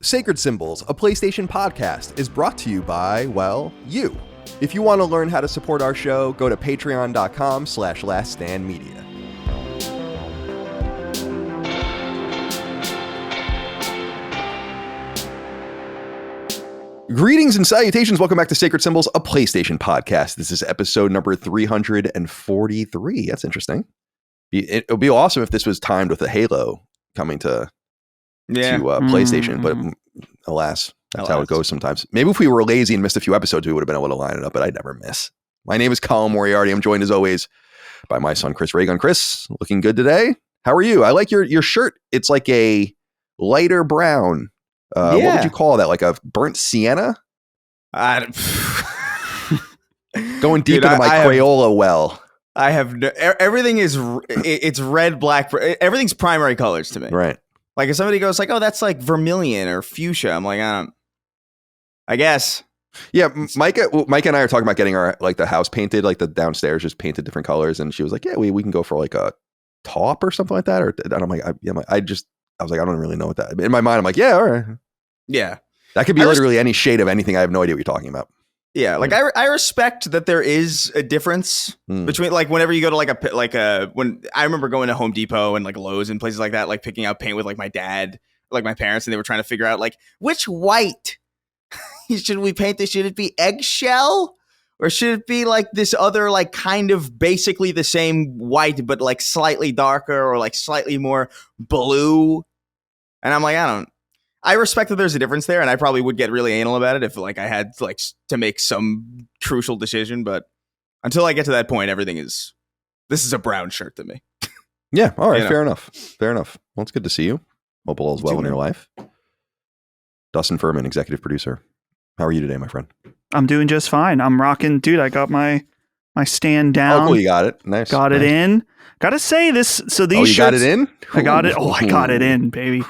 Sacred Symbols, a PlayStation podcast, is brought to you by, well, you. If you want to learn how to support our show, go to patreon.com/laststandmedia. Greetings and salutations. Welcome back to Sacred Symbols, a PlayStation podcast. This is episode number 343. That's interesting. It would be awesome if this was timed with a Halo coming to PlayStation, but alas, that's how it goes sometimes. Maybe if we were lazy and missed a few episodes, we would have been able to line it up, but I'd never miss. My name is Colin Moriarty. I'm joined as always by my son, Chris Reagan. Chris, looking good today. How are you? I like your shirt. It's like a lighter brown. What would you call that? Like a burnt sienna? Going deep into my Crayola well. I have everything is it's red, black. Everything's primary colors to me. Right. Like if somebody goes like, "Oh, that's like vermilion or fuchsia," I'm like, I guess. Yeah, Micah and I are talking about getting our the house painted, like the downstairs just painted different colors, and she was like, "Yeah, we can go for like a taupe or something like that." Or and I'm like, I was like, I don't really know what that. In my mind, I'm like, yeah, all right, yeah, that could be literally any shade of anything. I have no idea what you're talking about. Yeah, like I respect that there is a difference between like whenever you go to when I remember going to Home Depot and like Lowe's and places like that, like picking out paint with like my dad, like my parents, and they were trying to figure out like which white should we paint this? Should it be eggshell or should it be like this other like kind of basically the same white but like slightly darker or like slightly more blue? And I'm like, I respect that there's a difference there, and I probably would get really anal about it if like I had like to make some crucial decision. But until I get to that point, this is a brown shirt to me. Yeah. All right. Fair enough. Well, it's good to see you. Hope all is well in your life. Dustin Furman, executive producer. How are you today, my friend? I'm doing just fine. I'm rocking, dude. I got my stand down. Oh, cool. You got it. Nice. Got it in. Gotta say this. So these shirts, got it in? I got it. Oh, I got it in, baby.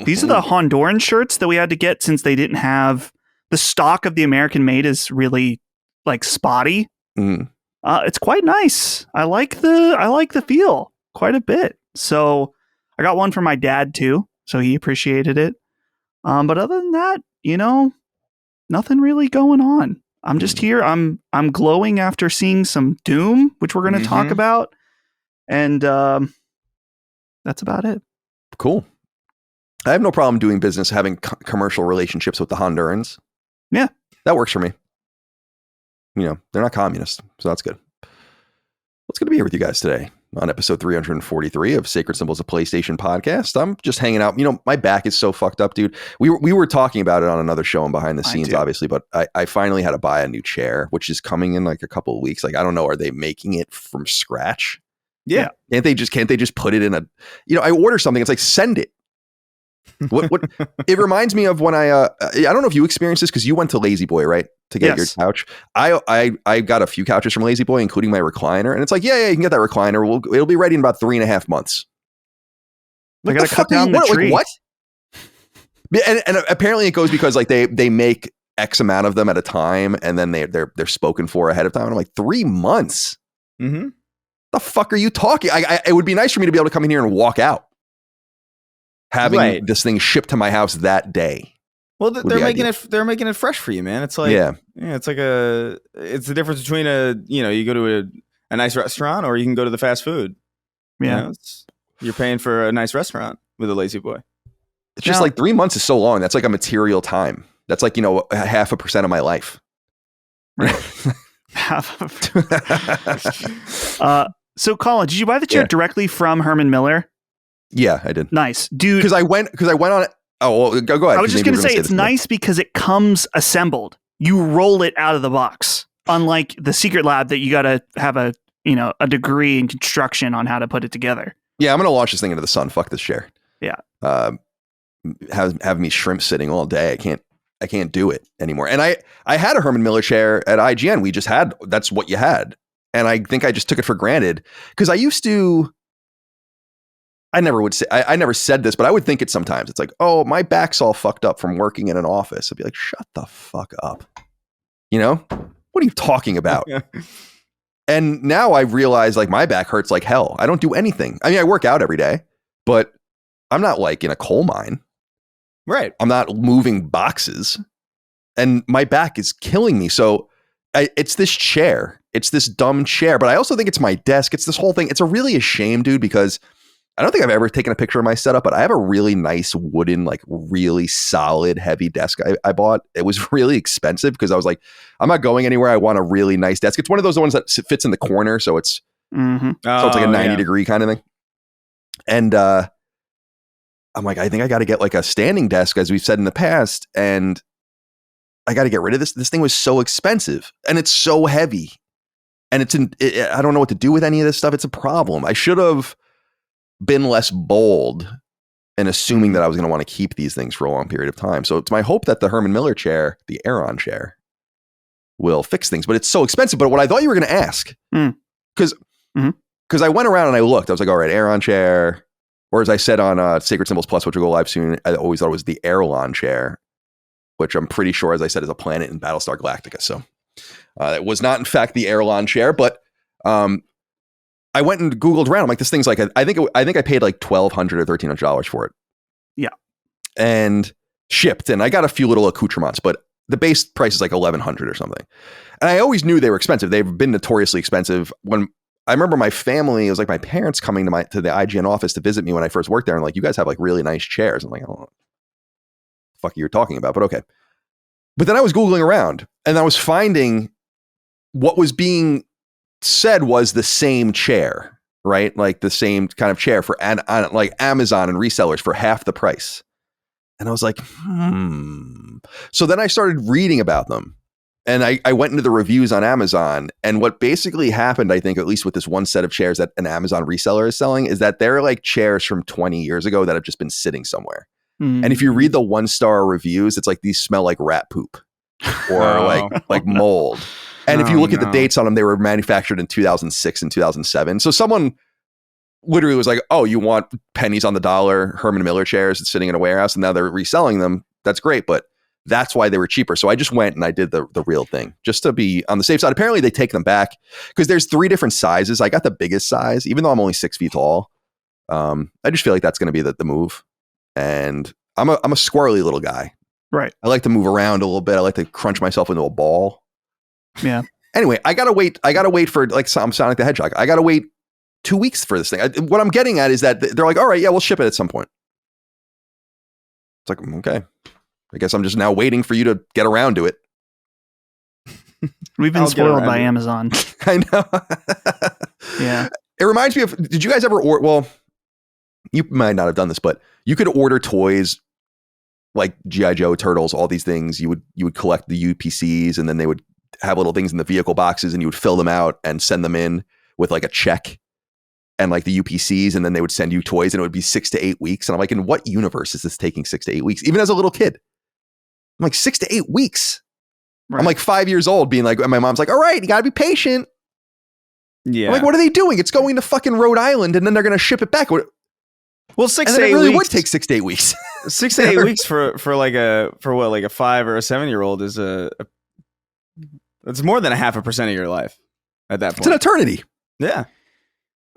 These are the Honduran shirts that we had to get since they didn't have the stock of the American made is really like spotty. It's quite nice. I like the feel quite a bit. So I got one for my dad too. So he appreciated it. But other than that, nothing really going on. I'm just here. I'm glowing after seeing some Doom, which we're going to talk about. And that's about it. Cool. I have no problem doing business, having commercial relationships with the Hondurans. Yeah. That works for me. They're not communists, so that's good. It's good to be here with you guys today on episode 343 of Sacred Symbols, a PlayStation podcast. I'm just hanging out. My back is so fucked up, dude. We were talking about it on another show and behind the scenes, obviously, but I finally had to buy a new chair, which is coming in like a couple of weeks. Like, I don't know, are they making it from scratch? Yeah. Can't they just put it in a, I order something. It's like, send it. What it reminds me of when I don't know if you experienced this because you went to Lazy Boy, right? To get your couch. I got a few couches from Lazy Boy, including my recliner. And it's like, yeah, you can get that recliner. It'll be ready in about 3.5 months. I gotta cut down the tree. Like, what? And apparently it goes because like they make X amount of them at a time, and then they're spoken for ahead of time. And I'm like, 3 months? Mm-hmm. The fuck are you talking? It would be nice for me to be able to come in here and walk out, having this thing shipped to my house that day. Well, they're making it fresh for you, man. It's like it's like it's the difference between you go to a nice restaurant or you can go to the fast food. Yeah, you're paying for a nice restaurant with a Lazy Boy. It's just like 3 months is so long. That's like a material time. That's like 0.5% of my life. So Colin, did you buy the chair directly from Herman Miller? Yeah, I did. Nice, dude. Because I went on it. Oh, well, go ahead. I was just going to say it's nice because it comes assembled. You roll it out of the box, unlike the Secret Lab that you got to have a degree in construction on how to put it together. Yeah, I'm going to launch this thing into the sun. Fuck this chair. Yeah. Have me shrimp sitting all day. I can't do it anymore. And I had a Herman Miller chair at IGN. We just had, that's what you had. And I think I just took it for granted because I used to, I never said this, but I would think it sometimes. It's like, oh, my back's all fucked up from working in an office. I'd be like, shut the fuck up. What are you talking about? And now I realize like my back hurts like hell. I don't do anything. I mean, I work out every day, but I'm not like in a coal mine. Right. I'm not moving boxes, and my back is killing me. So it's this chair. It's this dumb chair, but I also think it's my desk. It's this whole thing. It's really a shame, dude, because I don't think I've ever taken a picture of my setup, but I have a really nice wooden, like really solid, heavy desk I bought. It was really expensive because I was like, I'm not going anywhere. I want a really nice desk. It's one of those ones that fits in the corner. So it's, so it's like a 90-degree kind of thing. And I'm like, I think I got to get like a standing desk, as we've said in the past. And I got to get rid of this. This thing was so expensive and it's so heavy. And I don't know what to do with any of this stuff. It's a problem. I should have been less bold in assuming that I was going to want to keep these things for a long period of time. So it's my hope that the Herman Miller chair, the Aeron chair, will fix things. But it's so expensive. But what I thought you were going to ask, because I went around and I looked, I was like, all right, Aeron chair, or as I said on Sacred Symbols Plus, which will go live soon, I always thought it was the Airlon chair, which I'm pretty sure, as I said, is a planet in Battlestar Galactica. So it was not, in fact, the Airlon chair, but I went and Googled around. I'm like, this thing's like, I think I paid like $1,200 or $1,300 for it. Yeah. And shipped. And I got a few little accoutrements, but the base price is like $1,100 or something. And I always knew they were expensive. They've been notoriously expensive. When I remember my family, it was like my parents coming to the IGN office to visit me when I first worked there. And like, you guys have like really nice chairs. I'm like, oh, the fuck you're talking about, but okay. But then I was Googling around and I was finding what was being said was the same chair, right? Like the same kind of chair for like Amazon and resellers for half the price. And I was like, So then I started reading about them and I went into the reviews on Amazon. And what basically happened, I think, at least with this one set of chairs that an Amazon reseller is selling, is that they're like chairs from 20 years ago that have just been sitting somewhere. And if you read the 1-star reviews, it's like these smell like rat poop or like mold. And if you look at the dates on them, they were manufactured in 2006 and 2007. So someone literally was like, oh, you want pennies on the dollar Herman Miller chairs sitting in a warehouse, and now they're reselling them. That's great. But that's why they were cheaper. So I just went and I did the real thing just to be on the safe side. Apparently they take them back because there's 3 different sizes. I got the biggest size, even though I'm only 6 feet tall. I just feel like that's going to be the move. And I'm a squirrely little guy. Right. I like to move around a little bit. I like to crunch myself into a ball. Yeah. Anyway, I gotta wait for, like, I'm Sonic the Hedgehog. I gotta wait 2 weeks for this thing. What I'm getting at is that they're like, all right, yeah, we'll ship it at some point. It's like, okay, I guess I'm just now waiting for you to get around to it. We've been spoiled by Amazon. I know. Yeah. It reminds me of, did you guys ever order, well, you might not have done this, but you could order toys like G.I. Joe, Turtles, all these things. You would collect the UPCs, and then they would have little things in the vehicle boxes, and you would fill them out and send them in with like a check and like the UPCs, and then they would send you toys, and it would be 6 to 8 weeks. And I'm like, in what universe is this taking 6 to 8 weeks? Even as a little kid, I'm like, 6 to 8 weeks. Right. I'm like 5 years old being like, and my mom's like, all right, you gotta be patient. Yeah. I'm like, what are they doing? It's going to fucking Rhode Island, and then they're going to ship it back. Well, 6 and to 8 it really weeks would take 6 to 8 weeks. 6 to 8 weeks for a 5 or a 7-year-old is it's more than 0.5% of your life at that point. It's an eternity. Yeah.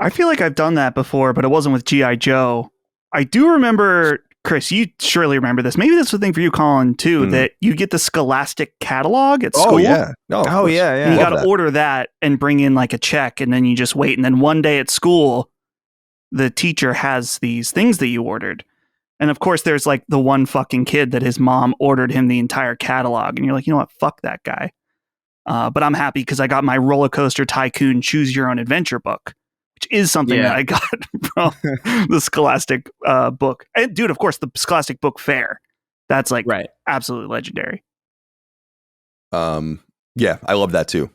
I feel like I've done that before, but it wasn't with G.I. Joe. I do remember, Chris, you surely remember this. Maybe that's the thing for you, Colin, too, that you get the Scholastic catalog at school. Oh, yeah. No, yeah. And you got to order that and bring in like a check, and then you just wait. And then one day at school, the teacher has these things that you ordered. And of course, there's like the one fucking kid that his mom ordered him the entire catalog. And you're like, you know what? Fuck that guy. But I'm happy because I got my Roller Coaster Tycoon Choose Your Own Adventure book, which is something that I got from the Scholastic book. And dude, of course, the Scholastic Book Fair. That's like absolutely legendary. Yeah, I love that too.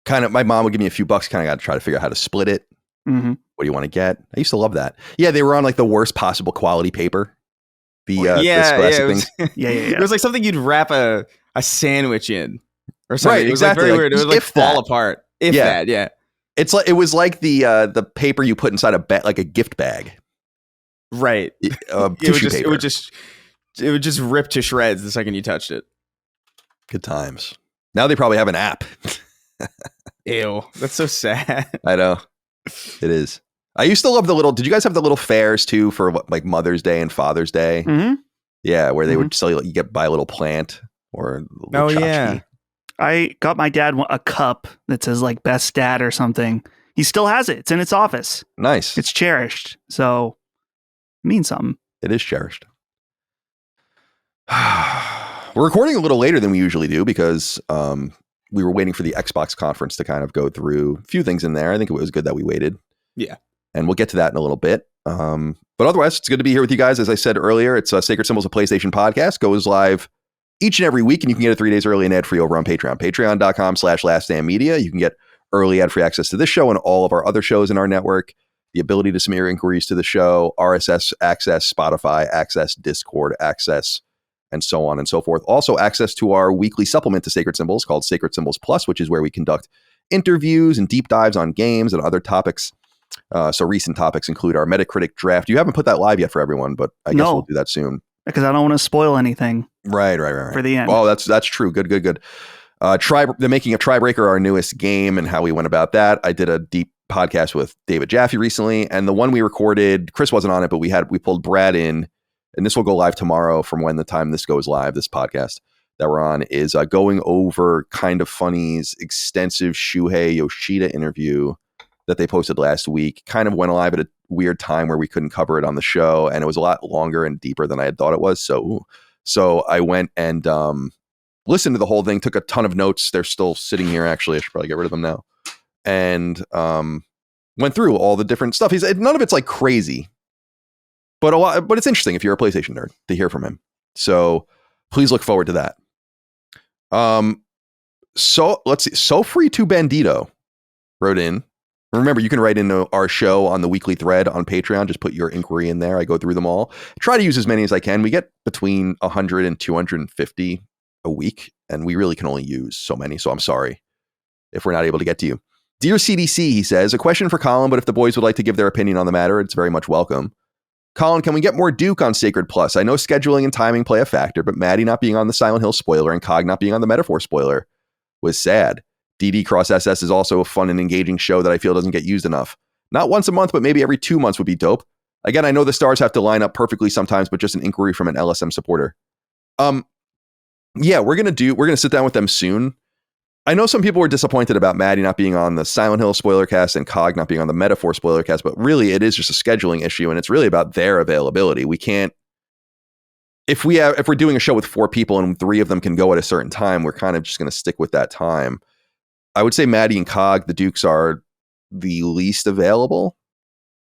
Kind of, my mom would give me a few bucks. Kind of got to try to figure out how to split it. Mm-hmm. What do you want to get? I used to love that. Yeah, they were on like the worst possible quality paper. The Scholastic things. It was like something you'd wrap a sandwich in. Or something. Right, it was exactly. Like very weird. It would like fall apart. If that, yeah. It's like, it was like the paper you put inside like a gift bag. Right. Tissue paper. It would just rip to shreds the second you touched it. Good times. Now they probably have an app. Ew. That's so sad. I know. It is. I used to love did you guys have the little fairs too for like Mother's Day and Father's Day? Mm-hmm. Yeah, where they would sell you buy a little plant or a little tchotchke. Yeah. I got my dad a cup that says like best dad or something. He still has it. It's in its office. Nice. It's cherished. So it means something. It is cherished. We're recording a little later than we usually do because we were waiting for the Xbox conference to kind of go through a few things in there. I think it was good that we waited. Yeah. And we'll get to that in a little bit. But otherwise, it's good to be here with you guys. As I said earlier, it's Sacred Symbols, a PlayStation podcast, goes live each and every week, and you can get it 3 days early and ad-free over on Patreon. Patreon.com/laststandmedia. You can get early ad-free access to this show and all of our other shows in our network, the ability to submit your inquiries to the show, RSS access, Spotify access, Discord access, and so on and so forth. Also, access to our weekly supplement to Sacred Symbols called Sacred Symbols Plus, which is where we conduct interviews and deep dives on games and other topics. So recent topics include our Metacritic draft. You haven't put that live yet for everyone, but I guess we'll do that soon. Because I don't want to spoil anything. Right. For the end. Oh, that's true. Good. The making of Tribreaker, our newest game, and how we went about that. I did a deep podcast with David Jaffe recently, and the one we recorded, Chris wasn't on it, but we pulled Brad in, and this will go live tomorrow from when the time this goes live. This podcast that we're on is going over Kind of Funny's extensive Shuhei Yoshida interview that they posted last week. Kind of went live at a weird time where we couldn't cover it on the show, and it was a lot longer and deeper than I had thought it was. So I went and listened to the whole thing, took a ton of notes. They're still sitting here, actually. I should probably get rid of them now. And went through all the different stuff. None of it's like crazy, but it's interesting if you're a PlayStation nerd to hear from him. So please look forward to that. So let's see. So Free to Bandito wrote in. Remember, you can write into our show on the weekly thread on Patreon. Just put your inquiry in there. I go through them all. Try to use as many as I can. We get between 100 and 250 a week, and we really can only use so many. So I'm sorry if we're not able to get to you. Dear CDC, he says, a question for Colin, but if the boys would like to give their opinion on the matter, it's very much welcome. Colin, can we get more Duke on Sacred Plus? I know scheduling and timing play a factor, but Maddie not being on the Silent Hill spoiler and Cog not being on the Metaphor spoiler was sad. DD Cross SS is also a fun and engaging show that I feel doesn't get used enough. Not once a month, but maybe every 2 months would be dope. Again, I know the stars have to line up perfectly sometimes, but just an inquiry from an LSM supporter. Yeah, we're gonna sit down with them soon. I know some people were disappointed about Maddie not being on the Silent Hill spoiler cast and Cog not being on the Metaphor spoiler cast, but really it is just a scheduling issue, and it's really about their availability. We can't, if we're doing a show with 4 people and 3 of them can go at a certain time, we're kind of just going to stick with that time. I would say Maddie and Cog, the Dukes, are the least available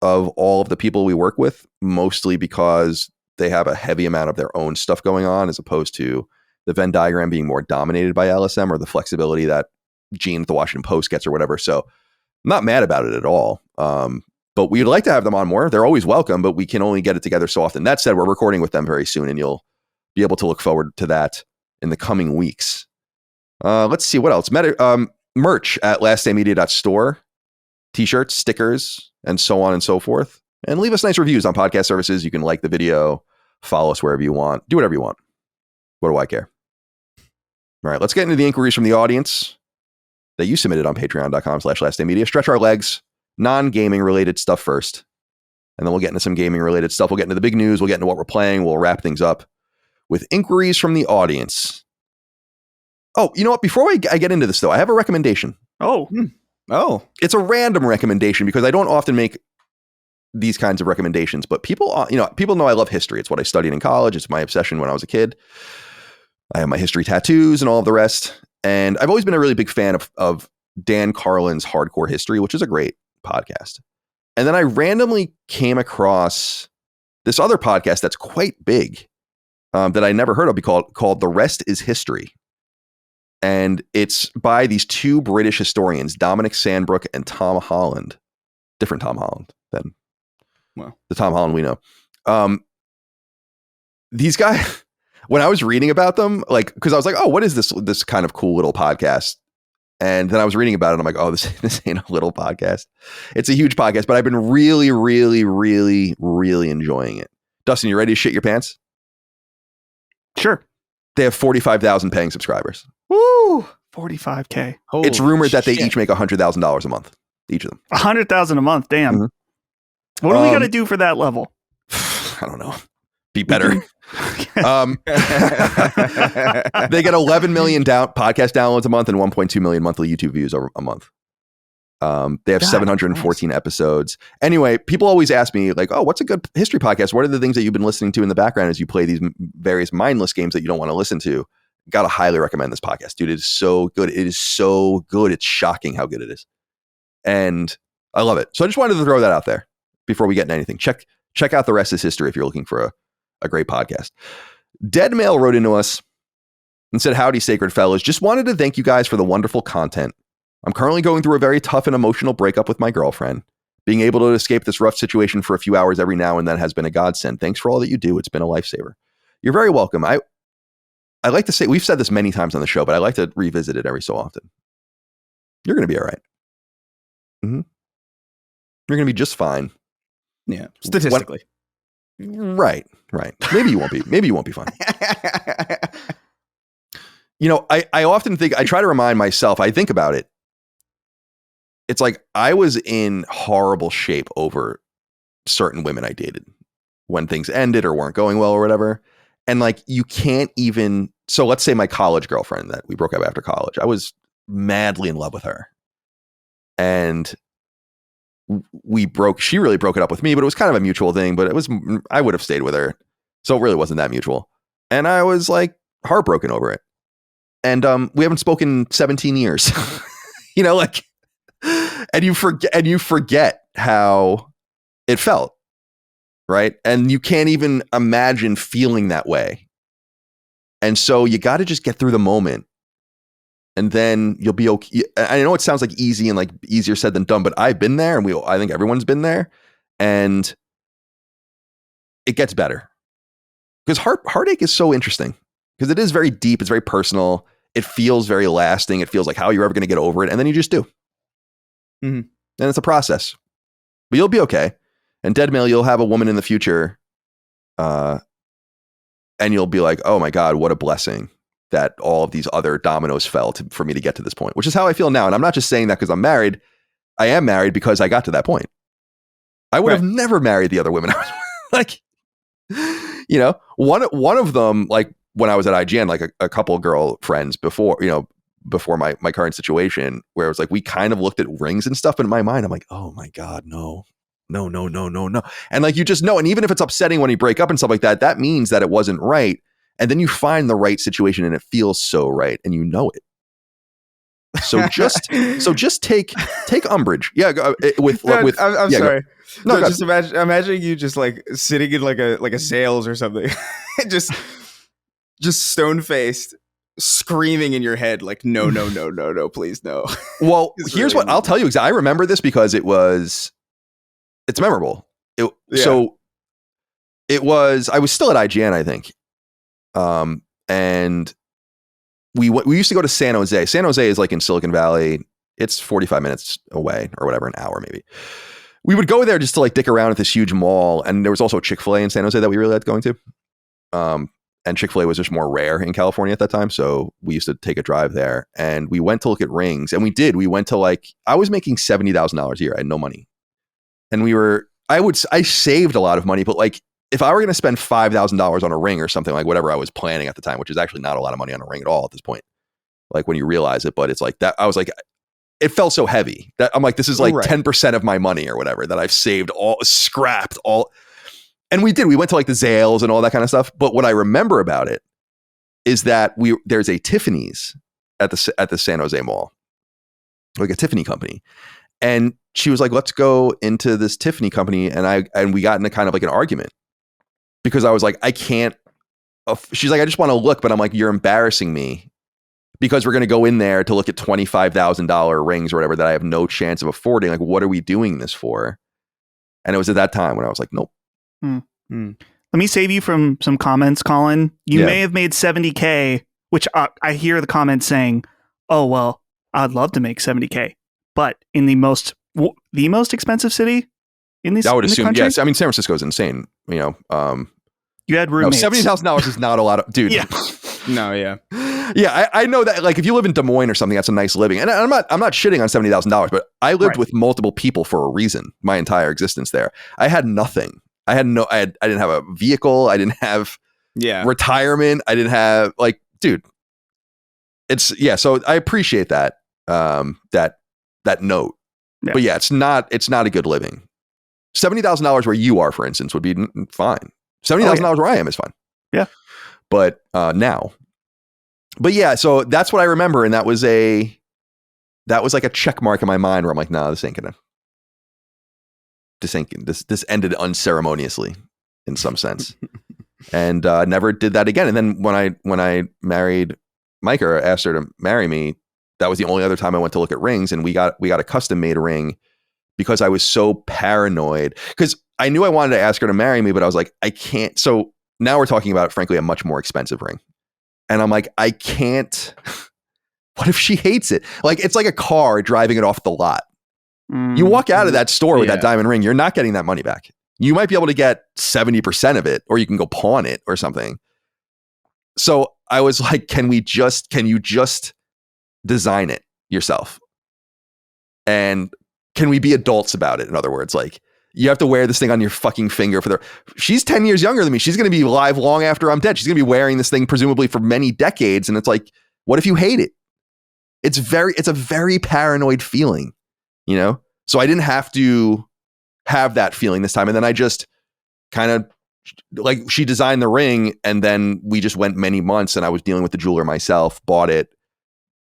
of all of the people we work with, mostly because they have a heavy amount of their own stuff going on, as opposed to the Venn diagram being more dominated by LSM or the flexibility that Gene at the Washington Post gets or whatever. So I'm not mad about it at all. But we'd like to have them on more. They're always welcome, but we can only get it together so often. That said, we're recording with them very soon, and you'll be able to look forward to that in the coming weeks. Let's see what else. Merch at laststandmedia.store, t-shirts, stickers, and so on and so forth. And leave us nice reviews on podcast services. You can like the video, follow us wherever you want, do whatever you want. What do I care? All right, let's get into the inquiries from the audience that you submitted on patreon.com/laststandmedia. Stretch our legs, non-gaming related stuff first. And then we'll get into some gaming related stuff. We'll get into the big news. We'll get into what we're playing. We'll wrap things up with inquiries from the audience. Oh, you know what? Before I get into this, though, I have a recommendation. Oh. It's a random recommendation because I don't often make these kinds of recommendations, but people know I love history. It's what I studied in college. It's my obsession when I was a kid. I have my history tattoos and all of the rest. And I've always been a really big fan of Dan Carlin's Hardcore History, which is a great podcast. And then I randomly came across this other podcast that's quite big that I never heard of, called The Rest is History. And it's by these 2 British historians, Dominic Sandbrook and Tom Holland. Different Tom Holland than the Tom Holland we know. These guys, when I was reading about them, because I was like, oh, what is this kind of cool little podcast? And then I was reading about it, and I'm like, oh, this ain't a little podcast. It's a huge podcast, but I've been really, really, really, really enjoying it. Dustin, you ready to shit your pants? Sure. They have 45,000 paying subscribers. Woo! 45K. It's rumored that they each make $100,000 a month, each of them. 100,000 a month. Damn. Mm-hmm. What do we got to do for that level? I don't know. be better. They get 11 million podcast downloads a month and 1.2 million monthly YouTube views a month. They have 714 episodes. Anyway, people always ask me like, oh, what's a good history podcast? What are the things that you've been listening to in the background as you play these various mindless games that you don't want to listen to? Gotta highly recommend this podcast, dude. It is so good. It is so good. It's shocking how good it is. And I love it. So I just wanted to throw that out there before we get into anything. Check out The Rest is History if you're looking for a great podcast. Dead Mail wrote into us and said, howdy, sacred fellows. Just wanted to thank you guys for the wonderful content. I'm currently going through a very tough and emotional breakup with my girlfriend. Being able to escape this rough situation for a few hours every now and then has been a godsend. Thanks for all that you do. It's been a lifesaver. You're very welcome. I like to say, we've said this many times on the show, but I like to revisit it every so often. You're going to be all right. Mm-hmm. You're going to be just fine. Yeah. Statistically. Right. Maybe you won't be. Maybe you won't be fine. You know, I often think, I try to remind myself, I think about it. It's like I was in horrible shape over certain women I dated when things ended or weren't going well or whatever. And like, you can't even, so let's say my college girlfriend that we broke up after college, I was madly in love with her. And she really broke it up with me, but it was kind of a mutual thing, but I would have stayed with her. So it really wasn't that mutual. And I was like heartbroken over it. And we haven't spoken 17 years, you know, like, and you forget how it felt. Right. And you can't even imagine feeling that way. And so you got to just get through the moment. And then you'll be okay. I know it sounds like easy and like easier said than done, but I've been there, and I think everyone's been there, and it gets better. Because heartache is so interesting, because it is very deep. It's very personal. It feels very lasting. It feels like how you're ever going to get over it. And then you just do. Mm-hmm. And it's a process, but you'll be okay. And Dead Mail, you'll have a woman in the future, and you'll be like, oh my God, what a blessing that all of these other dominoes fell for me to get to this point, which is how I feel now. And I'm not just saying that because I'm married. I am married because I got to that point. I would have never married the other women. I was like, you know, one of them, like when I was at IGN, like a couple girl friends before my current situation, where it was like, we kind of looked at rings and stuff. But in my mind, I'm like, oh my God, no. And like, you just know. And even if it's upsetting when you break up and stuff like that, that means that it wasn't right. And then you find the right situation and it feels so right, and you know it. So just take umbrage. Yeah. I'm sorry. No, just imagine you just like sitting in like a sales or something, just stone faced, screaming in your head like, no, please no. Well, here's what I'll tell you. I remember this because it's memorable. So I was still at IGN, I think. And we used to go to San Jose. San Jose is like in Silicon Valley. It's 45 minutes away or whatever, an hour maybe. We would go there just to like dick around at this huge mall. And there was also a Chick-fil-A in San Jose that we really liked going to. And Chick-fil-A was just more rare in California at that time. So we used to take a drive there, and we went to look at rings, and we went to like, I was making $70,000 a year. I had no money. And I saved a lot of money, but like, if I were going to spend $5,000 on a ring or something, like whatever I was planning at the time, which is actually not a lot of money on a ring at all at this point, like when you realize it, but it's like that, I was like, it felt so heavy that I'm like, this is like 10% of my money or whatever that I've saved, scrapped. And we went to like the Zales and all that kind of stuff. But what I remember about it is that there's a Tiffany's at the San Jose Mall, like a Tiffany company. And she was like, let's go into this Tiffany company. And we got in a kind of like an argument, because I was like, I can't. She's like, I just want to look, but I'm like, you're embarrassing me, because we're going to go in there to look at $25,000 rings or whatever that I have no chance of affording. Like, what are we doing this for? And it was at that time when I was like, nope. Let me save you from some comments, Colin. You may have made $70K, which I hear the comments saying, oh, well, I'd love to make $70K, but in the most expensive city in this, I would assume, country? yes. I mean, San Francisco is insane. You know, you had roommates. No, $70,000 is not a lot of, dude. Yeah. No, yeah. Yeah, I know that. Like, if you live in Des Moines or something, that's a nice living. And I'm not shitting on $70,000, but I lived with multiple people for a reason. My entire existence there, I had nothing. I didn't have a vehicle. I didn't have retirement. I didn't have like, dude, so I appreciate that, that note, but yeah, it's not a good living. $70,000 where you are, for instance, would be fine. $70,000 where I am is fine. Yeah. But but yeah, so that's what I remember. And that was like a check mark in my mind where I'm like, nah, this ain't gonna, this ended unceremoniously in some sense. And never did that again. And then when I married Micah, or asked her to marry me, that was the only other time I went to look at rings, and we got a custom made ring because I was so paranoid, because I knew I wanted to ask her to marry me, but I was like, I can't. So now we're talking about, frankly, a much more expensive ring. And I'm like, I can't. What if she hates it? Like, it's like a car driving it off the lot. You walk out of that store with that diamond ring, you're not getting that money back. You might be able to get 70% of it, or you can go pawn it or something. So I was like, can you just design it yourself? And can we be adults about it? In other words, like, you have to wear this thing on your fucking finger she's 10 years younger than me. She's going to be alive long after I'm dead. She's going to be wearing this thing presumably for many decades. And it's like, what if you hate it? It's a very paranoid feeling, you know? So I didn't have to have that feeling this time. And then I just kind of, like, she designed the ring, and then we just went many months, and I was dealing with the jeweler myself, bought it,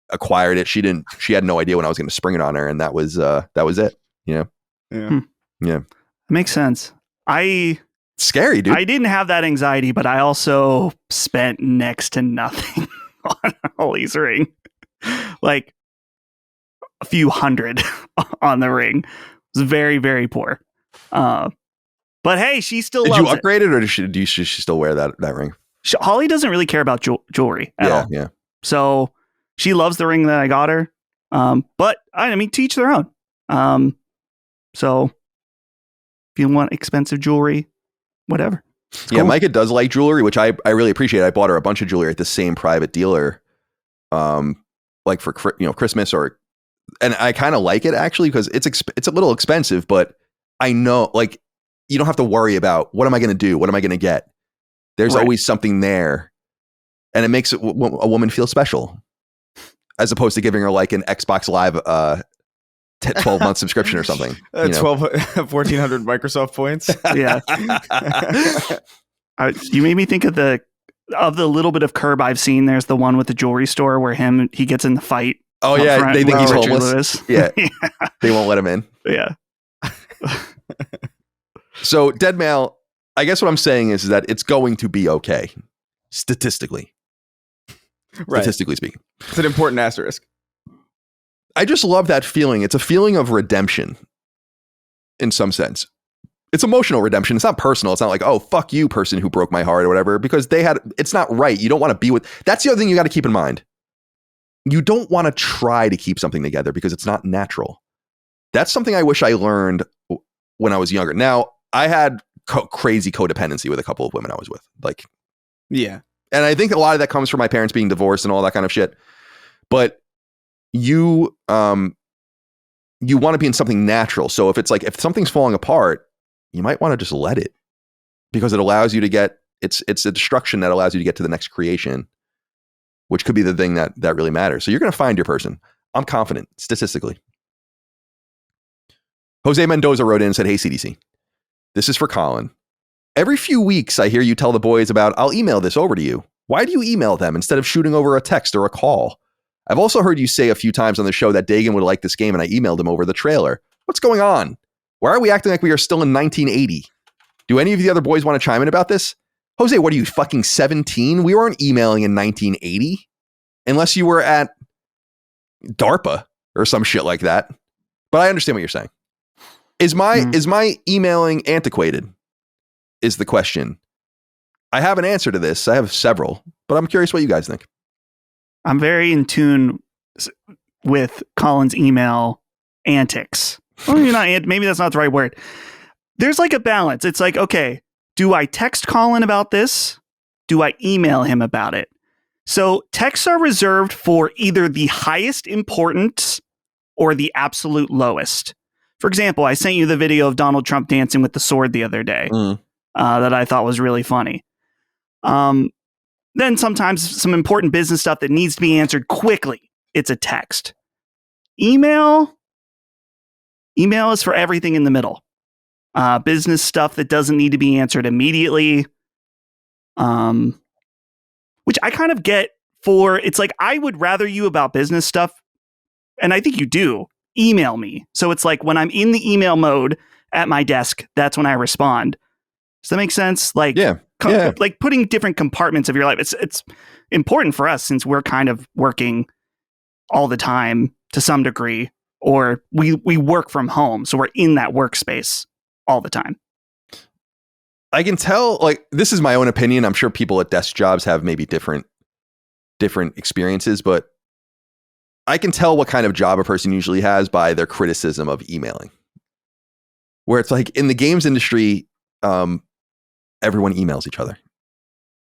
acquired it. She had no idea when I was going to spring it on her. And that was it, you know? Yeah. Yeah. Makes sense. Scary, dude. I didn't have that anxiety, but I also spent next to nothing on Holly's ring. Like a few hundred on the ring. It was very, very poor. But hey, she still loves it. Did you upgrade it, or does she still wear that ring? Holly doesn't really care about jewelry at all. Yeah. So she loves the ring that I got her. But I mean, to each their own. So if you want expensive jewelry, whatever. It's yeah, cool. Micah does like jewelry, which I really appreciate. I bought her a bunch of jewelry at the same private dealer, like for Christmas, and I kind of like it actually, because it's a little expensive, but I know, like, you don't have to worry about what am I going to do, what am I going to get. There's always something there, and it makes a woman feel special, as opposed to giving her like an Xbox Live 12-month subscription or something. 1,400 Microsoft points. Yeah. You made me think of the little bit of Curb I've seen. There's the one with the jewelry store where he gets in the fight. Oh yeah, they think he's homeless. Lewis. Yeah. They won't let him in. Yeah. So Dead Mail, I guess what I'm saying is that it's going to be okay, statistically. Right. Statistically speaking. It's an important asterisk. I just love that feeling. It's a feeling of redemption in some sense. It's emotional redemption. It's not personal. It's not like, oh, fuck you, person who broke my heart or whatever, because it's not right. You don't want to be with, that's the other thing you got to keep in mind. You don't want to try to keep something together because it's not natural. That's something I wish I learned when I was younger. Now, I had crazy codependency with a couple of women I was with. Like, yeah. And I think a lot of that comes from my parents being divorced and all that kind of shit. But you want to be in something natural. So if something's falling apart, you might want to just let it, because it allows you to get, it's a destruction that allows you to get to the next creation, which could be the thing that really matters. So you're going to find your person. I'm confident, statistically. Jose Mendoza wrote in and said, hey, CDC, this is for Colin. Every few weeks, I hear you tell the boys about, I'll email this over to you. Why do you email them instead of shooting over a text or a call? I've also heard you say a few times on the show that Dagan would like this game, and I emailed him over the trailer. What's going on? Why are we acting like we are still in 1980? Do any of the other boys want to chime in about this? Jose, what are you, fucking 17? We weren't emailing in 1980. Unless you were at DARPA or some shit like that. But I understand what you're saying. Is my emailing antiquated? Is the question. I have an answer to this. I have several, but I'm curious what you guys think. I'm very in tune with Colin's email antics. Well, maybe that's not the right word. There's like a balance. It's like, okay, do I text Colin about this? Do I email him about it? So texts are reserved for either the highest importance or the absolute lowest. For example, I sent you the video of Donald Trump dancing with the sword the other day. that I thought was really funny. Then sometimes some important business stuff that needs to be answered quickly. It's a text. Email is for everything in the middle. Business stuff that doesn't need to be answered immediately. Which I kind of get for, it's like, I would rather you about business stuff, and I think you do, email me. So it's like when I'm in the email mode at my desk, that's when I respond. Does that make sense? Like, like putting different compartments of your life. It's important for us since we're kind of working all the time to some degree, or we work from home. So we're in that workspace all the time. I can tell, like, this is my own opinion. I'm sure people at desk jobs have maybe different experiences, but I can tell what kind of job a person usually has by their criticism of emailing. Where it's like in the games industry, everyone emails each other.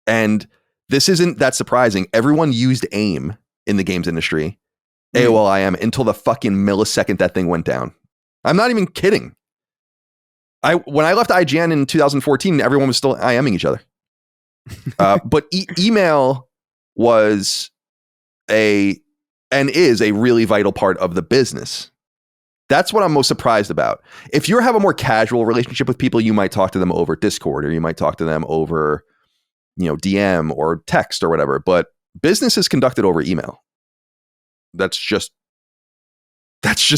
And this isn't that surprising. Everyone used AIM in the games industry, AOL IM, until the fucking millisecond that thing went down. I'm not even kidding. When I left IGN in 2014, everyone was still IMing each other. But email was and is a really vital part of the business. That's what I'm most surprised about. If you have a more casual relationship with people, you might talk to them over Discord, or you might talk to them over, DM or text or whatever. But business is conducted over email. That's just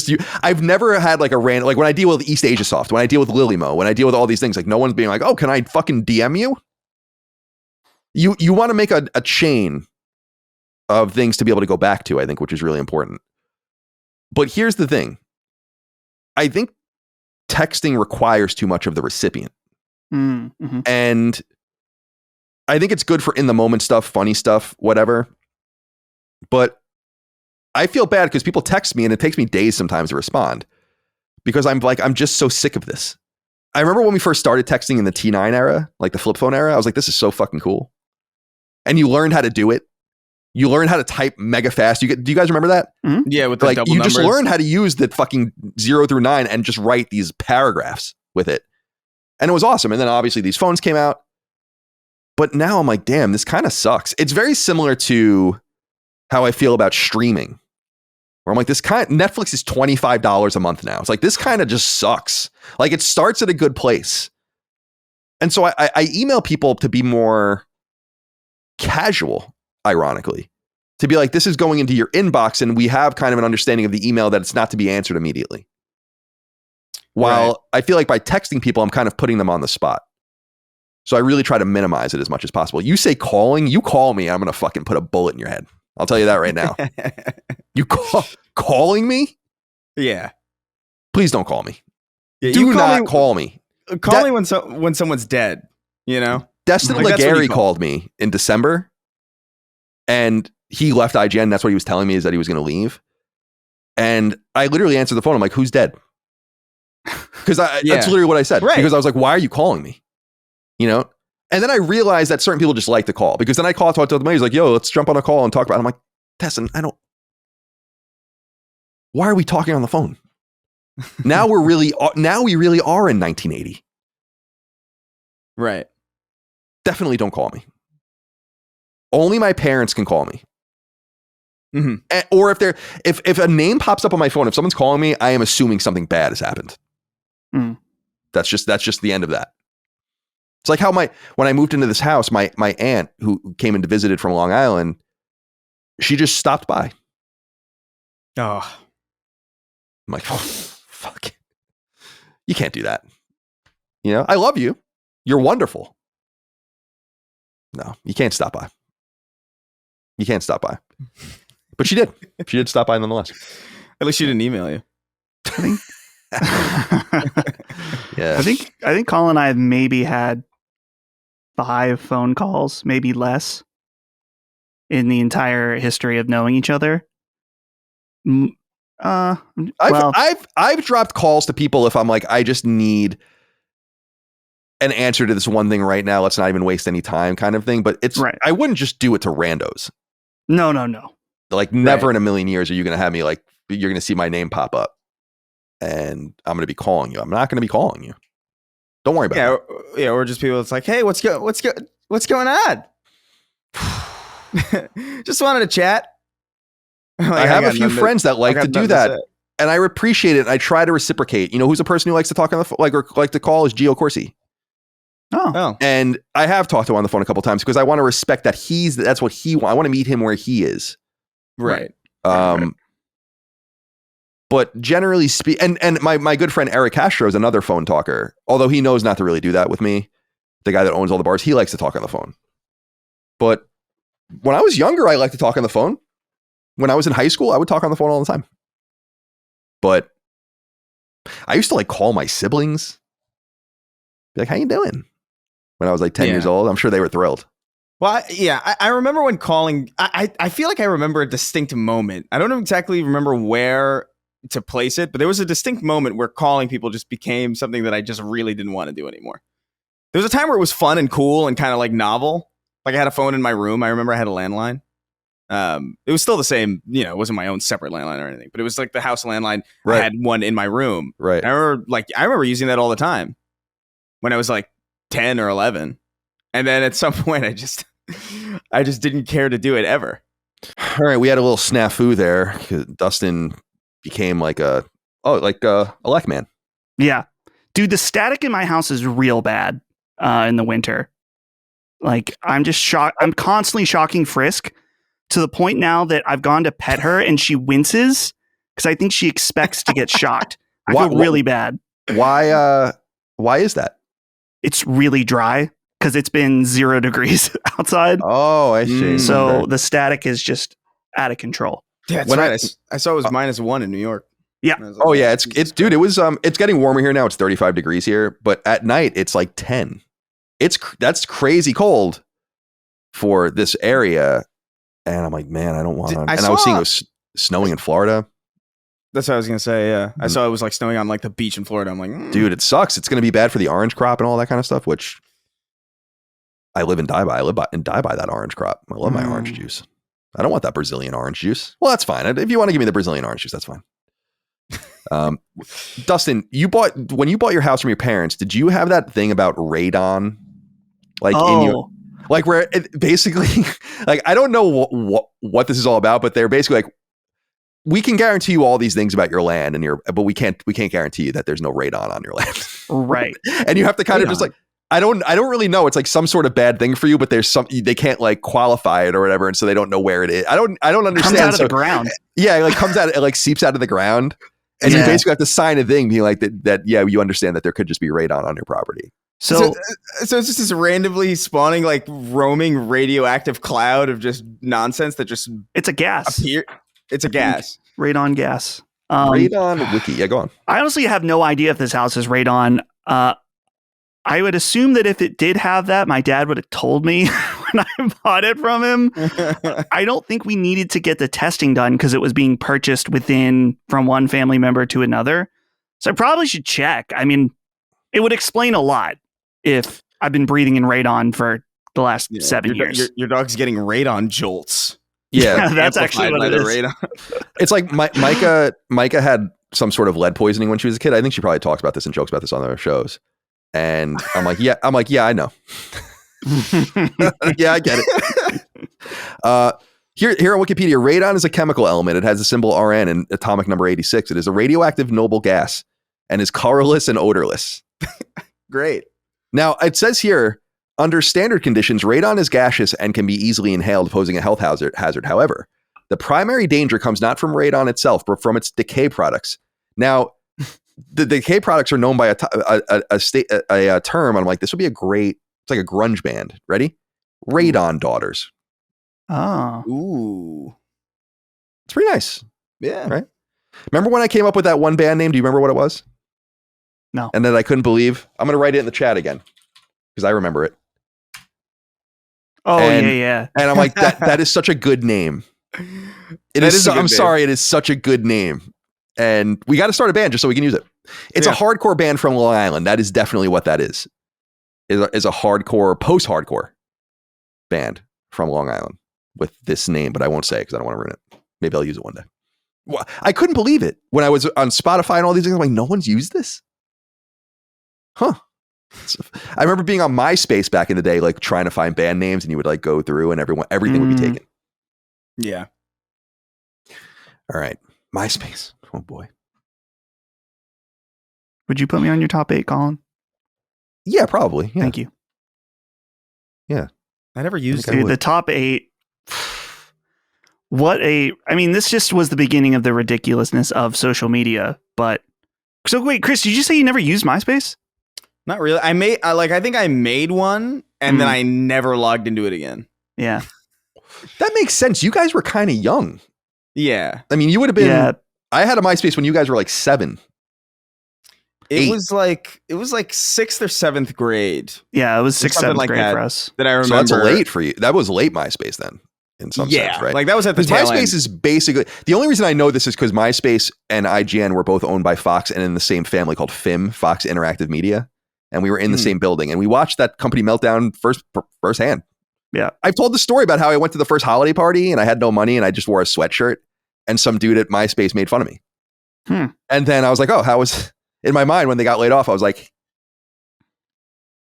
you. I've never had like a random, like when I deal with East Asia Soft, when I deal with Lilymo, when I deal with all these things, like no one's being like, oh, can I fucking DM you? You want to make a chain of things to be able to go back to, I think, which is really important. But here's the thing. I think texting requires too much of the recipient. Mm-hmm. And I think it's good for in the moment stuff, funny stuff, whatever. But I feel bad because people text me and it takes me days sometimes to respond because I'm just so sick of this. I remember when we first started texting in the T9 era, like the flip phone era, I was like, this is so fucking cool. And you learned how to do it. You learned how to type mega fast. Do you guys remember that? Mm-hmm. Yeah, with the like double you numbers. just learned how to use the fucking 0 through 9 and just write these paragraphs with it. And it was awesome. And then obviously these phones came out. But now I'm like, damn, this kind of sucks. It's very similar to how I feel about streaming. Where I'm like, Netflix is $25 a month now. It's like, this kind of just sucks. Like it starts at a good place. And so I email people to be more casual, ironically, to be like, this is going into your inbox and we have kind of an understanding of the email that it's not to be answered immediately. While I feel like by texting people, I'm kind of putting them on the spot. So I really try to minimize it as much as possible. You say calling, you call me, I'm going to fucking put a bullet in your head. I'll tell you that right now. You calling me? Yeah. Please don't call me. Yeah, Do not call me. Call me when someone's dead, Dustin Like, that's what Legary you call. called me in December and he left IGN. That's what he was telling me, is that he was going to leave. And I literally answered the phone. I'm like, who's dead? Because that's literally what I said. Right. Because I was like, why are you calling me? And then I realized that certain people just like the call, because then I talk to them. He's like, yo, let's jump on a call and talk about it. I'm like, Dustin, why are we talking on the phone? Now we really are in 1980. Right. Definitely don't call me. Only my parents can call me. Mm-hmm. Or if a name pops up on my phone, if someone's calling me, I am assuming something bad has happened. Mm. That's just the end of that. It's like how when I moved into this house, my aunt who came in to visit it from Long Island, she just stopped by. Oh. I'm like, oh, fuck. You can't do that. I love you. You're wonderful. No, you can't stop by. You can't stop by. But she did. She did stop by nonetheless. At least she didn't email you. Yeah. I think Colin and I have maybe had 5 phone calls, maybe less, in the entire history of knowing each other. I've dropped calls to people if I'm like, I just need an answer to this one thing right now. Let's not even waste any time, kind of thing. But it's right. I wouldn't just do it to randos. No. Like never in a million years are you going to have me like, you're going to see my name pop up and I'm going to be calling you. I'm not going to be calling you. Don't worry about it. or just people. It's like, hey, what's going on? Just wanted to chat. Like, I have a few friends that like to do that, and I appreciate it. And I try to reciprocate. You know, who's a person who likes to talk on the phone, or like to call is Gio Corsi. Oh, and I have talked to him on the phone a couple times because I want to respect that that's what he wants. I want to meet him where he is. Right. But generally speaking, and my good friend Eric Castro is another phone talker, although he knows not to really do that with me. The guy that owns all the bars, he likes to talk on the phone. But when I was younger, I liked to talk on the phone. When I was in high school, I would talk on the phone all the time. But I used to like call my siblings. Be like, how you doing? When I was like 10 years old, I'm sure they were thrilled. Well, I remember when calling, I feel like I remember a distinct moment. I don't exactly remember where to place it, but there was a distinct moment where calling people just became something that I just really didn't want to do anymore. There was a time where it was fun and cool and kind of like novel. Like I had a phone in my room. I remember I had a landline. It was still the same, you know, it wasn't my own separate landline or anything, but it was like the house landline. Right. I had one in my room. Right. I remember using that all the time when I was like 10 or 11. And then at some point I just didn't care to do it ever. All right. We had a little snafu there. Dustin became like a elect man. Yeah. Dude, the static in my house is real bad in the winter. Like I'm just shocked. I'm constantly shocking Frisk to the point now that I've gone to pet her and she winces because I think she expects to get shocked. I feel really bad. Why is that? It's really dry because it's been 0 degrees outside. Oh, I see. So the static is just out of control. Yeah, that's right. I saw it was -1 in New York. Yeah. Oh yeah, it's dude, it was it's getting warmer here now. It's 35 degrees here, but at night it's like 10. That's crazy cold for this area. And I'm like, man, I don't want to. And I was seeing it was snowing in Florida. That's what I was going to say, yeah. I saw it was like snowing on like the beach in Florida. I'm like, dude, it sucks. It's going to be bad for the orange crop and all that kind of stuff, which I live and die by. I live by and die by that orange crop. I love my orange juice. I don't want that Brazilian orange juice. Well, that's fine. If you want to give me the Brazilian orange juice, that's fine. Dustin, when you bought your house from your parents, did you have that thing about radon? Like in your, like where it basically, like, I don't know what this is all about, but they're basically like, we can guarantee you all these things about your land but we can't guarantee you that there's no radon on your land. Right. And you have to kind of just like, I don't really know. It's like some sort of bad thing for you, but there's they can't like qualify it or whatever. And so they don't know where it is. I don't understand. Comes out of the ground. Yeah. It like comes out, it like seeps out of the ground. And you basically have to sign a thing being like that, yeah, you understand that there could just be radon on your property. So it's just this randomly spawning, like roaming radioactive cloud of just nonsense that just it's a gas. It's a gas. Radon gas. Radon wiki. Yeah, go on. I honestly have no idea if this house is radon. I would assume that if it did have that, my dad would have told me when I bought it from him. I don't think we needed to get the testing done because it was being purchased from one family member to another. So I probably should check. I mean, it would explain a lot if I've been breathing in radon for the last 7 years. Your dog's getting radon jolts. Yeah, that's actually what it is. It's like Micah had some sort of lead poisoning when she was a kid. I think she probably talks about this and jokes about this on their shows. And I'm like, yeah, I know. Yeah, I get it. Here on Wikipedia, radon is a chemical element. It has the symbol Rn and atomic number 86. It is a radioactive noble gas and is colorless and odorless. Great. Now, it says here, under standard conditions, radon is gaseous and can be easily inhaled, posing a health hazard. However, the primary danger comes not from radon itself, but from its decay products. Now, the decay products are known by a term. I'm like, this would be it's like a grunge band. Ready? Radon Daughters. Oh. Ooh. It's pretty nice. Yeah. Right? Remember when I came up with that one band name? Do you remember what it was? No. And then I couldn't believe. I'm going to write it in the chat again because I remember it. Oh, yeah. And I'm like, that is such a good name. I'm sorry. It is such a good name. And we got to start a band just so we can use it. It's a hardcore band from Long Island. That is definitely what that is. Is a hardcore, post-hardcore band from Long Island with this name, but I won't say it because I don't want to ruin it. Maybe I'll use it one day. Well, I couldn't believe it when I was on Spotify and all these things. I'm like, no one's used this? Huh. I remember being on MySpace back in the day, like trying to find band names, and you would like go through, and everything would be taken. Yeah. All right, MySpace. Oh boy. Would you put me on your top 8, Colin? Yeah, probably. Yeah. Thank you. Yeah. I never used Dude, the top 8. I mean, this just was the beginning of the ridiculousness of social media. But so wait, Chris, did you say you never used MySpace? Not really. I think I made one and then I never logged into it again. Yeah. That makes sense. You guys were kind of young. Yeah. I mean, you would have been. Yeah. I had a MySpace when you guys were like 7. It was like 6th or 7th grade. Yeah, it was 6th, 7th like grade that, for us. that I remember. So that's late for you. That was late MySpace then, in some sense, right? Like that was at the Because tail MySpace end. is basically the only reason I know this is because MySpace and IGN were both owned by Fox and in the same family called FIM, Fox Interactive Media, and we were in the same building and we watched that company meltdown firsthand. Yeah, I've told the story about how I went to the first holiday party and I had no money and I just wore a sweatshirt and some dude at MySpace made fun of me. And then I was like, oh, how was in my mind when they got laid off? I was like,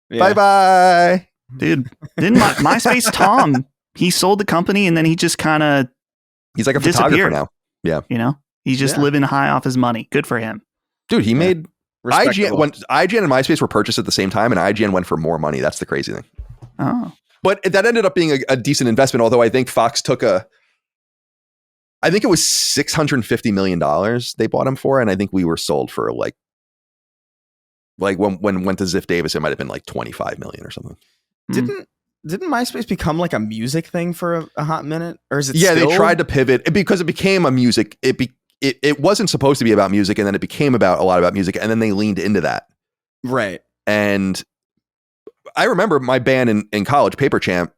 bye bye, dude. Didn't MySpace Tom? He sold the company and then he just kind of he's like a photographer now. Yeah, you know, he's just living high off his money. Good for him, dude. He made IGN when IGN and MySpace were purchased at the same time, and IGN went for more money. That's the crazy thing. Oh, but that ended up being a decent investment. Although I think Fox took I think it was $650 million they bought him for, and I think we were sold for like when went to Ziff Davis, it might have been like 25 million or something. Didn't MySpace become like a music thing for a hot minute, or is it? Yeah, still? They tried to pivot because it became a music. It wasn't supposed to be about music, and then it became a lot about music, and then they leaned into that. Right. And I remember my band in college, Paper Champ.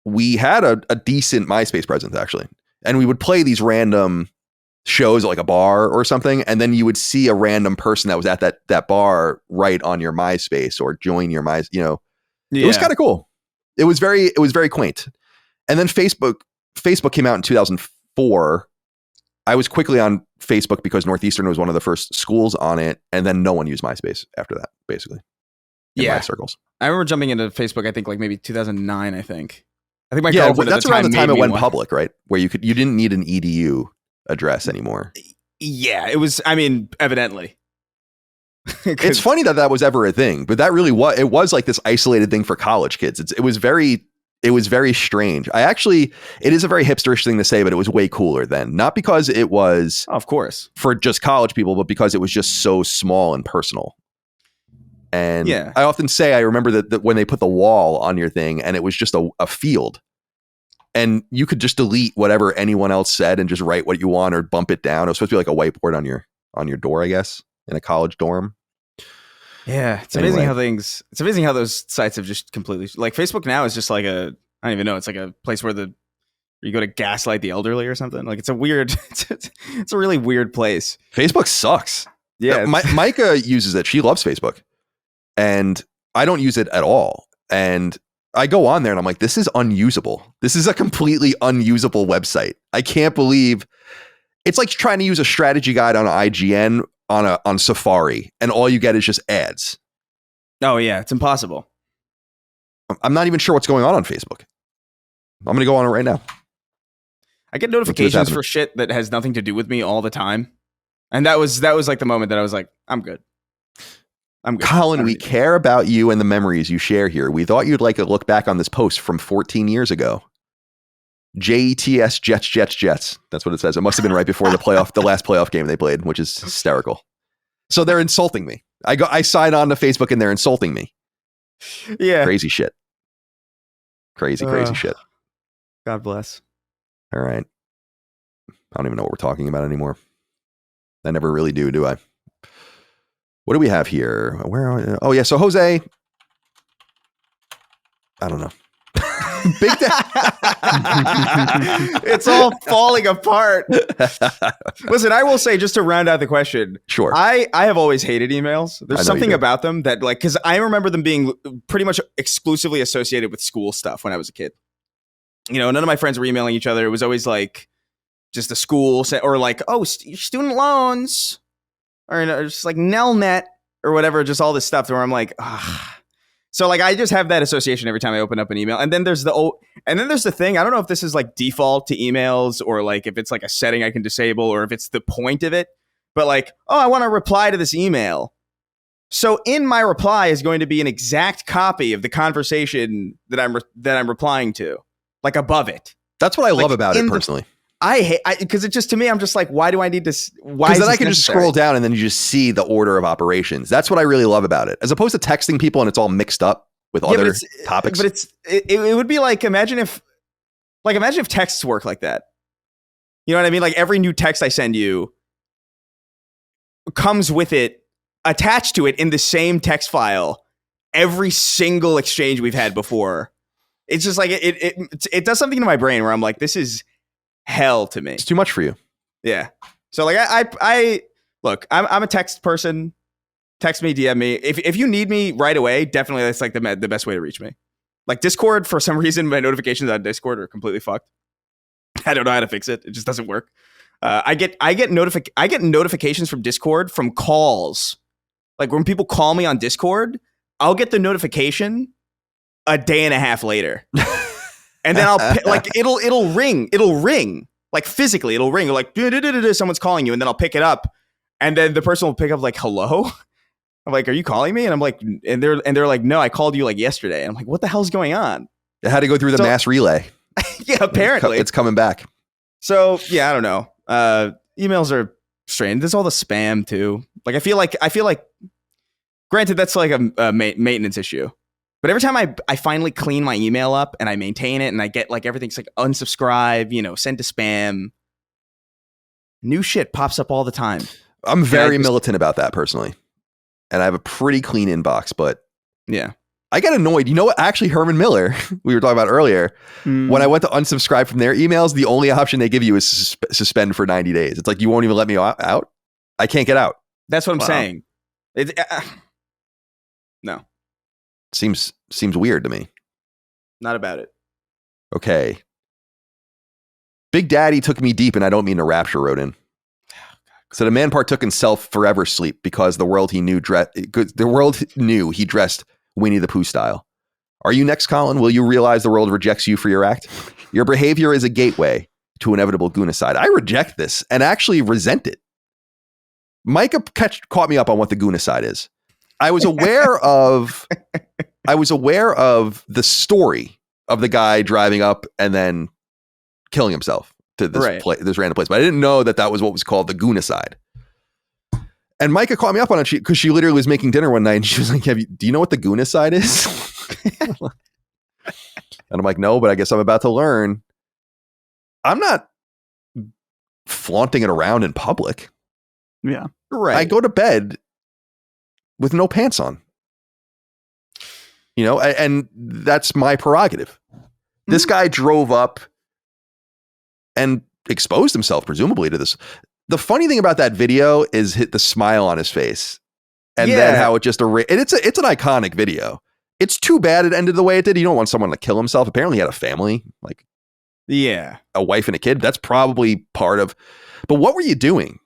We had a decent MySpace presence actually, and we would play these random shows at like a bar or something, and then you would see a random person that was at that bar right on your MySpace or join your It was kind of cool. It was very quaint. And then Facebook came out in 2004. I was quickly on Facebook because Northeastern was one of the first schools on it, and then no one used MySpace after that, basically. In my circles. I remember jumping into Facebook. I think like maybe 2009. I think my that's around the time it went public, right? Where you didn't need an EDU address anymore. Yeah, it was. I mean, evidently. It's funny that was ever a thing, but that really was like this isolated thing for college kids. It was very strange. It is a very hipsterish thing to say, but it was way cooler then. Not because it was, of course, for just college people, but because it was just so small and personal. And I often say, I remember that when they put the wall on your thing and it was just a field and you could just delete whatever anyone else said and just write what you want or bump it down. It was supposed to be like a whiteboard on your door, I guess, in a college dorm. Yeah. It's amazing how those sites have just completely, like Facebook now is just like I don't even know. It's like a place where you go to gaslight the elderly or something. Like it's a really weird place. Facebook sucks. Yeah. Micah uses it. She loves Facebook. And I don't use it at all. And I go on there and I'm like, this is unusable. This is a completely unusable website. I can't believe it's like trying to use a strategy guide on IGN on Safari, and all you get is just ads. Oh yeah, it's impossible. I'm not even sure what's going on Facebook. I'm going to go on it right now. I get notifications for shit that has nothing to do with me all the time. And that was like the moment that I was like, I'm good. Colin, we care about you and the memories you share here. We thought you'd like a look back on this post from 14 years ago. JETS Jets. That's what it says. It must have been right before the last playoff game they played, which is hysterical. So they're insulting me. I sign on to Facebook and they're insulting me. Yeah. Crazy shit. Crazy shit. God bless. All right. I don't even know what we're talking about anymore. I never really do I? What do we have here? Where are we? Oh, yeah. So Jose, I don't know. Big It's all falling apart. Listen, I will say, just to round out the question. Sure. I have always hated emails. There's something about them that, like, because I remember them being pretty much exclusively associated with school stuff when I was a kid. You know, none of my friends were emailing each other. It was always like just a school or like, oh, your student loans. Or just like Nelnet. or whatever, just all this stuff where I'm like, ah. So like I just have that association every time I open up an email. And then there's the thing, I don't know if this is like default to emails or like if it's like a setting I can disable or if it's the point of it, but like, oh, I want to reply to this email. So in my reply is going to be an exact copy of the conversation that I'm replying to, like above it. That's what I love about it personally. I hate because it just, to me, I'm just like, why do I need this? Why? Because then I can just scroll down and then you just see the order of operations. That's what I really love about it, as opposed to texting people and it's all mixed up with other topics. But it would be like, imagine if texts work like that. You know what I mean? Like every new text I send you comes with it attached to it in the same text file. Every single exchange we've had before. It's just like it does something to my brain where I'm like, this is hell to me. It's too much for you. Yeah. So like I look, I'm a text person. Text me, DM me. If you need me right away, definitely that's like the best way to reach me. Like Discord, for some reason, my notifications on Discord are completely fucked. I don't know how to fix it. It just doesn't work. I get notifications from Discord from calls. Like when people call me on Discord, I'll get the notification a day and a half later. And then it'll ring like physically, it'll ring like someone's calling you, and then I'll pick it up, and then the person will pick up like, hello. I'm like, are you calling me? And I'm like, and they're like, no, I called you like yesterday. And I'm like, what the hell's going on? It had to go through the mass relay. Yeah, apparently it's coming back. So yeah, I don't know. Emails are strange. There's all the spam too. Like I feel like, granted, that's like a maintenance issue. But every time I finally clean my email up and I maintain it and I get like everything's like unsubscribe, send to spam, new shit pops up all the time. I'm very militant about that personally. And I have a pretty clean inbox, but yeah, I get annoyed. You know what? Actually, Herman Miller, we were talking about earlier, when I went to unsubscribe from their emails, the only option they give you is suspend for 90 days. It's like, you won't even let me out? I can't get out. That's what I'm saying. No. Seems weird to me. Not about it. Okay. Big Daddy took me deep, and I don't mean to rapture, wrote in. So the man partook in self-forever sleep because the world knew he dressed Winnie the Pooh style. Are you next, Colin? Will you realize the world rejects you for your act? Your behavior is a gateway to inevitable goonicide. I reject this and actually resent it. Micah caught me up on what the goonicide is. I was aware of the story of the guy driving up and then killing himself to this random place, but I didn't know that was what was called the goonicide. And Micah caught me up on it because she literally was making dinner one night and she was like, do you know what the goonicide is? And I'm like, no, but I guess I'm about to learn. I'm not flaunting it around in public. Yeah. Right. I go to bed with no pants on. And that's my prerogative. This guy drove up and exposed himself, presumably, to this. The funny thing about that video is the smile on his face. And then how it just it's an iconic video. It's too bad it ended the way it did. You don't want someone to kill himself. Apparently he had a family, like a wife and a kid. That's probably part of. But what were you doing?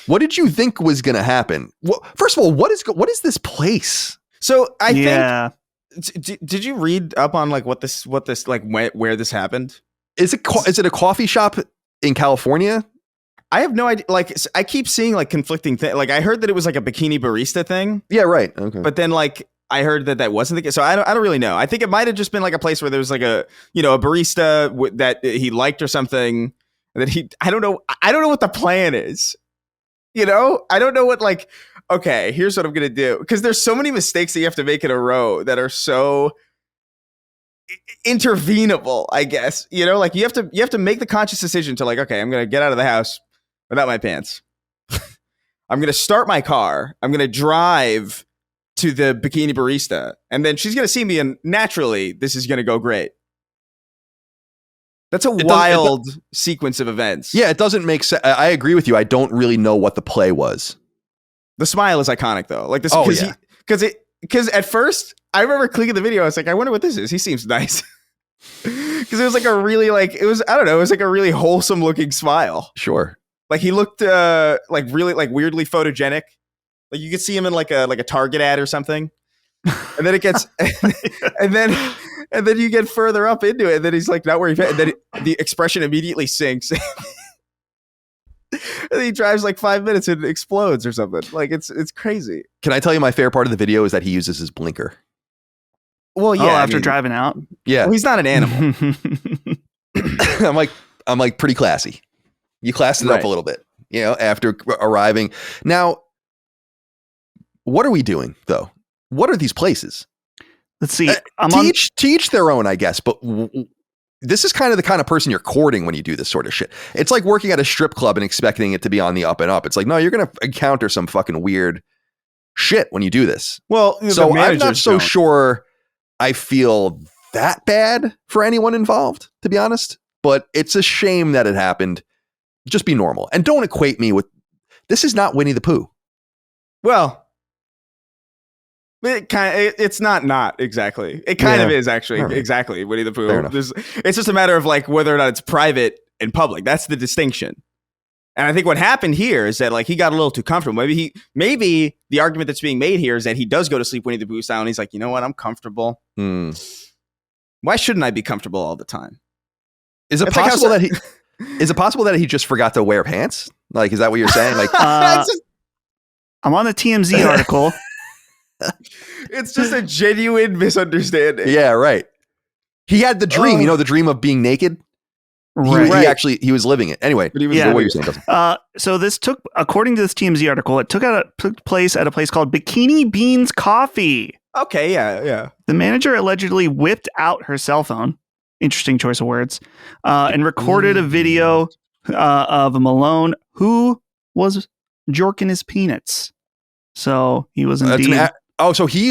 What did you think was going to happen? Well, first of all, what is this place? So I think, did you read up on like what this like where this happened? Is it a coffee shop in California? I have no idea. Like I keep seeing like conflicting things. Like I heard that it was like a bikini barista thing. Yeah, right. Okay. But then like I heard that wasn't the case. So I don't really know. I think it might have just been like a place where there was like a barista that he liked or something. That I don't know what the plan is. I don't know what like. Okay, here's what I'm gonna do, because there's so many mistakes that you have to make in a row that are so intervenable, I guess. Like you have to make the conscious decision to like, okay, I'm gonna get out of the house without my pants. I'm gonna start my car. I'm gonna drive to the bikini barista, and then she's gonna see me, and naturally, this is gonna go great. That's a wild sequence of events. Yeah, it doesn't make sense. I agree with you. I don't really know what the play was. The smile is iconic though. Like this, because at first I remember clicking the video. I was like, I wonder what this is. He seems nice. Because it was like a really it was like a really wholesome looking smile. Sure. Like he looked like really like weirdly photogenic. Like you could see him in like a Target ad or something. And then it gets, and then you get further up into it, and then he's like not where he, and then the expression immediately sinks. And he drives like 5 minutes and explodes or something. Like it's crazy. Can I tell you my favorite part of the video is that he uses his blinker? Well, yeah, after driving out. Yeah, well, he's not an animal. I'm like pretty classy. You classed it up a little bit, you know, after arriving. Now, what are we doing though? What are these places? Let's see. Teach their own, I guess. But this is kind of the kind of person you're courting when you do this sort of shit. It's like working at a strip club and expecting it to be on the up and up. It's like, no, you're going to encounter some fucking weird shit when you do this. Well, so I'm not so sure I feel that bad for anyone involved, to be honest. But it's a shame that it happened. Just be normal. And don't equate me with, this is not Winnie the Pooh. Well, it's not exactly. It kind of is actually exactly Winnie the Pooh. It's just a matter of like whether or not it's private and public. That's the distinction. And I think what happened here is that like he got a little too comfortable. Maybe the argument that's being made here is that he does go to sleep Winnie the Pooh style, and he's like, you know what, I'm comfortable. Why shouldn't I be comfortable all the time? Is it possible that he? Is it possible that he just forgot to wear pants? Like, is that what you're saying? Like, I'm on the TMZ article. It's just a genuine misunderstanding. Yeah, right. He had the dream, the dream of being naked. Right. He was living it. Anyway, but he was what you're saying. So this according to this TMZ article, it took place at a place called Bikini Beans Coffee. Okay, yeah. The manager allegedly whipped out her cell phone. Interesting choice of words. And recorded a video of Malone who was jerking his peanuts. So he was indeed.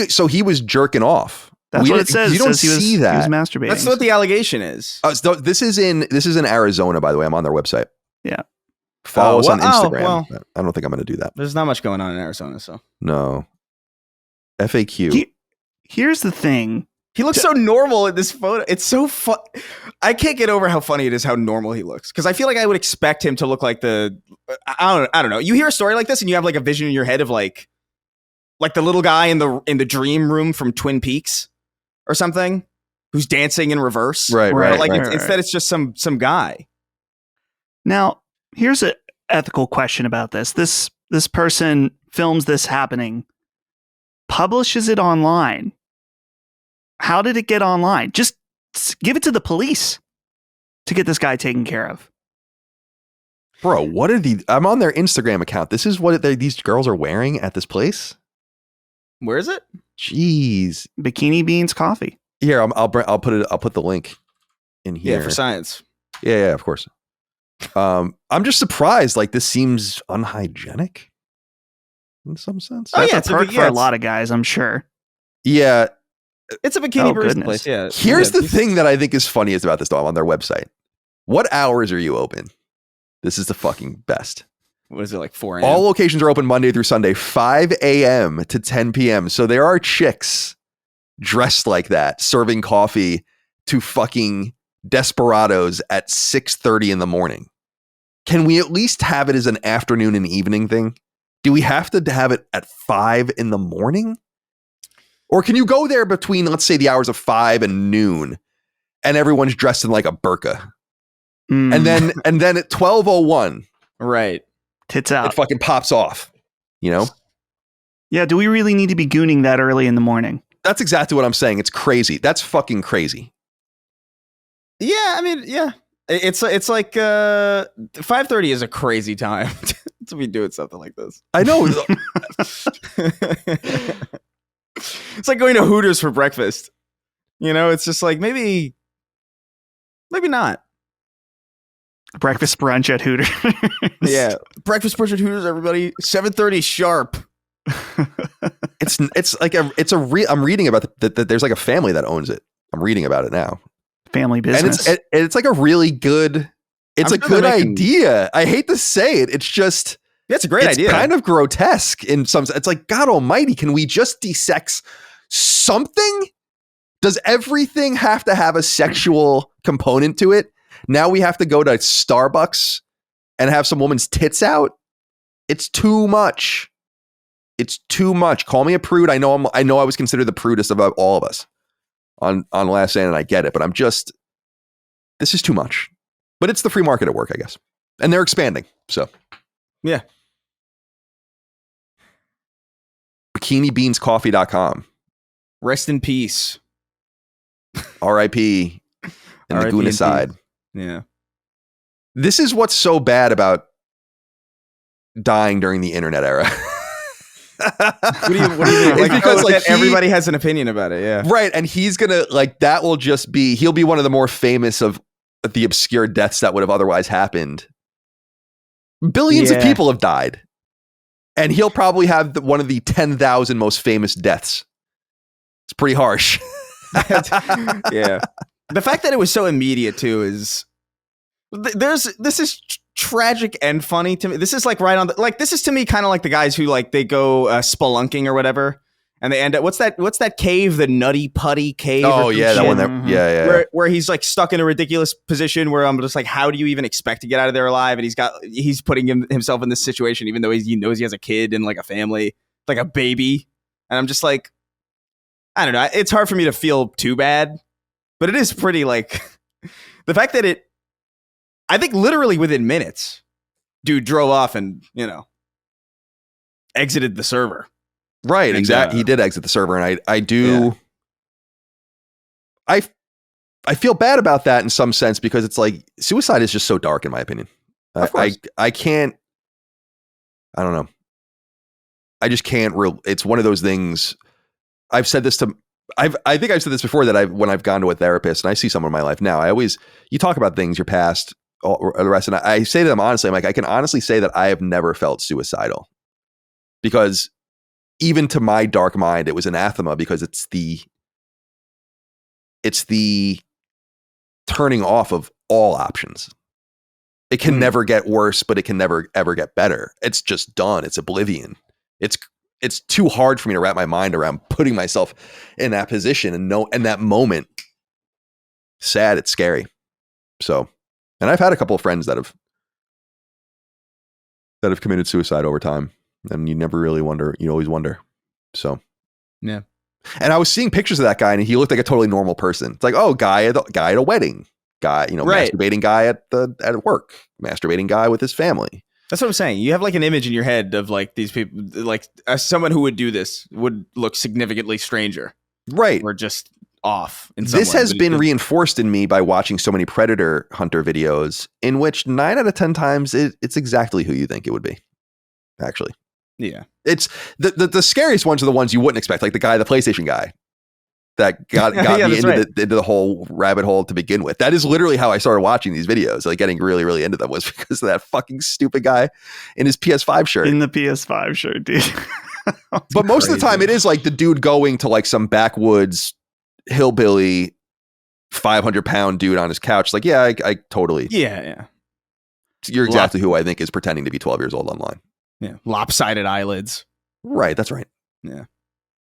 So he was jerking off. That's what it says. You don't see that. He was masturbating. That's what the allegation is. This is in Arizona, by the way. I'm on their website. Yeah. Follow us on Instagram. I don't think I'm going to do that. There's not much going on in Arizona, so no. FAQ. Here's the thing. He looks so normal in this photo. It's so fun. I can't get over how funny it is how normal he looks. Because I feel like I would expect him to look like I don't know. You hear a story like this and you have like a vision in your head of like the little guy in the dream room from Twin Peaks or something who's dancing in reverse. Right. But instead it's just some guy. Now, here's an ethical question about this. This person films this happening, publishes it online. How did it get online? Just give it to the police to get this guy taken care of. Bro, what are I'm on their Instagram account. This is what these girls are wearing at this place. Where is it? Jeez. Bikini Beans Coffee. Here, I'll put the link in here. Yeah, for science. Yeah, of course. I'm just surprised. Like, this seems unhygienic in some sense. That's a perk for a lot of guys, I'm sure. Yeah. It's a bikini barista place. Yeah. Here's the thing that I think is funniest about this, though. I'm on their website. What hours are you open? This is the fucking best. What is it, like 4 a.m.? All locations are open Monday through Sunday, 5 a.m. to 10 p.m. So there are chicks dressed like that, serving coffee to fucking desperados at 6:30 in the morning. Can we at least have it as an afternoon and evening thing? Do we have to have it at 5 in the morning? Or can you go there between, let's say, the hours of 5 and noon, and everyone's dressed in like a burqa? And then at 12:01, right, tits out, it fucking pops off, you know? Yeah, do we really need to be gooning that early in the morning? That's exactly what I'm saying. It's crazy. That's fucking crazy. Yeah, I mean, yeah. It's like 5:30 is a crazy time to be doing something like this. I know. It's like going to Hooters for breakfast. You know, it's just like maybe not. Breakfast brunch at Hooters. Yeah, breakfast brunch at Hooters. Everybody, 7:30 sharp. I'm reading about that. There's like a family that owns it. I'm reading about it now. Family business. And it's like a really good. It's a good idea. I hate to say it. It's just. That's a great idea. It's kind of grotesque in some sense. It's like, God almighty, can we just de-sex something? Does everything have to have a sexual component to it? Now we have to go to Starbucks and have some woman's tits out? It's too much. it's too much. Call me a prude. I know I was considered the prudest of all of us on Last Stand, and I get it, but this is too much. But it's the free market at work, I guess. And they're expanding. So yeah. BikiniBeansCoffee.com. Rest in peace. R.I.P. and the Goonicide. Yeah. This is what's so bad about dying during the internet era. What do you mean? Like, because everybody has an opinion about it. Yeah. Right. And he's going to that will just be, he'll be one of the more famous of the obscure deaths that would have otherwise happened. Billions of people have died. And he'll probably have one of the 10,000 most famous deaths. It's pretty harsh. Yeah. The fact that it was so immediate too is this is tragic and funny to me. This is like right on this is to me kind of like the guys who they go spelunking or whatever, and they end up what's that cave, the Nutty Putty cave? Oh yeah, that one. Yeah. Where he's stuck in a ridiculous position where I'm just like, how do you even expect to get out of there alive? And he's putting himself in this situation even though he knows he has a kid and a family, like a baby, and I'm just like, I don't know. It's hard for me to feel too bad, but it is pretty the fact that I think literally within minutes, dude drove off and, exited the server. Right, exactly. He did exit the server, and I do. Yeah. I feel bad about that in some sense because it's suicide is just so dark in my opinion. I can't. I don't know. I just can't. It's one of those things. I think I've said this before that when I've gone to a therapist and I see someone in my life now, you talk about things, your past, all the rest, and I say to them honestly, I'm like, I can honestly say that I have never felt suicidal because even to my dark mind, it was anathema because it's the turning off of all options. It can never get worse, but it can never ever get better. It's just done. It's oblivion. It's too hard for me to wrap my mind around putting myself in that position and that moment. Sad. It's scary. So, and I've had a couple of friends that have committed suicide over time, and you never really wonder. You always wonder. So, yeah. And I was seeing pictures of that guy, and he looked like a totally normal person. It's like, oh, guy at a wedding, guy, right. Masturbating guy at work, masturbating guy with his family. That's what I'm saying. You have an image in your head of these people, someone who would do this would look significantly stranger, right? Or just off. In some this way. has been reinforced in me by watching so many predator hunter videos, in which 9 out of 10 times it's exactly who you think it would be. Actually, yeah. It's the scariest ones are the ones you wouldn't expect, like the PlayStation guy that got me into the whole rabbit hole to begin with. That is literally how I started watching these videos, getting really, really into them, was because of that fucking stupid guy in his PS5 shirt. In the PS5 shirt, dude. But most of the time it is the dude going to some backwoods hillbilly 500-pound dude on his couch. I totally. Yeah. You're exactly who I think is pretending to be 12 years old online. Yeah. Lopsided eyelids. Right. That's right. Yeah.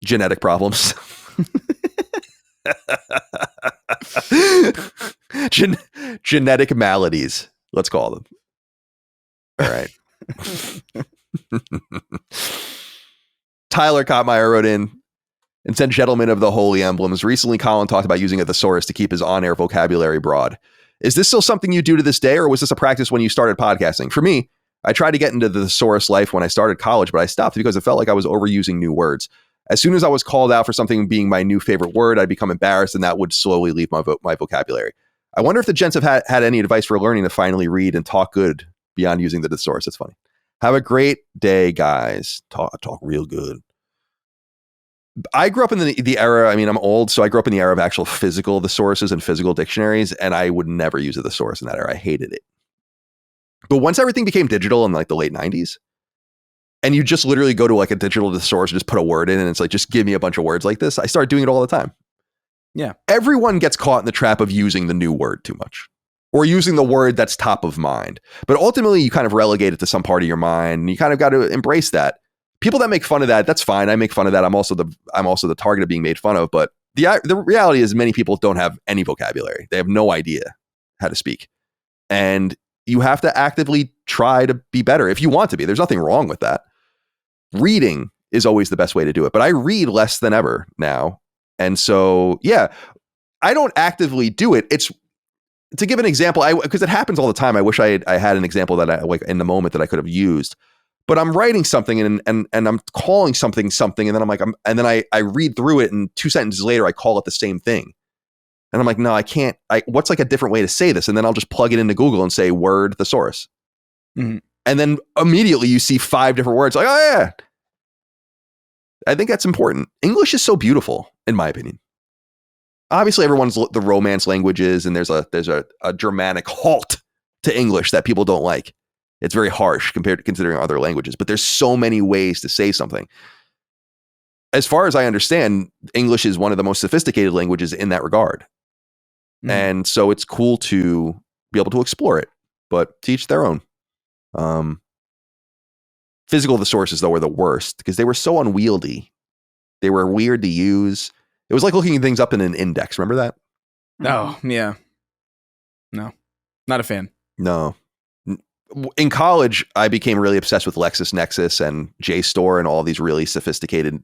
Genetic problems. Genetic maladies, let's call them. All right. Tyler Kottmeyer wrote in and said, "Gentlemen of the Holy Emblems, recently Colin talked about using a thesaurus to keep his on-air vocabulary broad. Is this still something you do to this day, or was this a practice when you started podcasting? For me, I tried to get into the thesaurus life when I started college, but I stopped because it felt like I was overusing new words. As soon as I was called out for something being my new favorite word, I'd become embarrassed, and that would slowly leave my vocabulary. I wonder if the gents have had any advice for learning to finally read and talk good beyond using the thesaurus. That's funny. Have a great day, guys. Talk real good." I grew up in the era, I'm old, so I grew up in the era of actual physical thesauruses and physical dictionaries, and I would never use a thesaurus in that era. I hated it. But once everything became digital in the late 90s, and you just literally go to a digital thesaurus and just put a word in, and it's just give me a bunch of words like this, I started doing it all the time. Yeah. Everyone gets caught in the trap of using the new word too much, or using the word that's top of mind. But ultimately, you kind of relegate it to some part of your mind, and you kind of got to embrace that. People that make fun of that, that's fine. I make fun of that. I'm also the target of being made fun of. But the reality is many people don't have any vocabulary. They have no idea how to speak. And you have to actively try to be better if you want to be. There's nothing wrong with that. Reading is always the best way to do it. But I read less than ever now. And so, yeah, I don't actively do it. It's to give an example, because it happens all the time. I wish I had an example that I like in the moment that I could have used. But I'm writing something and I'm calling something, and then I'm like, and then I read through it, and 2 sentences later I call it the same thing. And I'm like, no, I can't. What's like a different way to say this? And then I'll just plug it into Google and say word thesaurus. Mm-hmm. And then immediately you see 5 different words. Like, oh yeah. I think that's important. English is so beautiful, in my opinion. Obviously, everyone's the Romance languages, and there's a Germanic halt to English that people don't like. It's very harsh compared to considering other languages, but there's so many ways to say something. As far as I understand, English is one of the most sophisticated languages in that regard. Mm. And so it's cool to be able to explore it, but teach their own. Physical thesauruses, though, were the worst because they were so unwieldy. They were weird to use. It was like looking things up in an index. Remember that? Oh, yeah. No, not a fan. No. In college, I became really obsessed with LexisNexis and JSTOR and all these really sophisticated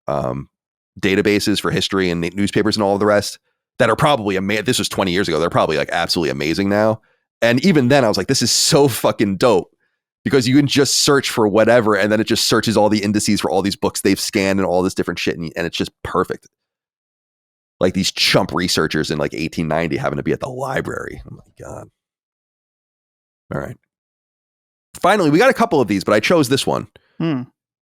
databases for history and newspapers and all of the rest that are probably amazing. This was 20 years ago. They're probably like absolutely amazing now. And even then I was like, this is so fucking dope because you can just search for whatever. And then it just searches all the indices for all these books they've scanned and all this different shit. And it's just perfect. Like these chump researchers in like 1890 having to be at the library. Oh my God. All right. Finally, we got a couple of these, but I chose this one.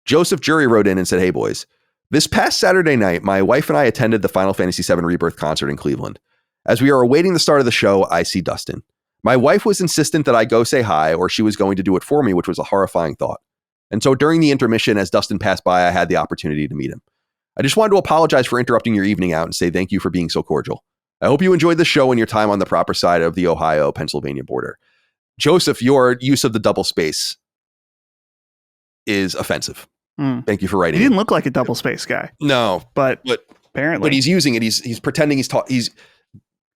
Joseph Jury wrote in and said, hey, boys, this past Saturday night, my wife and I attended the Final Fantasy VII Rebirth concert in Cleveland. As we are awaiting the start of the show, I see Dustin. My wife was insistent that I go say hi, or she was going to do it for me, which was a horrifying thought. And so during the intermission, as Dustin passed by, I had the opportunity to meet him. I just wanted to apologize for interrupting your evening out and say thank you for being so cordial. I hope you enjoyed the show and your time on the proper side of the Ohio-Pennsylvania border. Joseph, your use of the double space is offensive. Thank you for writing. He didn't look like a double space guy. No, but apparently, but he's using it. He's pretending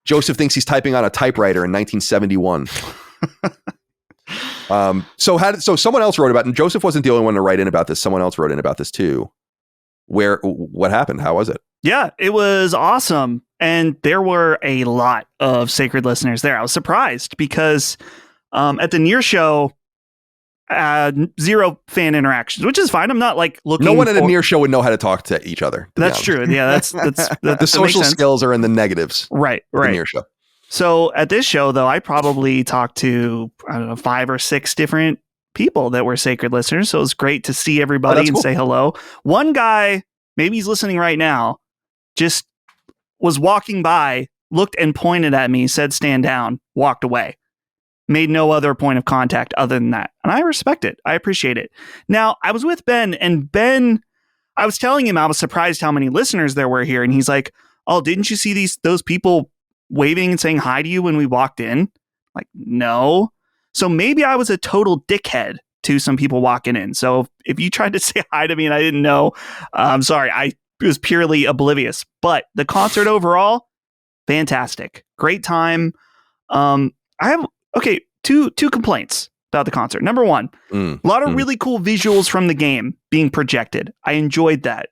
Joseph thinks he's typing on a typewriter in 1971. So someone else wrote about it, and Joseph wasn't the only one to write in about this. Someone else wrote in about this too. What happened? How was it? Yeah, it was awesome. And there were a lot of Sacred listeners there. I was surprised because at the Near show, 0 fan interactions, which is fine. I'm not like looking. No one at a Near show would know how to talk to each other. That's true. Yeah, that's the social skills are in the negatives. Right. The Near show. So at this show, though, I probably talked to 5 or 6 different people that were Sacred listeners. So it was great to see everybody and say hello. One guy, maybe he's listening right now, just was walking by, looked and pointed at me, said stand down, walked away. Made no other point of contact other than that. And I respect it. I appreciate it. Now, I was with Ben, and Ben, I was telling him I was surprised how many listeners there were here. And he's like, oh, didn't you see those people waving and saying hi to you when we walked in? Like, no. So maybe I was a total dickhead to some people walking in. So if you tried to say hi to me and I didn't know, I'm sorry. I was purely oblivious. But the concert overall, fantastic. Great time. I have... Okay, two complaints about the concert. Number one, a lot of really cool visuals from the game being projected. I enjoyed that.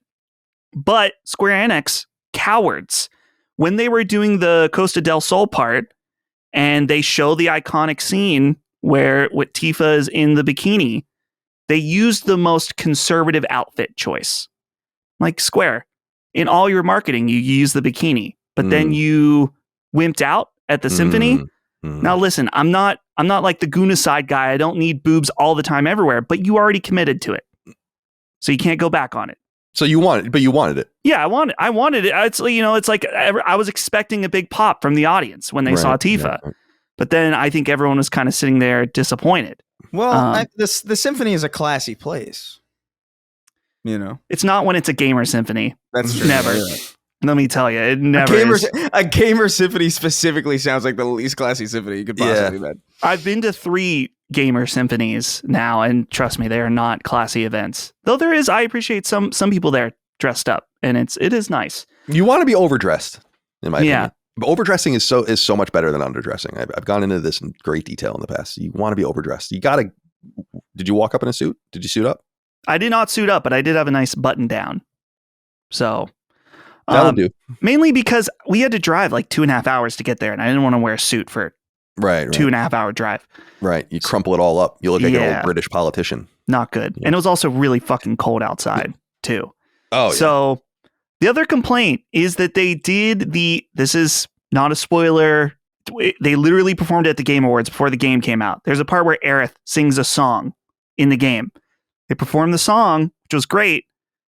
But Square Enix, cowards. When they were doing the Costa del Sol part, and they show the iconic scene where Tifa is in the bikini, they used the most conservative outfit choice. Like Square, in all your marketing, you use the bikini, but then you wimped out at the symphony. Now listen, I'm not like the Guna side guy. I don't need boobs all the time everywhere, but you already committed to it. So you can't go back on it. So you wanted it. Yeah, I wanted it. It's like I was expecting a big pop from the audience when they saw Tifa. Right. But then I think everyone was kind of sitting there disappointed. Well, the symphony is a classy place. You know, it's not when it's a gamer symphony. That's true. Never. Yeah. Let me tell you, it never is. A gamer symphony specifically sounds like the least classy symphony you could possibly imagine. I've been to 3 gamer symphonies now, and trust me, they are not classy events. Though I appreciate some people there dressed up, and it is nice. You want to be overdressed, in my opinion. But overdressing is so much better than underdressing. I've gone into this in great detail in the past. You want to be overdressed. Did you walk up in a suit? Did you suit up? I did not suit up, but I did have a nice button down. So that'll do. Mainly because we had to drive like 2.5 hours to get there, and I didn't want to wear a suit for right. 2.5 hour drive. Right. You crumple it all up. You look like an old British politician. Not good. Yeah. And it was also really fucking cold outside too. Oh, so the other complaint is that they did this is not a spoiler. They literally performed at the Game Awards before the game came out. There's a part where Aerith sings a song in the game. They performed the song, which was great.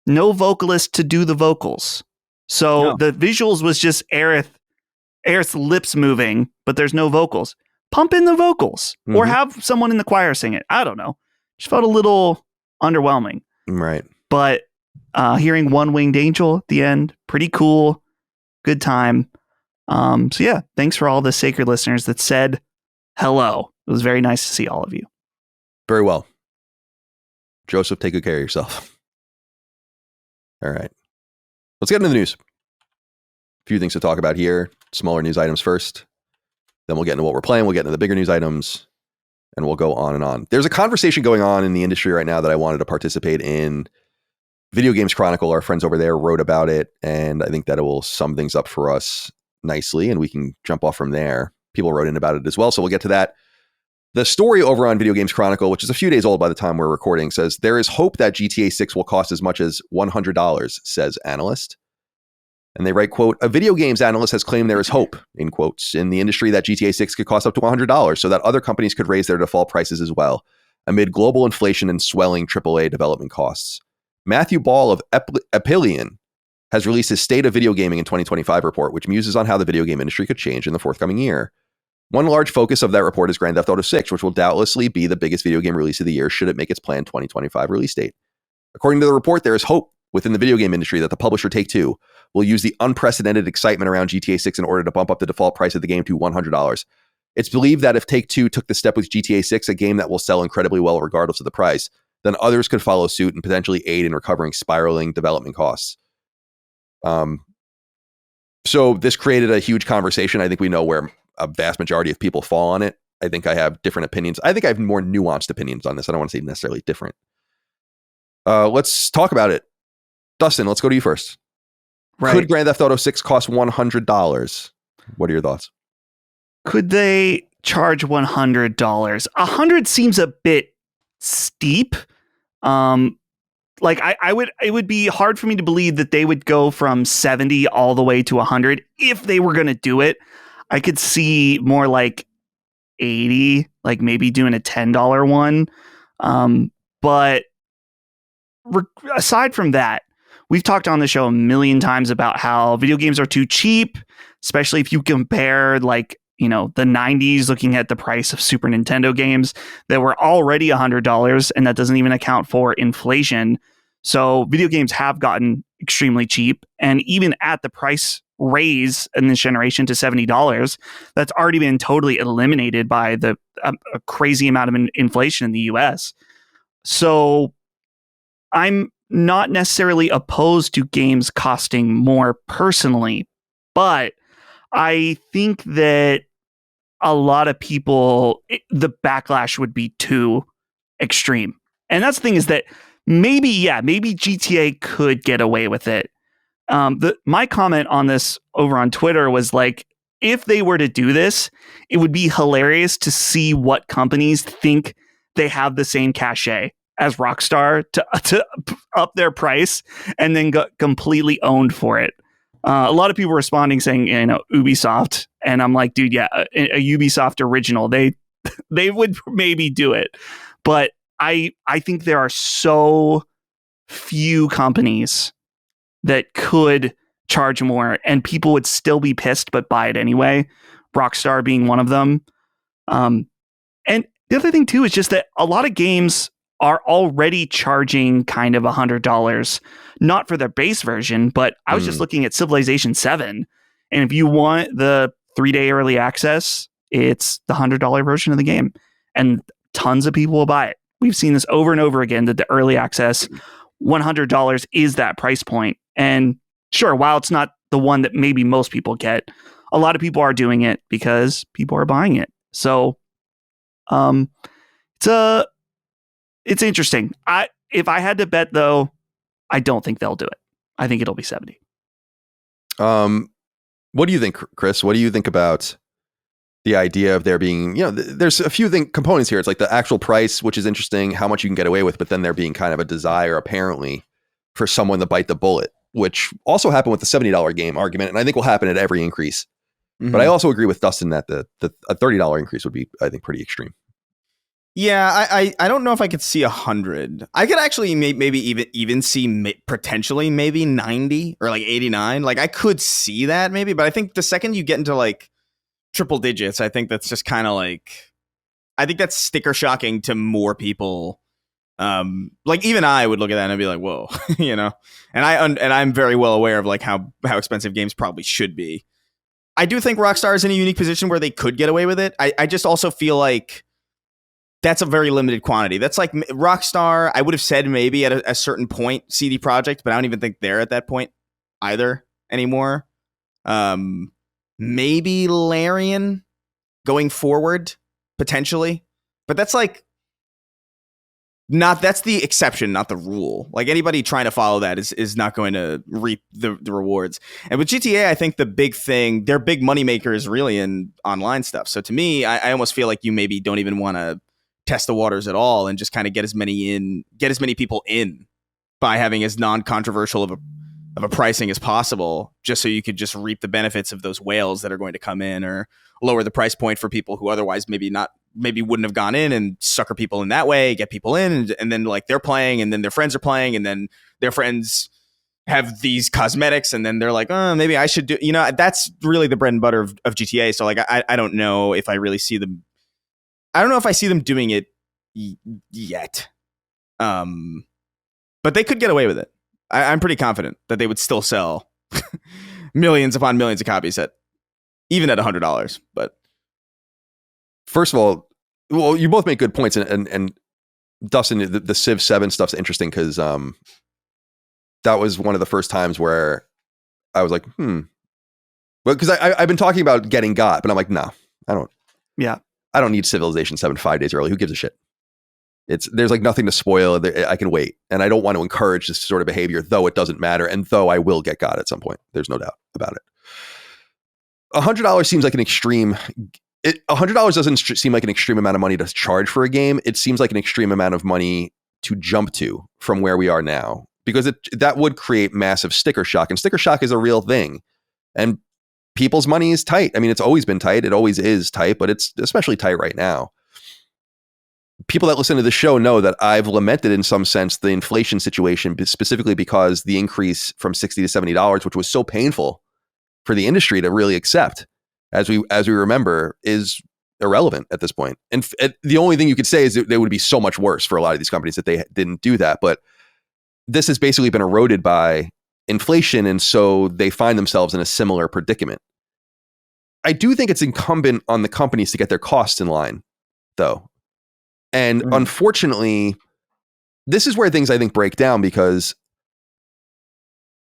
No vocalist to do the vocals. So the visuals was just Aerith's lips moving, but there's no vocals. Pump in the vocals or have someone in the choir sing it. I don't know. Just felt a little underwhelming. Right. But hearing One Winged Angel at the end, pretty cool. Good time. So yeah, thanks for all the sacred listeners that said hello. It was very nice to see all of you. Very well. Joseph, take good care of yourself. All right. Let's get into the news. A few things to talk about here. Smaller news items first. Then we'll get into what we're playing. We'll get into the bigger news items. And we'll go on and on. There's a conversation going on in the industry right now that I wanted to participate in. Video Games Chronicle, our friends over there, wrote about it. And I think that it will sum things up for us nicely. And we can jump off from there. People wrote in about it as well. So we'll get to that. The story over on Video Games Chronicle, which is a few days old by the time we're recording, says there is hope that GTA 6 will cost as much as $100, says analyst. And they write, quote, a video games analyst has claimed there is hope, in quotes, in the industry that GTA 6 could cost up to $100 so that other companies could raise their default prices as well, amid global inflation and swelling AAA development costs. Matthew Ball of Epilion has released his State of Video Gaming in 2025 report, which muses on how the video game industry could change in the forthcoming year. One large focus of that report is Grand Theft Auto 6, which will doubtlessly be the biggest video game release of the year should it make its planned 2025 release date. According to the report, there is hope within the video game industry that the publisher Take-Two will use the unprecedented excitement around GTA 6 in order to bump up the default price of the game to $100. It's believed that if Take-Two took the step with GTA 6, a game that will sell incredibly well regardless of the price, then others could follow suit and potentially aid in recovering spiraling development costs. So this created a huge conversation. I think we know where a vast majority of people fall on it. I think I have different opinions. I think I have more nuanced opinions on this. I don't want to say necessarily different. Let's talk about it. Dustin, let's go to you first. Right. Could Grand Theft Auto 6 cost $100? What are your thoughts? Could they charge $100? $100 seems a bit steep. It would be hard for me to believe that they would go from 70 all the way to 100 if they were going to do it. I could see more like 80, like maybe doing a $10 one. But aside from that, we've talked on the show a million times about how video games are too cheap, especially if you compare the 90s, looking at the price of Super Nintendo games that were already $100, and that doesn't even account for inflation. So video games have gotten extremely cheap, and even at the price raise in this generation to $70, that's already been totally eliminated by the a crazy amount of inflation in the US. So I'm not necessarily opposed to games costing more personally, but I think that a lot of people, the backlash would be too extreme. And that's the thing, is that maybe GTA could get away with it. My comment on this over on Twitter was like, if they were to do this, it would be hilarious to see what companies think they have the same cachet as Rockstar to up their price and then got completely owned for it. A lot of people responding saying, Ubisoft, and I'm like, dude, yeah, a Ubisoft original, they would maybe do it, but I think there are so few companies that could charge more and people would still be pissed but buy it anyway. Rockstar being one of them. And the other thing too is just that a lot of games are already charging kind of $100, not for their base version, but I was just looking at Civilization 7, and if you want the 3-day early access, it's the $100 version of the game, and tons of people will buy it. We've seen this over and over again, that the early access $100 is that price point. And sure, while it's not the one that maybe most people get, a lot of people are doing it because people are buying it. So it's interesting. If I had to bet, though, I don't think they'll do it. I think it'll be 70. What do you think, Chris? What do you think about the idea of there being, there's a few components here. It's like the actual price, which is interesting, how much you can get away with, but then there being kind of a desire, apparently, for someone to bite the bullet, which also happened with the $70 game argument, and I think will happen at every increase. Mm-hmm. But I also agree with Dustin that a $30 increase would be, I think, pretty extreme. Yeah, I don't know if I could see 100. I could actually maybe even see potentially maybe 90 or like 89. Like I could see that maybe, but I think the second you get into like triple digits, I think that's just kind of like, I think that's sticker shocking to more people. Like even I would look at that and I'd be like, whoa, and I'm very well aware of like how expensive games probably should be. I do think Rockstar is in a unique position where they could get away with it. I just also feel like that's a very limited quantity. That's like Rockstar. I would have said maybe at a certain point CD Projekt, but I don't even think they're at that point either anymore. Maybe Larian going forward potentially, but that's like that's the exception, not the rule. Like anybody trying to follow that is not going to reap the rewards. And with GTA, I think the big thing, their big moneymaker is really in online stuff. So to me, I almost feel like you maybe don't even want to test the waters at all and just kind of get as many people in by having as non-controversial of a pricing as possible, just so you could just reap the benefits of those whales that are going to come in, or lower the price point for people who otherwise maybe wouldn't have gone in, and sucker people in that way, get people in, and then like they're playing, and then their friends are playing, and then their friends have these cosmetics, and then they're like, oh, maybe I should do, that's really the bread and butter of GTA. So like, I don't know if I really see them. I don't know if I see them doing it yet. But they could get away with it. I'm pretty confident that they would still sell millions upon millions of copies even at $100. But first of all, well, you both make good points, and Dustin, the Civ 7 stuff's interesting because that was one of the first times where I was like, well, because I've been talking about getting got, but I'm like, no, I don't. Yeah. I don't need Civilization 7 5 days early. Who gives a shit? There's like nothing to spoil. I can wait. And I don't want to encourage this sort of behavior, though it doesn't matter. And though I will get got at some point. There's no doubt about it. $100 seems like an extreme. $100 doesn't seem like an extreme amount of money to charge for a game. It seems like an extreme amount of money to jump to from where we are now, because that would create massive sticker shock. And sticker shock is a real thing. And people's money is tight. I mean, it's always been tight. It always is tight, but it's especially tight right now. People that listen to the show know that I've lamented in some sense the inflation situation, specifically because the increase from $60 to $70, which was so painful for the industry to really accept, as we remember, is irrelevant at this point. And the only thing you could say is that it would be so much worse for a lot of these companies that they didn't do that. But this has basically been eroded by inflation, and so they find themselves in a similar predicament. I do think it's incumbent on the companies to get their costs in line, though. And unfortunately, this is where things I think break down, because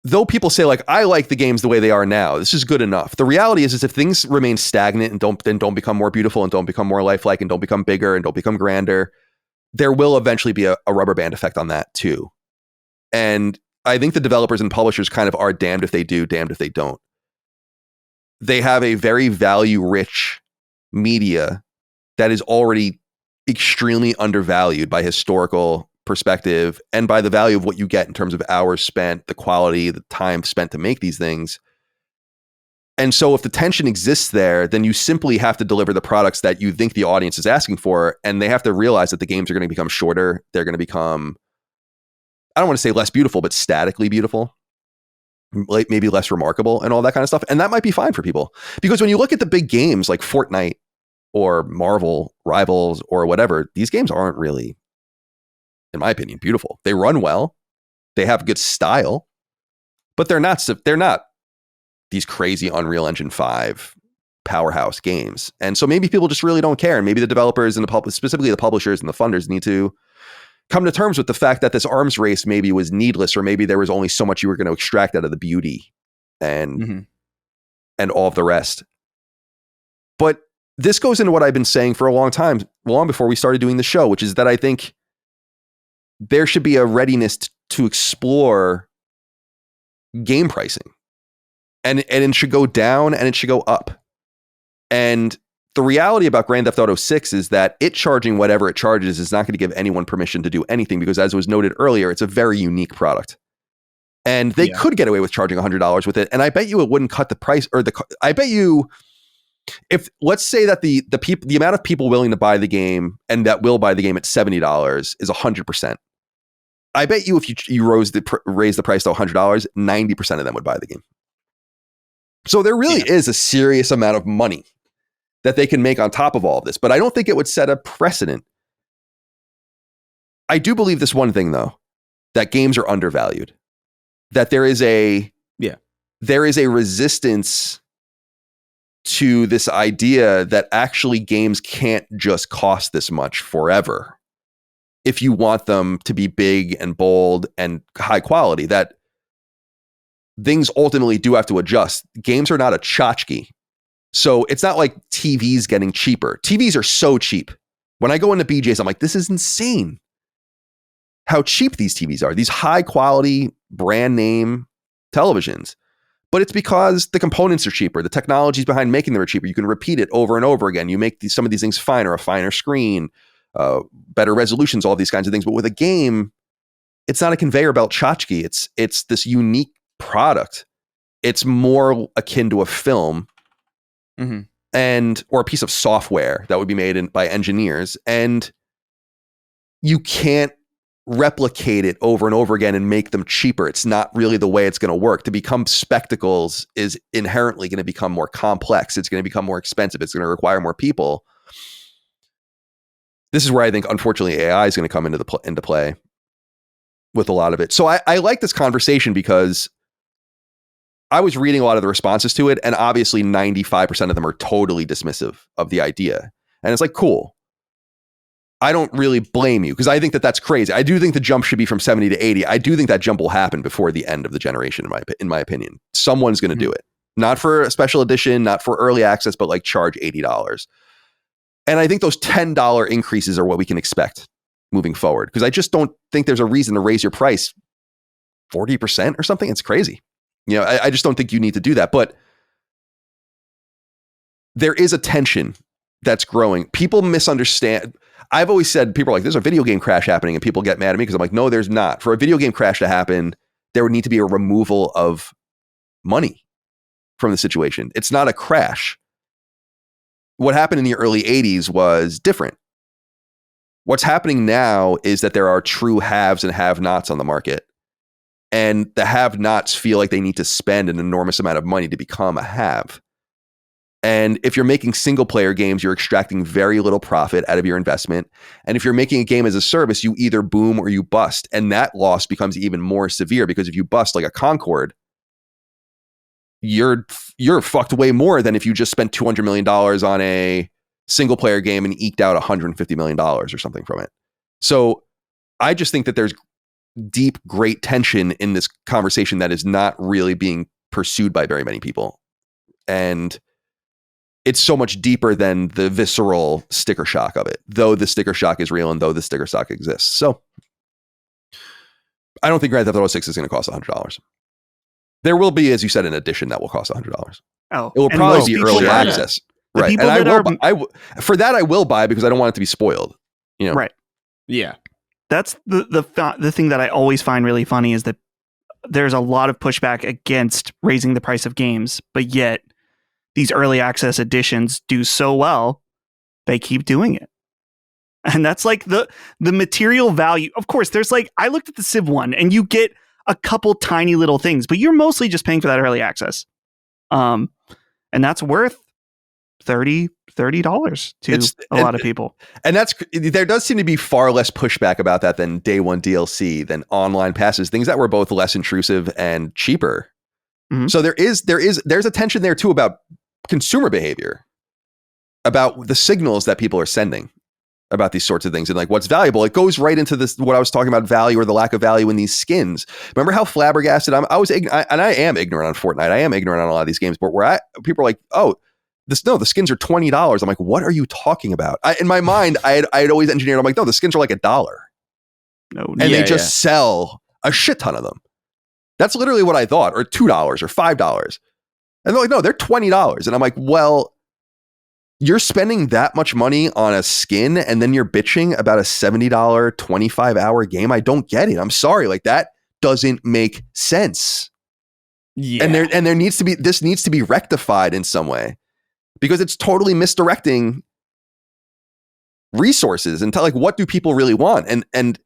though people say like, I like the games the way they are now, this is good enough. The reality is if things remain stagnant and don't become more beautiful and don't become more lifelike and don't become bigger and don't become grander, there will eventually be a rubber band effect on that too. And I think the developers and publishers kind of are damned if they do, damned if they don't. They have a very value-rich media that is already extremely undervalued by historical perspective and by the value of what you get in terms of hours spent, the quality, the time spent to make these things. And so if the tension exists there, then you simply have to deliver the products that you think the audience is asking for, and they have to realize that the games are going to become shorter. They're going to become, I don't want to say less beautiful, but statically beautiful, like maybe less remarkable and all that kind of stuff. And that might be fine for people, because when you look at the big games like Fortnite or Marvel Rivals or whatever, these games aren't really, in my opinion, beautiful. They run well, they have good style, but they're not these crazy Unreal Engine 5 powerhouse games. And so maybe people just really don't care. And maybe the developers and specifically the publishers and the funders need to come to terms with the fact that this arms race maybe was needless, or maybe there was only so much you were going to extract out of the beauty and all of the rest. But this goes into what I've been saying for a long time, long before we started doing the show, which is that I think there should be a readiness to explore game pricing. And it should go down and it should go up. And the reality about Grand Theft Auto 6 is that it charging whatever it charges is not going to give anyone permission to do anything, because as was noted earlier, it's a very unique product. And they could get away with charging $100 with it. And I bet you it wouldn't cut the price, or I bet you, if let's say that the amount of people willing to buy the game and that will buy the game at $70 is 100%. I bet you if you raise the price to $100, 90% of them would buy the game. So there really is a serious amount of money that they can make on top of all of this, but I don't think it would set a precedent. I do believe this one thing, though, that games are undervalued, that there is a resistance to this idea that actually games can't just cost this much forever if you want them to be big and bold and high quality, that things ultimately do have to adjust. Games are not a tchotchke. So it's not like TVs getting cheaper. TVs are so cheap. When I go into BJ's, I'm like, this is insane how cheap these TVs are. These high quality brand name televisions. But it's because the components are cheaper. The technologies behind making them are cheaper. You can repeat it over and over again. You make some of these things finer, a finer screen, better resolutions, all these kinds of things. But with a game, it's not a conveyor belt tchotchke. It's this unique product. It's more akin to a film or a piece of software that would be made by engineers. And you can't replicate it over and over again and make them cheaper. It's not really the way it's going to work. To become spectacles is inherently going to become more complex. It's going to become more expensive. It's going to require more people. This is where I think, unfortunately, AI is going to come into play with a lot of it. So I like this conversation because I was reading a lot of the responses to it, and obviously 95% of them are totally dismissive of the idea. And it's like, cool. I don't really blame you, because I think that that's crazy. I do think the jump should be from 70 to 80. I do think that jump will happen before the end of the generation, in my opinion. Someone's going to do it. Not for a special edition, not for early access, but like charge $80. And I think those $10 increases are what we can expect moving forward, because I just don't think there's a reason to raise your price 40% or something. It's crazy. You know, I just don't think you need to do that. But there is a tension that's growing. People misunderstand. I've always said, people are like, there's a video game crash happening, and people get mad at me because I'm like, no, there's not. For a video game crash to happen, there would need to be a removal of money from the situation. It's not a crash. What happened in the early 80s was different. What's happening now is that there are true haves and have-nots on the market. And the have-nots feel like they need to spend an enormous amount of money to become a have. And if you're making single-player games, you're extracting very little profit out of your investment. And if you're making a game as a service, you either boom or you bust. And that loss becomes even more severe, because if you bust like a Concord, you're fucked way more than if you just spent $200 million on a single-player game and eked out $150 million or something from it. So I just think that there's deep, great tension in this conversation that is not really being pursued by very many people. And it's so much deeper than the visceral sticker shock of it, though the sticker shock is real and though the sticker shock exists. So I don't think Grand Theft Auto 6 is going to cost $100. There will be, as you said, an edition that will cost $100. Oh, it will probably be early access. Right. And for that, I will buy, because I don't want it to be spoiled. You know? Right. Yeah. That's the thing that I always find really funny, is that there's a lot of pushback against raising the price of games, but yet these early access editions do so well, they keep doing it. And that's like the material value. Of course, there's like, I looked at the Civ one and you get a couple tiny little things, but you're mostly just paying for that early access. And that's worth $30 to a lot of people. And there does seem to be far less pushback about that than day one DLC, than online passes, things that were both less intrusive and cheaper. Mm-hmm. So there's a tension there too about consumer behavior, about the signals that people are sending about these sorts of things, and like what's valuable. It goes right into this, what I was talking about, value or the lack of value in these skins. Remember how flabbergasted I am ignorant on Fortnite. I am ignorant on a lot of these games, but people are like, oh, the skins are $20. I'm like, what are you talking about? In my mind, I'd always engineered, I'm like, no, the skins are like $1. And they just sell a shit ton of them. That's literally what I thought, or $2 or $5. And they're like, no, they're $20. And I'm like, well, you're spending that much money on a skin and then you're bitching about a $70 25-hour game. I don't get it. I'm sorry. Like, that doesn't make sense. Yeah. And there needs to be, this needs to be rectified in some way, because it's totally misdirecting resources and like, what do people really want? And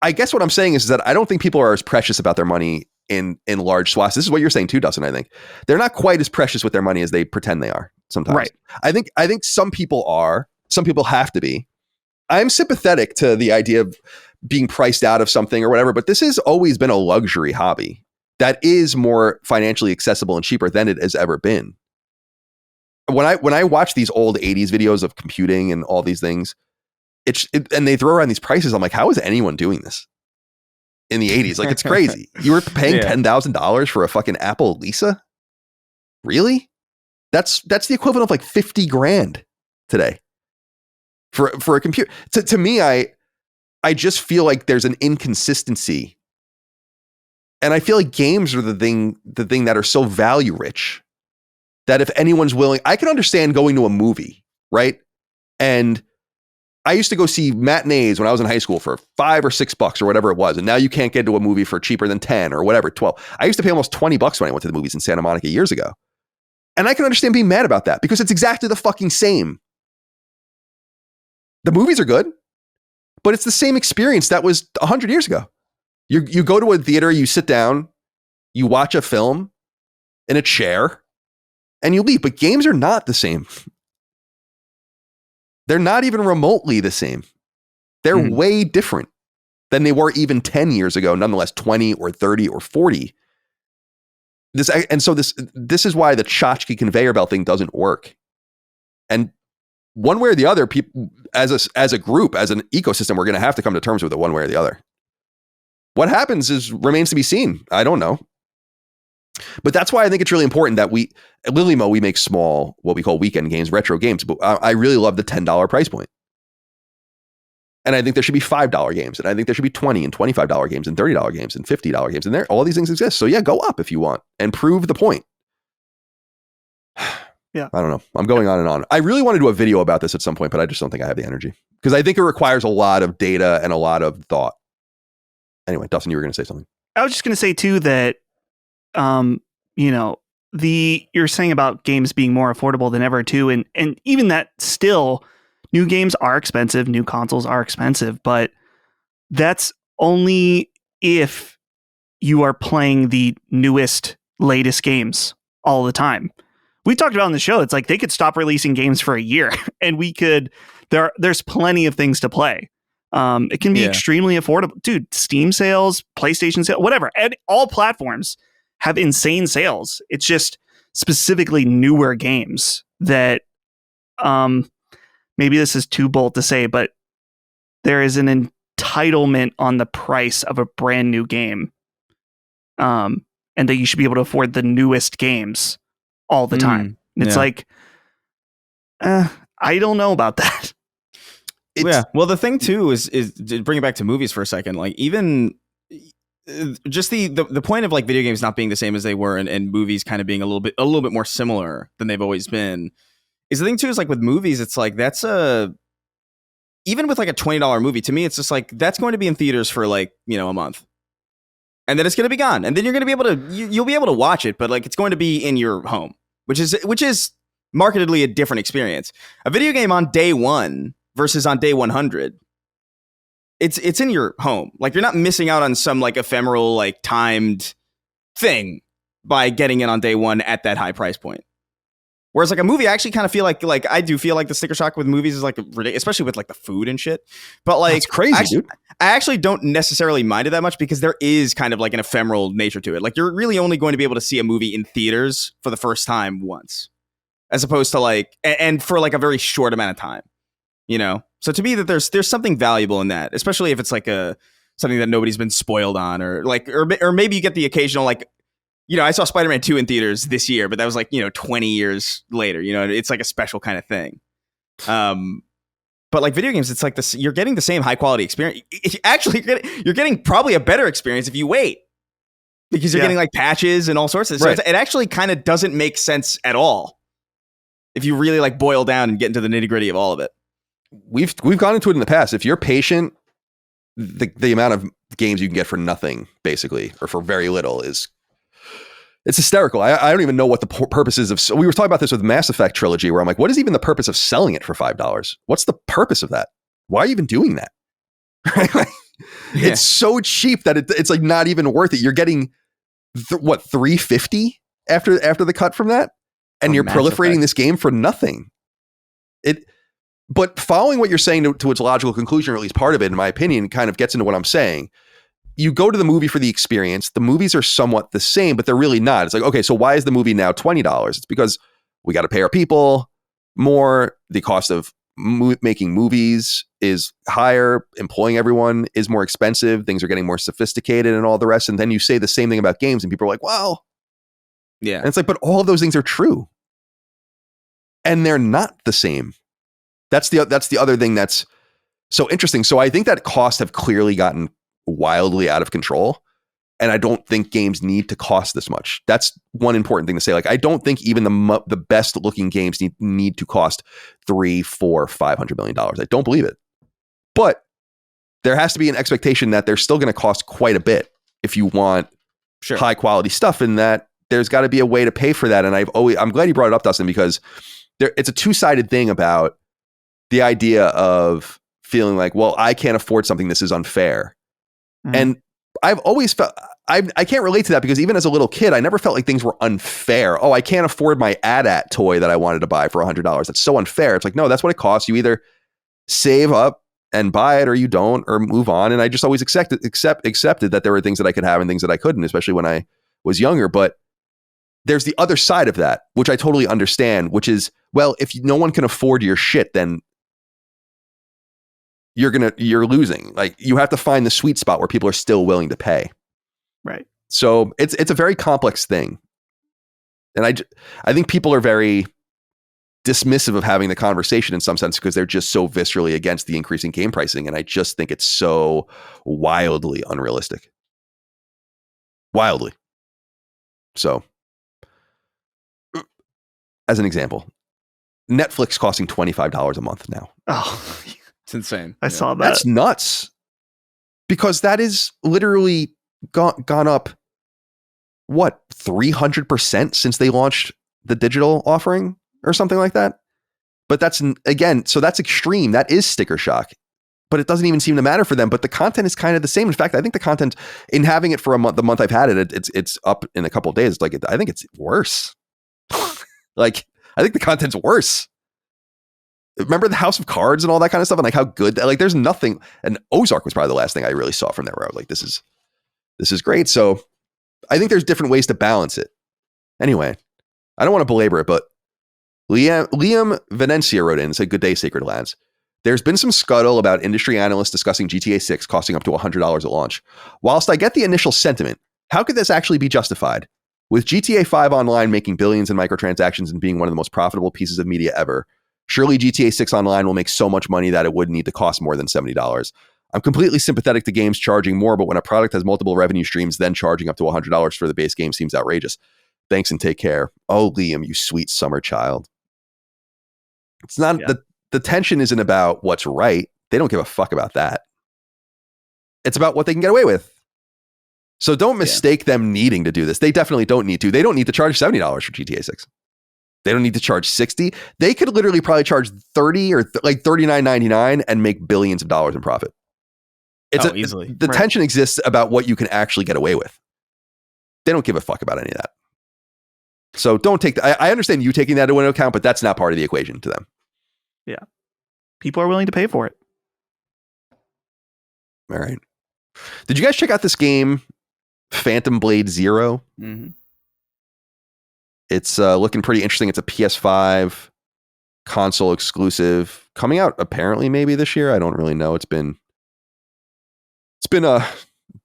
I guess what I'm saying is that I don't think people are as precious about their money in large swaths. This is what you're saying too, Dustin. I think they're not quite as precious with their money as they pretend they are sometimes. Right. I think some people are, some people have to be. I'm sympathetic to the idea of being priced out of something or whatever, but this has always been a luxury hobby that is more financially accessible and cheaper than it has ever been. When I watch these old 80s videos of computing and all these things, and they throw around these prices, I'm like, how is anyone doing this in the 80s? Like, it's crazy. You were paying $10,000 for a fucking Apple Lisa? Really? That's the equivalent of like 50 grand today for a computer. To me, I just feel like there's an inconsistency. And I feel like games are the thing that are so value rich that if anyone's willing, I can understand going to a movie, right? And I used to go see matinees when I was in high school for $5 or $6 or whatever it was. And now you can't get to a movie for cheaper than 10 or whatever, 12. I used to pay almost $20 when I went to the movies in Santa Monica years ago. And I can understand being mad about that because it's exactly the fucking same. The movies are good, but it's the same experience that was 100 years ago. You go to a theater, you sit down, you watch a film in a chair, and you leave. But games are not the same. They're not even remotely the same. They're way different than they were even 10 years ago, nonetheless 20 or 30 or 40. This is why the tchotchke conveyor belt thing doesn't work. And one way or the other, people as a group, as an ecosystem, we're going to have to come to terms with it one way or the other. What happens remains to be seen. I don't know. But that's why I think it's really important that at Lilymo, we make small, what we call weekend games, retro games. But I really love the $10 price point. And I think there should be $5 games. And I think there should be $20 and $25 games and $30 games and $50 games. And all these things exist. So yeah, go up if you want and prove the point. Yeah. I don't know. I'm going on and on. I really want to do a video about this at some point, but I just don't think I have the energy. Because I think it requires a lot of data and a lot of thought. Anyway, Dustin, you were going to say something. I was just going to say too that, you're saying about games being more affordable than ever too. And even that still, new games are expensive, new consoles are expensive, but that's only if you are playing the newest, latest games all the time. We talked about on the show, it's like they could stop releasing games for a year and there's plenty of things to play. It can be extremely affordable. Dude, Steam sales, PlayStation sales, whatever. And all platforms have insane sales. It's just specifically newer games that maybe this is too bold to say, but there is an entitlement on the price of a brand new game. And that you should be able to afford the newest games all the time. And it's like, I don't know about that. Well, the thing too is to bring it back to movies for a second. Like, even just the point of like video games not being the same as they were and movies kind of being a little bit more similar than they've always been is the thing too, is like with movies, it's like even with like a $20 movie, to me, it's just like, that's going to be in theaters for like, a month. And then it's going to be gone. And then you're going to be able to, you'll be able to watch it, but like, it's going to be in your home, which is markedly a different experience. A video game on day one versus on day 100, it's in your home. Like, you're not missing out on some like ephemeral, like timed thing by getting it on day one at that high price point. Whereas like a movie, I actually kind of feel like I do feel like the sticker shock with movies is like ridiculous, especially with like the food and shit. But like, it's crazy, dude. I actually don't necessarily mind it that much because there is kind of like an ephemeral nature to it. Like, you're really only going to be able to see a movie in theaters for the first time once, as opposed to like, and for like a very short amount of time, So to me, that there's something valuable in that, especially if it's like something that nobody's been spoiled on, or maybe you get the occasional like, I saw Spider-Man 2 in theaters this year, but that was like, 20 years later, it's like a special kind of thing. But like video games, it's like this. You're getting the same high quality experience. Actually, you're getting probably a better experience if you wait, because you're getting like patches and all sorts of. So it actually kind of doesn't make sense at all if you really like boil down and get into the nitty gritty of all of it. We've gone into it in the past. If you're patient, the amount of games you can get for nothing, basically, or for very little, it's hysterical. I don't even know what the purpose is of. So we were talking about this with Mass Effect trilogy, where I'm like, what is even the purpose of selling it for $5? What's the purpose of that? Why are you even doing that? It's so cheap that it's like not even worth it. You're getting $350 after the cut from that, and you're proliferating this game for nothing. But following what you're saying to its logical conclusion, or at least part of it, in my opinion, kind of gets into what I'm saying. You go to the movie for the experience. The movies are somewhat the same, but they're really not. It's like, okay, so why is the movie now $20? It's because we got to pay our people more. The cost of making movies is higher. Employing everyone is more expensive. Things are getting more sophisticated and all the rest. And then you say the same thing about games and people are like, well, yeah. And it's like, but all of those things are true. And they're not the same. That's the other thing that's so interesting. So I think that costs have clearly gotten wildly out of control. And I don't think games need to cost this much. That's one important thing to say. Like, I don't think even the best looking games need to cost $300, $400, $500 million. I don't believe it. But there has to be an expectation that they're still going to cost quite a bit if you want high quality stuff, and that there's got to be a way to pay for that. And I'm glad you brought it up, Dustin, because it's a two-sided thing about the idea of feeling like, well, I can't afford something. This is unfair. Mm-hmm. And I've always felt, I can't relate to that, because even as a little kid, I never felt like things were unfair. Oh, I can't afford my AT-AT toy that I wanted to buy for $100. That's so unfair. It's like, no, that's what it costs. You either save up and buy it, or you don't, or move on. And I just always accepted that there were things that I could have and things that I couldn't, especially when I was younger. But there's the other side of that, which I totally understand, which is, well, if no one can afford your shit, then you're losing. Like, you have to find the sweet spot where people are still willing to pay. Right. So it's a very complex thing. And I think people are very dismissive of having the conversation in some sense, because they're just so viscerally against the increasing game pricing. And I just think it's so wildly unrealistic. Wildly. So, as an example, Netflix costing $25 a month now. Oh, it's insane. I saw that. That's nuts. Because that is literally gone up, what, 300% since they launched the digital offering or something like that. But that's, again, so that's extreme. That is sticker shock. But it doesn't even seem to matter for them. But the content is kind of the same. In fact, I think the content, in having it for a month, the month I've had it, it's up in a couple of days. Like, I think it's worse. Like, I think the content's worse. Remember the House of Cards and all that kind of stuff, and like how good, like, there's nothing. And Ozark was probably the last thing I really saw from there where I was like, this is great. So I think there's different ways to balance it. Anyway, I don't want to belabor it, but Liam Venencia wrote in and said, "Good day, Sacred Lads. There's been some scuttle about industry analysts discussing GTA 6 costing up to $100 at launch. Whilst I get the initial sentiment, how could this actually be justified? With GTA 5 Online making billions in microtransactions and being one of the most profitable pieces of media ever, surely GTA 6 Online will make so much money that it wouldn't need to cost more than $70. I'm completely sympathetic to games charging more, but when a product has multiple revenue streams, then charging up to $100 for the base game seems outrageous. Thanks and take care." Oh, Liam, you sweet summer child. It's not, the tension isn't about what's right. They don't give a fuck about that. It's about what they can get away with. So don't mistake them needing to do this. They definitely don't need to. They don't need to charge $70 for GTA 6. They don't need to charge $60. They could literally probably charge $30 or like $39.99 and make billions of dollars in profit. Easily. The tension exists about what you can actually get away with. They don't give a fuck about any of that. So don't take I understand you taking that into account, but that's not part of the equation to them. Yeah. People are willing to pay for it. All right. Did you guys check out this game, Phantom Blade Zero? Mm-hmm. It's looking pretty interesting. It's a PS5 console exclusive, coming out apparently maybe this year. I don't really know. It's been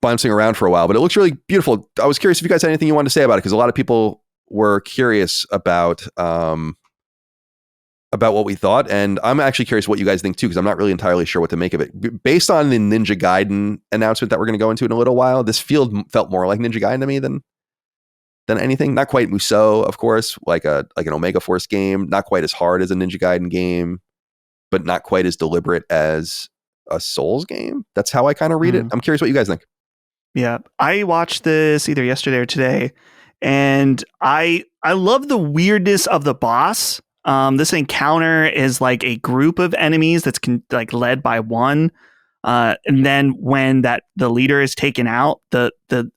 bouncing around for a while, but it looks really beautiful. I was curious if you guys had anything you wanted to say about it, because a lot of people were curious about about what we thought, and I'm actually curious what you guys think too, because I'm not really entirely sure what to make of it. Based on the Ninja Gaiden announcement that we're going to go into in a little while, this felt more like Ninja Gaiden to me than anything. Not quite Musou, of course, like an Omega Force game. Not quite as hard as a Ninja Gaiden game, but not quite as deliberate as a Souls game. That's how I kind of read it. I'm curious what you guys think. Yeah, I watched this either yesterday or today, and I love the weirdness of the boss. This encounter is like a group of enemies that's like led by one. And then when the leader is taken out, the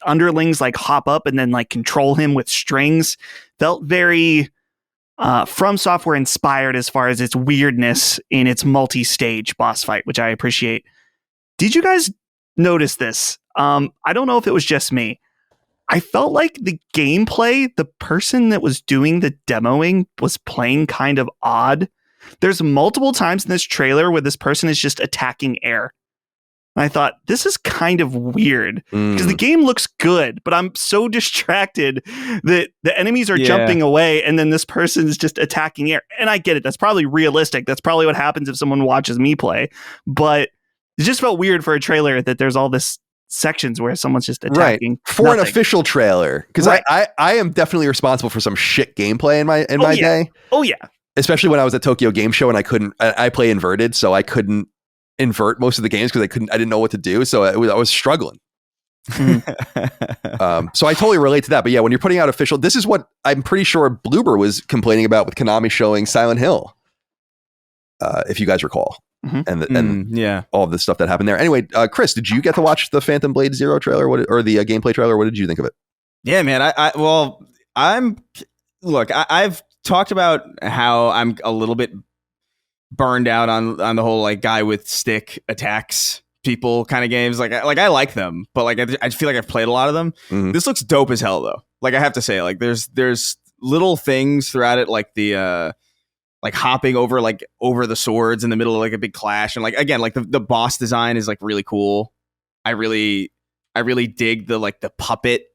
underlings like hop up and then like control him with strings. Felt very From Software inspired as far as its weirdness in its multi-stage boss fight, which I appreciate. Did you guys notice this? I don't know if it was just me. I felt like the gameplay, the person that was doing the demoing was playing kind of odd. There's multiple times in this trailer where this person is just attacking air. And I thought, this is kind of weird because the game looks good, but I'm so distracted that the enemies are jumping away and then this person is just attacking air. And I get it. That's probably realistic. That's probably what happens if someone watches me play. But it just felt weird for a trailer that there's all this sections where someone's just attacking for nothing. An official trailer, because I am definitely responsible for some shit gameplay in my day. Oh yeah, especially when I was at Tokyo Game Show and I play inverted, so I couldn't invert most of the games because I didn't know what to do, so I was struggling. So I totally relate to that. But yeah, when you're putting out official, this is what I'm pretty sure Bloober was complaining about with Konami showing Silent Hill, if you guys recall. And all of the stuff that happened there. Anyway, Chris, did you get to watch the Phantom Blade Zero trailer or the gameplay trailer? What did you think of it? Yeah, man. I've talked about how I'm a little bit burned out on the whole like guy with stick attacks people kind of games. Like I like them, but like I feel like I've played a lot of them. This looks dope as hell though. Like I have to say, like there's little things throughout it, like the like hopping over the swords in the middle of like a big clash, and like again, like the boss design is like really cool. I really dig the puppet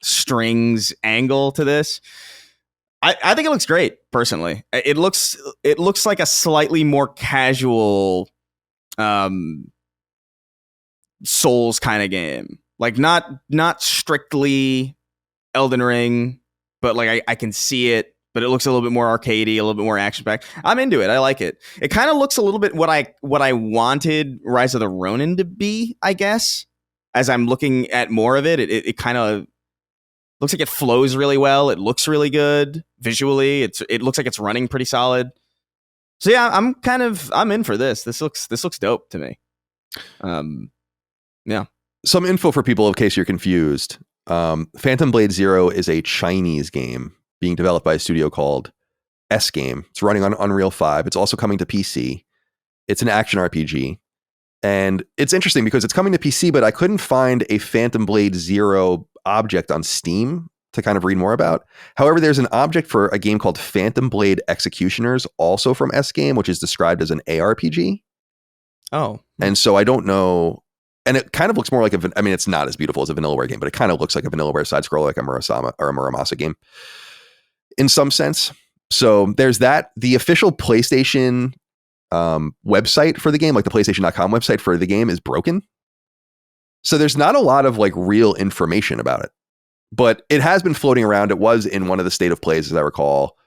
strings angle to this. I think it looks great personally. It looks like a slightly more casual Souls kind of game. Like not strictly Elden Ring, but like I can see it. But it looks a little bit more arcadey, a little bit more action-packed. I'm into it. I like it. It kind of looks a little bit what I wanted Rise of the Ronin to be, I guess. As I'm looking at more of it, it kind of looks like it flows really well. It looks really good visually. It looks like it's running pretty solid. So yeah, I'm in for this. This looks dope to me. Yeah. Some info for people in case you're confused. Phantom Blade Zero is a Chinese game being developed by a studio called S Game. It's running on Unreal 5. It's also coming to PC. It's an action RPG. And it's interesting because it's coming to PC, but I couldn't find a Phantom Blade Zero object on Steam to kind of read more about. However, there's an object for a game called Phantom Blade Executioners, also from S Game, which is described as an ARPG. Oh. And so I don't know. And it kind of looks more like it's not as beautiful as a Vanillaware game, but it kind of looks like a Vanillaware side-scroller, like a Murasama or a Muramasa game in some sense. So there's that. The official PlayStation website for the game, like the PlayStation.com website for the game, is broken. So there's not a lot of like real information about it, but it has been floating around. It was in one of the state of plays, as I recall.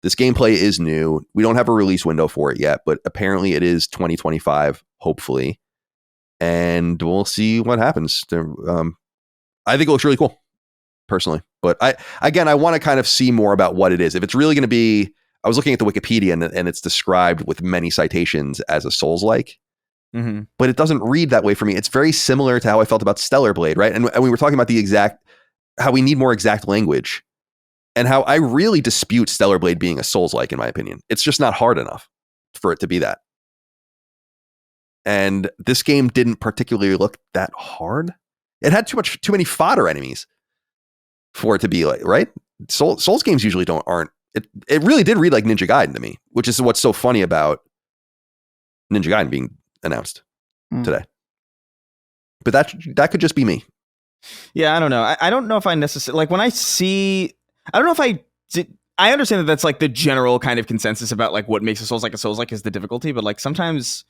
This gameplay is new. We don't have a release window for it yet, but apparently it is 2025, hopefully. And we'll see what happens. I think it looks really cool, personally. But I want to kind of see more about what it is. If it's really going to be, I was looking at the Wikipedia and it's described with many citations as a Souls-like, but it doesn't read that way for me. It's very similar to how I felt about Stellar Blade, right? And we were talking about how we need more exact language, and how I really dispute Stellar Blade being a Souls-like, in my opinion. It's just not hard enough for it to be that. And this game didn't particularly look that hard. It had too many fodder enemies for it to be like, right? Souls games usually aren't. It really did read like Ninja Gaiden to me, which is what's so funny about Ninja Gaiden being announced today. But that could just be me. Yeah, I don't know. I don't know if I necessarily like when I see. I don't know if I understand that that's like the general kind of consensus about like what makes a Souls-like is the difficulty, but like sometimes,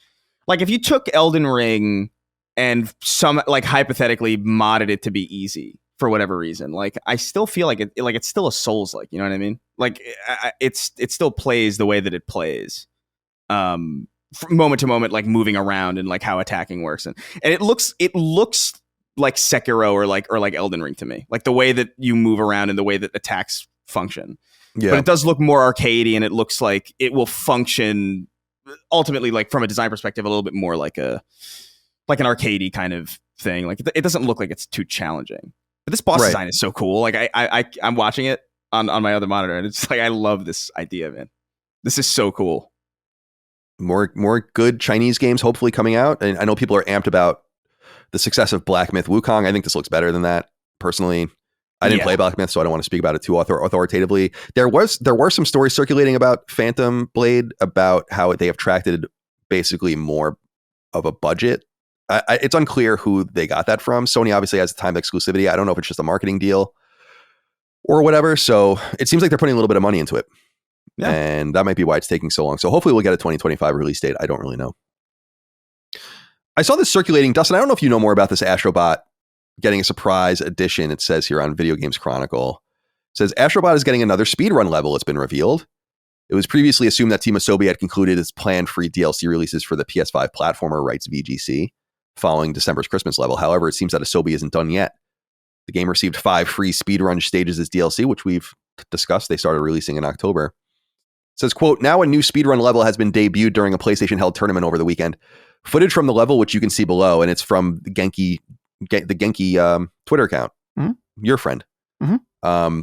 like if you took Elden Ring and some like hypothetically modded it to be easy for whatever reason, like I still feel like it's still a Souls-like, you know what I mean? Like it still plays the way that it plays, from moment to moment, like moving around and like how attacking works, and it looks like Sekiro or like Elden Ring to me, like the way that you move around and the way that attacks function. Yeah. But it does look more arcadey, and it looks like it will function ultimately, like from a design perspective, a little bit more like an arcadey kind of thing. Like it doesn't look like it's too challenging. But this boss design is so cool. Like I'm watching it on my other monitor, and it's like I love this idea, man. This is so cool. More good Chinese games hopefully coming out, and I know people are amped about the success of Black Myth Wukong. I think this looks better than that personally. I didn't play Black Myth, so I don't want to speak about it too authoritatively. There were some stories circulating about Phantom Blade, about how they have attracted basically more of a budget. It's unclear who they got that from. Sony obviously has time exclusivity. I don't know if it's just a marketing deal or whatever. So it seems like they're putting a little bit of money into it. Yeah. And that might be why it's taking so long. So hopefully we'll get a 2025 release date. I don't really know. I saw this circulating. Dustin, I don't know if you know more about this Astro Bot getting a surprise edition. It says here on Video Games Chronicle. It says Astro Bot is getting another speedrun level. It's been revealed. It was previously assumed that Team Asobi had concluded its planned free DLC releases for the PS5 platformer, writes VGC, following December's Christmas level. However, it seems that Asobi isn't done yet. The game received 5 free speedrun stages as DLC, which we've discussed. They started releasing in October. It says, quote, now a new speedrun level has been debuted during a PlayStation-held tournament over the weekend. Footage from the level, which you can see below, and it's from the Genki Twitter account, your friend. Mm-hmm.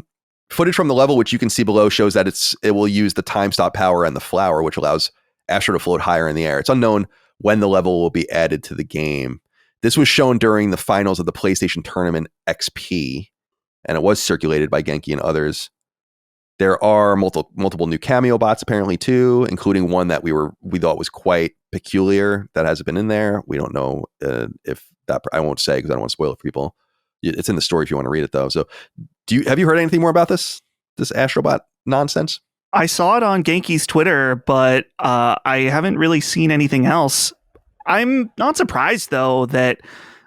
Footage from the level, which you can see below, shows that it will use the time stop power and the flower, which allows Astro to float higher in the air. It's unknown when the level will be added to the game. This was shown during the finals of the PlayStation Tournament XP, and it was circulated by Genki and others. There are multiple new cameo bots apparently too, including one that we thought was quite peculiar that hasn't been in there. We don't know if that, I won't say because I don't want to spoil it for people. It's in the story if you want to read it though. So have you heard anything more about this Astro Bot nonsense? I saw it on Genki's Twitter, but I haven't really seen anything else. I'm not surprised though that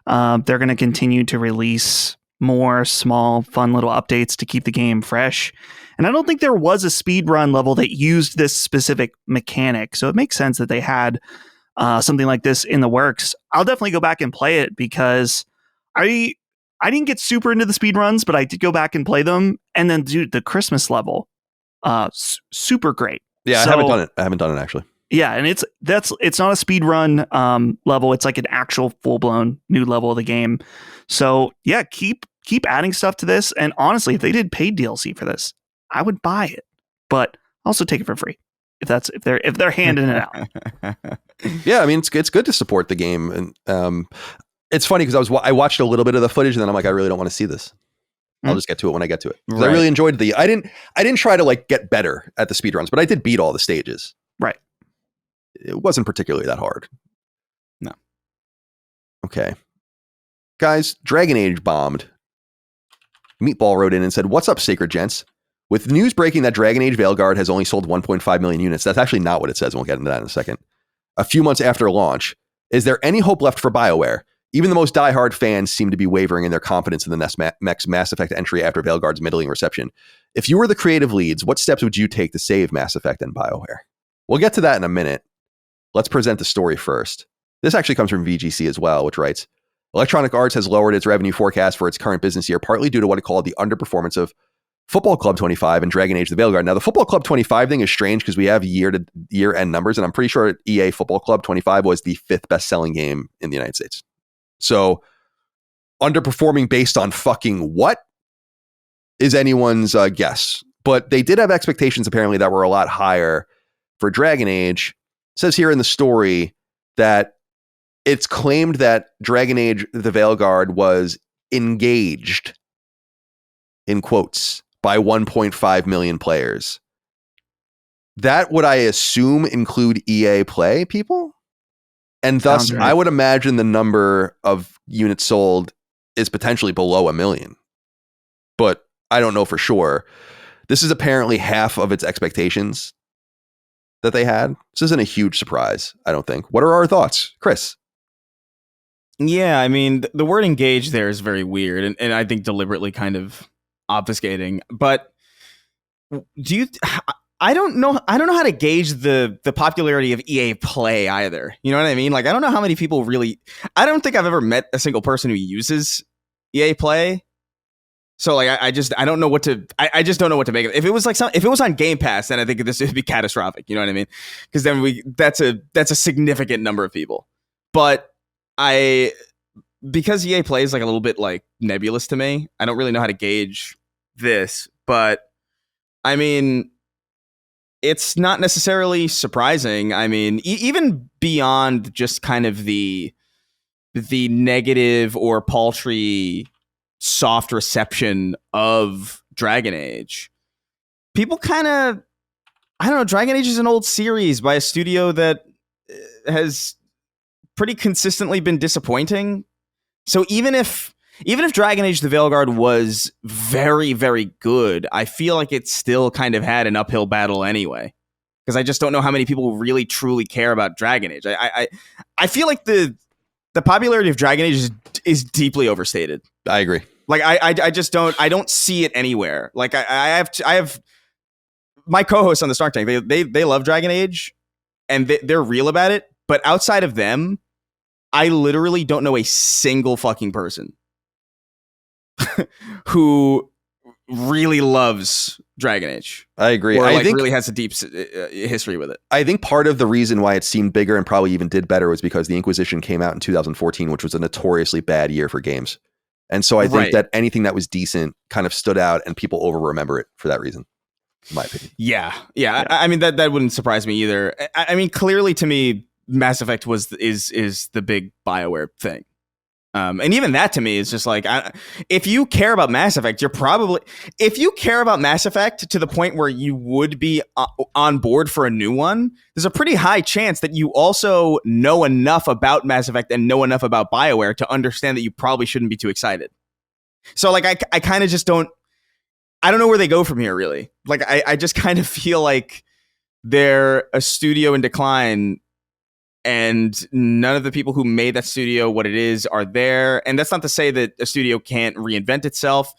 they're going to continue to release more small, fun little updates to keep the game fresh. And I don't think there was a speedrun level that used this specific mechanic. So it makes sense that they had something like this in the works. I'll definitely go back and play it because I didn't get super into the speedruns, but I did go back and play them. And then, dude, the Christmas level, super great. Yeah, I haven't done it actually. Yeah, and it's not a speedrun level. It's like an actual full-blown new level of the game. So yeah, keep adding stuff to this. And honestly, if they did paid DLC for this, I would buy it, but also take it for free if they're handing it out. Yeah, I mean it's good to support the game, and it's funny because I watched a little bit of the footage and then I'm like, I really don't want to see this. I'll just get to it when I get to it. Right. I really enjoyed I didn't try to like get better at the speedruns, but I did beat all the stages. Right. It wasn't particularly that hard. No. Okay. Guys, Dragon Age bombed. Meatball wrote in and said, what's up, Sacred Gents? With news breaking that Dragon Age Veilguard has only sold 1.5 million units, that's actually not what it says, and we'll get into that in a second. A few months after launch, is there any hope left for BioWare? Even the most diehard fans seem to be wavering in their confidence in the next Mass Effect entry after Veilguard's middling reception. If you were the creative leads, what steps would you take to save Mass Effect and BioWare? We'll get to that in a minute. Let's present the story first. This actually comes from VGC as well, which writes, Electronic Arts has lowered its revenue forecast for its current business year, partly due to what it called the underperformance of Football Club 25 and Dragon Age the Veilguard. Now, the Football Club 25 thing is strange because we have year-end numbers, and I'm pretty sure EA Football Club 25 was the 5th best-selling game in the United States. So, underperforming based on fucking what is anyone's guess. But they did have expectations, apparently, that were a lot higher for Dragon Age. It says here in the story that it's claimed that Dragon Age the Veilguard was engaged, in quotes, by 1.5 million players. That would, I assume, include EA Play people? And thus, right. I would imagine the number of units sold is potentially below 1 million. But I don't know for sure. This is apparently half of its expectations that they had. This isn't a huge surprise, I don't think. What are our thoughts, Chris? Yeah, I mean, the word engage there is very weird, and I think deliberately kind of obfuscating. But I don't know how to gauge the popularity of EA Play either. You know what I mean? Like, I don't know how many people really. I don't think I've ever met a single person who uses EA Play. So like, I just don't know what to. I just don't know what to make of it. If it was like if it was on Game Pass, then I think this would be catastrophic. You know what I mean? Because then that's a significant number of people. But because EA Play is like a little bit like nebulous to me, I don't really know how to gauge this. But I mean, it's not necessarily surprising. I mean, even beyond just kind of the negative or paltry soft reception of Dragon Age, people kind of, I don't know, Dragon Age is an old series by a studio that has pretty consistently been disappointing. So even if Dragon Age the Veilguard was very, very good, I feel like it still kind of had an uphill battle anyway. Because I just don't know how many people really truly care about Dragon Age. I feel like the popularity of Dragon Age is deeply overstated. I agree. Like I just don't see it anywhere. Like I have my co-hosts on the Snark Tank. They love Dragon Age, and they're real about it. But outside of them, I literally don't know a single fucking person who really loves Dragon Age. I agree. Or I think really has a deep history with it. I think part of the reason why it seemed bigger and probably even did better was because the Inquisition came out in 2014, which was a notoriously bad year for games. And so I think that anything that was decent kind of stood out, and people over-remember it for that reason, in my opinion. Yeah. I mean, that wouldn't surprise me either. I mean, clearly to me, Mass Effect is the big BioWare thing. And even that to me is just like, if you care about Mass Effect, if you care about Mass Effect to the point where you would be on board for a new one, there's a pretty high chance that you also know enough about Mass Effect and know enough about BioWare to understand that you probably shouldn't be too excited. So like, I kind of just I don't know where they go from here, really. Like, I just kind of feel like they're a studio in decline, and none of the people who made that studio what it is are there. And that's not to say that a studio can't reinvent itself.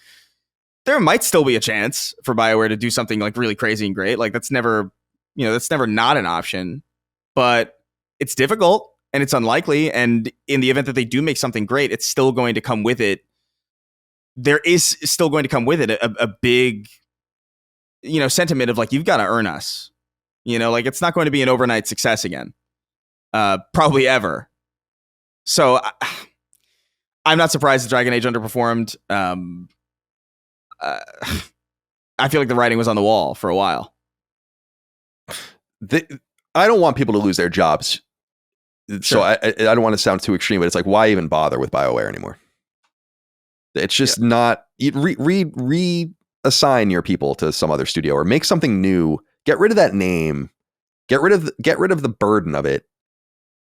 There might still be a chance for BioWare to do something like really crazy and great. Like that's never not an option, but it's difficult and it's unlikely. And in the event that they do make something great, it's still going to come with it. There is still going to come with it a big, sentiment of like, you've got to earn us, like it's not going to be an overnight success again. Probably ever. So I'm not surprised that Dragon Age underperformed. I feel like the writing was on the wall for a while. I don't want people to lose their jobs. Sure. So I don't want to sound too extreme, but it's like, why even bother with BioWare anymore? It's just not reassign your people to some other studio or make something new. Get rid of that name. Get rid of the burden of it.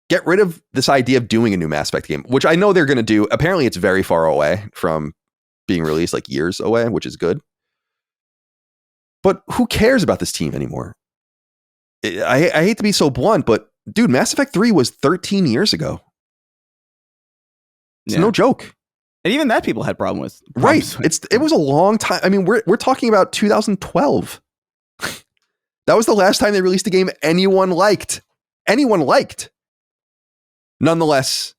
Get rid of this idea of doing a new Mass Effect game, which I know they're going to do. Apparently, it's very far away from being released, like years away, which is good. But who cares about this team anymore? I hate to be so blunt, but dude, Mass Effect 3 was 13 years ago. It's no joke. And even that people had problems with. Right. It was a long time. I mean, we're talking about 2012. That was the last time they released a game anyone liked. Nonetheless,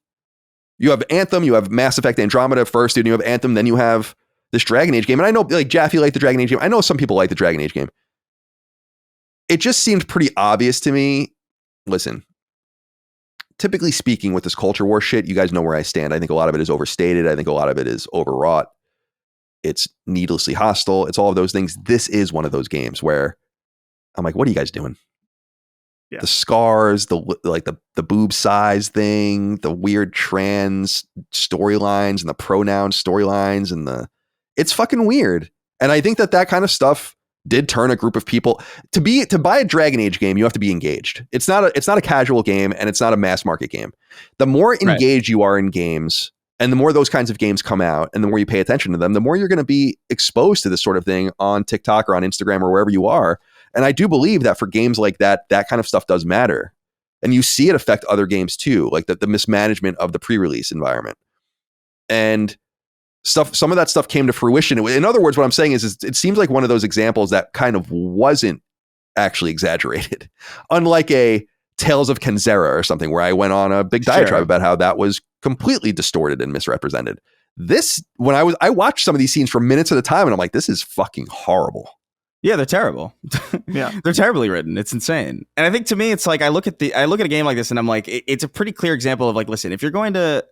you have Anthem, you have Mass Effect Andromeda first, and you have Anthem, then you have this Dragon Age game. And I know, like, Jaffe liked the Dragon Age game. I know some people like the Dragon Age game. It just seemed pretty obvious to me. Listen, typically speaking with this culture war shit, you guys know where I stand. I think a lot of it is overstated. I think a lot of it is overwrought. It's needlessly hostile. It's all of those things. This is one of those games where I'm like, what are you guys doing? Yeah. The scars, the boob size thing, the weird trans storylines and the pronoun storylines, and it's fucking weird. And I think that kind of stuff did turn a group of people to buy a Dragon Age game. You have to be engaged. It's not a casual game, and it's not a mass market game. The more engaged you are in games, And the more those kinds of games come out and the more you pay attention to them, the more you're going to be exposed to this sort of thing on TikTok or on Instagram or wherever you are. And I do believe that for games like that, that kind of stuff does matter. And you see it affect other games too, like the mismanagement of the pre-release environment. And some of that stuff came to fruition. In other words, what I'm saying is it seems like one of those examples that kind of wasn't actually exaggerated. Unlike a Tales of Kenzera or something where I went on a big diatribe about how that was completely distorted and misrepresented. This, when I watched some of these scenes for minutes at a time and I'm like, this is fucking horrible. Yeah, they're terrible. Yeah. They're terribly written. It's insane. And I think to me, it's like, I look at a game like this and I'm like, it's a pretty clear example of like, listen, if you're going to,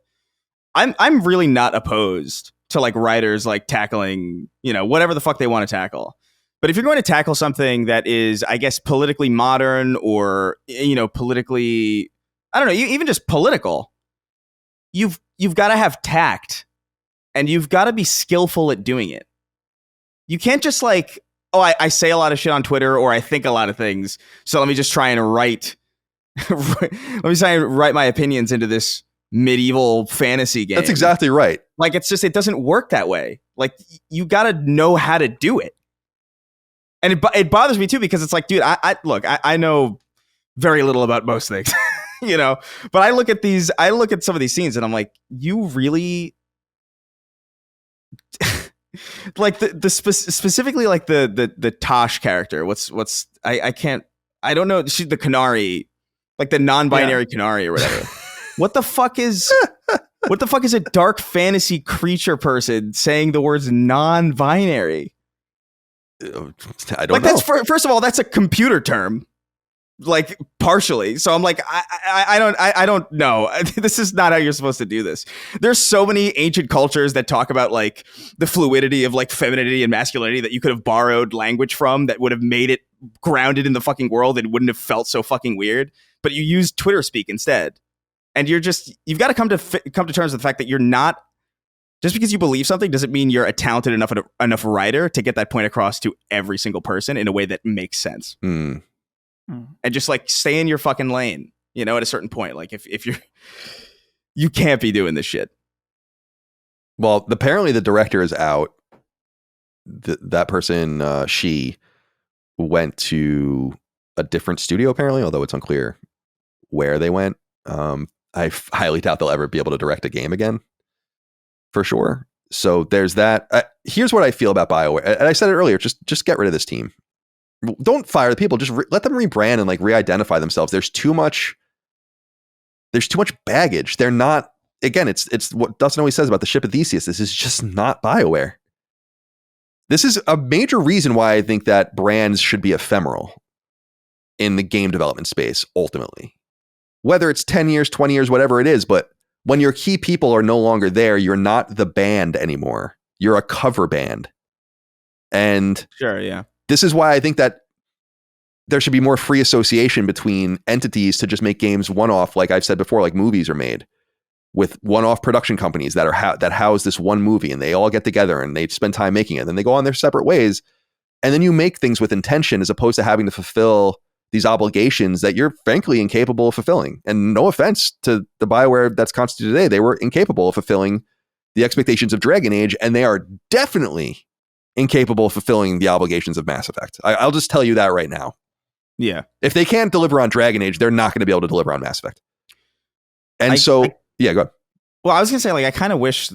I'm really not opposed to like writers like tackling, whatever the fuck they want to tackle. But if you're going to tackle something that is, I guess, politically modern or, politically, I don't know, even just political, you've got to have tact and you've got to be skillful at doing it. You can't just like, I say a lot of shit on Twitter or I think a lot of things. So let me just try and write my opinions into this medieval fantasy game. That's exactly right. Like, it's just, it doesn't work that way. Like, you got to know how to do it. And it bothers me too, because it's like, dude, I know very little about most things, but I look at some of these scenes and I'm like, you really like specifically like the Tosh character. I don't know. She's the Canary, like the non-binary Canary or whatever. What the fuck is a dark fantasy creature person saying the words non-binary? I don't know. That's first of all, that's a computer term, like partially. So I'm like, I don't know. This is not how you're supposed to do this. There's so many ancient cultures that talk about like the fluidity of like femininity and masculinity that you could have borrowed language from that would have made it grounded in the fucking world and wouldn't have felt so fucking weird. But you use Twitter speak instead, and you've got to come to terms with the fact that you're not. Just because you believe something doesn't mean you're a talented enough writer to get that point across to every single person in a way that makes sense. Mm. And just like stay in your fucking lane, at a certain point. Like if you can't be doing this shit. Well, apparently the director is out. That person, she went to a different studio apparently, although it's unclear where they went. I highly doubt they'll ever be able to direct a game again. For sure. So there's that. Here's what I feel about BioWare. And I said it earlier, just get rid of this team. Don't fire the people. Just let them rebrand and like re-identify themselves. There's too much baggage. They're not, again, it's what Dustin always says about the ship of Theseus. This is just not BioWare. This is a major reason why I think that brands should be ephemeral in the game development space, ultimately. Whether it's 10 years, 20 years, whatever it is, but when your key people are no longer there, you're not the band anymore. You're a cover band. And sure, yeah. This is why I think that there should be more free association between entities to just make games one-off, like I've said before, like movies are made with one-off production companies that are that house this one movie, and they all get together and they spend time making it. And then they go on their separate ways. And then you make things with intention as opposed to having to fulfill these obligations that you're frankly incapable of fulfilling. And no offense to the BioWare that's constituted today, they were incapable of fulfilling the expectations of Dragon Age, and they are definitely incapable of fulfilling the obligations of Mass Effect. I'll just tell you that right now. Yeah. If they can't deliver on Dragon Age, they're not going to be able to deliver on Mass Effect. And yeah, go ahead. Well, I was going to say, like, I kind of wish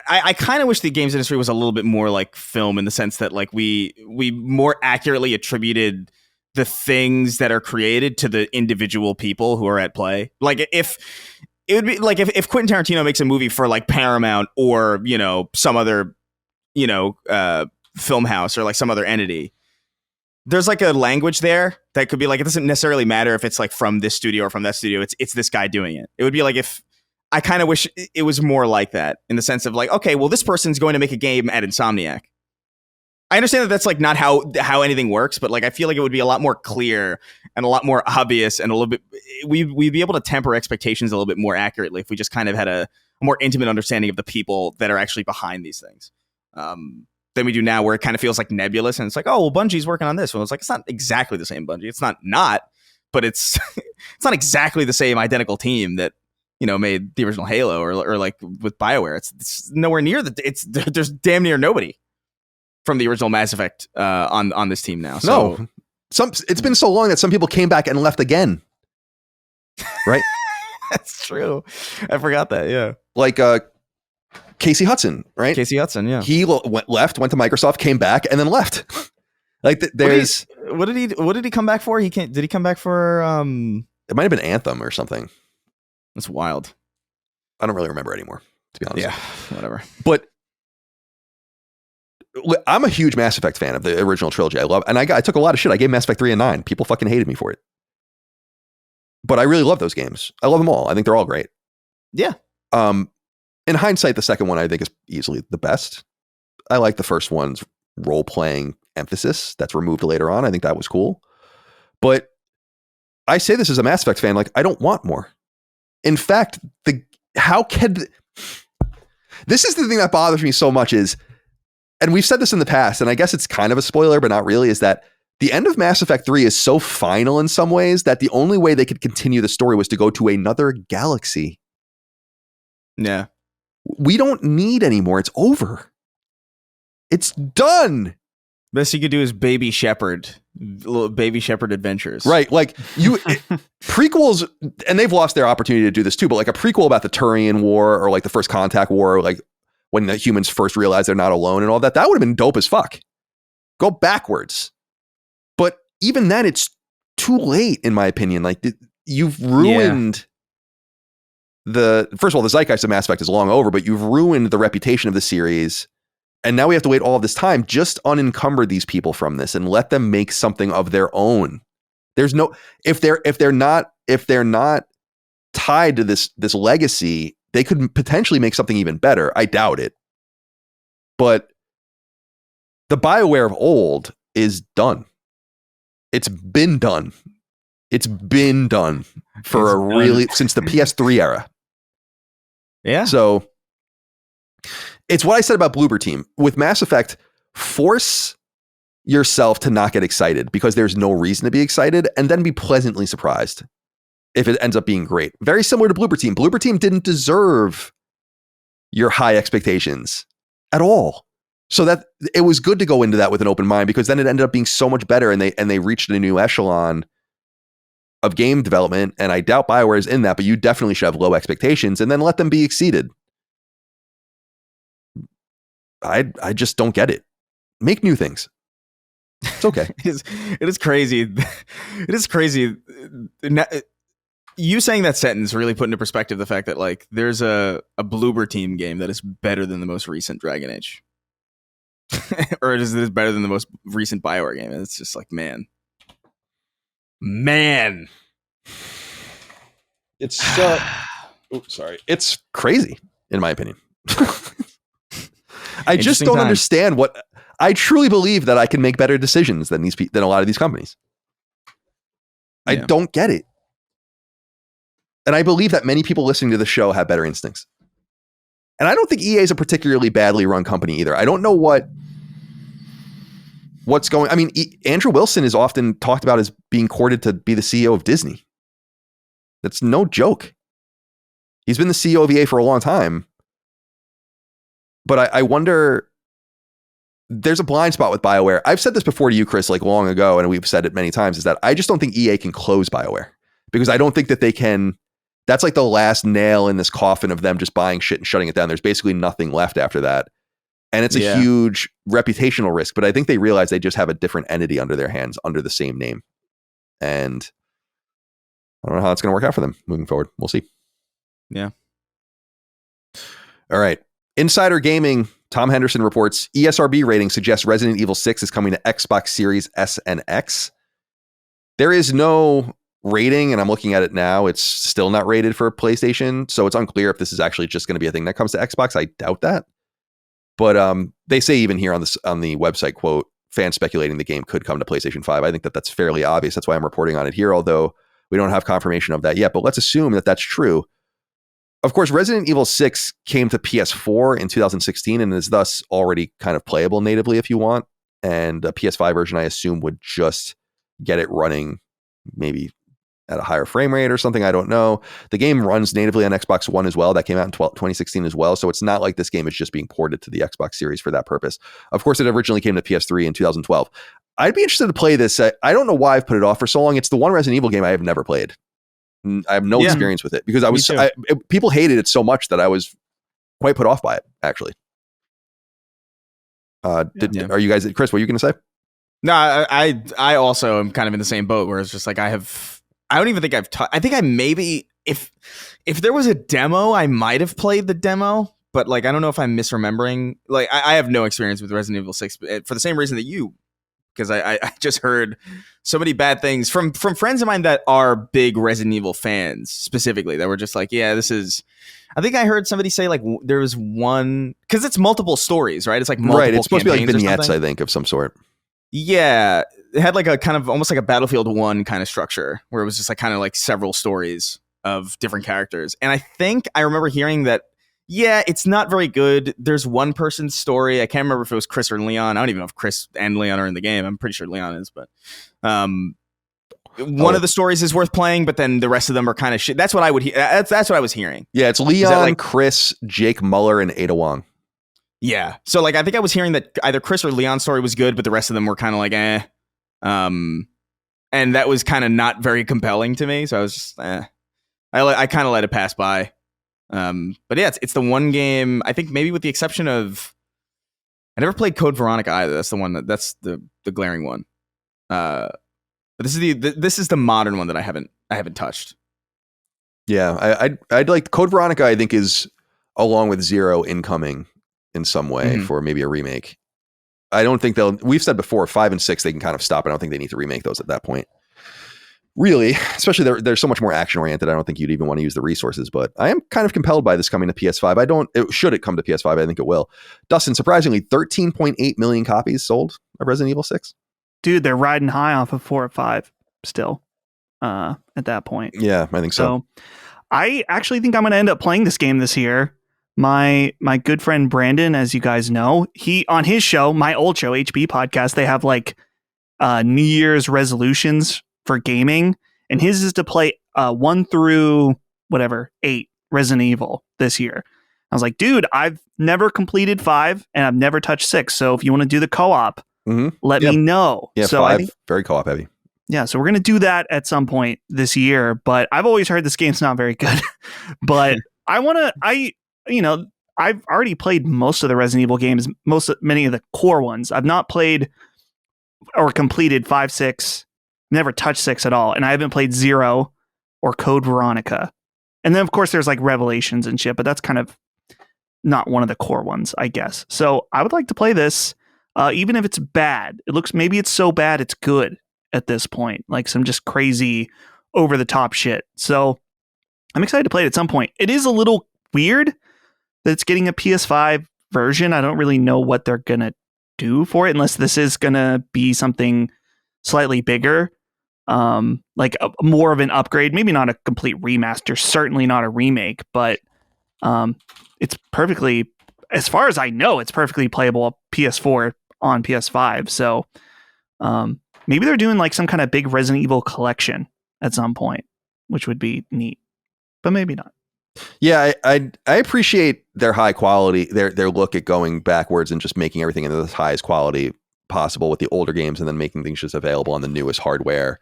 I kind of wish the games industry was a little bit more like film, in the sense that like we more accurately attributed the things that are created to the individual people who are at play. Like if it would be like if Quentin Tarantino makes a movie for like Paramount or, some other, film house or like some other entity, there's like a language there that could be like, it doesn't necessarily matter if it's like from this studio or from that studio. It's this guy doing it. It would be like if I kind of wish it was more like that, in the sense of like, okay, well, this person's going to make a game at Insomniac. I understand that that's like not how anything works, but like I feel like it would be a lot more clear and a lot more obvious, and a little bit we'd be able to temper expectations a little bit more accurately if we just kind of had a more intimate understanding of the people that are actually behind these things than we do now, where it kind of feels like nebulous, and it's like, oh, well, Bungie's working on this. Well, it's like, it's not exactly the same Bungie. It's not, but it's it's not exactly the same identical team that made the original Halo or like with BioWare. It's nowhere near there's damn near nobody from the original Mass Effect on this team now. So. No, it's been so long that some people came back and left again. Right? That's true. I forgot that. Yeah. Like Casey Hudson, right? Casey Hudson, yeah. He went to Microsoft, came back, and then left. Like there's what did he come back for? Did he come back for it might have been Anthem or something. That's wild. I don't really remember anymore, to be honest. Yeah, whatever. But I'm a huge Mass Effect fan of the original trilogy. I love, and I took a lot of shit. I gave Mass Effect 3 and 9. People fucking hated me for it. But I really love those games. I love them all. I think they're all great. Yeah. In hindsight, the second one I think is easily the best. I like the first one's role-playing emphasis that's removed later on. I think that was cool. But I say this as a Mass Effect fan, like, I don't want more. In fact, this is the thing that bothers me so much is, and we've said this in the past, and I guess it's kind of a spoiler, but not really, is that the end of Mass Effect 3 is so final in some ways that the only way they could continue the story was to go to another galaxy. Yeah. We don't need any more. It's over. It's done. Best you could do is Baby Shepherd, little Baby Shepherd adventures. Right. Like prequels, and they've lost their opportunity to do this too, but like a prequel about the Turian War or like the First Contact War, like when the humans first realized they're not alone and all that, that would have been dope as fuck. Go backwards. But even then, it's too late, in my opinion. Like you've ruined first of all, the zeitgeist of Mass Effect is long over, but you've ruined the reputation of the series. And now we have to wait all of this time. Just unencumber these people from this and let them make something of their own. There's no, if they're not tied to this legacy, they could potentially make something even better. I doubt it. But the BioWare of old is done. It's been done. It's been done since the PS3 era. Yeah. So it's what I said about Bloober Team. With Mass Effect, force yourself to not get excited because there's no reason to be excited, and then be pleasantly surprised if it ends up being great. Very similar to Bloober Team. Bloober Team didn't deserve your high expectations at all. So that it was good to go into that with an open mind, because then it ended up being so much better, and they reached a new echelon of game development. And I doubt BioWare is in that, but you definitely should have low expectations and then let them be exceeded. I just don't get it. Make new things. It's okay. It is crazy. It is crazy. You saying that sentence really put into perspective the fact that like there's a Bloober Team game that is better than the most recent Dragon Age. Or it is better than the most recent BioWare game. And it's just like, man. It's sorry. It's crazy, in my opinion. I just don't understand what I truly believe that I can make better decisions than a lot of these companies. I don't get it. And I believe that many people listening to the show have better instincts. And I don't think EA is a particularly badly run company either. I don't know what's going. I mean, Andrew Wilson is often talked about as being courted to be the CEO of Disney. That's no joke. He's been the CEO of EA for a long time. But I wonder, there's a blind spot with BioWare. I've said this before to you, Chris, like long ago, and we've said it many times, is that I just don't think EA can close BioWare, because I don't think that they can. That's like the last nail in this coffin of them just buying shit and shutting it down. There's basically nothing left after that. And it's a huge reputational risk, but I think they realize they just have a different entity under their hands under the same name. And I don't know how it's going to work out for them moving forward. We'll see. Yeah. All right. Insider Gaming, Tom Henderson reports ESRB rating suggests Resident Evil 6 is coming to Xbox Series S and X. There is no rating, and I'm looking at it now. It's still not rated for PlayStation, so it's unclear if this is actually just going to be a thing that comes to Xbox. I doubt that. But they say even here on the website, quote, fans speculating the game could come to PlayStation 5. I think that's fairly obvious. That's why I'm reporting on it here, although we don't have confirmation of that yet. But let's assume that that's true. Of course, Resident Evil 6 came to PS4 in 2016 and is thus already kind of playable natively if you want. And the PS5 version, I assume, would just get it running maybe at a higher frame rate or something. I don't know. The game runs natively on Xbox One as well. That came out in 2016 as well. So it's not like this game is just being ported to the Xbox Series for that purpose. Of course, it originally came to PS3 in 2012. I'd be interested to play this. I don't know why I've put it off for so long. It's the one Resident Evil game I have never played. I have no experience with it because people hated it so much that I was quite put off by it, actually. Are you guys, Chris, what are you going to say? No, I also am kind of in the same boat where it's just like I don't even think I think I maybe if there was a demo, I might have played the demo, but like I don't know if I'm misremembering. Like I have no experience with Resident Evil 6 for the same reason that you, because I just heard so many bad things from friends of mine that are big Resident Evil fans specifically that were just like, yeah, this is. I think I heard somebody say like there was one because it's multiple stories, right? It's like multiple right. It's supposed to be like vignettes, I think, of some sort. Yeah, it had like a kind of almost like a Battlefield 1 kind of structure where it was just like kind of like several stories of different characters. And I think I remember hearing that, yeah, it's not very good. There's one person's story. I can't remember if it was Chris or Leon. I don't even know if Chris and Leon are in the game. I'm pretty sure Leon is, but one of the stories is worth playing, but then the rest of them are kind of shit. That's what I would hear. That's what I was hearing. Yeah, it's Leon, Chris, Jake Muller, and Ada Wong. Yeah. So like I think I was hearing that either Chris or Leon's story was good, but the rest of them were kind of like and that was kind of not very compelling to me. So I was just I kind of let it pass by. But yeah, it's the one game I think maybe with the exception of I never played Code Veronica either. That's the one that's the glaring one. But this is the modern one that I haven't touched. Yeah, I'd like Code Veronica. I think is along with Zero incoming in some way for maybe a remake. I don't think we've said before 5 and 6 they can kind of stop. I don't think they need to remake those at that point. Really, especially they're so much more action oriented. I don't think you'd even want to use the resources, but I am kind of compelled by this coming to PS5. Should it come to PS5, I think it will. Dustin, surprisingly, 13.8 million copies sold of Resident Evil 6. Dude, they're riding high off of 4 or 5 still at that point. Yeah, I think so. I actually think I'm going to end up playing this game this year. My good friend Brandon, as you guys know, he on his show, my old show, HB Podcast, they have like New Year's resolutions for gaming, and his is to play 1 through 8 Resident Evil this year. I was like, dude, I've never completed 5 and I've never touched 6. So if you want to do the co-op, let me know. Yeah, so 5, I think, very co-op heavy. Yeah, so we're going to do that at some point this year, but I've always heard this game's not very good. But I've already played most of the Resident Evil games, many of the core ones. I've not played or completed 5, 6, never touched 6 at all, and I haven't played 0 or Code Veronica. And then of course there's like Revelations and shit, but that's kind of not one of the core ones, I guess. So I would like to play this, even if it's bad. Maybe it's so bad it's good at this point, like some just crazy over the top shit. So I'm excited to play it at some point. It is a little weird that it's getting a PS5 version. I don't really know what they're going to do for it, unless this is going to be something slightly bigger, like more of an upgrade, maybe not a complete remaster, certainly not a remake, but it's perfectly, as far as I know, it's perfectly playable on PS4 on PS5. So maybe they're doing like some kind of big Resident Evil collection at some point, which would be neat, but maybe not. Yeah, I appreciate their high quality, their look at going backwards and just making everything in the highest quality possible with the older games, and then making things just available on the newest hardware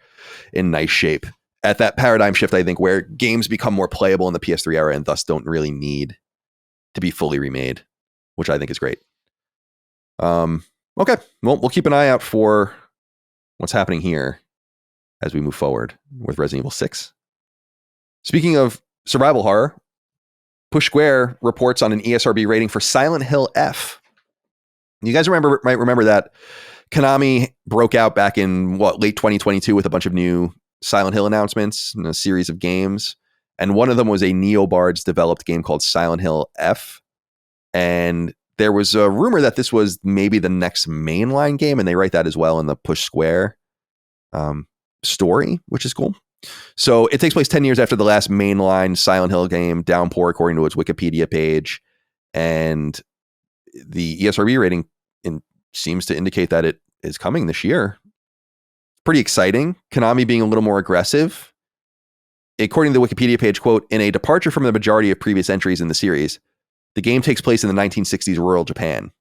in nice shape. At that paradigm shift, I think, where games become more playable in the PS3 era and thus don't really need to be fully remade, which I think is great. Okay, well, we'll keep an eye out for what's happening here as we move forward with Resident Evil 6. Speaking of survival horror, Push Square reports on an ESRB rating for Silent Hill F. You guys might remember that Konami broke out back in late 2022 with a bunch of new Silent Hill announcements and a series of games. And one of them was a NeoBards developed game called Silent Hill F. And there was a rumor that this was maybe the next mainline game, and they write that as well in the Push Square story, which is cool. So it takes place 10 years after the last mainline Silent Hill game, Downpour, according to its Wikipedia page. And the ESRB rating seems to indicate that it is coming this year. Pretty exciting. Konami being a little more aggressive according to the Wikipedia page, quote, in a departure from the majority of previous entries in the series, the game takes place in the 1960s rural Japan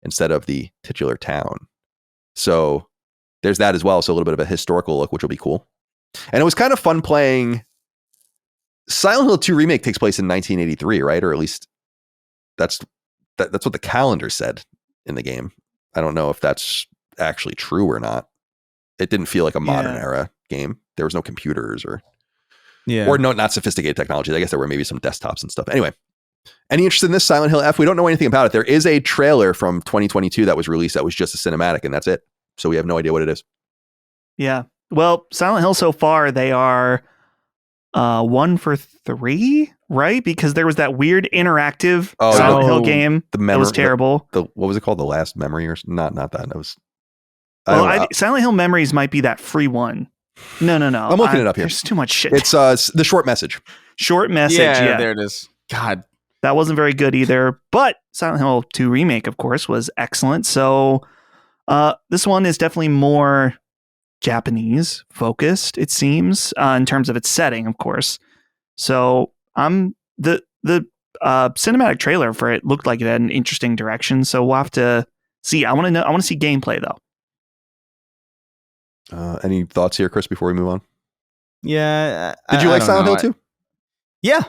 instead of the titular town. So there's that as well. So a little bit of a historical look, which will be cool. And it was kind of fun playing. Silent Hill 2 Remake takes place in 1983, right? Or at least that's what the calendar said in the game. I don't know if that's actually true or not. It didn't feel like a modern era game. There was no computers or not sophisticated technology. I guess there were maybe some desktops and stuff. Anyway, any interest in this Silent Hill F? We don't know anything about it. There is a trailer from 2022 that was released that was just a cinematic, and that's it. So we have no idea what it is. Yeah. Well, Silent Hill so far, they are 1 for 3, right? Because there was that weird interactive Silent Hill game that was terrible. What was it called? The Last Memory or not that. That was. Silent Hill Memories might be that free one. No. I'm looking it up here. There's too much shit. It's the short message. Short message. Yeah, there it is. God, that wasn't very good either. But Silent Hill 2 Remake, of course, was excellent. So this one is definitely more Japanese focused, it seems, in terms of its setting, of course. So the cinematic trailer for it looked like it had an interesting direction. So we'll have to see. I want to see gameplay though. Any thoughts here, Chris, before we move on? Yeah. Did you like Silent Hill 2? Yeah.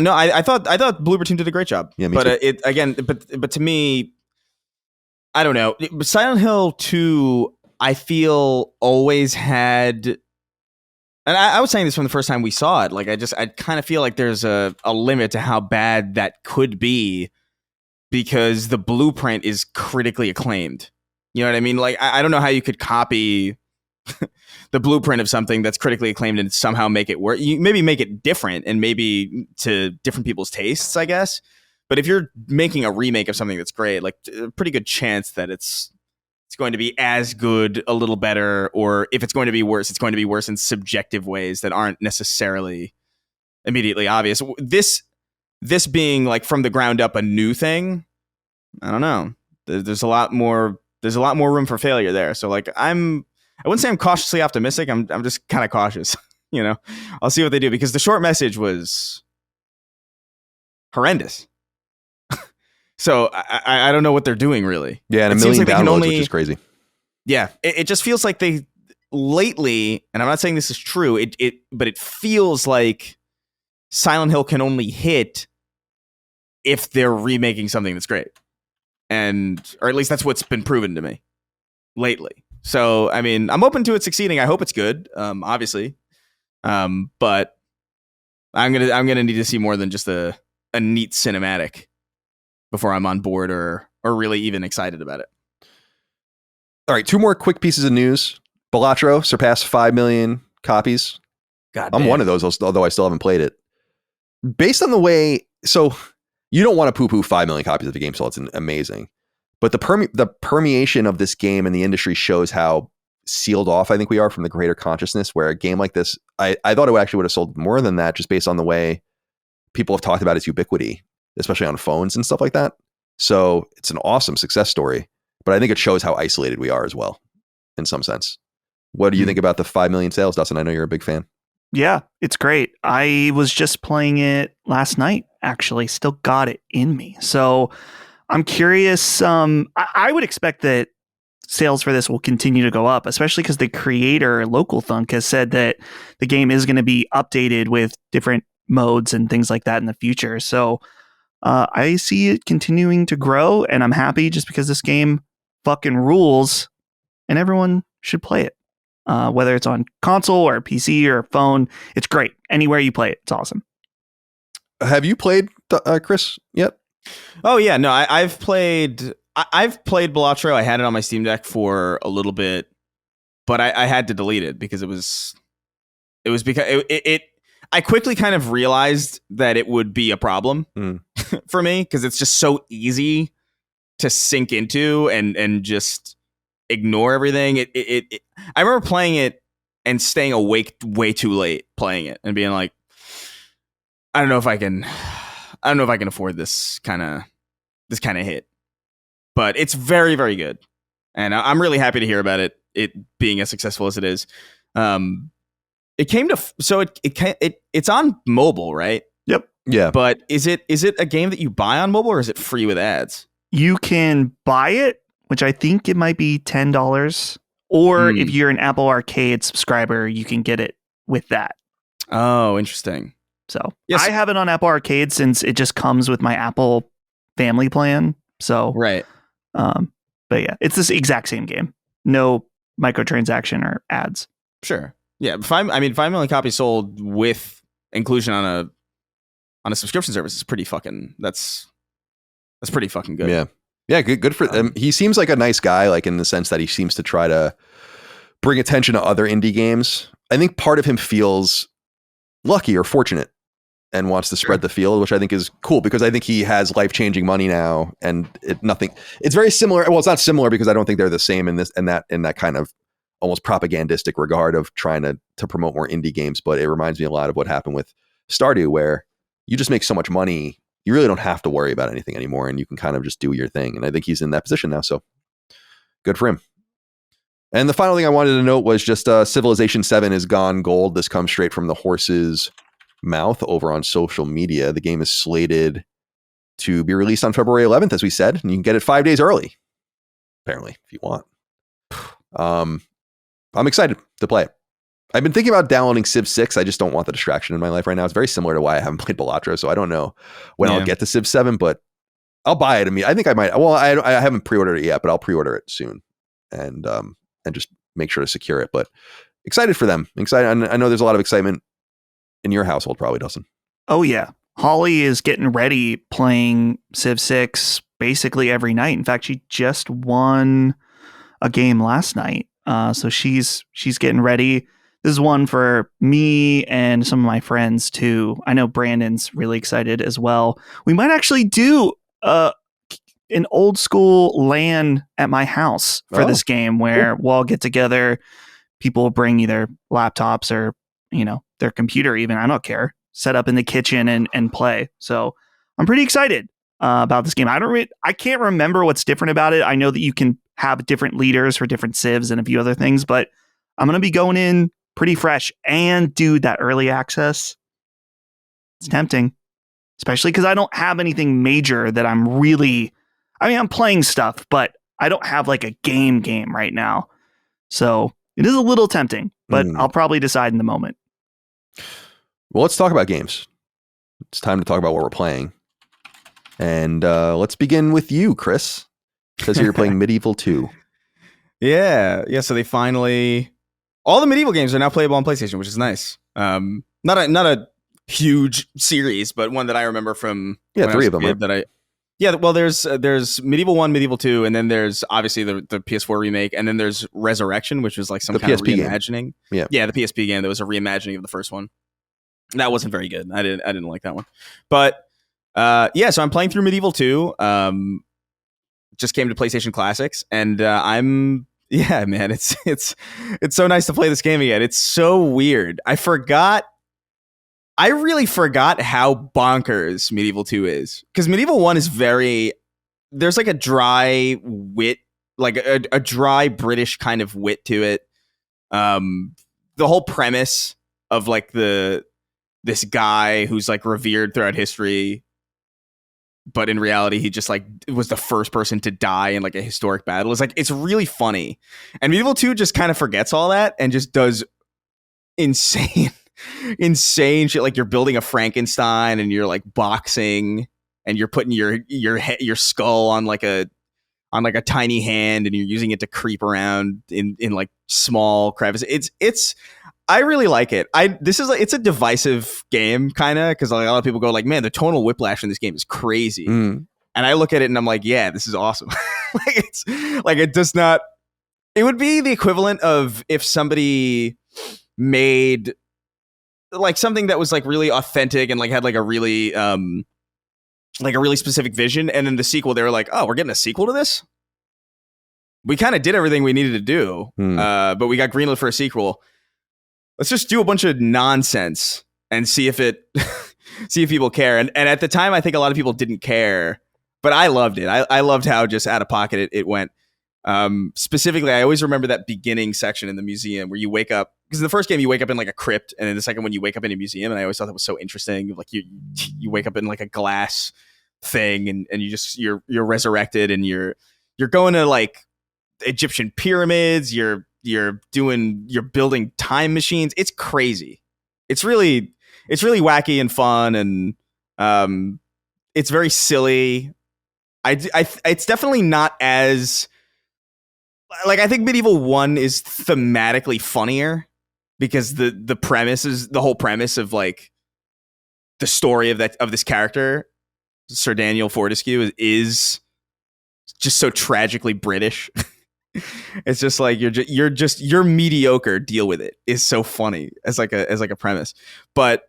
No, I thought Bloober Team did a great job. Yeah, me too. But to me, I don't know. Silent Hill 2, I feel always had, and I was saying this from the first time we saw it. Like I kind of feel like there's a limit to how bad that could be because the blueprint is critically acclaimed. You know what I mean? Like I don't know how you could copy the blueprint of something that's critically acclaimed and somehow make it work. You maybe make it different and maybe to different people's tastes, I guess. But if you're making a remake of something that's great, like a pretty good chance that it's going to be as good, a little better, or if it's going to be worse, it's going to be worse in subjective ways that aren't necessarily immediately obvious. This being like from the ground up a new thing, I don't know. There's a lot more room for failure there. So like I wouldn't say I'm cautiously optimistic. I'm just kind of cautious. You know, I'll see what they do because the short message was horrendous. So I don't know what they're doing really. Yeah, and $1 million downloads, which is crazy. Yeah, it just feels like they lately, and I'm not saying this is true. But it feels like Silent Hill can only hit if they're remaking something that's great, or at least that's what's been proven to me lately. So I mean, I'm open to it succeeding. I hope it's good, obviously, but I'm gonna need to see more than just a neat cinematic before I'm on board or really even excited about it. All right, 2 more quick pieces of news. Balatro surpassed 5 million copies. I'm one of those, although I still haven't played it. Based on the way, so you don't want to poo-poo 5 million copies of the game, so it's amazing. But the permeation of this game in the industry shows how sealed off I think we are from the greater consciousness, where a game like this, I thought it actually would have sold more than that just based on the way people have talked about its ubiquity, especially on phones and stuff like that. So it's an awesome success story, but I think it shows how isolated we are as well, in some sense. What do you think about the 5 million sales, Dustin? I know you're a big fan. Yeah, it's great. I was just playing it last night, actually. Still got it in me. So I'm curious. I would expect that sales for this will continue to go up, especially because the creator, Local Thunk, has said that the game is going to be updated with different modes and things like that in the future. So I see it continuing to grow, and I'm happy just because this game fucking rules, and everyone should play it. Whether it's on console or PC or phone, it's great. Anywhere you play it, it's awesome. Have you played Chris yet? Oh yeah, no, I've played Balatro. I had it on my Steam Deck for a little bit, but I had to delete it because it was because it I quickly kind of realized that it would be a problem for me because it's just so easy to sink into and just ignore everything. I remember playing it and staying awake way too late playing it and being like, I don't know if I can afford this kind of hit, but it's very, very good. And I'm really happy to hear about it being as successful as it is. It came to it's on mobile, right? Yep. Yeah. But is it a game that you buy on mobile, or is it free with ads? You can buy it, which I think it might be $10, or if you're an Apple Arcade subscriber, you can get it with that. Oh, interesting. So yes. I have it on Apple Arcade since it just comes with my Apple family plan. So right. But yeah, it's this exact same game. No microtransaction or ads. Sure. Yeah. 5 million copies sold with inclusion on a subscription service is pretty fucking. That's pretty fucking good. Yeah. Yeah. Good for him. He seems like a nice guy, like in the sense that he seems to try to bring attention to other indie games. I think part of him feels lucky or fortunate and wants to spread the field, which I think is cool because I think he has life-changing money now, and it's very similar. Well, it's not similar because I don't think they're the same in that kind of almost propagandistic regard of trying to promote more indie games. But it reminds me a lot of what happened with Stardew, where you just make so much money, you really don't have to worry about anything anymore, and you can kind of just do your thing. And I think he's in that position now, so good for him. And the final thing I wanted to note was just Civilization 7 is gone gold. This comes straight from the horse's mouth over on social media. The game is slated to be released on February 11th, as we said, and you can get it 5 days early, apparently, if you want. I'm excited to play it. I've been thinking about downloading Civ 6. I just don't want the distraction in my life right now. It's very similar to why I haven't played Balatro, so I don't know when I'll get to Civ 7, but I'll buy it. I think I might. Well, I haven't pre-ordered it yet, but I'll pre-order it soon and just make sure to secure it. But excited for them. Excited. I know there's a lot of excitement in your household, probably, Dustin. Oh, yeah. Holly is getting ready playing Civ 6 basically every night. In fact, she just won a game last night. So she's getting ready. This is one for me and some of my friends too. I know Brandon's really excited as well. We might actually do an old school LAN at my house for this game where we'll all get together. People will bring either laptops or, their computer even. I don't care. Set up in the kitchen and play. So I'm pretty excited about this game. I can't remember what's different about it. I know that you can have different leaders for different civs and a few other things, but I'm going to be going in pretty fresh. And dude, that early access, it's tempting, especially because I don't have anything major that I'm playing stuff, but I don't have like a game right now. So it is a little tempting, but I'll probably decide in the moment. Well, let's talk about games. It's time to talk about what we're playing. And let's begin with you, Chris. It says you're playing Medieval 2. Yeah. So they finally... All the Medieval games are now playable on PlayStation, which is nice. Not a huge series, but one that I remember from... three of them, right? There's Medieval 1, Medieval 2, and then there's obviously the PS4 remake, and then there's Resurrection, which was like some kind PSP of reimagining. Game. Yeah, the PSP game that was a reimagining of the first one. That wasn't very good. I didn't like that one. But so I'm playing through Medieval 2. Just came to PlayStation Classics, and man, it's so nice to play this game again. It's so weird. I really forgot how bonkers Medieval 2 is, because Medieval 1 is there's like a dry wit, like a dry British kind of wit to it. The whole premise of like this guy who's like revered throughout history, but in reality he just like was the first person to die in like a historic battle. It's really funny. And Medieval 2 just kind of forgets all that and just does insane shit. Like you're building a Frankenstein and you're like boxing and you're putting your skull on like a tiny hand and you're using it to creep around in like small crevices. I really like it. It's a divisive game, kind of, because like a lot of people go like, man, the tonal whiplash in this game is crazy. And I look at it and I'm like, yeah, this is awesome. It would be the equivalent of if somebody made like something that was like really authentic and like had like a really specific vision, and then the sequel they were like, oh, we're getting a sequel to this. We kind of did everything we needed to do, but we got greenlit for a sequel. Let's just do a bunch of nonsense and see if people care. And at the time, I think a lot of people didn't care, but I loved it. I loved how just out of pocket it went. Specifically, I always remember that beginning section in the museum where you wake up because the first game you wake up in like a crypt, and then the second one you wake up in a museum, and I always thought that was so interesting. Like you wake up in like a glass thing, and you're resurrected, and you're going to like Egyptian pyramids. You're building time machines. It's crazy. It's really wacky and fun, and it's very silly. It's definitely not as like, I think Medieval 1 is thematically funnier because the whole premise of like the story of this character, Sir Daniel Fortescue, is just so tragically British. It's just like you're mediocre. Deal with it. Is so funny as like a premise. But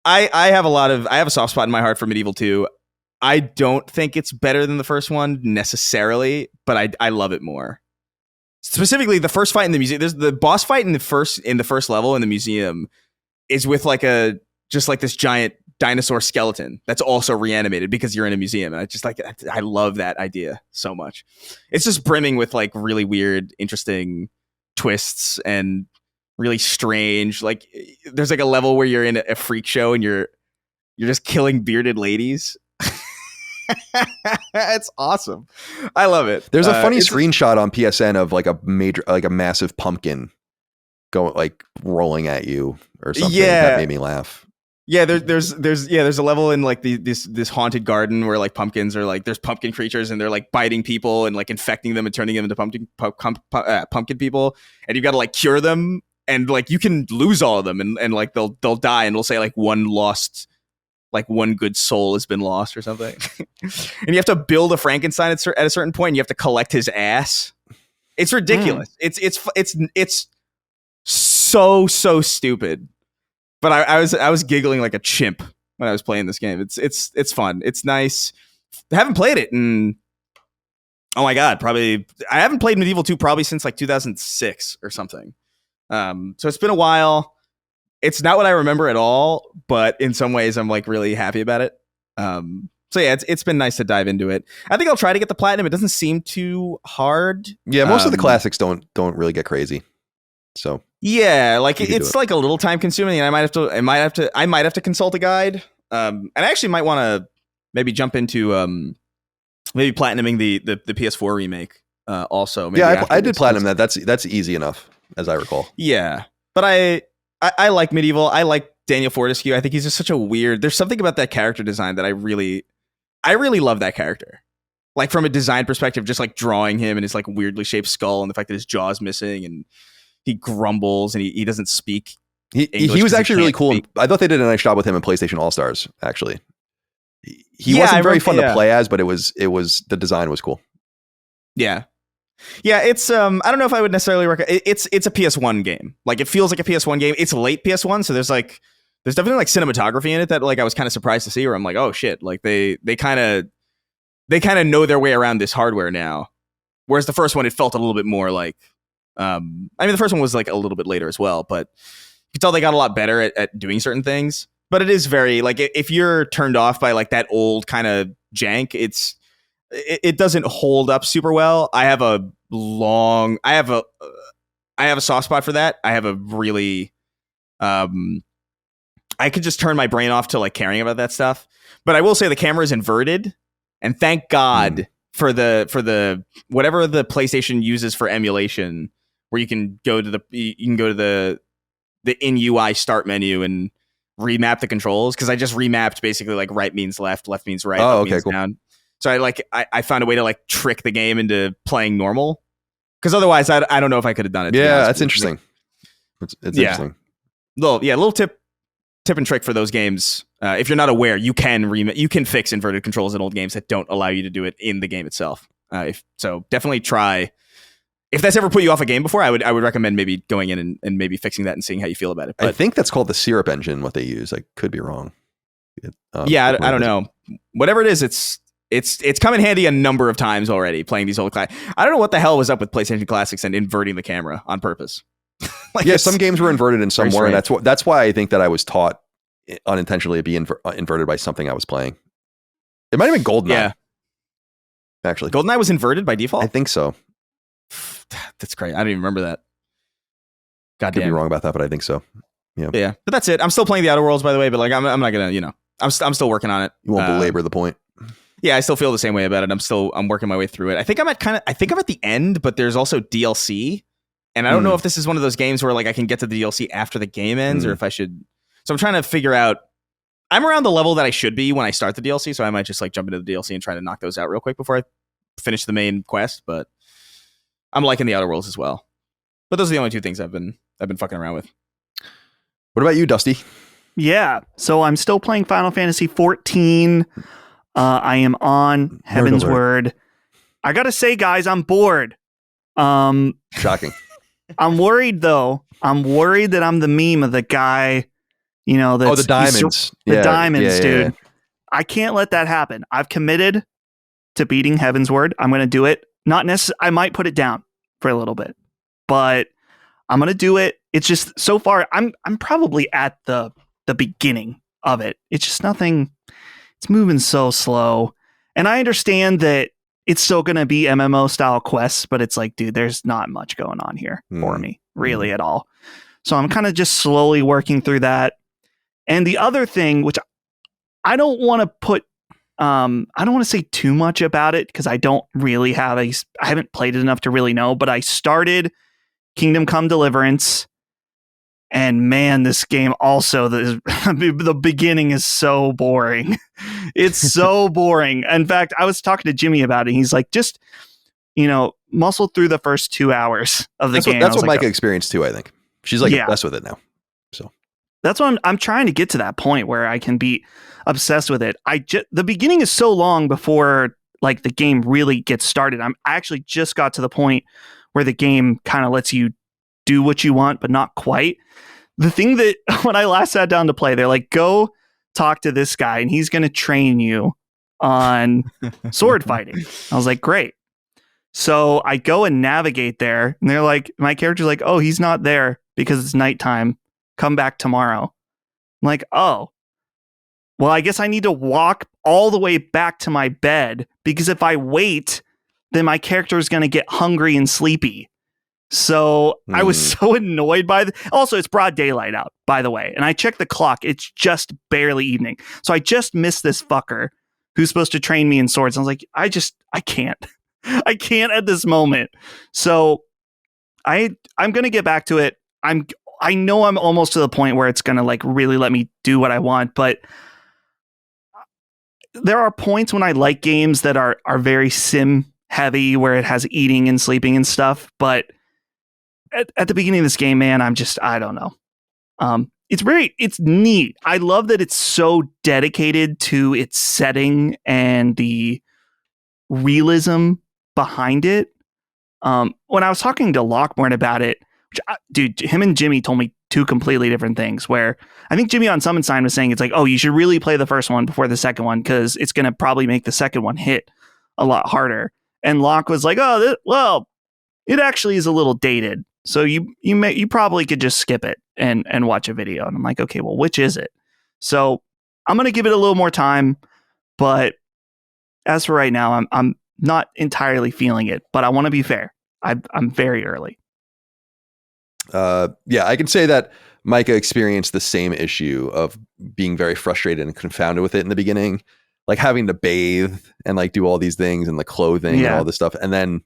I have a soft spot in my heart for Medieval 2. I don't think it's better than the first one necessarily, but I love it more. Specifically, the first fight in the museum. There's the boss fight in the first level in the museum is with like this giant dinosaur skeleton that's also reanimated because you're in a museum, and I love that idea so much. It's just brimming with like really weird, interesting twists and really strange. Like there's like a level where you're in a freak show and you're just killing bearded ladies. It's awesome. I love it. There's a funny screenshot on PSN of like a massive pumpkin going like rolling at you or something. That made me laugh. Yeah, there's a level in like this haunted garden where like pumpkins are like, there's pumpkin creatures and they're like biting people and like infecting them and turning them into pumpkin people, and you've got to like cure them, and like you can lose all of them and like they'll die, and it'll say like one good soul has been lost or something. And you have to build a Frankenstein at a certain point, and you have to collect his ass. It's ridiculous. It's so stupid. But I was giggling like a chimp when I was playing this game. It's fun. It's nice. I haven't played it in, oh my God, probably I haven't played Medieval 2 probably since like 2006 or something. So it's been a while. It's not what I remember at all, but in some ways I'm like really happy about it. So yeah, it's been nice to dive into it. I think I'll try to get the platinum. It doesn't seem too hard. Yeah, most of the classics don't really get crazy. So yeah, like it's like a little time consuming, and I might have to consult a guide. And I actually might want to maybe jump into maybe platinuming the PS4 remake. Also, maybe I did platinum that. That's easy enough, as I recall. Yeah, but I like Medieval. I like Daniel Fortescue. I think he's just such a weird. There's something about that character design that I really love that character. Like from a design perspective, just like drawing him and his like weirdly shaped skull, and the fact that his jaw's missing and he grumbles and he doesn't speak. He was actually really cool. I thought they did a nice job with him in PlayStation All Stars. Actually, he wasn't very fun to play as, but it was the design was cool. Yeah. Yeah, it's I don't know if I would necessarily recommend. It's a PS1 game. Like it feels like a PS1 game. It's late PS1, so there's definitely like cinematography in it that like I was kind of surprised to see. Where I'm like, oh shit, like they kind of know their way around this hardware now. Whereas the first one, it felt a little bit more like, I mean, the first one was like a little bit later as well, but you can tell they got a lot better at doing certain things. But it is very like if you're turned off by like that old kind of jank, it doesn't hold up super well. I have a soft spot for that. I have a really, I could just turn my brain off to like caring about that stuff. But I will say the camera is inverted, and thank God for the whatever the PlayStation uses for emulation, where you can go to the in UI start menu and remap the controls. Because I just remapped basically like right means left means right, up okay, means cool. down. So I found a way to like trick the game into playing normal, because otherwise I don't know if I could have done it. Yeah, that's interesting. It's interesting. Little tip and trick for those games. If you're not aware, you can fix inverted controls in old games that don't allow you to do it in the game itself. So definitely try. If that's ever put you off a game before, I would recommend maybe going in and maybe fixing that and seeing how you feel about it. But, I think that's called the Syrup engine. What they use, I could be wrong. I don't know. Whatever it is, it's come in handy a number of times already playing these old classics. I don't know what the hell was up with PlayStation Classics and inverting the camera on purpose. Some games were inverted and some weren't. That's why I think that I was taught unintentionally to be inverted by something I was playing. It might have been GoldenEye. Yeah. Actually, GoldenEye was inverted by default? I think so. That's great. I don't even remember that. God Could be damn. wrong about that, but I think so. Yeah, but that's it. I'm still playing the Outer Worlds, by the way. But like, I'm not gonna, I'm still working on it. You won't belabor the point. Yeah, I still feel the same way about it. I'm working my way through it. I think I'm at the end, but there's also DLC, and I don't know if this is one of those games where like I can get to the DLC after the game ends, or if I should. So I'm trying to figure out. I'm around the level that I should be when I start the DLC, so I might just like jump into the DLC and try to knock those out real quick before I finish the main quest. But I'm liking the Outer Worlds as well. But those are the only two things I've been fucking around with. What about you, Dusty? Yeah, so I'm still playing Final Fantasy 14. I am on Heaven's Word. I gotta say, guys, I'm bored. Shocking. I'm worried though. I'm worried that I'm the meme of the guy. That's, the diamonds. Diamonds, dude. Yeah. I can't let that happen. I've committed to beating Heaven's Word. I'm going to do it. Not necessarily. I might put it down for a little bit, but I'm going to do it. It's just so far. I'm probably at the beginning of it. It's just nothing. It's moving so slow, and I understand that it's still going to be MMO style quests, but it's like, dude, there's not much going on here for me, really, at all. So I'm kind of just slowly working through that. And the other thing, which I don't want to put, I don't want to say too much about it because I don't really I haven't played it enough to really know, but I started Kingdom Come Deliverance. And man, this game also, the beginning is so boring. It's so boring. In fact, I was talking to Jimmy about it. He's like, just, muscle through the first 2 hours of the game. That's what Micah experienced too, I think. She's like obsessed with it now. So that's what I'm trying to get to that point where I can be obsessed with it. The beginning is so long before like the game really gets started. I actually just got to the point where the game kind of lets you do what you want, but not quite. The thing that when I last sat down to play, they're like, go talk to this guy and he's going to train you on sword fighting. I was like, great. So I go and navigate there and they're like, my character's like, oh, he's not there because it's nighttime. Come back tomorrow. I'm like, oh, well, I guess I need to walk all the way back to my bed because if I wait, then my character is going to get hungry and sleepy. So I was so annoyed by also it's broad daylight out, by the way. And I checked the clock. It's just barely evening. So I just missed this fucker who's supposed to train me in swords. I was like, I can't. I can't at this moment. So I'm going to get back to it. I know I'm almost to the point where it's going to like really let me do what I want, but there are points when I like games that are very sim heavy where it has eating and sleeping and stuff. But at the beginning of this game, man, I don't know. It's neat. I love that it's so dedicated to its setting and the realism behind it. When I was talking to Lockmorn about it, dude, him and Jimmy told me two completely different things where I think Jimmy on Summon Sign was saying it's like, oh, you should really play the first one before the second one because it's going to probably make the second one hit a lot harder. And Locke was like, oh, it actually is a little dated. So you probably could just skip it and watch a video. And I'm like, okay, well, which is it? So I'm going to give it a little more time. But as for right now, I'm not entirely feeling it, but I want to be fair. I'm very early. Yeah, I can say that Micah experienced the same issue of being very frustrated and confounded with it in the beginning, like having to bathe and like do all these things and the clothing and all this stuff. And then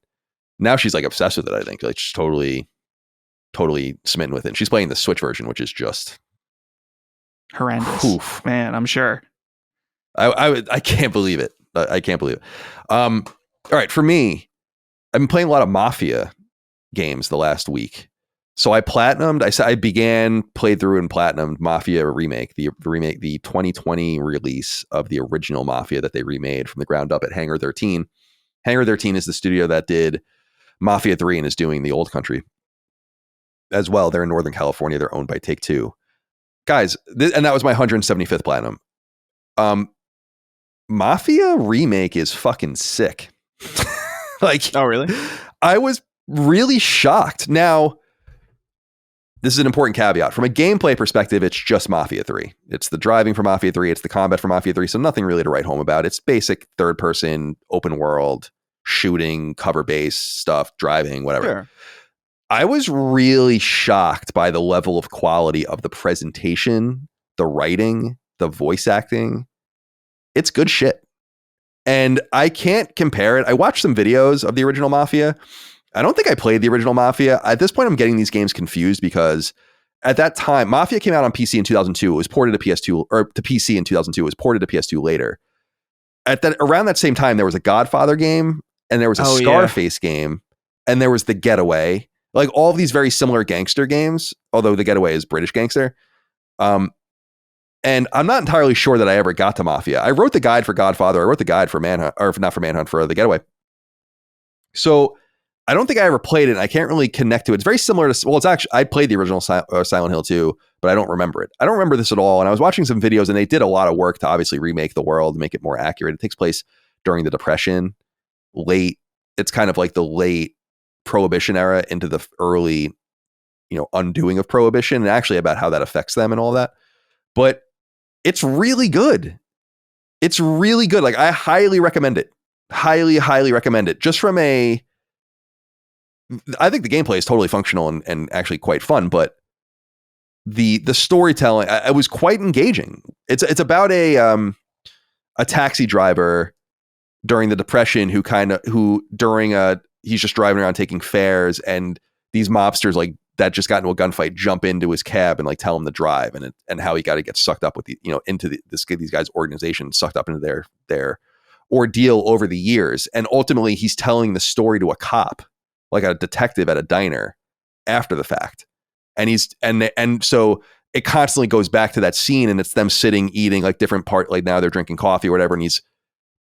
now she's like obsessed with it. I think like she's totally smitten with it. And she's playing the Switch version, which is just horrendous. Oof. Man, I'm sure. I can't believe it. I can't believe it. All right, for me, I've been playing a lot of Mafia games the last week. So I platinumed. Played through and platinumed Mafia remake, the 2020 release of the original Mafia that they remade from the ground up at Hangar 13. Hangar 13 is the studio that did Mafia 3 and is doing the Old Country as well. They're in Northern California. They're owned by Take-Two. Guys, and that was my 175th platinum. Mafia remake is fucking sick. Like, oh, really? I was really shocked. Now, this is an important caveat. From a gameplay perspective, it's just Mafia 3. It's the driving for Mafia 3. It's the combat for Mafia 3. So nothing really to write home about. It's basic third-person, open world, shooting, cover-based stuff, driving, whatever. Sure. I was really shocked by the level of quality of the presentation, the writing, the voice acting. It's good shit. And I can't compare it. I watched some videos of the original Mafia. I don't think I played the original Mafia. At this point, I'm getting these games confused because at that time, Mafia came out on PC in 2002. It was ported to PS2 or to PC in 2002. It was ported to PS2 later. Around that same time, there was a Godfather game and there was a Scarface game and there was The Getaway. Like all of these very similar gangster games, although The Getaway is British gangster. And I'm not entirely sure that I ever got to Mafia. I wrote the guide for Godfather. I wrote the guide for Manhunt, or not for Manhunt, for The Getaway. So I don't think I ever played it. I can't really connect to it. It's very similar to, well, it's actually, I played the original Silent Hill 2, but I don't remember it. I don't remember this at all. And I was watching some videos and they did a lot of work to obviously remake the world, make it more accurate. It takes place during the Depression, it's kind of like the late Prohibition era into the early, undoing of Prohibition, and actually about how that affects them and all that. But it's really good. It's really good. Like I highly recommend it. Highly, highly recommend it. Just from I think the gameplay is totally functional and actually quite fun, but the storytelling, it was quite engaging. It's about a taxi driver during the Depression he's just driving around taking fares, and these mobsters like that just got into a gunfight jump into his cab and like tell him to drive, and how he got to get sucked up with into these guys' organization, sucked up into their ordeal over the years. And ultimately he's telling the story to a cop, like a detective at a diner after the fact. And so it constantly goes back to that scene, and it's them sitting, eating like different like now they're drinking coffee or whatever. And he's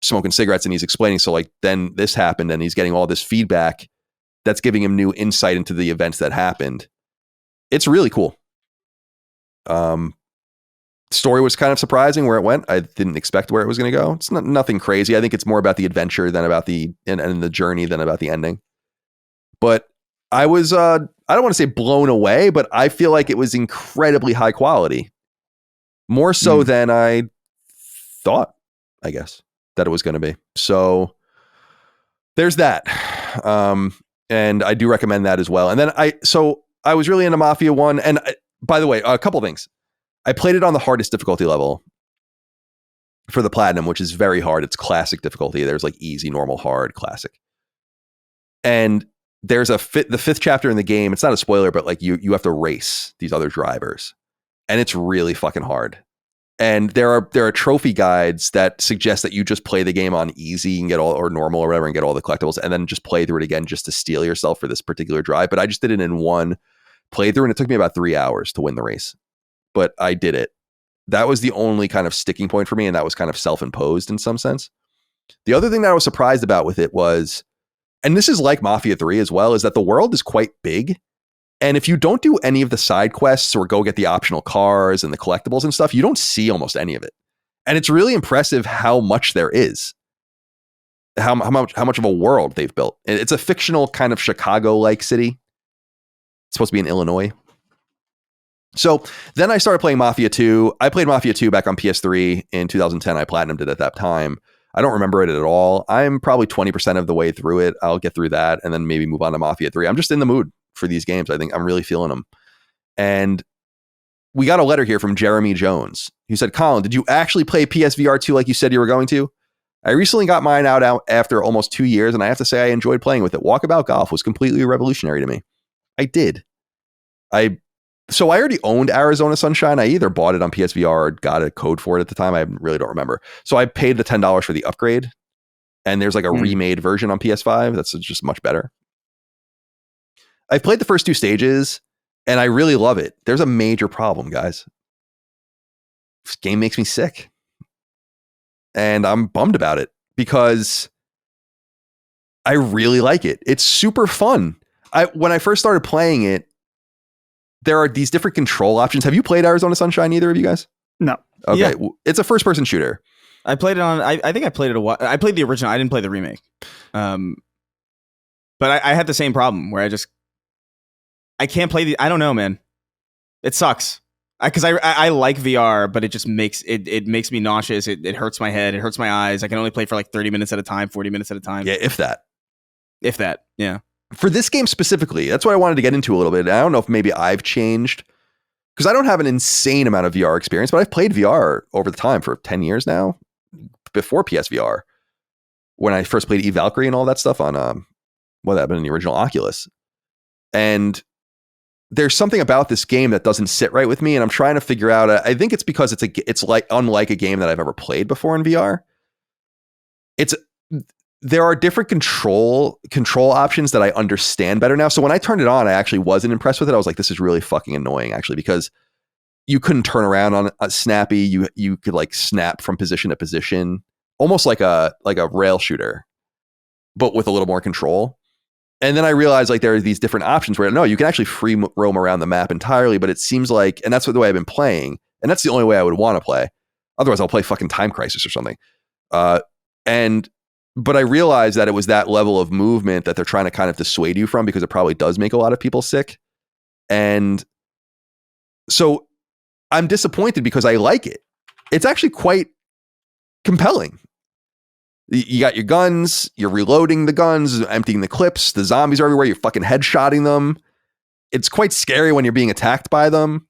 smoking cigarettes and he's explaining. So like, then this happened, and he's getting all this feedback that's giving him new insight into the events that happened. It's really cool. Story was kind of surprising where it went. I didn't expect where it was going to go. It's nothing crazy. I think it's more about the adventure than about and the journey than about the ending. But I was, I don't want to say blown away, but I feel like it was incredibly high quality. More so than I thought, I guess, that it was going to be. So there's that. And I do recommend that as well. And then I was really into Mafia 1. And by the way, a couple things. I played it on the hardest difficulty level for the Platinum, which is very hard. It's classic difficulty. There's like easy, normal, hard, classic. And there's the fifth chapter in the game. It's not a spoiler, but like you have to race these other drivers, and it's really fucking hard. And there are trophy guides that suggest that you just play the game on easy and get all, or normal or whatever, and get all the collectibles, and then just play through it again just to steel yourself for this particular drive. But I just did it in one playthrough, and it took me about 3 hours to win the race. But I did it. That was the only kind of sticking point for me, and that was kind of self-imposed in some sense. The other thing that I was surprised about with it was, and this is like Mafia 3 as well, is that the world is quite big. And if you don't do any of the side quests or go get the optional cars and the collectibles and stuff, you don't see almost any of it. And it's really impressive how much there is, how much of a world they've built. It's a fictional kind of Chicago-like city. It's supposed to be in Illinois. So then I started playing Mafia 2. I played Mafia 2 back on PS3 in 2010. I platinumed it at that time. I don't remember it at all. I'm probably 20% of the way through it. I'll get through that and then maybe move on to Mafia 3. I'm just in the mood for these games. I think I'm really feeling them. And we got a letter here from Jeremy Jones, who said, Colin, did you actually play PSVR 2 like you said you were going to? I recently got mine out after almost 2 years, and I have to say I enjoyed playing with it. Walkabout Golf was completely revolutionary to me. I did. So I already owned Arizona Sunshine. I either bought it on PSVR or got a code for it at the time. I really don't remember. So I paid the $10 for the upgrade, and there's like a remade version on PS5 that's just much better. I've played the first 2 stages, and I really love it. There's a major problem, guys. This game makes me sick. And I'm bummed about it because I really like it. It's super fun. When I first started playing it, there are these different control options. Have you played Arizona Sunshine, either of you guys? No. Okay. Yeah. It's a first-person shooter. I played it on, I think I played it a while. I played the original. I didn't play the remake. But I had the same problem where I can't play I don't know, man. It sucks. Because I like VR, but it just makes me nauseous. It hurts my head. It hurts my eyes. I can only play for like 30 minutes at a time, 40 minutes at a time. Yeah, if that. Yeah. for this game specifically, that's what I wanted to get into a little bit. I don't know if maybe I've changed because I don't have an insane amount of VR experience, but I've played VR over the time for 10 years now, before PSVR, when I first played Valkyrie and all that stuff on, that had been the original Oculus. And there's something about this game that doesn't sit right with me, and I'm trying to figure out. I think it's because it's like unlike a game that I've ever played before in VR. There are different control options that I understand better now. So when I turned it on, I actually wasn't impressed with it. I was like, this is really fucking annoying, actually, because you couldn't turn around on a snappy. You could like snap from position to position, almost like a rail shooter, but with a little more control. And then I realized like there are these different options where no, you can actually free roam around the map entirely. But it seems like, and that's the way I've been playing, and that's the only way I would want to play. Otherwise, I'll play fucking Time Crisis or something. But I realized that it was that level of movement that they're trying to kind of dissuade you from, because it probably does make a lot of people sick. And so I'm disappointed because I like it. It's actually quite compelling. You got your guns, you're reloading the guns, emptying the clips, the zombies are everywhere, you're fucking headshotting them. It's quite scary when you're being attacked by them.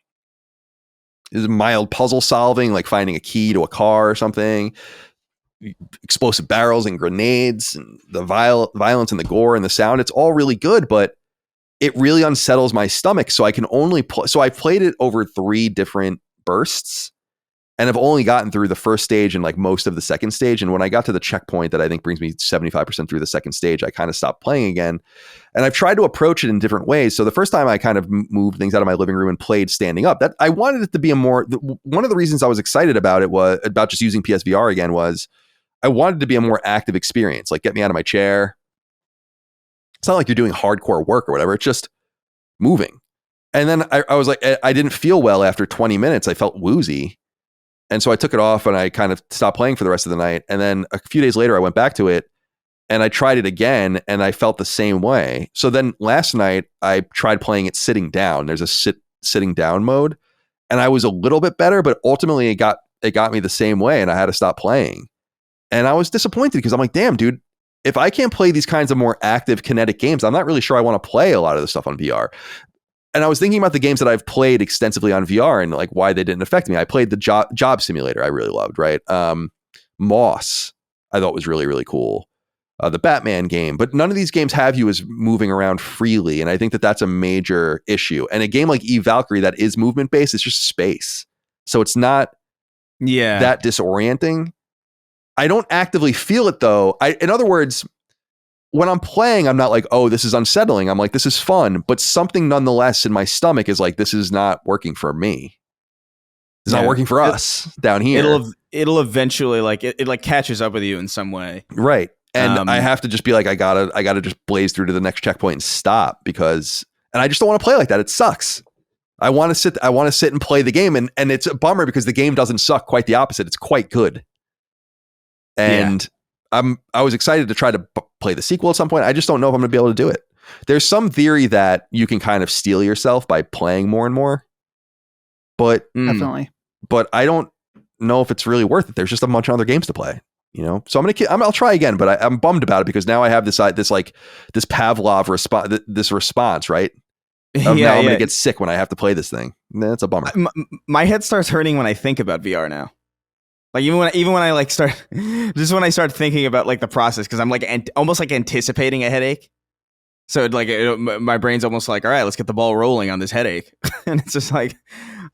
There's mild puzzle solving, like finding a key to a car or something. Explosive barrels and grenades, and the violence and the gore and the sound. It's all really good, but it really unsettles my stomach. So I can only so I've played it over 3 different bursts, and I've only gotten through the first stage and like most of the second stage. And when I got to the checkpoint that I think brings me 75% through the second stage, I kind of stopped playing again. And I've tried to approach it in different ways. So the first time I kind of moved things out of my living room and played standing up, that I wanted it to be one of the reasons I was excited about it was about just using PSVR again was I wanted to be a more active experience, like get me out of my chair. It's not like you're doing hardcore work or whatever. It's just moving. And then I was like, I didn't feel well after 20 minutes. I felt woozy. And so I took it off and I kind of stopped playing for the rest of the night. And then a few days later, I went back to it and I tried it again and I felt the same way. So then last night I tried playing it sitting down. There's a sitting down mode, and I was a little bit better, but ultimately it got me the same way and I had to stop playing. And I was disappointed because I'm like, damn, dude, if I can't play these kinds of more active kinetic games, I'm not really sure I want to play a lot of the stuff on VR. And I was thinking about the games that I've played extensively on VR and like why they didn't affect me. I played the job simulator I really loved, right? Moss, I thought was really, really cool. The Batman game, but none of these games have you as moving around freely. And I think that that's a major issue. And a game like Valkyrie that is movement based, it's just space. So it's not that disorienting. I don't actively feel it though. In other words, when I'm playing, I'm not like, oh, this is unsettling. I'm like, this is fun, but something nonetheless in my stomach is like, this is not working for me. It's not working for us down here. It'll eventually like it like catches up with you in some way. Right. And I have to just be like, I gotta just blaze through to the next checkpoint and stop and I just don't want to play like that. It sucks. I want to sit and play the game. And it's a bummer because the game doesn't suck. Quite the opposite. It's quite good. And I was excited to try to play the sequel at some point. I just don't know if I'm going to be able to do it. There's some theory that you can kind of steel yourself by playing more and more, but definitely. But I don't know if it's really worth it. There's just a bunch of other games to play, you know. So I'll try again, but I'm bummed about it because now I have this Pavlov response, right? Now I'm going to get sick when I have to play this thing. That's a bummer. My head starts hurting when I think about VR now. Like even when I like start, this is when I start thinking about like the process because I'm like almost like anticipating a headache. So my brain's almost like, all right, let's get the ball rolling on this headache, and it's just like,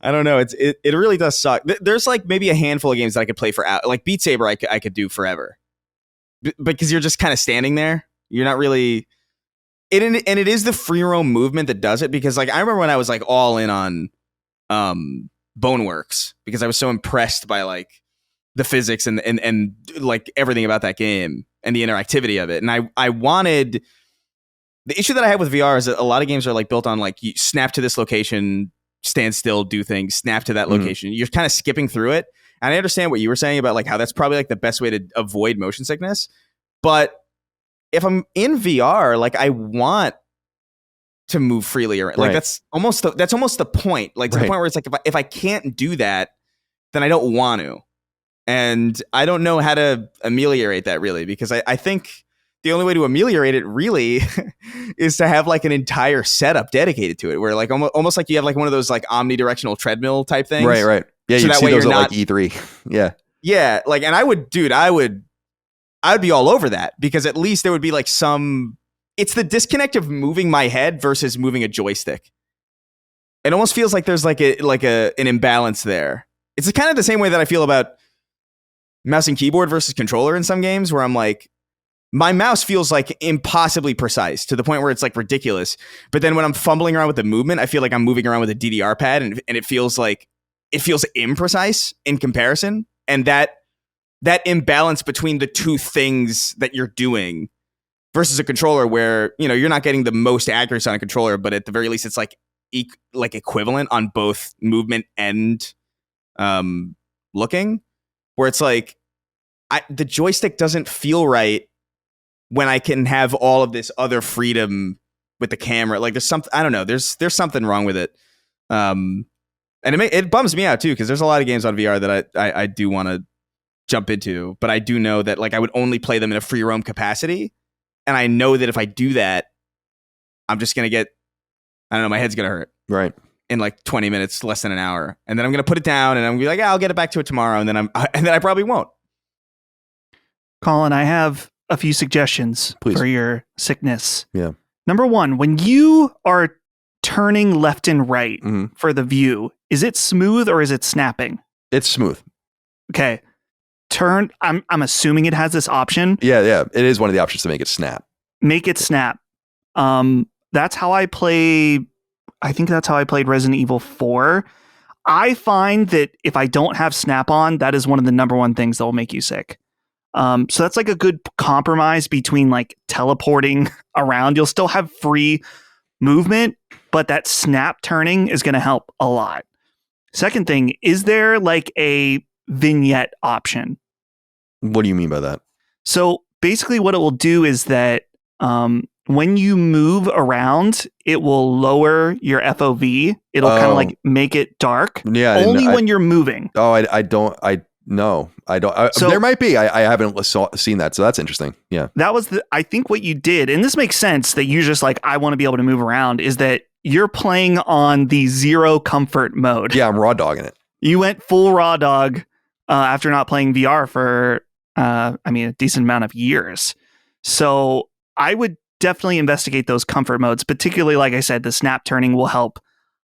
I don't know, it really does suck. There's like maybe a handful of games that I could play for like Beat Saber, I could do forever, because you're just kind of standing there, you're not really. And it is the free roam movement that does it because like I remember when I was like all in on Boneworks because I was so impressed by like the physics and like everything about that game and the interactivity of it. And I wanted, the issue that I have with VR is that a lot of games are like built on like you snap to this location, stand still, do things, snap to that location. You're kind of skipping through it. And I understand what you were saying about like how that's probably like the best way to avoid motion sickness. But if I'm in VR, like I want to move freely around. Like that's almost the point. Like to the point where it's like if I can't do that, then I don't want to. And I don't know how to ameliorate that really, because I think the only way to ameliorate it really is to have like an entire setup dedicated to it, where like almost like you have like one of those like omnidirectional treadmill type things. Right. Yeah, so you see those at like E3. Yeah, like, and I would be all over that, because at least there would be like it's the disconnect of moving my head versus moving a joystick. It almost feels like there's an imbalance there. It's kind of the same way that I feel about mouse and keyboard versus controller in some games, where I'm like, my mouse feels like impossibly precise to the point where it's like ridiculous. But then when I'm fumbling around with the movement, I feel like I'm moving around with a DDR pad, and it feels imprecise in comparison. And that imbalance between the two things that you're doing versus a controller, where, you know, you're not getting the most accuracy on a controller, but at the very least it's like equivalent on both movement and looking, where it's like the joystick doesn't feel right when I can have all of this other freedom with the camera. Like there's something, I don't know, there's something wrong with it. And it bums me out too, because there's a lot of games on VR that I do want to jump into, but I do know that like I would only play them in a free roam capacity, and I know that if I do that, I'm just gonna get, I don't know, my head's gonna hurt in like 20 minutes, less than an hour, and then I'm gonna put it down, and I'm gonna be like, I'll get it back to it tomorrow, and then I probably won't. Colin, I have a few suggestions for your sickness. Yeah. Number one, when you are turning left and right for the view, is it smooth or is it snapping? It's smooth. Okay. Turn. I'm assuming it has this option. Yeah. It is one of the options to make it snap. Make it snap. That's how I play. I think that's how I played Resident Evil 4. I find that if I don't have snap on, that is one of the number one things that will make you sick. So that's like a good compromise between like teleporting around. You'll still have free movement, but that snap turning is going to help a lot. Second thing, is there like a vignette option? What do you mean by that? So basically what it will do is that when you move around, it will lower your FOV. It'll kind of like make it dark. Yeah. Only when you're moving. Oh, I don't. So, there might be. I haven't seen that. So that's interesting. Yeah. That was I think what you did, and this makes sense that you just like, I want to be able to move around, is that you're playing on the zero comfort mode. Yeah, I'm raw dogging it. You went full raw dog after not playing VR for, a decent amount of years. So I would definitely investigate those comfort modes, particularly, like I said, the snap turning will help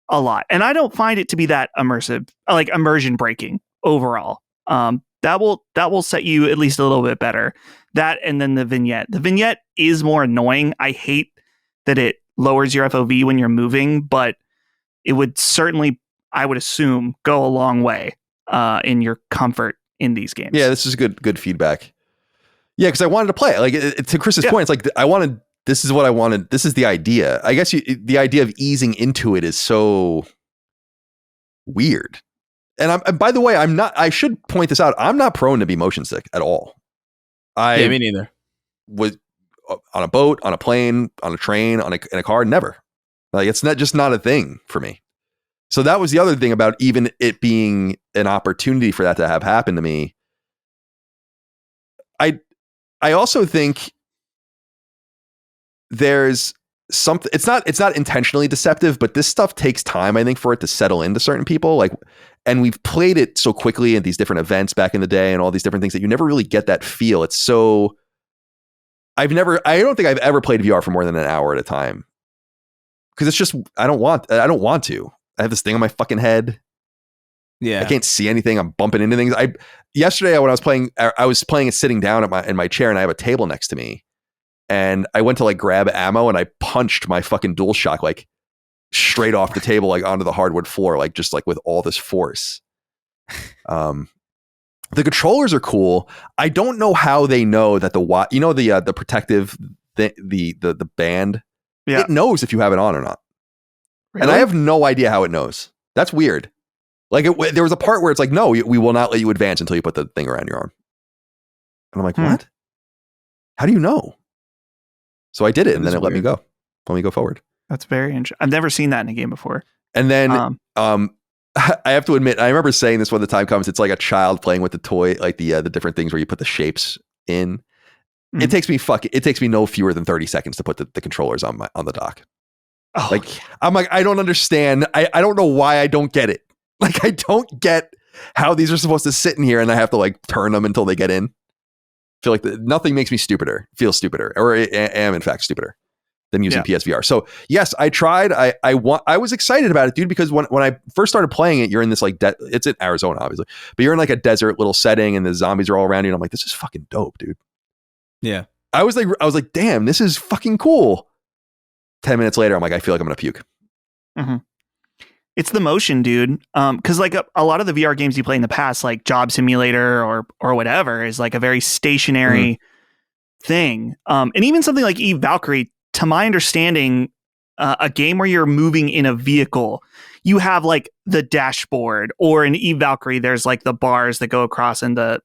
a lot. And I don't find it to be that immersive, like immersion breaking overall. That will set you at least a little bit better. That, and then the vignette. The vignette is more annoying. I hate that it lowers your FOV when you're moving, but it would certainly, I would assume, go a long way in your comfort in these games. Yeah, this is good feedback. Yeah, because I wanted to play it. Like to Chris's point, it's like this is what I wanted. This is the idea. I guess the idea of easing into it is so weird. And by the way, I should point this out. I'm not prone to be motion sick at all. Yeah, me neither. Was on a boat, on a plane, on a train, in a car, never. Like it's not a thing for me. So that was the other thing about even it being an opportunity for that to have happened to me. I also think there's something, it's not intentionally deceptive, but this stuff takes time, I think, for it to settle into certain people. Like, and we've played it so quickly at these different events back in the day and all these different things that you never really get that feel. It's so, I don't think I've ever played VR for more than an hour at a time. Cause it's just, I don't want to. I have this thing on my fucking head. Yeah. I can't see anything. I'm bumping into things. Yesterday when I was playing it sitting down in my chair, and I have a table next to me. And I went to like grab ammo, and I punched my fucking DualShock like straight off the table, like onto the hardwood floor, like just like with all this force. The controllers are cool. I don't know how they know that the protective the band. Yeah. It knows if you have it on or not. Really? And I have no idea how it knows. That's weird. Like there was a part where it's like, no, we will not let you advance until you put the thing around your arm. And I'm like, what? How do you know? So I did it, and then it let me go forward. That's very interesting. I've never seen that in a game before. And then I have to admit, I remember saying this when the time comes. It's like a child playing with the toy, like the different things where you put the shapes in. It takes me no fewer than 30 seconds to put the controllers on the dock. Oh, like, I'm like, I don't understand. I don't know why I don't get it. Like, I don't get how these are supposed to sit in here and I have to like turn them until they get in. I feel like nothing makes me feels stupider, or am in fact stupider than using PSVR. So yes, I tried. I was excited about it, dude, because when I first started playing it, you're in this like, it's in Arizona, obviously, but you're in like a desert little setting and the zombies are all around you. And I'm like, this is fucking dope, dude. Yeah. I was like, damn, this is fucking cool. 10 minutes later, I'm like, I feel like I'm going to puke. Mm-hmm. It's the motion, dude. Because like a lot of the VR games you play in the past, like Job Simulator or whatever, is like a very stationary thing. And even something like Eve Valkyrie, to my understanding, a game where you're moving in a vehicle, you have like the dashboard, or in Eve Valkyrie, there's like the bars that go across and the,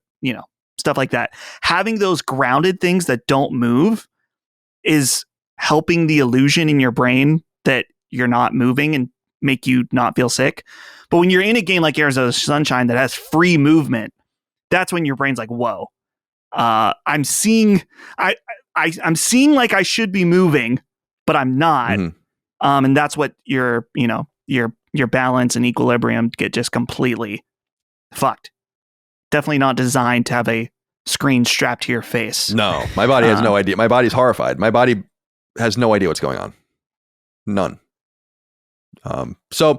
stuff like that. Having those grounded things that don't move is helping the illusion in your brain that you're not moving and make you not feel sick. But when you're in a game like Arizona Sunshine that has free movement, that's when your brain's like, whoa, I'm seeing like I should be moving, but I'm not. Mm-hmm. And that's what your balance and equilibrium get just completely fucked. Definitely not designed to have a screen strapped to your face. No, my body has no idea. My body's horrified. My body has no idea what's going on. None. So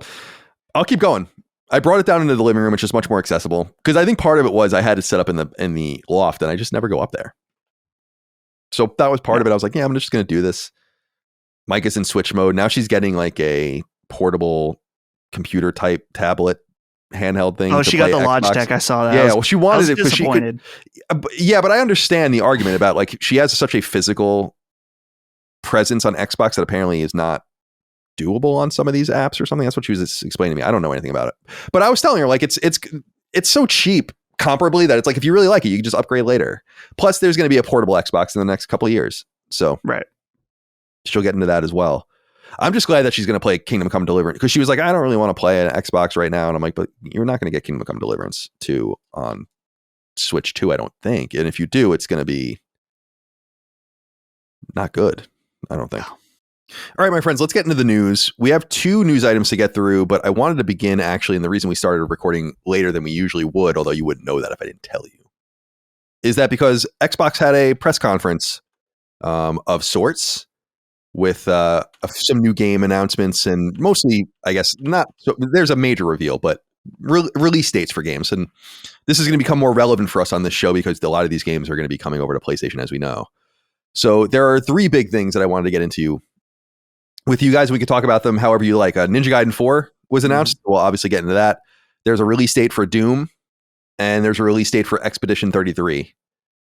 I'll keep going. I brought it down into the living room, which is much more accessible, because I think part of it was I had to set up in the loft and I just never go up there. So that was part of it. I was like, yeah, I'm just going to do this. Mike is in Switch mode. Now she's getting like a portable computer type tablet handheld thing. Oh, she got the Logitech. I saw that. Yeah, well, she wanted it because she could. Yeah, but I understand the argument about like she has such a physical presence on Xbox that apparently is not doable on some of these apps or something. That's what she was explaining to me. I don't know anything about it, but I was telling her like it's so cheap comparably that it's like if you really like it, you can just upgrade later. Plus, there's going to be a portable Xbox in the next couple of years, so right, she'll get into that as well. I'm just glad that she's going to play Kingdom Come Deliverance, because she was like, I don't really want to play an Xbox right now. And I'm like, but you're not going to get Kingdom Come Deliverance 2 on Switch 2, I don't think. And if you do, it's going to be not good, I don't think. All right, my friends, let's get into the news. We have 2 news items to get through, but I wanted to begin actually, and the reason we started recording later than we usually would, although you wouldn't know that if I didn't tell you, is that because Xbox had a press conference of sorts with some new game announcements, and mostly, I guess, not so there's a major reveal, but release dates for games. And this is going to become more relevant for us on this show because a lot of these games are going to be coming over to PlayStation, as we know. So there are 3 big things that I wanted to get into with you guys. We could talk about them however you like. Ninja Gaiden 4 was announced. We'll obviously get into that. There's a release date for Doom, and there's a release date for Expedition 33.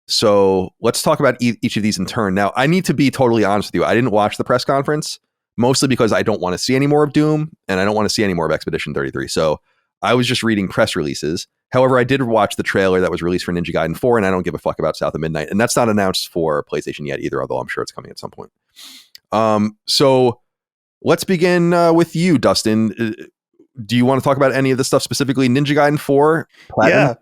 So let's talk about each of these in turn. Now, I need to be totally honest with you. I didn't watch the press conference, mostly because I don't want to see any more of Doom, and I don't want to see any more of Expedition 33. So I was just reading press releases. However, I did watch the trailer that was released for Ninja Gaiden 4, and I don't give a fuck about South of Midnight. And that's not announced for PlayStation yet either, although I'm sure it's coming at some point. So let's begin with you, Dustin. Do you want to talk about any of the stuff, specifically Ninja Gaiden 4? Platinum? Yeah.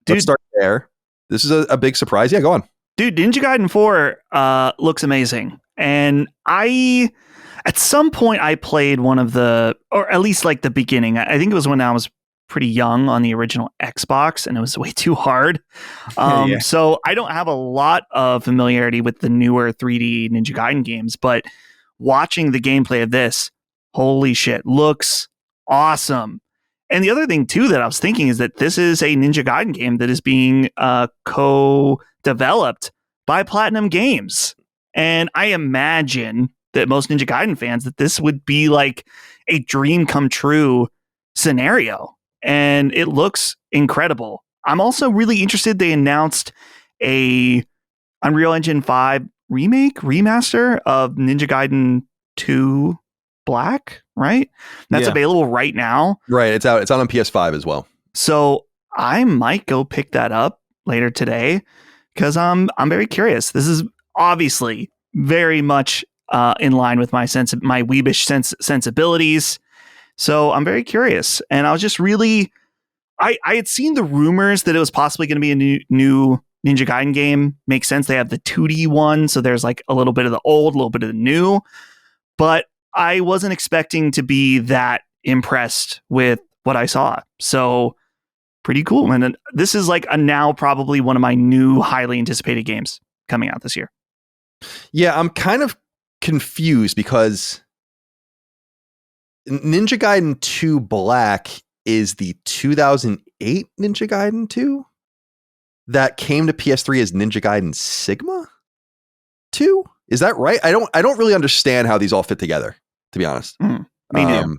Let's start there. This is a big surprise. Yeah, go on. Dude, Ninja Gaiden 4 looks amazing. And at some point I played one of or at least like the beginning. I think it was when I was pretty young on the original Xbox, and it was way too hard. So I don't have a lot of familiarity with the newer 3D Ninja Gaiden games, but watching the gameplay of this, holy shit, looks awesome. And the other thing too that I was thinking is that this is a Ninja Gaiden game that is being co-developed by Platinum Games. And I imagine that most Ninja Gaiden fans, that this would be like a dream come true scenario. And it looks incredible. I'm also really interested. They announced a Unreal Engine 5 remaster of Ninja Gaiden 2 Black, right? That's available right now. Right. It's out on PS5 as well. So I might go pick that up later today because I'm very curious. This is obviously very much in line with my weebish sensibilities. So I'm very curious. And I was just really, I had seen the rumors that it was possibly going to be a new Ninja Gaiden game makes sense. They have the 2D one, so there's like a little bit of the old, a little bit of the new. But I wasn't expecting to be that impressed with what I saw. So pretty cool. And this is like now probably one of my new highly anticipated games coming out this year. Yeah, I'm kind of confused because Ninja Gaiden 2 Black is the 2008 Ninja Gaiden 2 that came to PS3 as Ninja Gaiden Sigma 2. Is that right? I don't really understand how these all fit together, to be honest. Me neither.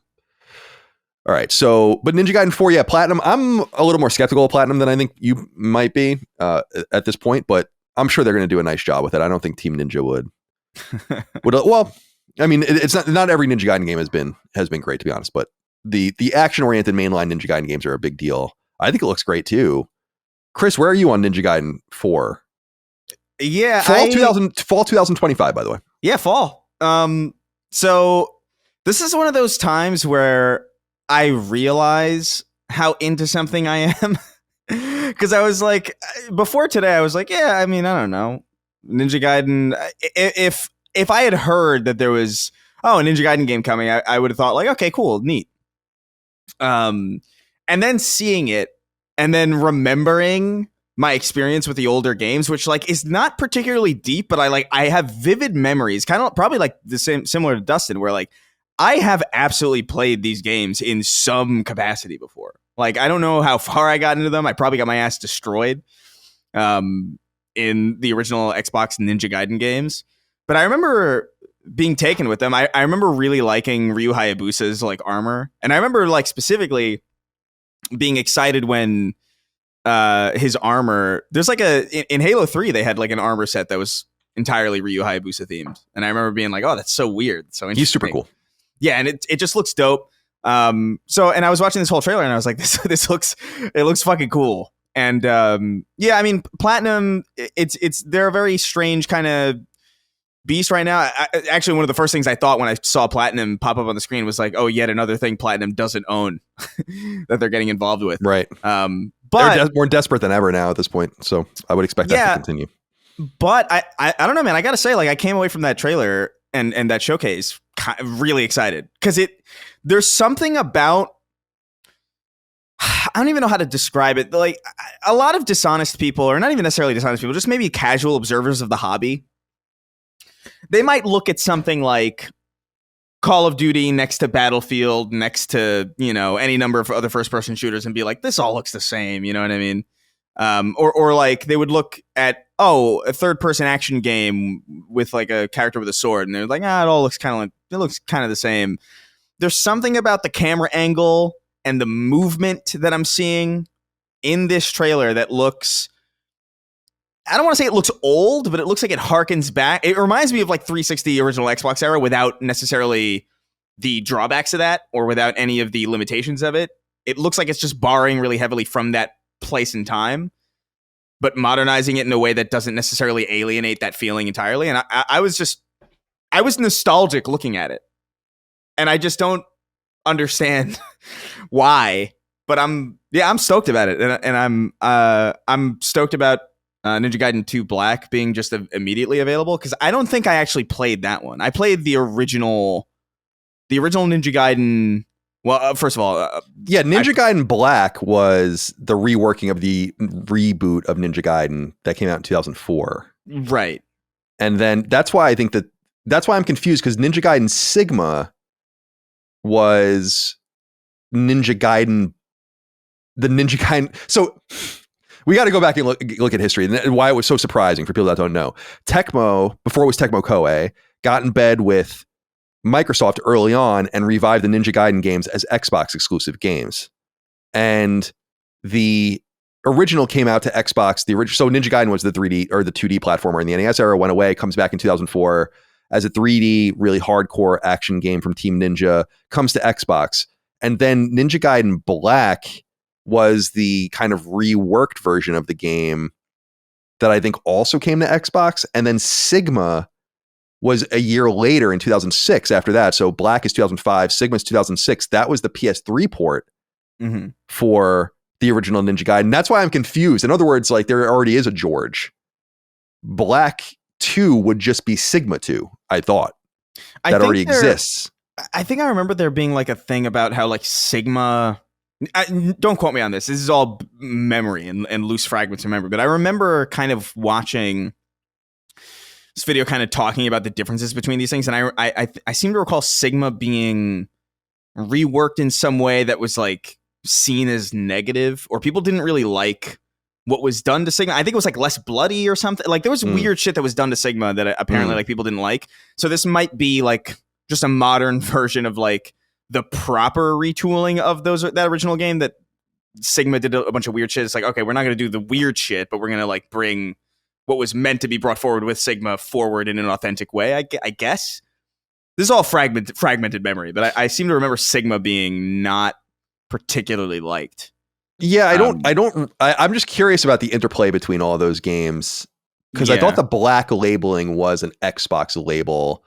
All right. So, but Ninja Gaiden 4, yeah, Platinum. I'm a little more skeptical of Platinum than I think you might be at this point, but I'm sure they're going to do a nice job with it. I don't think Team Ninja would. Well, I mean, it's not every Ninja Gaiden game has been great, to be honest, but the action-oriented mainline Ninja Gaiden games are a big deal. I think it looks great too. Chris, where are you on Ninja Gaiden 4? Yeah, fall 2025, by the way. Yeah, fall. So this is one of those times where I realize how into something I am. Because I was like, before today, I was like, yeah, I mean, I don't know. Ninja Gaiden, if I had heard that there was, a Ninja Gaiden game coming, I would have thought like, okay, cool, neat. And then seeing it and then remembering my experience with the older games, which like is not particularly deep, but I have vivid memories, kind of probably like the same, similar to Dustin, where like I have absolutely played these games in some capacity before. Like, I don't know how far I got into them. I probably got my ass destroyed in the original Xbox Ninja Gaiden games. But I remember being taken with them. I remember really liking Ryu Hayabusa's like armor. And I remember like specifically being excited when his armor, there's like in Halo 3, they had like an armor set that was entirely Ryu Hayabusa themed. And I remember being like, oh, that's so weird. So interesting. He's super cool. Yeah, and it just looks dope. So, and I was watching this whole trailer and I was like, this looks fucking cool. And yeah, I mean, Platinum, they're a very strange kind of beast right now. Actually, one of the first things I thought when I saw Platinum pop up on the screen was like, oh, yet another thing Platinum doesn't own that they're getting involved with. Right. But they're more desperate than ever now at this point. So I would expect that to continue. But I don't know, man. I got to say, like, I came away from that trailer and that showcase really excited because there's something about, I don't even know how to describe it. Like, a lot of dishonest people, or not even necessarily dishonest people, just maybe casual observers of the hobby, they might look at something like Call of Duty next to Battlefield, next to, any number of other first person shooters and be like, this all looks the same. You know what I mean? Or like they would look at, a third person action game with like a character with a sword. And they're like, it all looks kind of the same. There's something about the camera angle and the movement that I'm seeing in this trailer that looks, I don't want to say it looks old, but it looks like it harkens back. It reminds me of like 360 original Xbox era without necessarily the drawbacks of that or without any of the limitations of it. It looks like it's just borrowing really heavily from that place and time, but modernizing it in a way that doesn't necessarily alienate that feeling entirely. And I was nostalgic looking at it. And I just don't understand why, but I'm stoked about it. And I'm stoked about Ninja Gaiden 2 Black being just immediately available, because I don't think I actually played that one. I played the original Ninja Gaiden. Well, first of all, Ninja Gaiden Black was the reworking of the reboot of Ninja Gaiden that came out in 2004. Right. And then that's why I'm confused, because Ninja Gaiden Sigma was Ninja Gaiden. So we got to go back and look at history and why it was so surprising for people that don't know. Tecmo, before it was Tecmo Koei, got in bed with Microsoft early on and revived the Ninja Gaiden games as Xbox exclusive games. And the original came out to Xbox. So Ninja Gaiden was the 3D or the 2D platformer in the NES era, went away, comes back in 2004 as a 3D, really hardcore action game from Team Ninja, comes to Xbox. And then Ninja Gaiden Black was the kind of reworked version of the game that I think also came to Xbox. And then Sigma was a year later in 2006 after that. So Black is 2005, Sigma is 2006. That was the PS3 port for the original Ninja Gaiden. That's why I'm confused. In other words, like there already is a George. Black 2 would just be Sigma 2, I thought. That already exists. I think I remember there being like a thing about how like Sigma... don't quote me on this. This is all memory and loose fragments of memory. But I remember kind of watching this video kind of talking about the differences between these things. And I seem to recall Sigma being reworked in some way that was like seen as negative, or people didn't really like what was done to Sigma. I think it was like less bloody or something. Like there was weird shit that was done to Sigma that apparently like people didn't like. So this might be like just a modern version of like the proper retooling of that original game that Sigma did a bunch of weird shit. It's like, okay, we're not going to do the weird shit, but we're going to like bring what was meant to be brought forward with Sigma forward in an authentic way. I guess this is all fragmented memory, but I seem to remember Sigma being not particularly liked. Yeah, I'm just curious about the interplay between all those games, because I thought the black labeling was an Xbox label.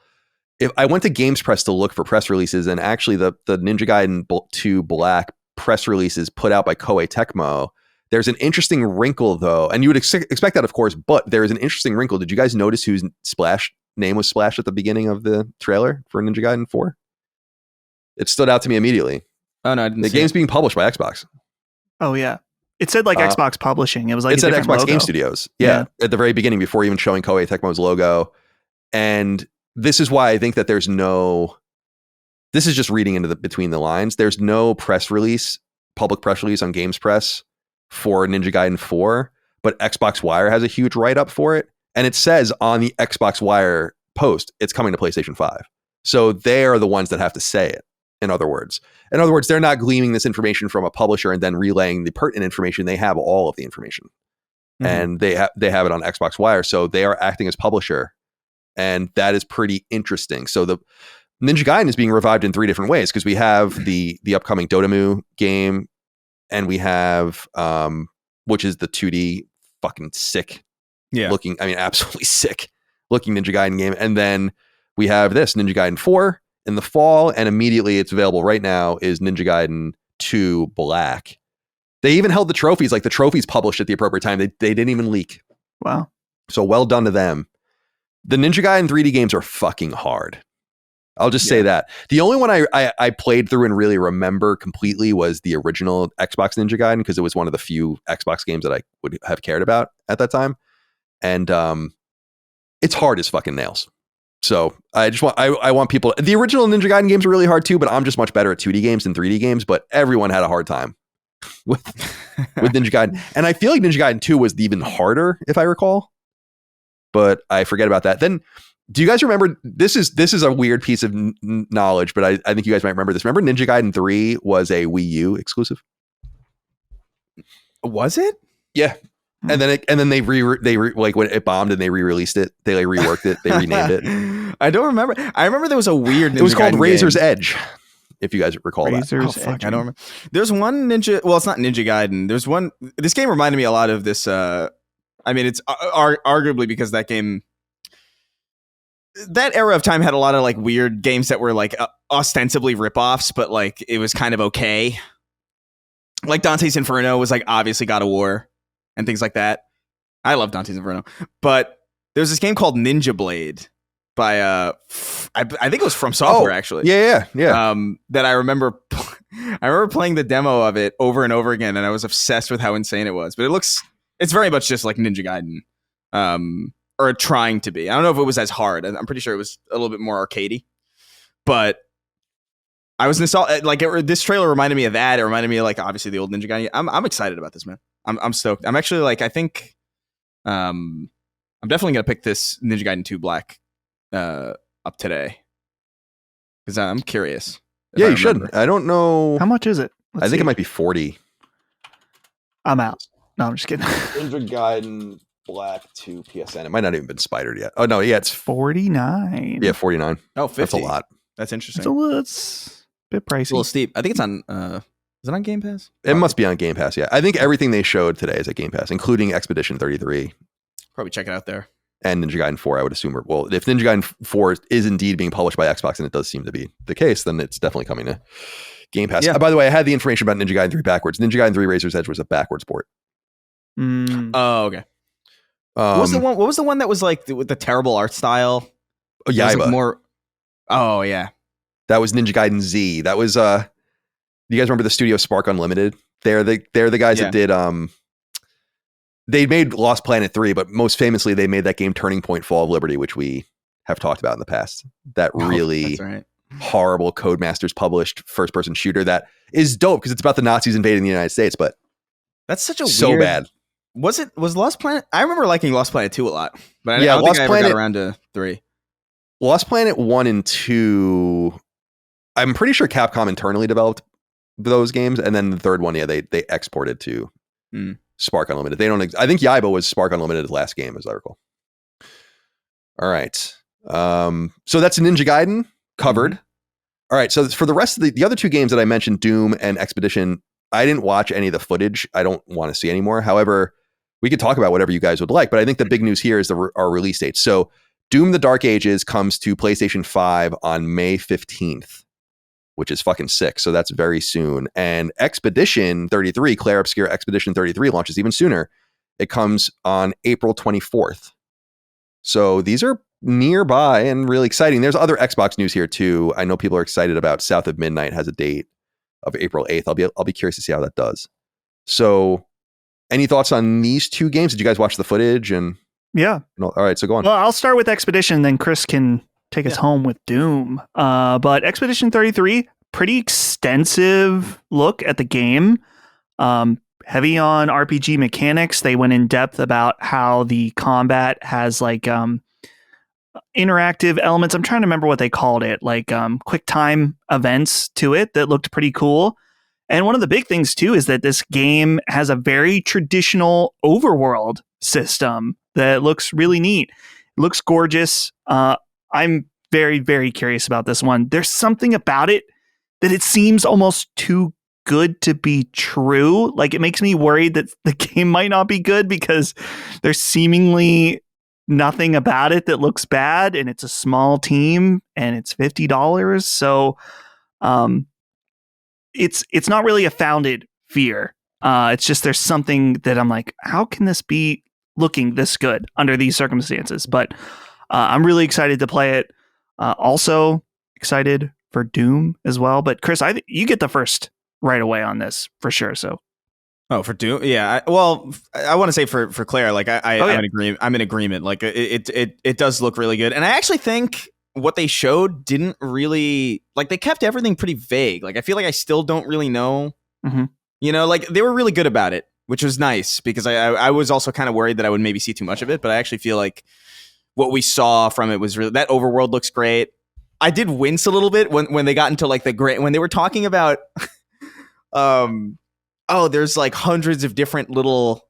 If I went to Games Press to look for press releases, and actually the Ninja Gaiden 2 Black press releases put out by Koei Tecmo, there's an interesting wrinkle though, and you would expect that, of course, but there is an interesting wrinkle. Did you guys notice whose name was splashed at the beginning of the trailer for Ninja Gaiden 4? It stood out to me immediately. Oh no, I didn't. The game's being published by Xbox. Oh yeah, it said like Xbox Publishing. It was like it said Xbox logo. Game Studios. Yeah, at the very beginning, before even showing Koei Tecmo's logo. And this is why I think that this is just reading into between the lines. There's no public press release on Games Press for Ninja Gaiden 4, but Xbox Wire has a huge write-up for it. And it says on the Xbox Wire post, it's coming to PlayStation 5. So they are the ones that have to say it, in other words. In other words, they're not gleaming this information from a publisher and then relaying the pertinent information. They have all of the information. Mm-hmm. And they have it on Xbox Wire. So they are acting as publisher. And that is pretty interesting. So the Ninja Gaiden is being revived in 3 different ways, because we have the upcoming Dotemu game, and we have which is the 2D fucking sick looking, I mean absolutely sick looking Ninja Gaiden game. And then we have this Ninja Gaiden 4 in the fall, and immediately it's available right now is Ninja Gaiden 2 Black. They even held the trophies, like the trophies published at the appropriate time. They didn't even leak. Wow. So well done to them. The Ninja Gaiden 3D games are fucking hard. I'll just say that. The only one I played through and really remember completely was the original Xbox Ninja Gaiden, because it was one of the few Xbox games that I would have cared about at that time. And it's hard as fucking nails. So I want people. The original Ninja Gaiden games are really hard too, but I'm just much better at 2D games than 3D games. But everyone had a hard time with Ninja Gaiden, and I feel like Ninja Gaiden 2 was even harder, if I recall. But I forget about that. Then, do you guys remember? This is a weird piece of knowledge, but I think you guys might remember this. Remember, Ninja Gaiden 3 was a Wii U exclusive. Was it? Yeah. And then they like when it bombed and they re-released it, they like reworked it, they renamed it. I don't remember. I remember there was a weird Ninja It was called Gaiden Razor's game. Edge, if you guys recall that. Oh, fuck, I don't remember. There's one Ninja. Well, it's not Ninja Gaiden. There's one. This game reminded me a lot of this. I mean, it's arguably because that game, that era of time had a lot of like weird games that were like ostensibly ripoffs, but like it was kind of okay. Like Dante's Inferno was like obviously God of War and things like that. I love Dante's Inferno, but there's this game called Ninja Blade by I think it was From Software actually. Yeah. That I remember playing the demo of it over and over again, and I was obsessed with how insane it was. But it's very much just like Ninja Gaiden, or trying to be. I don't know if it was as hard. I'm pretty sure it was a little bit more arcadey, but I was nostalgic. Like this trailer reminded me of that. It reminded me of like obviously the old Ninja Gaiden. I'm excited about this, man. I'm stoked. I'm actually like, I think I'm definitely gonna pick this Ninja Gaiden 2 Black up today because I'm curious. Yeah, you should. I don't know how much is it. I think it might be 40. I'm out. No, I'm just kidding. Ninja Gaiden Black 2 PSN. It might not even been spidered yet. Oh no, yeah, it's 49. Yeah, 49. Oh, 50. That's a lot. That's interesting. It's a bit pricey. It's a little steep. I think it's on. Is it on Game Pass? It must be on Game Pass. Yeah, I think everything they showed today is at Game Pass, including Expedition 33. Probably check it out there. And Ninja Gaiden 4, I would assume. Well, if Ninja Gaiden 4 is indeed being published by Xbox, and it does seem to be the case, then it's definitely coming to Game Pass. Yeah. By the way, I had the information about Ninja Gaiden 3 backwards. Ninja Gaiden 3 Razor's Edge was a backwards port. Oh, okay. What was the one that was like with the terrible art style? Oh, Yaiba. Like more. Oh yeah. That was Ninja Gaiden Z. That was. Do you guys remember the studio Spark Unlimited? They're the guys that did. They made Lost Planet 3, but most famously, they made that game Turning Point: Fall of Liberty, which we have talked about in the past. That really horrible Codemasters published first-person shooter that is dope because it's about the Nazis invading the United States, but that's such a so weird, bad. Was Lost Planet? I remember liking Lost Planet 2 a lot, but I don't Lost think I ever Planet, got around to 3. Lost Planet 1 and 2, I'm pretty sure Capcom internally developed those games, and then the third one, they exported to Spark Unlimited. They don't. I think Yaiba was Spark Unlimited's last game, as I recall. All right, so that's Ninja Gaiden covered. All right, so for the rest of the other two games that I mentioned, Doom and Expedition, I didn't watch any of the footage. I don't want to see anymore. However, we could talk about whatever you guys would like, but I think the big news here is our release date. So Doom: The Dark Ages comes to PlayStation 5 on May 15th, which is fucking sick. So that's very soon. And Expedition 33, Claire Obscure Expedition 33 launches even sooner. It comes on April 24th. So these are nearby and really exciting. There's other Xbox news here too. I know people are excited about South of Midnight has a date of April 8th. I'll be curious to see how that does. So any thoughts on these two games? Did you guys watch the footage? And yeah. All right, so go on. Well, I'll start with Expedition, then Chris can take us home with Doom. But Expedition 33, pretty extensive look at the game. Heavy on RPG mechanics. They went in depth about how the combat has like interactive elements. I'm trying to remember what they called it, like quick time events to it that looked pretty cool. And one of the big things too is that this game has a very traditional overworld system that looks really neat. It looks gorgeous. I'm very, very curious about this one. There's something about it that it seems almost too good to be true. Like, it makes me worried that the game might not be good because there's seemingly nothing about it that looks bad, and it's a small team and it's $50. So it's not really a founded fear. It's just there's something that I'm like, how can this be looking this good under these circumstances? But I'm really excited to play it. Also excited for Doom as well. But Chris, you get the first right away on this for sure. So, for Doom, yeah. I want to say for Claire, like I'm in agreement. Like it does look really good, and I actually think what they showed didn't really, like, they kept everything pretty vague. Like, I feel like I still don't really know. Mm-hmm. You know, like, they were really good about it, which was nice because I was also kind of worried that I would maybe see too much of it, but I actually feel like what we saw from it was really, that overworld looks great. I did wince a little bit when they got into like when they were talking about there's like hundreds of different little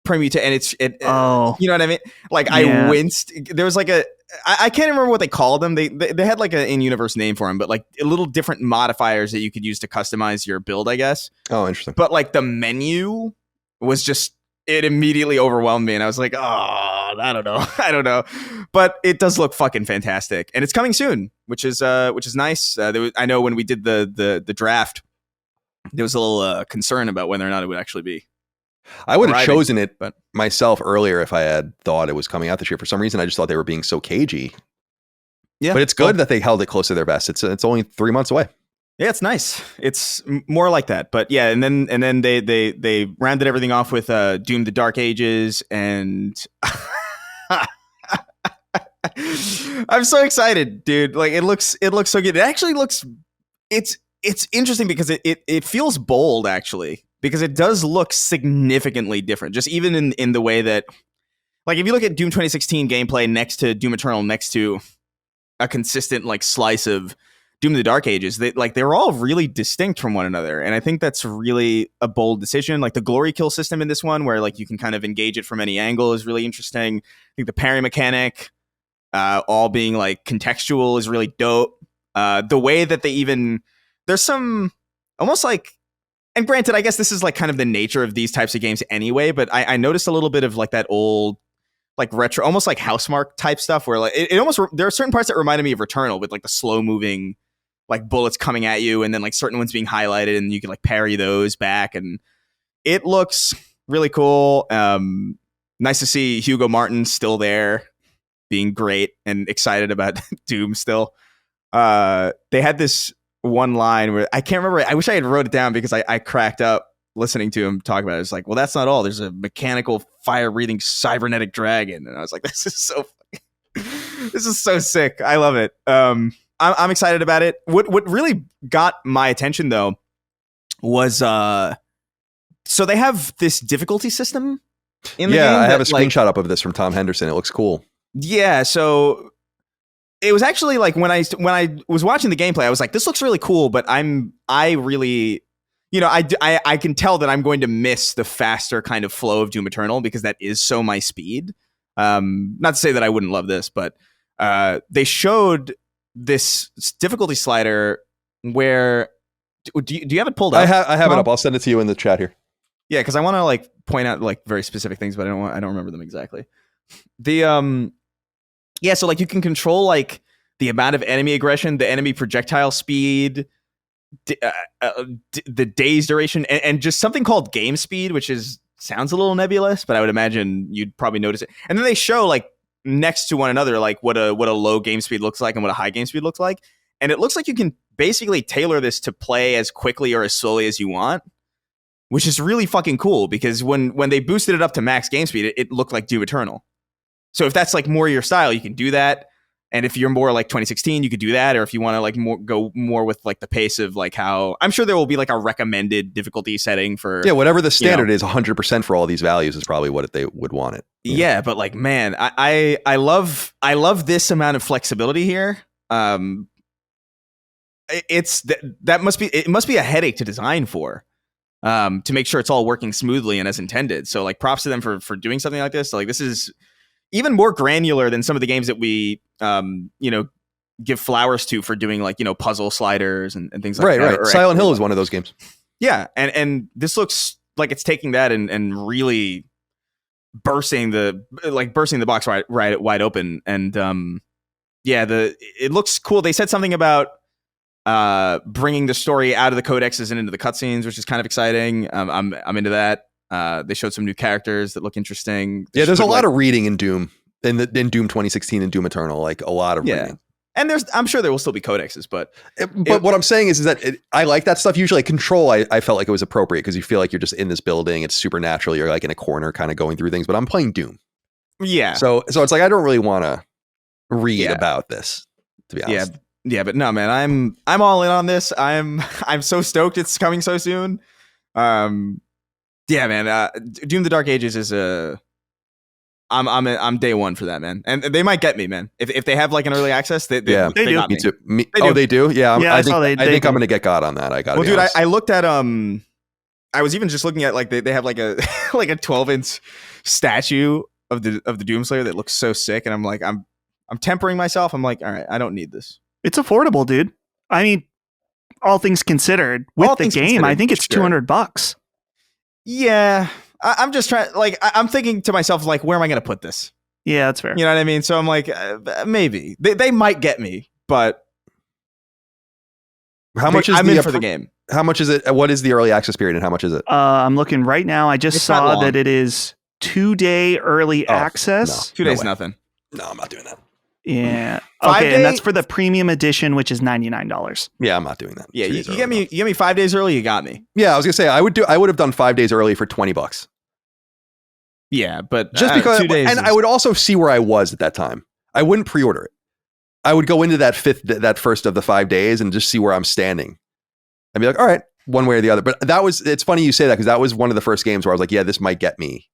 permutations, and you know what I mean? Like, yeah. I winced. There was like I can't remember what they called them. They had like an in-universe name for them, but like little different modifiers that you could use to customize your build, I guess. Oh, interesting. But like the menu was just, it immediately overwhelmed me, and I was like, I don't know. But it does look fucking fantastic, and it's coming soon, which is nice. I know when we did the draft, there was a little concern about whether or not it would actually be. I would have chosen it myself earlier if I had thought it was coming out this year. For some reason, I just thought they were being so cagey. Yeah, but it's good that they held it close to their vest. It's only 3 months away. Yeah, it's nice. It's more like that. But yeah, and then they rounded everything off with Doom: The Dark Ages, and I'm so excited, dude. Like, it looks so good. It actually looks, it's interesting because it feels bold, actually, because it does look significantly different. Just even in the way that, like, if you look at Doom 2016 gameplay next to Doom Eternal, next to a consistent like slice of Doom: The Dark Ages, they're all really distinct from one another, and I think that's really a bold decision. Like, the glory kill system in this one, where like you can kind of engage it from any angle, is really interesting. I think the parry mechanic, all being like contextual, is really dope. The way that there's some almost like, and granted, I guess this is like kind of the nature of these types of games anyway, but I noticed a little bit of like that old, like retro, almost like Housemarque type stuff, where like it almost, there are certain parts that reminded me of Returnal with like the slow moving like bullets coming at you, and then like certain ones being highlighted, and you can like parry those back, and it looks really cool. Nice to see Hugo Martin still there, being great and excited about Doom still. They had this one line where I can't remember. I wish I had wrote it down because I cracked up listening to him talk about it. It's like, well, that's not all. There's a mechanical fire-breathing cybernetic dragon, and I was like, this is so sick. I love it. I'm excited about it. What really got my attention though was so they have this difficulty system in the game. Yeah, I have a screenshot up of this from Tom Henderson. It looks cool. Yeah, so it was actually like when I was watching the gameplay, I was like, this looks really cool, but I really, you know, I can tell that I'm going to miss the faster kind of flow of Doom Eternal because that is so my speed. Not to say that I wouldn't love this, but they showed this difficulty slider where do you have it pulled up? I have it up. I'll send it to you in the chat here. Yeah, because I want to like point out like very specific things, but I don't remember them exactly. The yeah, so like you can control like the amount of enemy aggression, the enemy projectile speed, the day's duration, and just something called game speed, which sounds a little nebulous, but I would imagine you'd probably notice it. And then they show like next to one another like what a low game speed looks like and what a high game speed looks like, and it looks like you can basically tailor this to play as quickly or as slowly as you want, which is really fucking cool because when they boosted it up to max game speed, it looked like Doom Eternal. So if that's like more your style, you can do that. And if you're more like 2016, you could do that. Or if you want to like go more with like the pace of like how I'm sure there will be like a recommended difficulty setting for whatever the standard is 100% for all these values is probably what they would want it. Yeah, but like man, I love this amount of flexibility here. It must be a headache to design for. To make sure it's all working smoothly and as intended. So like props to them for doing something like this. So, like this is even more granular than some of the games that we give flowers to for doing like, puzzle sliders and things like that. Right. Silent Hill is one of those games. Yeah. And this looks like it's taking that and really bursting the box right wide open. And it looks cool. They said something about bringing the story out of the codexes and into the cutscenes, which is kind of exciting. I'm into that. They showed some new characters that look interesting. There's a lot of reading in Doom, in Doom 2016 and Doom Eternal, like a lot of reading. And I'm sure there will still be codexes, but what I'm saying is that I like that stuff. Usually, like Control, I felt like it was appropriate because you feel like you're just in this building. It's supernatural. You're like in a corner, kind of going through things. But I'm playing Doom. Yeah. So it's like I don't really want to read about this, to be honest. Yeah, but no, man, I'm all in on this. I'm so stoked it's coming so soon. Yeah, man. Doom: The Dark Ages is I'm day one for that, man. And they might get me, man. If they have like an early access, they do. Got me too. They do. Yeah, I think I'm gonna get God on that. I got. Well, dude, I looked at I was even just looking at like they have like a like a 12-inch statue of the Doomslayer that looks so sick, and I'm like I'm tempering myself. I'm like, all right, I don't need this. It's affordable, dude. I mean, all things considered, with the game, I think it's $200. Yeah, I'm just trying. Like, I'm thinking to myself, like, where am I going to put this? Yeah, that's fair. You know what I mean? So I'm like, maybe they might get me, but I'm in for the game. How much is it? What is the early access period, and how much is it? I'm looking right now. I just saw that it is 2-day early access. No, 2 days, nothing. No, I'm not doing that. Yeah. Okay, and that's for the premium edition, which is $99. Yeah, I'm not doing that. Yeah, you get me 5 days early, you got me. Yeah, I was gonna say I would have done 5 days early for $20. Yeah, but just because, 2 days, I would also see where I was at that time. I wouldn't pre-order it. I would go into that first of the 5 days and just see where I'm standing. I'd be like, all right, one way or the other. But it's funny you say that because that was one of the first games where I was like, yeah, this might get me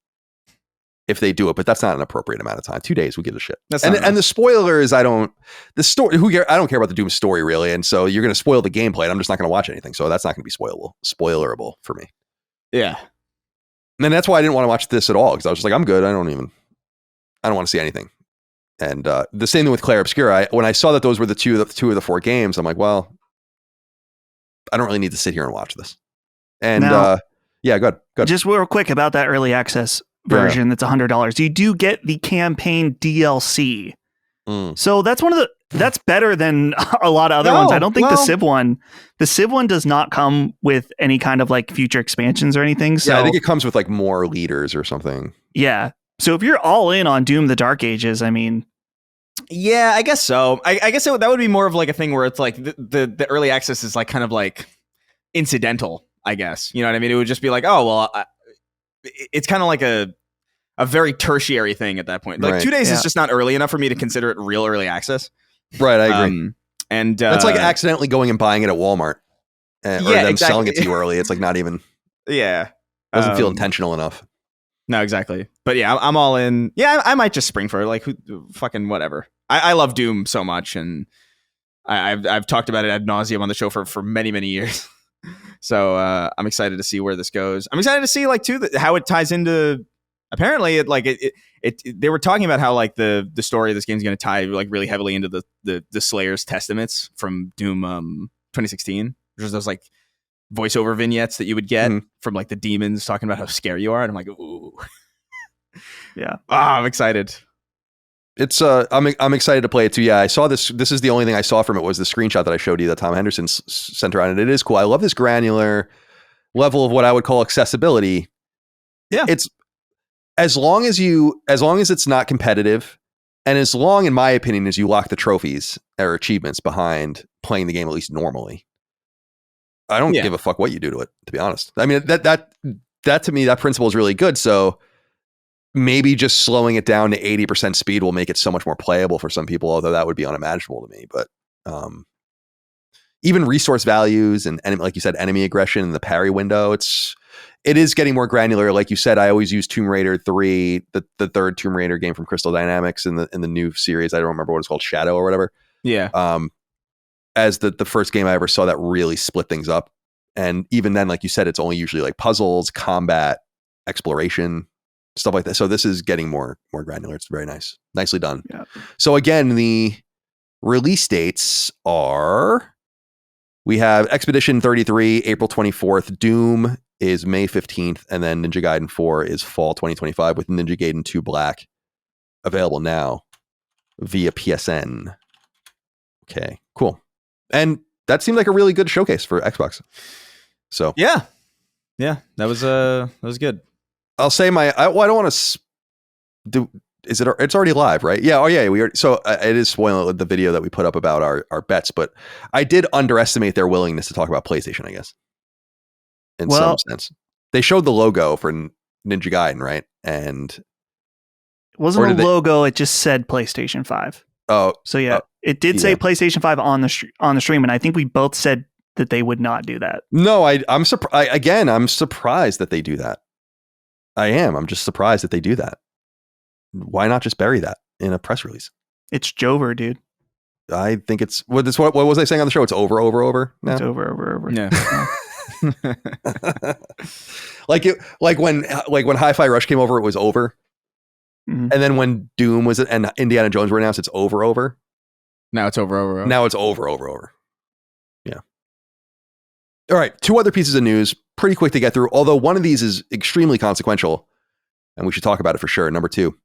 if they do it, but that's not an appropriate amount of time. 2 days, who gives a shit? And the spoilers, I don't care about the Doom story really, and so you're going to spoil the gameplay, and I'm just not going to watch anything, so that's not going to be spoilerable for me. Yeah, and that's why I didn't want to watch this at all because I was just like, I'm good. I don't want to see anything. And the same thing with Clair Obscura. When I saw that those were the two of the 4 games, I'm like, well, I don't really need to sit here and watch this. And go ahead. Just real quick about that early access version that's $100. You do get the campaign DLC. So that's one of the That's better than a lot of other ones. I don't think the Civ one does not come with any kind of like future expansions or anything. So yeah, I think it comes with like more leaders or something. Yeah. So if you're all in on Doom the Dark Ages, I mean, yeah, I guess so. I guess that would be more of like a thing where it's like the early access is like kind of like incidental, I guess. You know what I mean? It would just be like, oh, well, it's kind of like a very tertiary thing at that point. Like 2 days is just not early enough for me to consider it real early access. Right, I agree. And it's like accidentally going and buying it at Walmart or them selling it to you early. It's like not even. Yeah. Doesn't feel intentional enough. No, exactly. But yeah, I'm all in. Yeah, I might just spring for it. Like, fucking whatever. I love Doom so much, and I've talked about it ad nauseum on the show for many, many years. So I'm excited to see where this goes. I'm excited to see like too how it ties into. Apparently, they were talking about how like the story of this game is going to tie like really heavily into the Slayer's Testaments from Doom 2016. There's those like voiceover vignettes that you would get from like the demons talking about how scary you are, and I'm like, ooh, yeah, I'm excited. It's I'm excited to play it too. Yeah, I saw this. This is the only thing I saw from it was the screenshot that I showed you that Tom Henderson sent around, and it is cool. I love this granular level of what I would call accessibility. Yeah, it's as long as it's not competitive, and as long, in my opinion, as you lock the trophies or achievements behind playing the game at least normally. I don't give a fuck what you do to it, to be honest. I mean, that to me, that principle is really good. So maybe just slowing it down to 80% speed will make it so much more playable for some people, although that would be unimaginable to me. But even resource values and like you said, enemy aggression and the parry window, it is getting more granular. Like you said, I always use Tomb Raider 3, the third Tomb Raider game from Crystal Dynamics in the new series. I don't remember what it's called, Shadow or whatever. Yeah. As the first game I ever saw that really split things up. And even then, like you said, it's only usually like puzzles, combat, exploration, stuff like that. So this is getting more granular. It's very nice. Nicely done. Yeah. So again, the release dates are, we have Expedition 33, April 24th. Doom is May 15th. And then Ninja Gaiden 4 is fall 2025 with Ninja Gaiden 2 Black available now via PSN. Okay, cool. And that seemed like a really good showcase for Xbox. So yeah, that was good. I'll say I don't want to do. Is it? It's already live, right? Yeah. Oh yeah. It is spoiling the video that we put up about our bets, but I did underestimate their willingness to talk about PlayStation, I guess. In some sense, they showed the logo for Ninja Gaiden, right? And it wasn't a logo; it just said PlayStation 5. Oh, so yeah. It did say PlayStation 5 on the stream, and I think we both said that they would not do that. No, I'm surprised. Again, I'm surprised that they do that. I am. I'm just surprised that they do that. Why not just bury that in a press release? It's Jover, dude. I think it's what was I saying on the show? It's over now? It's over. Yeah. like when Hi-Fi Rush came over, it was over. Mm-hmm. And then when Doom was and Indiana Jones were announced, it's over. Now it's over. Now it's over. Yeah. All right. 2 other pieces of news, pretty quick to get through. Although one of these is extremely consequential, and we should talk about it for sure. Number 2,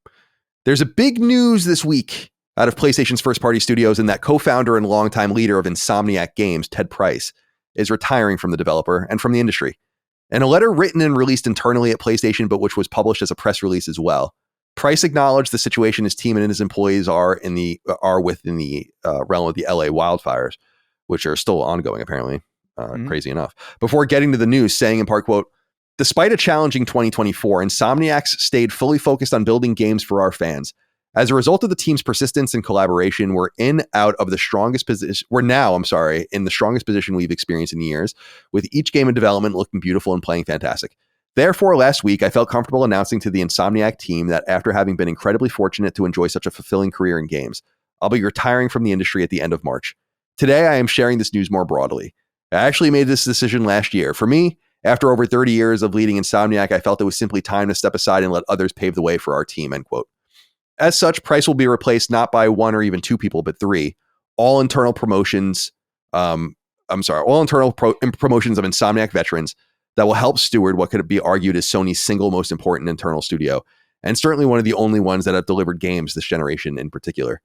there's a big news this week out of PlayStation's first-party studios, and that co-founder and longtime leader of Insomniac Games, Ted Price, is retiring from the developer and from the industry. In a letter written and released internally at PlayStation, but which was published as a press release as well, Price acknowledged the situation his team and his employees are within the realm of the LA wildfires, which are still ongoing, apparently, crazy enough. Before getting to the news, saying in part, quote, "Despite a challenging 2024, Insomniacs stayed fully focused on building games for our fans. As a result of the team's persistence and collaboration, we're now in the strongest position we've experienced in years, with each game in development looking beautiful and playing fantastic. Therefore, last week, I felt comfortable announcing to the Insomniac team that after having been incredibly fortunate to enjoy such a fulfilling career in games, I'll be retiring from the industry at the end of March. Today, I am sharing this news more broadly. I actually made this decision last year. For me, after over 30 years of leading Insomniac, I felt it was simply time to step aside and let others pave the way for our team," end quote. As such, Price will be replaced not by 1 or even 2 people, but 3. All internal promotions of Insomniac veterans that will help steward what could be argued as Sony's single most important internal studio, and certainly one of the only ones that have delivered games this generation in particular.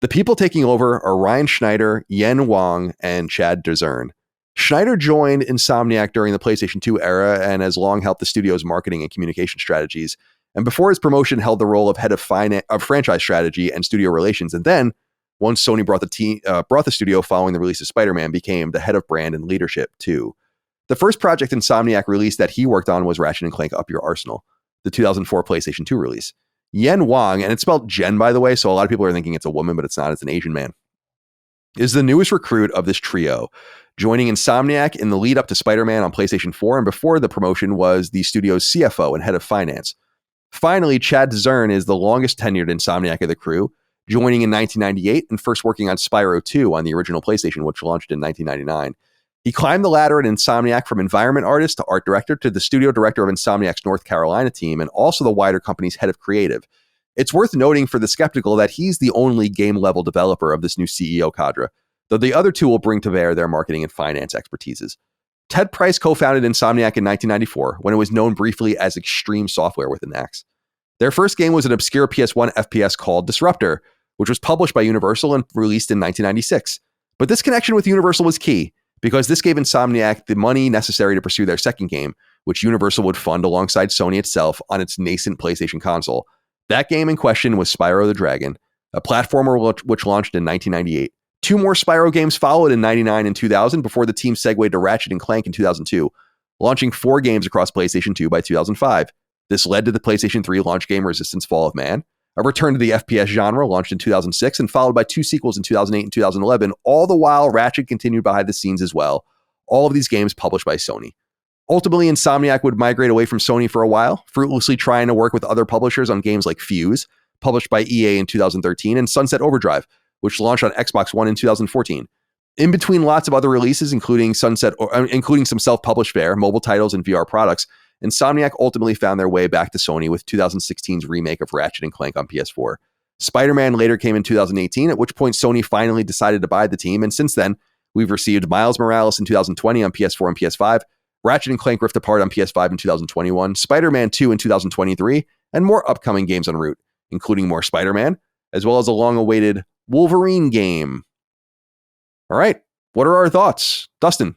The people taking over are Ryan Schneider, Yen Wang, and Chad Dezern. Schneider joined Insomniac during the PlayStation 2 era and has long helped the studio's marketing and communication strategies. And before his promotion, held the role of head of franchise strategy and studio relations. And then, once Sony brought the studio following the release of Spider-Man, became the head of brand and leadership too. The first project Insomniac released that he worked on was Ratchet & Clank Up Your Arsenal, the 2004 PlayStation 2 release. Yen Wang, and it's spelled Jen, by the way, so a lot of people are thinking it's a woman, but it's not. It's an Asian man, is the newest recruit of this trio, joining Insomniac in the lead up to Spider-Man on PlayStation 4, and before the promotion was the studio's CFO and head of finance. Finally, Chad Zern is the longest tenured Insomniac of the crew, joining in 1998 and first working on Spyro 2 on the original PlayStation, which launched in 1999. He climbed the ladder at Insomniac from environment artist to art director to the studio director of Insomniac's North Carolina team and also the wider company's head of creative. It's worth noting for the skeptical that he's the only game-level developer of this new CEO cadre, though the other two will bring to bear their marketing and finance expertises. Ted Price co-founded Insomniac in 1994 when it was known briefly as Extreme Software with an X. Their first game was an obscure PS1 FPS called Disruptor, which was published by Universal and released in 1996. But this connection with Universal was key, because this gave Insomniac the money necessary to pursue their second game, which Universal would fund alongside Sony itself on its nascent PlayStation console. That game in question was Spyro the Dragon, a platformer which launched in 1998. Two more Spyro games followed in 99 and 2000 before the team segued to Ratchet & Clank in 2002, launching 4 games across PlayStation 2 by 2005. This led to the PlayStation 3 launch game Resistance Fall of Man, a return to the FPS genre launched in 2006 and followed by 2 sequels in 2008 and 2011. All the while, Ratchet continued behind the scenes as well. All of these games published by Sony. Ultimately, Insomniac would migrate away from Sony for a while, fruitlessly trying to work with other publishers on games like Fuse, published by EA in 2013, and Sunset Overdrive, which launched on Xbox One in 2014. In between lots of other releases, including some self-published fare, mobile titles, and VR products, Insomniac ultimately found their way back to Sony with 2016's remake of Ratchet & Clank on PS4. Spider-Man later came in 2018, at which point Sony finally decided to buy the team, and since then, we've received Miles Morales in 2020 on PS4 and PS5, Ratchet & Clank Rift Apart on PS5 in 2021, Spider-Man 2 in 2023, and more upcoming games en route, including more Spider-Man, as well as a long-awaited Wolverine game. All right, what are our thoughts? Dustin?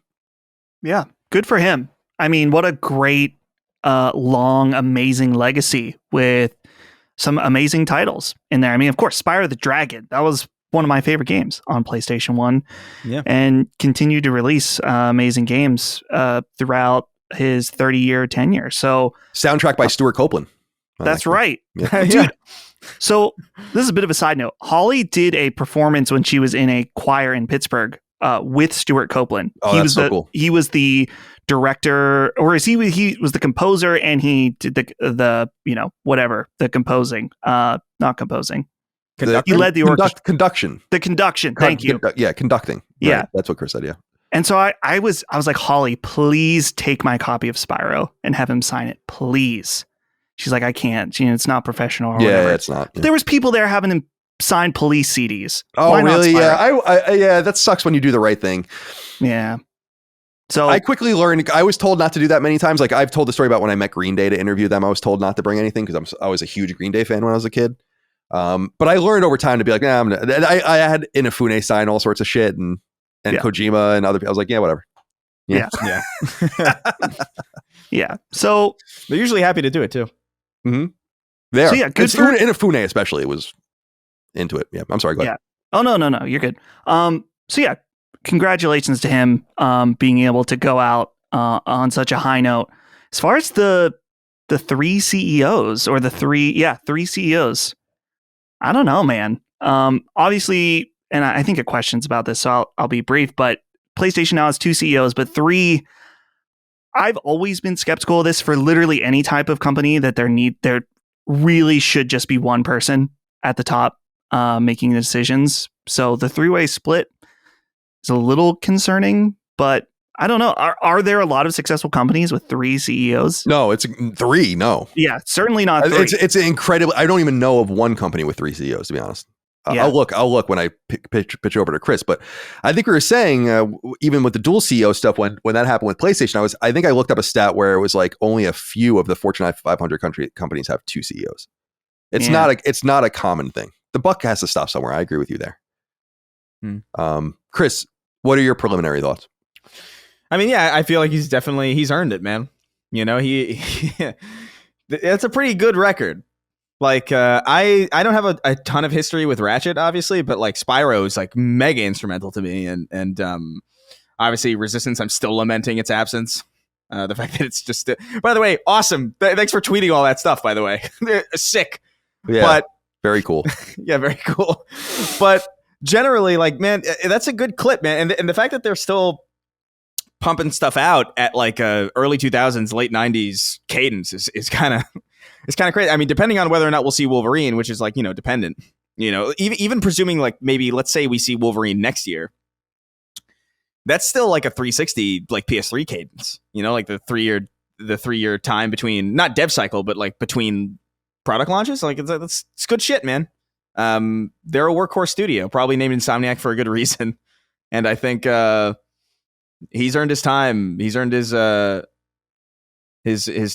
Yeah, good for him. I mean, what a great long, amazing legacy with some amazing titles in there. I mean, of course, Spyro the Dragon. That was one of my favorite games on PlayStation 1. Yeah. And continued to release amazing games throughout his 30-year tenure. So soundtrack by Stuart Copeland. That's right. Yeah. Dude. So this is a bit of a side note. Holly did a performance when she was in a choir in Pittsburgh with Stuart Copeland. Oh, that's so cool. He was the director, or he was the composer, and he did the composing, not composing. He led the orchestra. Conduction. The conduction. Thank you. Conducting. Yeah, right. That's what Chris said. Yeah. And so I was like, Holly, please take my copy of Spyro and have him sign it, please. She's like, I can't. It's not professional. Or whatever. It's not. Yeah. There was people there having him sign police CDs. Oh, why really? Yeah. That sucks when you do the right thing. Yeah. So I quickly learned. I was told not to do that many times. Like I've told the story about when I met Green Day to interview them. I was told not to bring anything because I was a huge Green Day fan when I was a kid. But I learned over time to be like, nah, I had Inafune sign all sorts of shit and Kojima and other people. I was like, yeah, whatever. Yeah. Yeah. So they're usually happy to do it too. Mm-hmm. There. So yeah, good for Inafune especially was into it. Yeah. I'm sorry. Go ahead. Oh no, you're good. So yeah, congratulations to him being able to go out on such a high note. As far as the 3 CEOs or three CEOs, I don't know, man. Obviously, and I think a question's about this, so I'll be brief, but PlayStation now has 2 CEOs, but 3. I've always been skeptical of this for literally any type of company, that there really should just be one person at the top making the decisions. So the 3-way split is a little concerning, but I don't know. Are there a lot of successful companies with 3 CEOs? No, it's 3. No. Yeah, certainly not 3. It's incredible. I don't even know of one company with 3 CEOs, to be honest. Yeah. I'll look when I pitch over to Chris. But I think we were saying even with the dual CEO stuff, when that happened with PlayStation, I think I looked up a stat where it was like only a few of the Fortune 500 companies have 2 CEOs. It's not a common thing. the buck has to stop somewhere. I agree with you there. Chris, what are your preliminary thoughts? I mean, yeah, I feel like he's earned it, man. You know, he it's a pretty good record. Like, I don't have a ton of history with Ratchet, obviously, but like Spyro is like mega instrumental to me, and obviously Resistance, I'm still lamenting its absence. The fact that it's just, by the way, awesome. Thanks for tweeting all that stuff, by the way. Sick. Yeah, but very cool. Yeah, very cool. But generally, like, man, that's a good clip, man. And the fact that they're still pumping stuff out at like early 2000s, late 90s cadence is kind of crazy. I mean, depending on whether or not we'll see Wolverine, which is like, you know, dependent, you know, even presuming like maybe let's say we see Wolverine next year. That's still like a 360 like PS3 cadence, you know, like the 3-year time between, not dev cycle, but like between product launches. Like it's good shit, man. They're a workhorse studio, probably named Insomniac for a good reason. And I think he's earned his time. He's earned his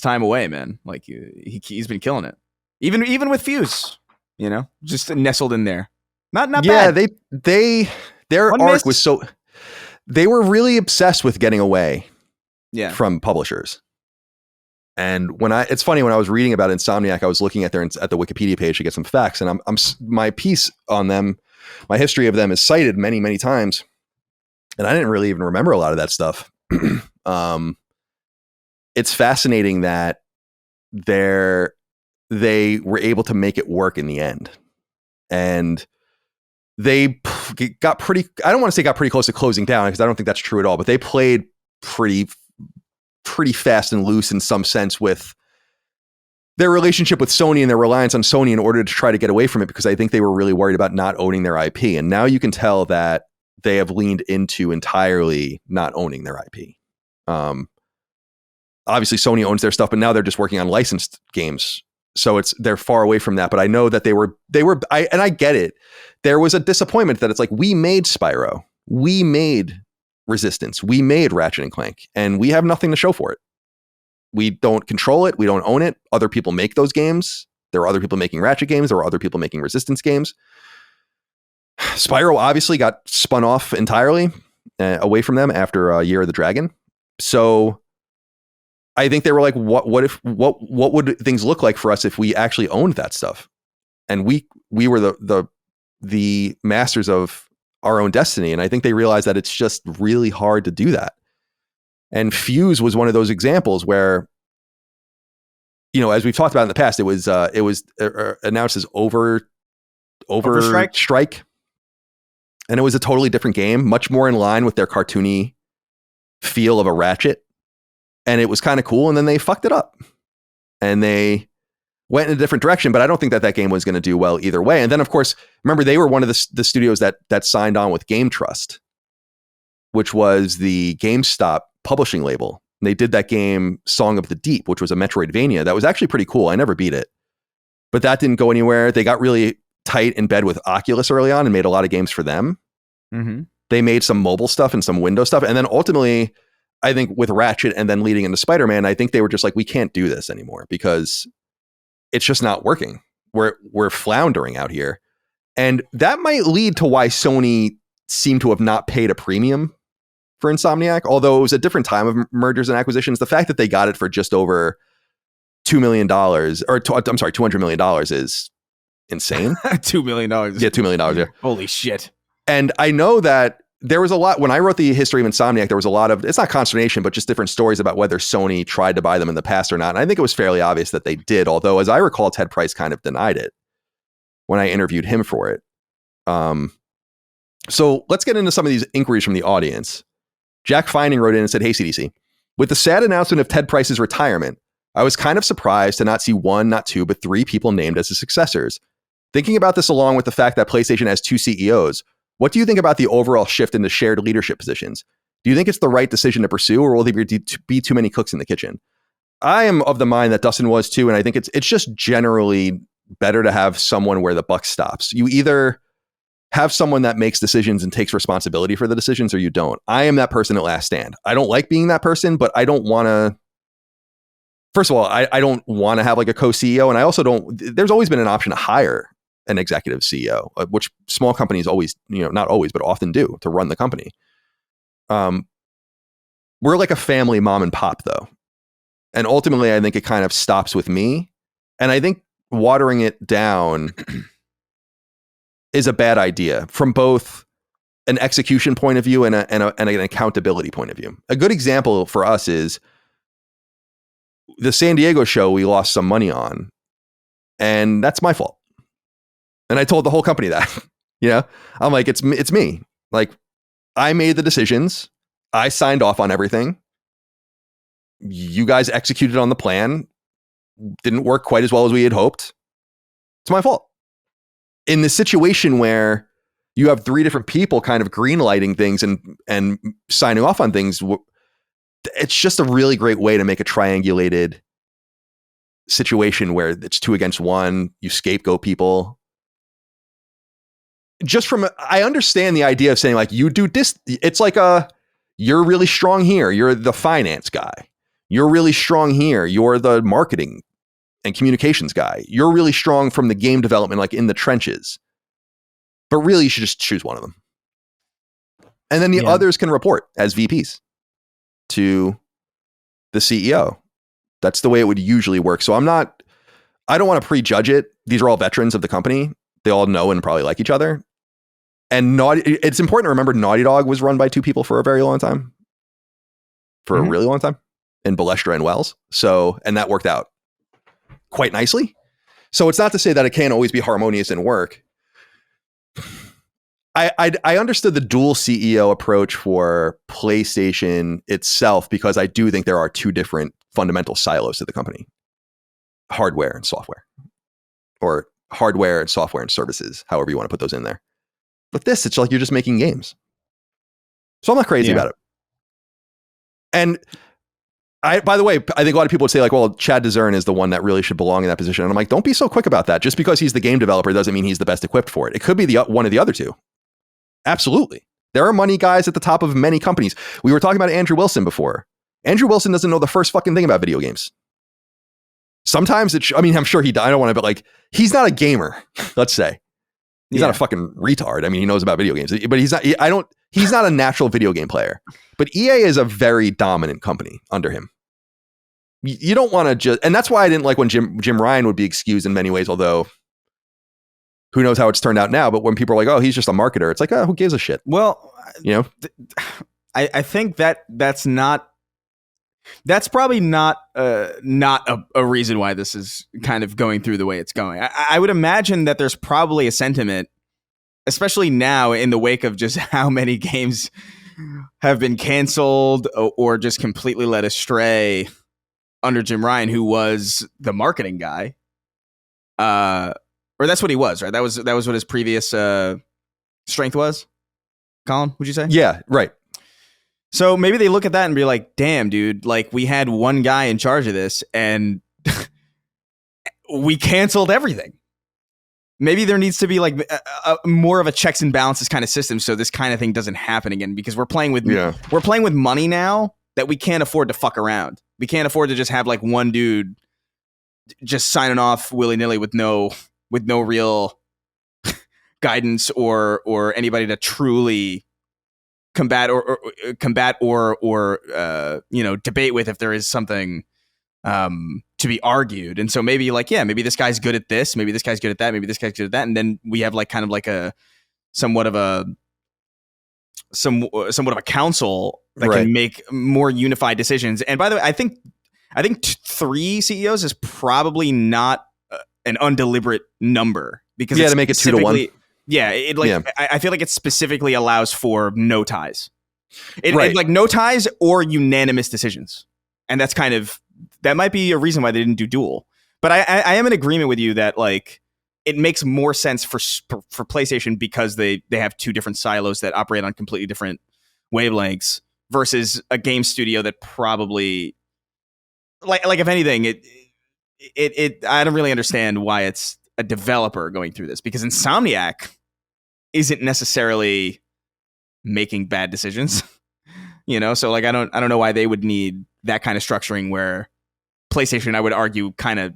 time away, man. Like he's been killing it. Even with Fuse, you know, just nestled in there. Not bad. Yeah, their arc was so. They were really obsessed with getting away from publishers. And it's funny, when I was reading about Insomniac, I was looking at the Wikipedia page to get some facts, and my piece on them, my history of them is cited many, many times. And I didn't really even remember a lot of that stuff. It's fascinating that they were able to make it work in the end. And they got pretty, I don't want to say got pretty close to closing down, because I don't think that's true at all, but they played pretty fast and loose in some sense with their relationship with Sony and their reliance on Sony in order to try to get away from it, because I think they were really worried about not owning their IP. And now you can tell that they have leaned into entirely not owning their IP. Obviously Sony owns their stuff, but now they're just working on licensed games. So they're far away from that. But I know that I get it. There was a disappointment that it's like, we made Spyro, we made Resistance, we made Ratchet and Clank, and we have nothing to show for it. We don't control it. We don't own it. Other people make those games. There are other people making Ratchet games. There are other people making Resistance games. Spyro obviously got spun off entirely away from them after Year of the Dragon. So I think they were like, what would things look like for us if we actually owned that stuff? And we were the masters of our own destiny. And I think they realized that it's just really hard to do that. And Fuse was one of those examples where, you know, as we've talked about in the past, it was announced as Overstrike. And it was a totally different game, much more in line with their cartoony feel of a Ratchet. And it was kind of cool. And then they fucked it up and they went in a different direction. But I don't think that game was going to do well either way. And then, of course, remember, they were one of the studios that signed on with Game Trust, which was the GameStop publishing label. And they did that game Song of the Deep, which was a Metroidvania. That was actually pretty cool. I never beat it, but that didn't go anywhere. They got really tight in bed with Oculus early on and made a lot of games for them. Mm-hmm. They made some mobile stuff and some Windows stuff. And then ultimately, I think with Ratchet and then leading into Spider-Man, I think they were just like, we can't do this anymore because it's just not working. We're floundering out here. And that might lead to why Sony seemed to have not paid a premium for Insomniac, although it was a different time of mergers and acquisitions. The fact that they got it for just over $2 million, $200 million is insane. $2 million. Yeah, $2 million. Yeah. Holy shit. And I know that there was a lot, when I wrote the history of Insomniac, there was a lot of, it's not consternation, but just different stories about whether Sony tried to buy them in the past or not. And I think it was fairly obvious that they did, although as I recall, Ted Price kind of denied it when I interviewed him for it. So let's get into some of these inquiries from the audience. Jack Fining wrote in and said, "Hey, CDC, with the sad announcement of Ted Price's retirement, I was kind of surprised to not see one, not two, but three people named as his successors. Thinking about this along with the fact that PlayStation has two CEOs, what do you think about the overall shift into shared leadership positions? Do you think it's the right decision to pursue, or will there be too many cooks in the kitchen?" I am of the mind that Dustin was too, and I think it's just generally better to have someone where the buck stops. You either have someone that makes decisions and takes responsibility for the decisions, or you don't. I am that person at last stand. I don't like being that person, but I don't want to. First of all, I don't want to have like a co-CEO, and I also don't. There's always been an option to hire an executive CEO, which small companies always, not always, but often do to run the company. We're like a family mom and pop though. And ultimately, I think it kind of stops with me. And I think watering it down is a bad idea from both an execution point of view and an accountability point of view. A good example for us is the San Diego show we lost some money on, and that's my fault. And I told the whole company that, I'm like, it's me. Like, I made the decisions. I signed off on everything. You guys executed on the plan. Didn't work quite as well as we had hoped. It's my fault. In the situation where you have 3 different people kind of green lighting things and signing off on things, it's just a really great way to make a triangulated situation where it's 2 against 1. You scapegoat people. I understand the idea of saying like, you do this. It's like you're really strong here. You're the finance guy. You're really strong here. You're the marketing and communications guy. You're really strong from the game development, like in the trenches. But really, you should just choose one of them. And then the others can report as VPs to the CEO. That's the way it would usually work. So I don't want to prejudge it. These are all veterans of the company. They all know and probably like each other. And it's important to remember Naughty Dog was run by 2 people for a very long time. For a really long time. In Balestra and Wells. And that worked out quite nicely. So it's not to say that it can't always be harmonious and work. I understood the dual CEO approach for PlayStation itself because I do think there are 2 different fundamental silos to the company. Hardware and software. Or hardware and software and services, however you want to put those in there. But it's like you're just making games. So I'm not crazy about it. And by the way, I think a lot of people would say like, well, Chad Dezern is the one that really should belong in that position. And I'm like, don't be so quick about that. Just because he's the game developer doesn't mean he's the best equipped for it. It could be one of the other 2. Absolutely. There are money guys at the top of many companies. We were talking about Andrew Wilson before. Andrew Wilson doesn't know the first fucking thing about video games. Sometimes I'm sure I don't want to, but like, he's not a gamer, let's say. He's not a fucking retard. I mean, he knows about video games, but he's not a natural video game player. But EA is a very dominant company under him. You don't want to just, and that's why I didn't like when Jim Ryan would be excused in many ways, although who knows how it's turned out now. But when people are like, oh, he's just a marketer, it's like, oh, who gives a shit? Well, I think that's probably not a reason why this is kind of going through the way it's going. I would imagine that there's probably a sentiment, especially now in the wake of just how many games have been canceled or just completely led astray under Jim Ryan, who was the marketing guy. Or that's what he was, right? That was what his previous strength was. Colin, would you say? Yeah, right. So maybe they look at that and be like, damn, dude, like we had one guy in charge of this and we canceled everything. Maybe there needs to be like a more of a checks and balances kind of system so this kind of thing doesn't happen again, because we're playing with money now that we can't afford to fuck around. We can't afford to just have like one dude just signing off willy-nilly with no real guidance or anybody to truly combat or debate with if there is something to be argued. And so maybe like, maybe this guy's good at this, maybe this guy's good at that, maybe this guy's good at that, and then we have like kind of like a somewhat of a council that can make more unified decisions. And by the way, I think 3 CEOs is probably not an undeliberate number, because to make it 2 to 1. Yeah, I feel like it specifically allows for no ties. It like no ties or unanimous decisions, and that's that might be a reason why they didn't do dual. But I am in agreement with you that like it makes more sense for PlayStation because they have 2 different silos that operate on completely different wavelengths versus a game studio that probably like if anything it I don't really understand why it's a developer going through this, because Insomniac isn't necessarily making bad decisions, so like I don't know why they would need that kind of structuring, where PlayStation, I would argue, kind of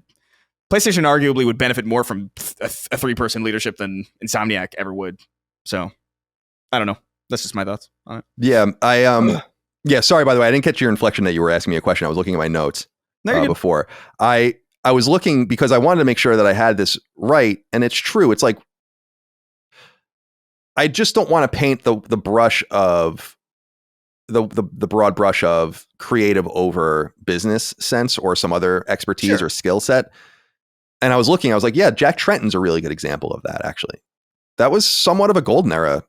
PlayStation arguably would benefit more from a 3-person leadership than Insomniac ever would. So I don't know. That's just my thoughts on it. Yeah, yeah. Sorry, by the way, I didn't catch your inflection that you were asking me a question. I was looking at my notes before. I was looking because I wanted to make sure that I had this right, and it's true. It's like I just don't want to paint the brush of the broad brush of creative over business sense or some other expertise or skill set. And I was like, yeah, Jack Tretton's a really good example of that. Actually, that was somewhat of a golden era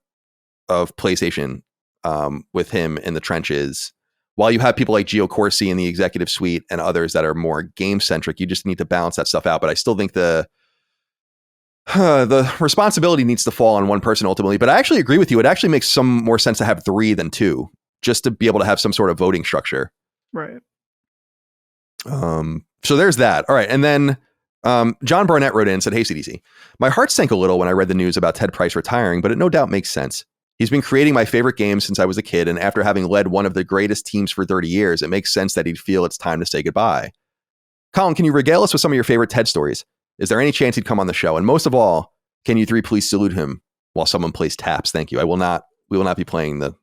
of PlayStation with him in the trenches. While you have people like Gio Corsi in the executive suite and others that are more game centric, you just need to balance that stuff out. But I still think the responsibility needs to fall on one person ultimately. But I actually agree with you. It actually makes some more sense to have 3 than 2, just to be able to have some sort of voting structure. Right. So there's that. All right. And then John Barnett wrote in and said, "Hey, CDC, my heart sank a little when I read the news about Ted Price retiring, but it no doubt makes sense. He's been creating my favorite games since I was a kid, and after having led one of the greatest teams for 30 years, it makes sense that he'd feel it's time to say goodbye. Colin, can you regale us with some of your favorite Ted stories? Is there any chance he'd come on the show? And most of all, can you 3 please salute him while someone plays taps? Thank you. We will not be playing the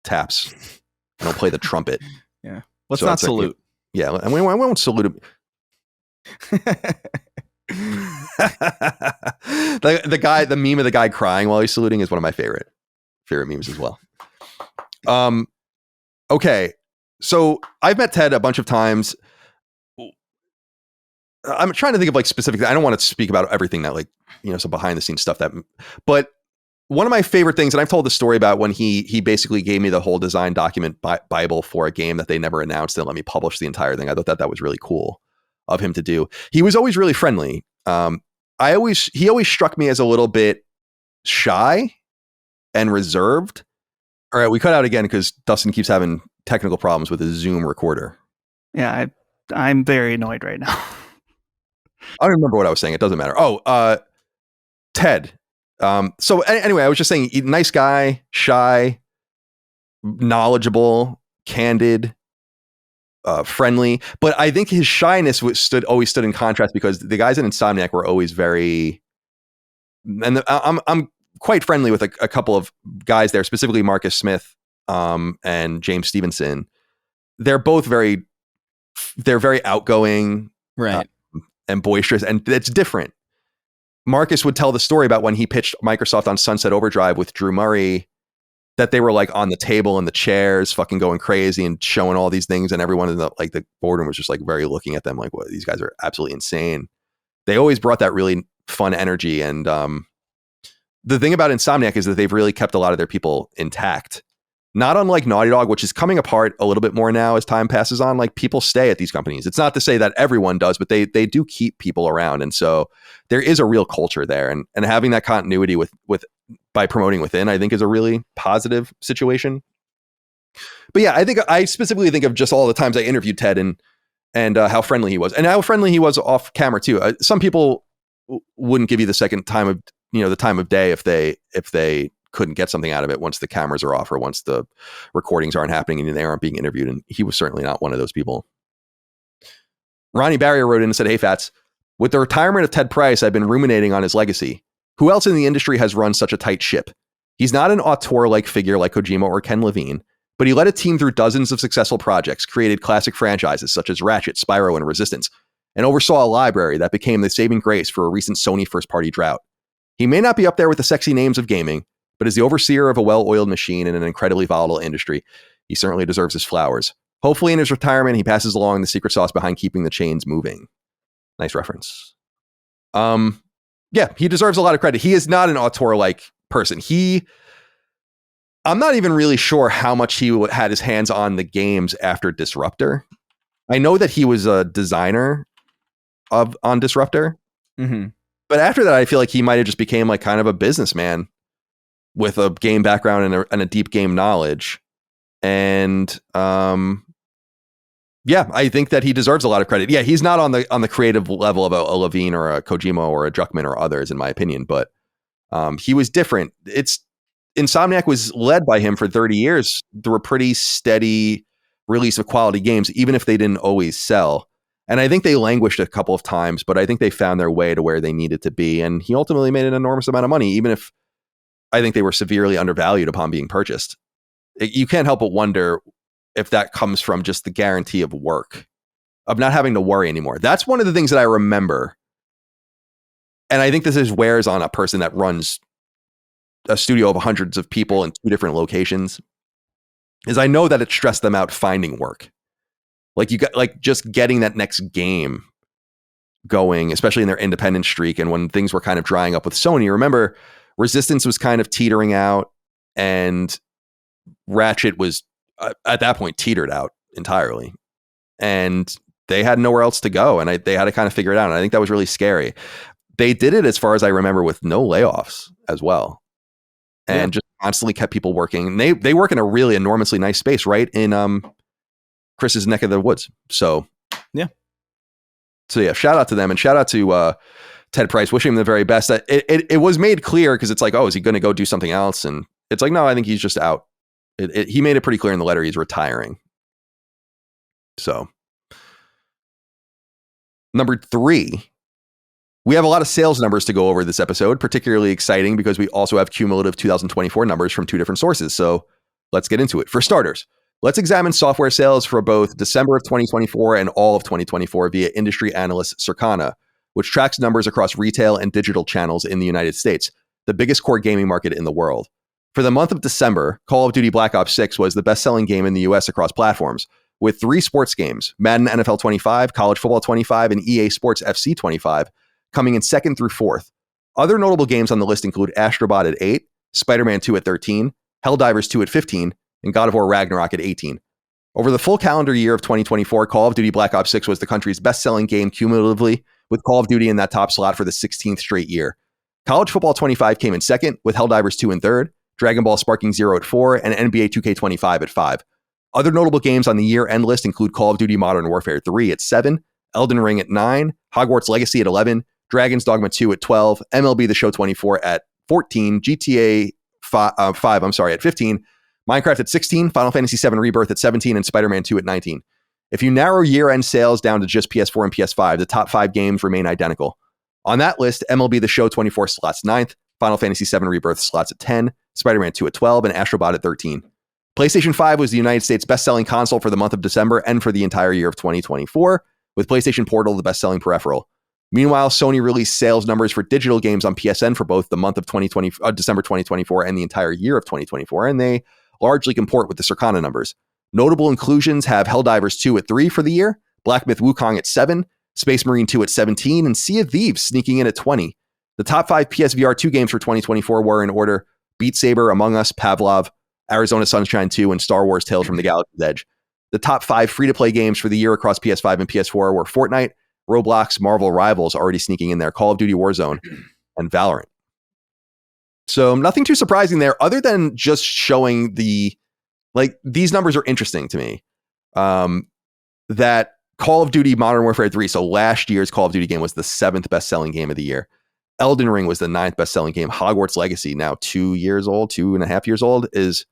taps. I don't play the trumpet." Yeah. Let's not salute. Yeah. And we won't salute him. the meme of the guy crying while he's saluting is one of my favorite memes as well. Okay. So I've met Ted a bunch of times. I'm trying to think of like specifically, I don't want to speak about everything that like, some behind the scenes stuff but one of my favorite things, and I've told the story about when he basically gave me the whole design document Bible for a game that they never announced and let me publish the entire thing. I thought that was really cool of him to do. He was always really friendly. He always struck me as a little bit shy and reserved. All right, we cut out again because Dustin keeps having technical problems with his Zoom recorder. Yeah, I'm very annoyed right now. I don't remember what I was saying. It doesn't matter. Ted. So anyway, I was just saying, nice guy, shy, knowledgeable, candid, friendly. But I think his shyness always stood in contrast because the guys in Insomniac were always very, and I'm quite friendly with a couple of guys there, specifically Marcus Smith and James Stevenson. They're very outgoing, right, and boisterous, and it's different. Marcus would tell the story about when he pitched Microsoft on Sunset Overdrive with Drew Murray, that they were like on the table in the chairs, fucking going crazy and showing all these things, and everyone in the boardroom was just like very looking at them like, "What? These guys are absolutely insane." They always brought that really fun energy, and the thing about Insomniac is that they've really kept a lot of their people intact. Not unlike Naughty Dog, which is coming apart a little bit more now as time passes on. Like, people stay at these companies. It's not to say that everyone does, but they do keep people around. And so there is a real culture there. And having that continuity with by promoting within, I think, is a really positive situation. But yeah, I specifically think of just all the times I interviewed Ted and how friendly he was, and how friendly he was off camera too. Some people wouldn't give you the second time of the time of day if they couldn't get something out of it once the cameras are off or once the recordings aren't happening and they aren't being interviewed. And he was certainly not one of those people. Ronnie Barrier wrote in and said, "Hey, Fats, with the retirement of Ted Price, I've been ruminating on his legacy. Who else in the industry has run such a tight ship? He's not an auteur-like figure like Kojima or Ken Levine, but he led a team through dozens of successful projects, created classic franchises such as Ratchet, Spyro, and Resistance, and oversaw a library that became the saving grace for a recent Sony first-party drought. He may not be up there with the sexy names of gaming, but as the overseer of a well-oiled machine in an incredibly volatile industry, he certainly deserves his flowers. Hopefully in his retirement, he passes along the secret sauce behind keeping the chains moving." Nice reference. Yeah, he deserves a lot of credit. He is not an auteur-like person. I'm not even really sure how much he had his hands on the games after Disruptor. I know that he was a designer on Disruptor. Mm-hmm. But after that, I feel like he might have just became like kind of a businessman with a game background and a deep game knowledge. And yeah, I think that he deserves a lot of credit. Yeah, he's not on the creative level of a Levine or a Kojima or a Druckmann or others, in my opinion, but he was different. Insomniac was led by him for 30 years through a pretty steady release of quality games, even if they didn't always sell. And I think they languished a couple of times, but I think they found their way to where they needed to be. And he ultimately made an enormous amount of money, even if I think they were severely undervalued upon being purchased. You can't help but wonder if that comes from just the guarantee of work, of not having to worry anymore. That's one of the things that I remember. And I think this wears on a person that runs a studio of hundreds of people in 2 different locations, is I know that it stressed them out finding work. Like you got like just getting that next game going, especially in their independent streak. And when things were kind of drying up with Sony, remember Resistance was kind of teetering out and Ratchet was at that point teetered out entirely. And they had nowhere else to go. And they had to kind of figure it out. And I think that was really scary. They did it, as far as I remember, with no layoffs as well. And just constantly kept people working. And they work in a really enormously nice space, right in Chris's neck of the woods. So yeah, shout out to them, and shout out to Ted Price. Wishing him the very best. It was made clear, because it's like, oh, is he going to go do something else? And it's like, no, I think he's just out. He made it pretty clear in the letter he's retiring. So number 3. We have a lot of sales numbers to go over this episode, particularly exciting because we also have cumulative 2024 numbers from 2 different sources. So let's get into it. For starters, let's examine software sales for both December of 2024 and all of 2024 via industry analyst Circana, which tracks numbers across retail and digital channels in the United States, the biggest core gaming market in the world. For the month of December, Call of Duty Black Ops 6 was the best-selling game in the US across platforms, with 3 sports games, Madden NFL 25, College Football 25, and EA Sports FC 25, coming in 2nd through 4th. Other notable games on the list include Astro Bot at 8, Spider-Man 2 at 13, Helldivers 2 at 15, and God of War Ragnarok at 18. Over the full calendar year of 2024, Call of Duty Black Ops 6 was the country's best-selling game cumulatively, with Call of Duty in that top slot for the 16th straight year. College Football 25 came in 2nd, with Helldivers 2 in 3rd, Dragon Ball Sparking Zero at 4, and NBA 2K25 at 5. Other notable games on the year-end list include Call of Duty Modern Warfare 3 at 7, Elden Ring at 9, Hogwarts Legacy at 11, Dragon's Dogma 2 at 12, MLB The Show 24 at 14, GTA 5 at 15, Minecraft at 16, Final Fantasy VII Rebirth at 17, and Spider-Man 2 at 19. If you narrow year-end sales down to just PS4 and PS5, the top 5 games remain identical. On that list, MLB The Show 24 slots 9th, Final Fantasy VII Rebirth slots at 10, Spider-Man 2 at 12, and Astro Bot at 13. PlayStation 5 was the United States' best-selling console for the month of December and for the entire year of 2024, with PlayStation Portal the best-selling peripheral. Meanwhile, Sony released sales numbers for digital games on PSN for both the month of December 2024 and the entire year of 2024, and they largely comport with the Circana numbers. Notable inclusions have Helldivers 2 at 3 for the year, Black Myth Wukong at 7, Space Marine 2 at 17, and Sea of Thieves sneaking in at 20. The top 5 PSVR 2 games for 2024 were in order: Beat Saber, Among Us, Pavlov, Arizona Sunshine 2, and Star Wars Tales from the Galaxy's Edge. The top 5 free-to-play games for the year across PS5 and PS4 were Fortnite, Roblox, Marvel Rivals already sneaking in there, Call of Duty Warzone, and Valorant. So nothing too surprising there, other than just showing these numbers are interesting to me. That Call of Duty Modern Warfare 3, so last year's Call of Duty game, was the 7th best-selling game of the year. Elden Ring was the 9th best-selling game. Hogwarts Legacy, now 2.5 years old, is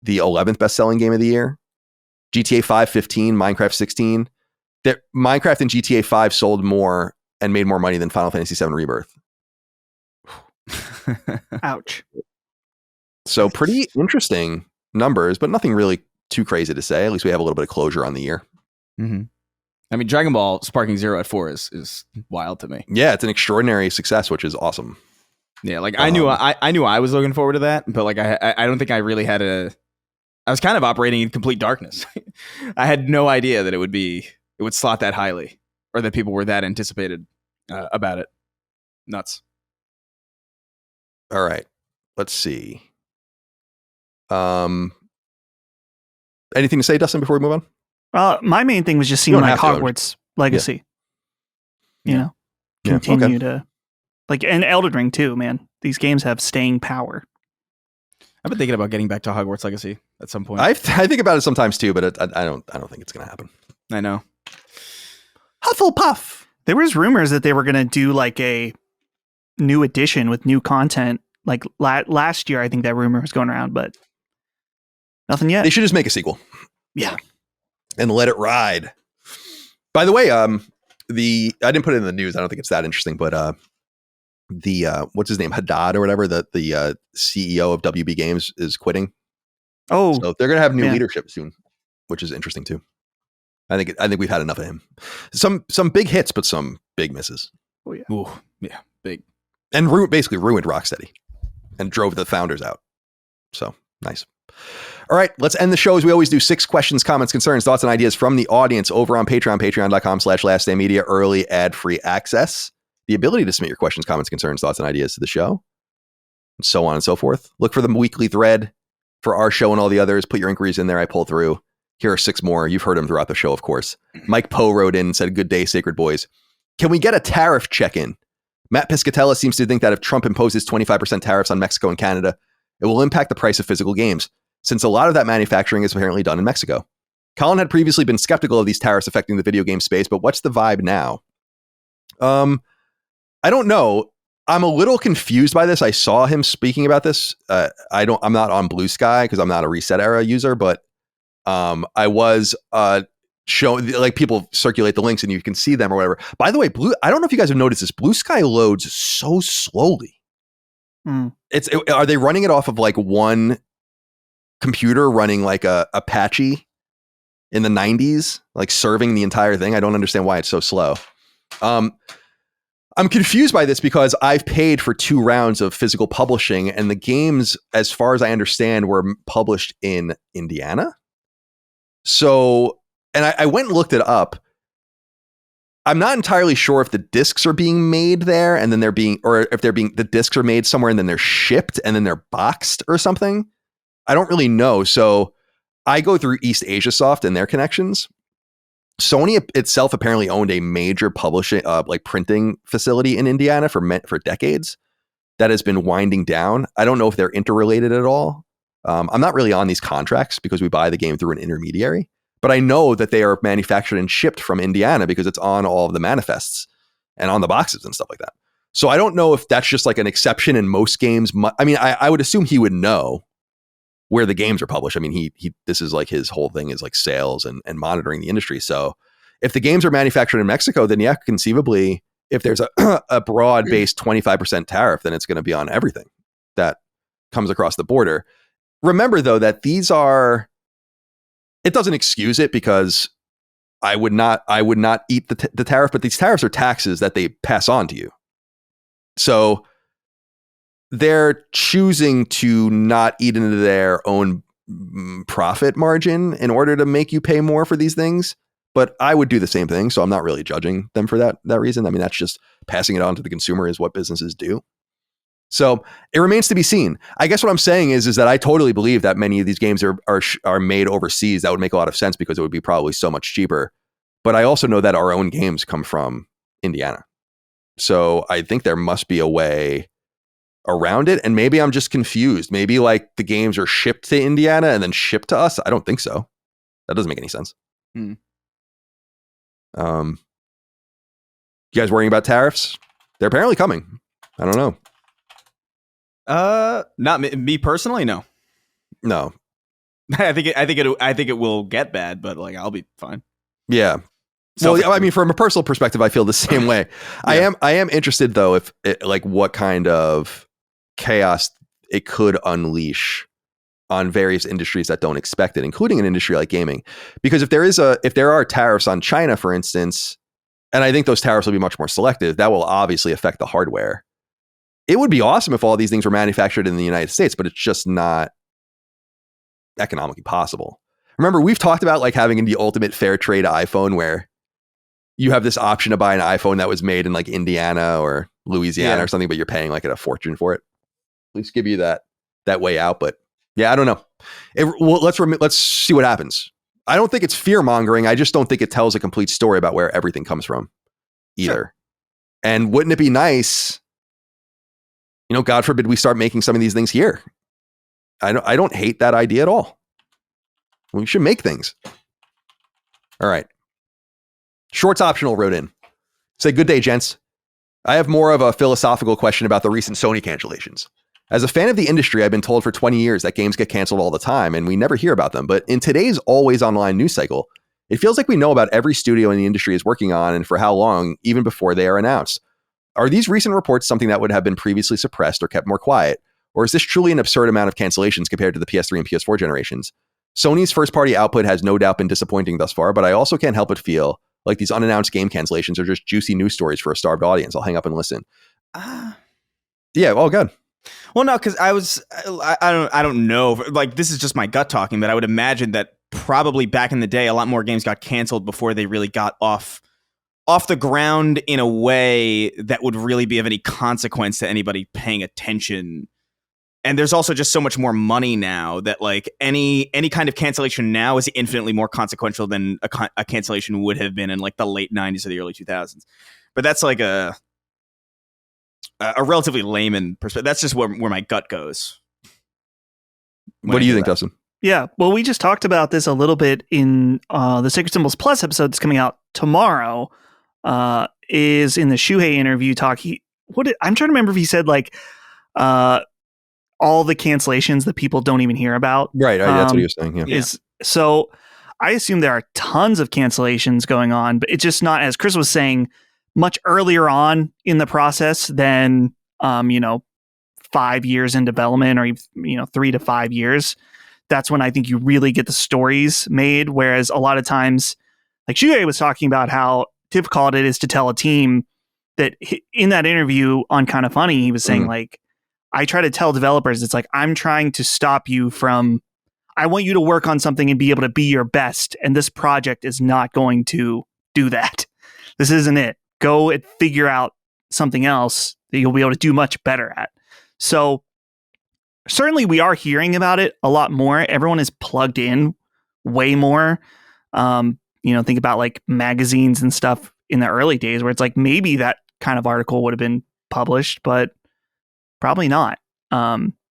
the 11th best-selling game of the year. GTA 5, 15, Minecraft 16. Minecraft and GTA 5 sold more and made more money than Final Fantasy VII Rebirth. Ouch. So pretty interesting numbers, but nothing really too crazy to say. At least we have a little bit of closure on the year. Mm-hmm. I mean, Dragon Ball Sparking Zero at 4 is wild to me. Yeah, it's an extraordinary success, which is awesome. Yeah, like I knew I was looking forward to that, but like I don't think I really had I was kind of operating in complete darkness. I had no idea that it would slot that highly, or that people were that anticipated about it. Nuts. All right, let's see. Anything to say, Dustin, before we move on? My main thing was just seeing like Hogwarts Legacy. Yeah. You know, continue to like, and Elden Ring too, man. These games have staying power. I've been thinking about getting back to Hogwarts Legacy at some point. I think about it sometimes too, but I don't think it's going to happen. I know. Hufflepuff. There was rumors that they were going to do like a new edition with new content. Like last year, I think that rumor was going around, but nothing yet. They should just make a sequel. Yeah. And let it ride. By the way, I didn't put it in the news. I don't think it's that interesting, but what's his name, Haddad or whatever, the CEO of WB Games is quitting. Oh, so they're gonna have new leadership soon, which is interesting too. I think we've had enough of him. Some big hits, but some big misses. Oh yeah, ooh, yeah, big, and basically ruined Rocksteady and drove the founders out. So nice. All right, let's end the show as we always do. 6 questions, comments, concerns, thoughts, and ideas from the audience over on Patreon, patreon.com/lastdaymedia, early ad-free access, the ability to submit your questions, comments, concerns, thoughts, and ideas to the show, and so on and so forth. Look for the weekly thread for our show and all the others. Put your inquiries in there. I pull through. Here are 6 more. You've heard them throughout the show, of course. Mike Poe wrote in and said, "Good day, Sacred Boys. Can we get a tariff check-in? Matt Piscatella seems to think that if Trump imposes 25% tariffs on Mexico and Canada, it will impact the price of physical games, since a lot of that manufacturing is apparently done in Mexico. Colin had previously been skeptical of these tariffs affecting the video game space, but what's the vibe now?" I don't know. I'm a little confused by this. I saw him speaking about this. I'm not on Blue Sky because I'm not a Reset Era user, but I was showing, like, people circulate the links and you can see them or whatever. By the way, I don't know if you guys have noticed this. Blue Sky loads so slowly. Are they running it off of like one computer running like a Apache in the 90s, like serving the entire thing? I don't understand why it's so slow. I'm confused by this because I've paid for 2 rounds of physical publishing, and the games, as far as I understand, were published in Indiana. So, and I went and looked it up. I'm not entirely sure if the discs are being made there and then the discs are made somewhere and then they're shipped and then they're boxed or something. I don't really know. So I go through East Asia Soft and their connections. Sony itself apparently owned a major publishing, like printing facility in Indiana for decades that has been winding down. I don't know if they're interrelated at all. I'm not really on these contracts because we buy the game through an intermediary, but I know that they are manufactured and shipped from Indiana because it's on all of the manifests and on the boxes and stuff like that. So I don't know if that's just like an exception in most games. I mean, I would assume he would know where the games are published. I mean, he this is like his whole thing is like sales and monitoring the industry. So if the games are manufactured in Mexico, then yeah, conceivably, if there's a broad-based 25% tariff, then it's going to be on everything that comes across the border. Remember, though, that it doesn't excuse it because I would not eat the tariff, but these tariffs are taxes that they pass on to you. So they're choosing to not eat into their own profit margin in order to make you pay more for these things. But I would do the same thing. So I'm not really judging them for that reason. I mean, that's just passing it on to the consumer is what businesses do. So it remains to be seen. I guess what I'm saying is that I totally believe that many of these games are made overseas. That would make a lot of sense because it would be probably so much cheaper. But I also know that our own games come from Indiana. So I think there must be a way around it. And maybe I'm just confused. Maybe like the games are shipped to Indiana and then shipped to us. I don't think so. That doesn't make any sense. You guys worrying about tariffs? They're apparently coming. I don't know. Not me personally. No. I think it will get bad, but like I'll be fine. Yeah. Well, I mean, from a personal perspective, I feel the same way. Yeah. I am interested though, if like what kind of chaos it could unleash on various industries that don't expect it, including an industry like gaming. Because if there are tariffs on China, for instance, and I think those tariffs will be much more selective, that will obviously affect the hardware. It would be awesome if all these things were manufactured in the United States, but it's just not economically possible. Remember, we've talked about like having the ultimate fair trade iPhone where you have this option to buy an iPhone that was made in like Indiana or Louisiana or something, but you're paying like a fortune for it. At least give you that way out. But yeah, I don't know. Let's see what happens. I don't think it's fear mongering. I just don't think it tells a complete story about where everything comes from either. Sure. And wouldn't it be nice, God forbid we start making some of these things here. I don't hate that idea at all. We should make things. All right. Shorts Optional wrote in. Say, good day, gents. I have more of a philosophical question about the recent Sony cancellations. As a fan of the industry, I've been told for 20 years that games get canceled all the time and we never hear about them. But in today's always online news cycle, It feels like we know about every studio in the industry is working on and for how long, even before they are announced. Are these recent reports something that would have been previously suppressed or kept more quiet? Or is this truly an absurd amount of cancellations compared to the PS3 and PS4 generations? Sony's first-party output has no doubt been disappointing thus far, but I also can't help but feel like these unannounced game cancellations are just juicy news stories for a starved audience. I'll hang up and listen. Yeah, all good. Well, no, because I don't know. Like, this is just my gut talking, but I would imagine that probably back in the day, a lot more games got canceled before they really got off the ground in a way that would really be of any consequence to anybody paying attention. And there's also just so much more money now that like any kind of cancellation now is infinitely more consequential than a cancellation would have been in like the late 90s or the early 2000s. But that's like a relatively layman perspective. That's just where my gut goes. What do you think, Dustin? Yeah, well, we just talked about this a little bit in the Sacred Symbols Plus episode that's coming out tomorrow. Is in the Shuhei interview talk. I'm trying to remember if he said like all the cancellations that people don't even hear about. Right, that's what he was saying. Yeah. So I assume there are tons of cancellations going on, but it's just not, as Chris was saying, much earlier on in the process than 5 years in development, or 3 to 5 years. That's when I think you really get the stories made. Whereas a lot of times, like Shuhei was talking about how difficult it is to tell a team that in that interview on Kind of Funny, he was saying like, I try to tell developers, it's like, I'm trying to stop you from, I want you to work on something and be able to be your best. And this project is not going to do that. This isn't it. Go and figure out something else that you'll be able to do much better at. So certainly we are hearing about it a lot more. Everyone is plugged in way more. Think about like magazines and stuff in the early days where it's like maybe that kind of article would have been published, but probably not.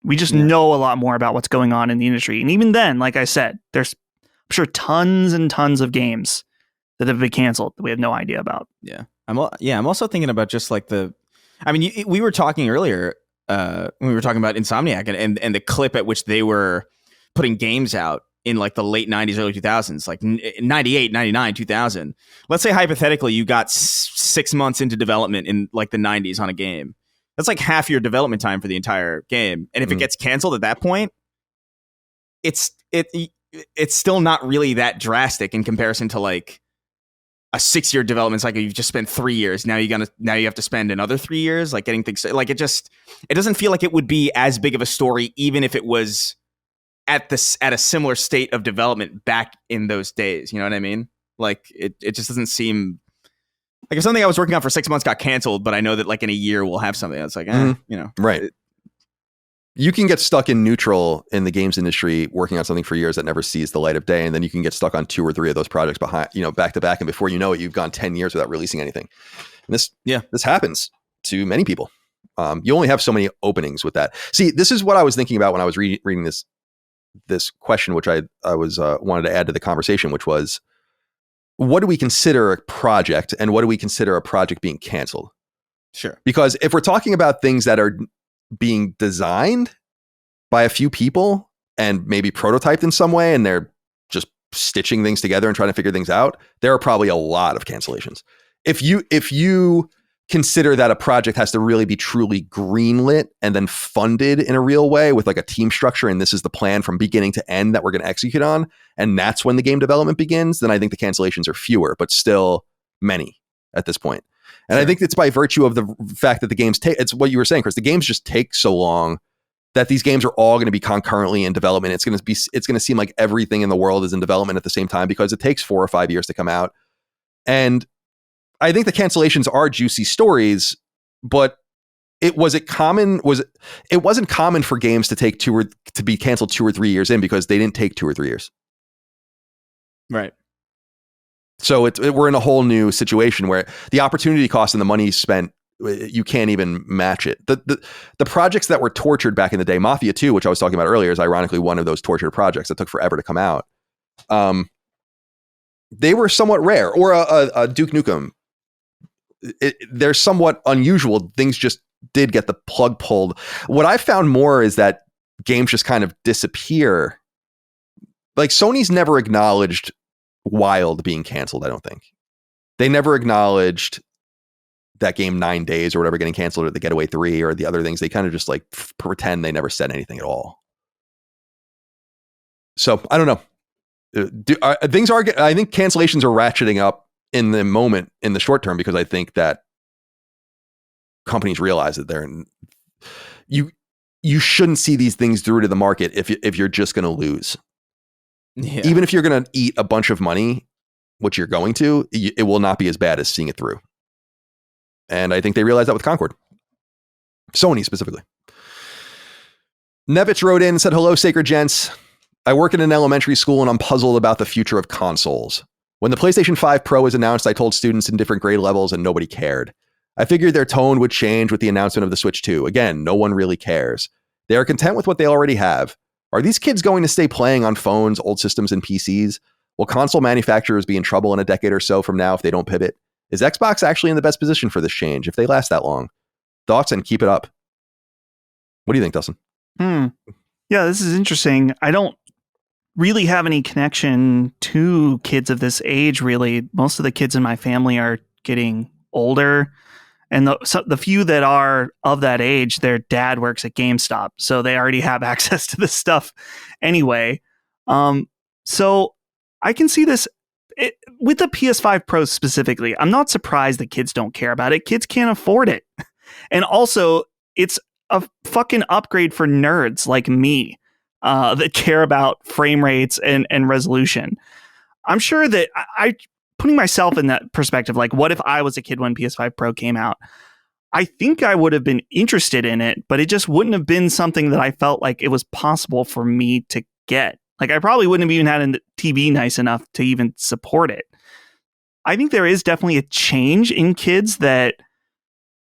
We just know a lot more about what's going on in the industry. And even then, like I said, there's I'm sure tons and tons of games that have been canceled that we have no idea about. Yeah. I'm also thinking about just like we were talking earlier when we were talking about Insomniac and the clip at which they were putting games out in like the late 90s, early 2000s, like 98, 99, 2000. Let's say hypothetically you got 6 months into development in like the 90s on a game. That's like half your development time for the entire game. And if it gets canceled at that point, it's still not really that drastic in comparison to like a 6-year development cycle. You've just spent 3 years. Now you have to spend another 3 years, like getting things like it doesn't feel like it would be as big of a story, even if it was at a similar state of development back in those days. You know what I mean? Like it just doesn't seem like if something I was working on for 6 months got canceled, but I know that like in a year we'll have something that's like, right. You can get stuck in neutral in the games industry working on something for years that never sees the light of day. And then you can get stuck on 2 or 3 of those projects behind, back to back. And before you know it, you've gone 10 years without releasing anything. And this happens to many people. You only have so many openings with that. See, this is what I was thinking about when I was reading this question, which I was wanted to add to the conversation, which was, what do we consider a project and what do we consider a project being canceled? Sure. Because if we're talking about things that are being designed by a few people and maybe prototyped in some way, and they're just stitching things together and trying to figure things out, there are probably a lot of cancellations. If you consider that a project has to really be truly greenlit and then funded in a real way with like a team structure, and this is the plan from beginning to end that we're going to execute on, and that's when the game development begins, then I think the cancellations are fewer, but still many at this point. And sure. I think it's by virtue of the fact that the games it's what you were saying, Chris, the games just take so long that these games are all going to be concurrently in development. It's going to seem like everything in the world is in development at the same time because it takes 4 or 5 years to come out. And I think the cancellations are juicy stories, but it wasn't common for games to take to be canceled 2 or 3 years in because they didn't take 2 or 3 years. Right. So we're in a whole new situation where the opportunity cost and the money spent, you can't even match it. The projects that were tortured back in the day, Mafia 2, which I was talking about earlier, is ironically one of those tortured projects that took forever to come out. They were somewhat rare, or a Duke Nukem. They're somewhat unusual. Things just did get the plug pulled. What I found more is that games just kind of disappear. Like Sony's never acknowledged Wild being canceled, I don't think. They never acknowledged that game 9 Days or whatever getting canceled, or the Getaway 3 or the other things. They kind of just like pretend they never said anything at all. So I don't know. I think cancellations are ratcheting up in the moment, in the short term, because I think that companies realize that you shouldn't see these things through to the market if you're just going to lose. Yeah. Even if you're going to eat a bunch of money, which you're going to, it will not be as bad as seeing it through. And I think they realized that with Concord. Sony specifically. Nevitz wrote in and said, hello, Sacred Gents. I work in an elementary school and I'm puzzled about the future of consoles. When the PlayStation 5 Pro was announced, I told students in different grade levels and nobody cared. I figured their tone would change with the announcement of the Switch 2. Again, no one really cares. They are content with what they already have. Are these kids going to stay playing on phones, old systems, and PCs? Will console manufacturers be in trouble in a decade or so from now if they don't pivot? Is Xbox actually in the best position for this change if they last that long? Thoughts, and keep it up. What do you think, Dustin? Yeah, this is interesting. I don't really have any connection to kids of this age, really. Most of the kids in my family are getting older. And the few that are of that age, their dad works at GameStop. So they already have access to this stuff anyway. So I can see this with the PS5 Pro specifically. I'm not surprised that kids don't care about it. Kids can't afford it. And also, it's a fucking upgrade for nerds like me that care about frame rates and resolution. I'm sure that I putting myself in that perspective, like what if I was a kid when PS5 Pro came out? I think I would have been interested in it, but it just wouldn't have been something that I felt like it was possible for me to get. Like I probably wouldn't have even had a TV nice enough to even support it. I think there is definitely a change in kids that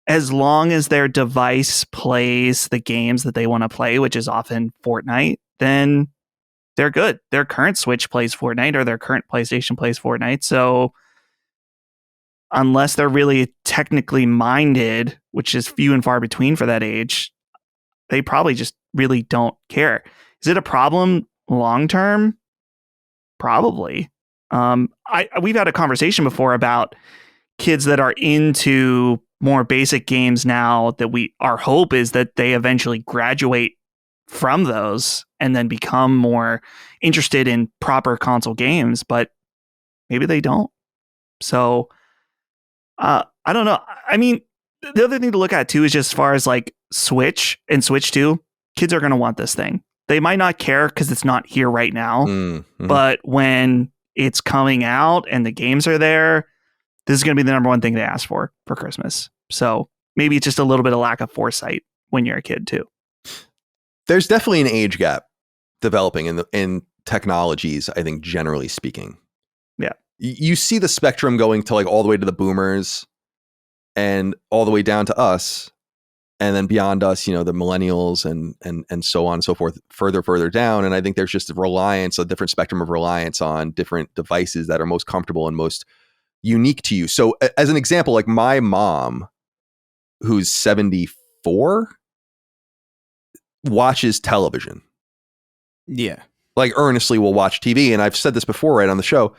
as long as their device plays the games that they want to play, which is often Fortnite, then they're good. Their current Switch plays Fortnite or their current PlayStation plays Fortnite. So unless they're really technically minded, which is few and far between for that age, they probably just really don't care. Is it a problem long term? Probably. We've had a conversation before about kids that are into more basic games now that our hope is that they eventually graduate from those and then become more interested in proper console games, but maybe they don't. So I don't know. I mean, the other thing to look at too is just as far as like Switch and Switch 2, kids are going to want this thing. They might not care because it's not here right now, but when it's coming out and the games are there, this is going to be the number one thing they ask for Christmas. So maybe it's just a little bit of lack of foresight when you're a kid too. There's definitely an age gap developing in technologies, I think, generally speaking. Yeah. You see the spectrum going to like all the way to the boomers and all the way down to us. And then beyond us, the millennials and so on and so forth, further down. And I think there's just a different spectrum of reliance on different devices that are most comfortable and most unique to you. So as an example, like my mom, who's 74, watches television. Yeah. Like earnestly will watch TV. And I've said this before, right on the show.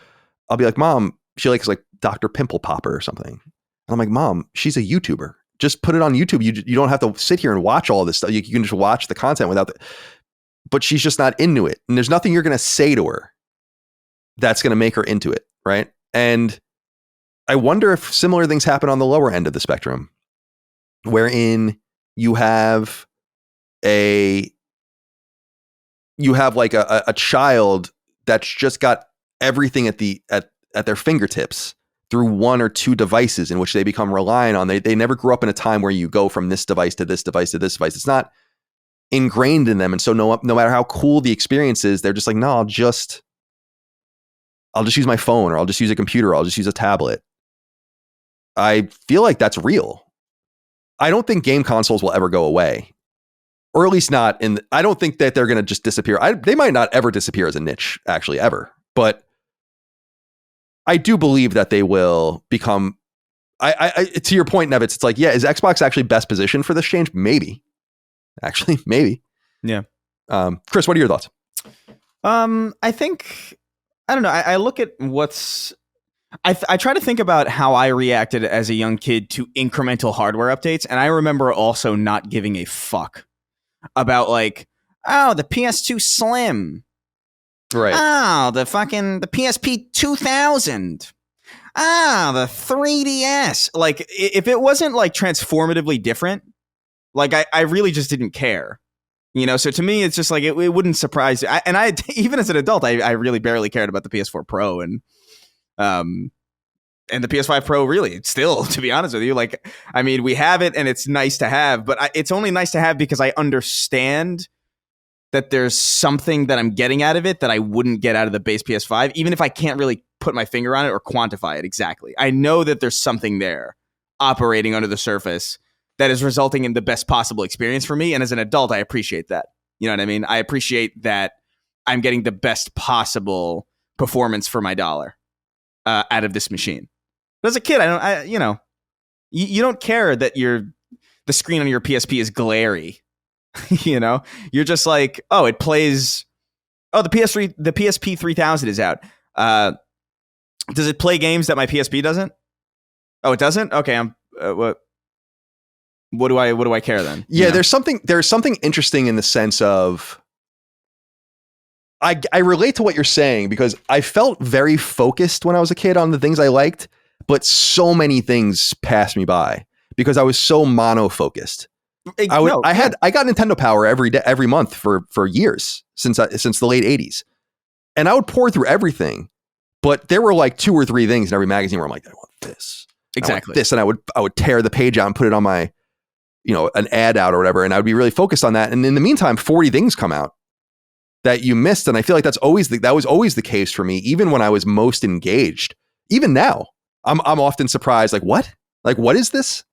I'll be like, Mom, she likes like Dr. Pimple Popper or something. And I'm like, Mom, she's a YouTuber. Just put it on YouTube. You don't have to sit here and watch all this stuff. You can just watch the content but she's just not into it. And there's nothing you're going to say to her that's going to make her into it. Right. And I wonder if similar things happen on the lower end of the spectrum, wherein you have like a child that's just got everything at their fingertips through one or two devices in which they become reliant on. They never grew up in a time where you go from this device to this device to this device. It's not ingrained in them. And so no matter how cool the experience is, they're just like, no, I'll just use my phone, or I'll just use a computer, or I'll just use a tablet. I feel like that's real. I don't think game consoles will ever go away, or at least not I don't think that they're going to just disappear. They might not ever disappear as a niche, actually, ever. But I do believe that they will become. I to your point, Nevitz, it's like, yeah, is Xbox actually best positioned for this change? Maybe. Actually, maybe. Yeah. Chris, what are your thoughts? I think I don't know. I look at I try to think about how I reacted as a young kid to incremental hardware updates, and I remember also not giving a fuck about like, oh, the PS2 Slim, Right. oh, the PSP 2000, ah, the 3DS. Like, if it wasn't like transformatively different, like I really just didn't care. You know, so to me, it's just like it wouldn't surprise you. I even as an adult, I really barely cared about the PS4 Pro and the PS5 Pro. Really, still, to be honest with you, like, I mean, we have it and it's nice to have, but it's only nice to have because I understand that there's something that I'm getting out of it that I wouldn't get out of the base PS5, even if I can't really put my finger on it or quantify it exactly. I know that there's something there operating under the surface that is resulting in the best possible experience for me. And as an adult, I appreciate that. You know what I mean? I appreciate that I'm getting the best possible performance for my dollar out of this machine. But as a kid, you don't care that the screen on your PSP is glary. You know, you're just like, oh, it plays. Oh, the PSP 3000 is out. Does it play games that my PSP doesn't? Oh, it doesn't? Okay, what do I care then? Yeah, you know? there's something interesting in the sense of I relate to what you're saying because I felt very focused when I was a kid on the things I liked, but so many things passed me by because I was so mono-focused. I got Nintendo Power every month for years since the late 80s. And I would pour through everything, but there were like 2 or 3 things in every magazine where I'm like, I want this. Exactly. I want this, and I would tear the page out and put it on my, an ad out or whatever, and I would be really focused on that. And in the meantime, 40 things come out that you missed, and I feel like that was always the case for me, even when I was most engaged. Even now, I'm often surprised, like what is this?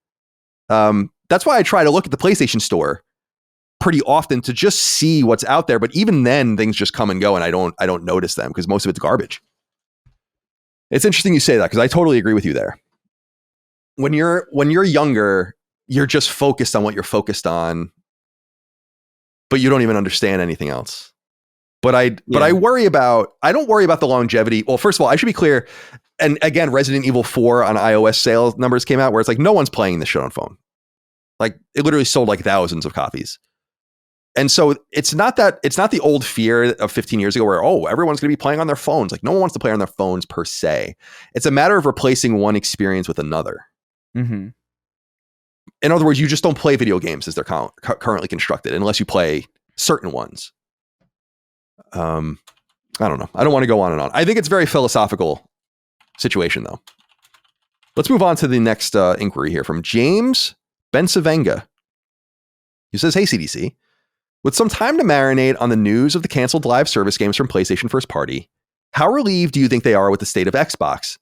That's why I try to look at the PlayStation Store pretty often to just see what's out there. But even then, things just come and go, and I don't notice them because most of it's garbage. It's interesting you say that because I totally agree with you there. When you're younger, you're just focused on what you're focused on, but you don't even understand anything else. But I don't worry about the longevity. Well, first of all, I should be clear. And again, Resident Evil 4 on iOS sales numbers came out where it's like no one's playing this shit on phone. Like it literally sold like thousands of copies. And so it's not the old fear of 15 years ago where, oh, everyone's going to be playing on their phones. Like no one wants to play on their phones per se. It's a matter of replacing one experience with another. Mm-hmm. In other words, you just don't play video games as they're currently constructed unless you play certain ones. I don't know. I don't want to go on and on. I think it's a very philosophical situation, though. Let's move on to the next inquiry here from James Bensavenga. He says, hey, CDC. With some time to marinate on the news of the canceled live service games from PlayStation First Party, how relieved do you think they are with the state of Xbox?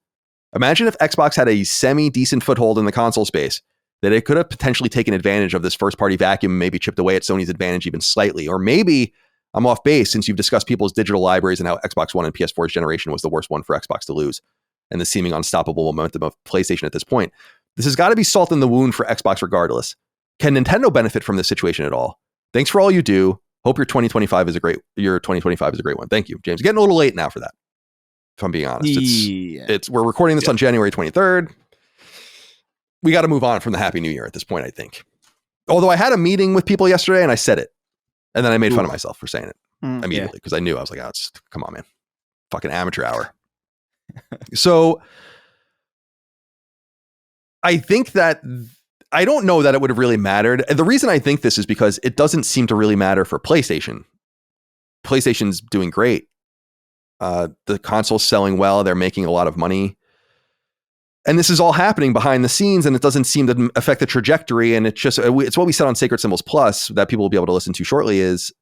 Imagine if Xbox had a semi-decent foothold in the console space, that it could have potentially taken advantage of this first-party vacuum and maybe chipped away at Sony's advantage even slightly. Or maybe I'm off base since you've discussed people's digital libraries and how Xbox One and PS4's generation was the worst one for Xbox to lose, and the seeming unstoppable momentum of PlayStation at this point. This has got to be salt in the wound for Xbox regardless. Can Nintendo benefit from this situation at all? Thanks for all you do. Hope your 2025 is a great one. Thank you, James. Getting a little late now for that, if I'm being honest. We're recording this on January 23rd. We got to move on from the Happy New Year at this point, I think. Although I had a meeting with people yesterday and I said it. And then I made fun of myself for saying it immediately because I knew. I was like, oh, come on, man. Fucking amateur hour. So I think that I don't know that it would have really mattered. And the reason I think this is because it doesn't seem to really matter for PlayStation. PlayStation's doing great. The console's selling well. They're making a lot of money. And this is all happening behind the scenes, and it doesn't seem to affect the trajectory. And it's what we said on Sacred Symbols Plus that people will be able to listen to shortly. It's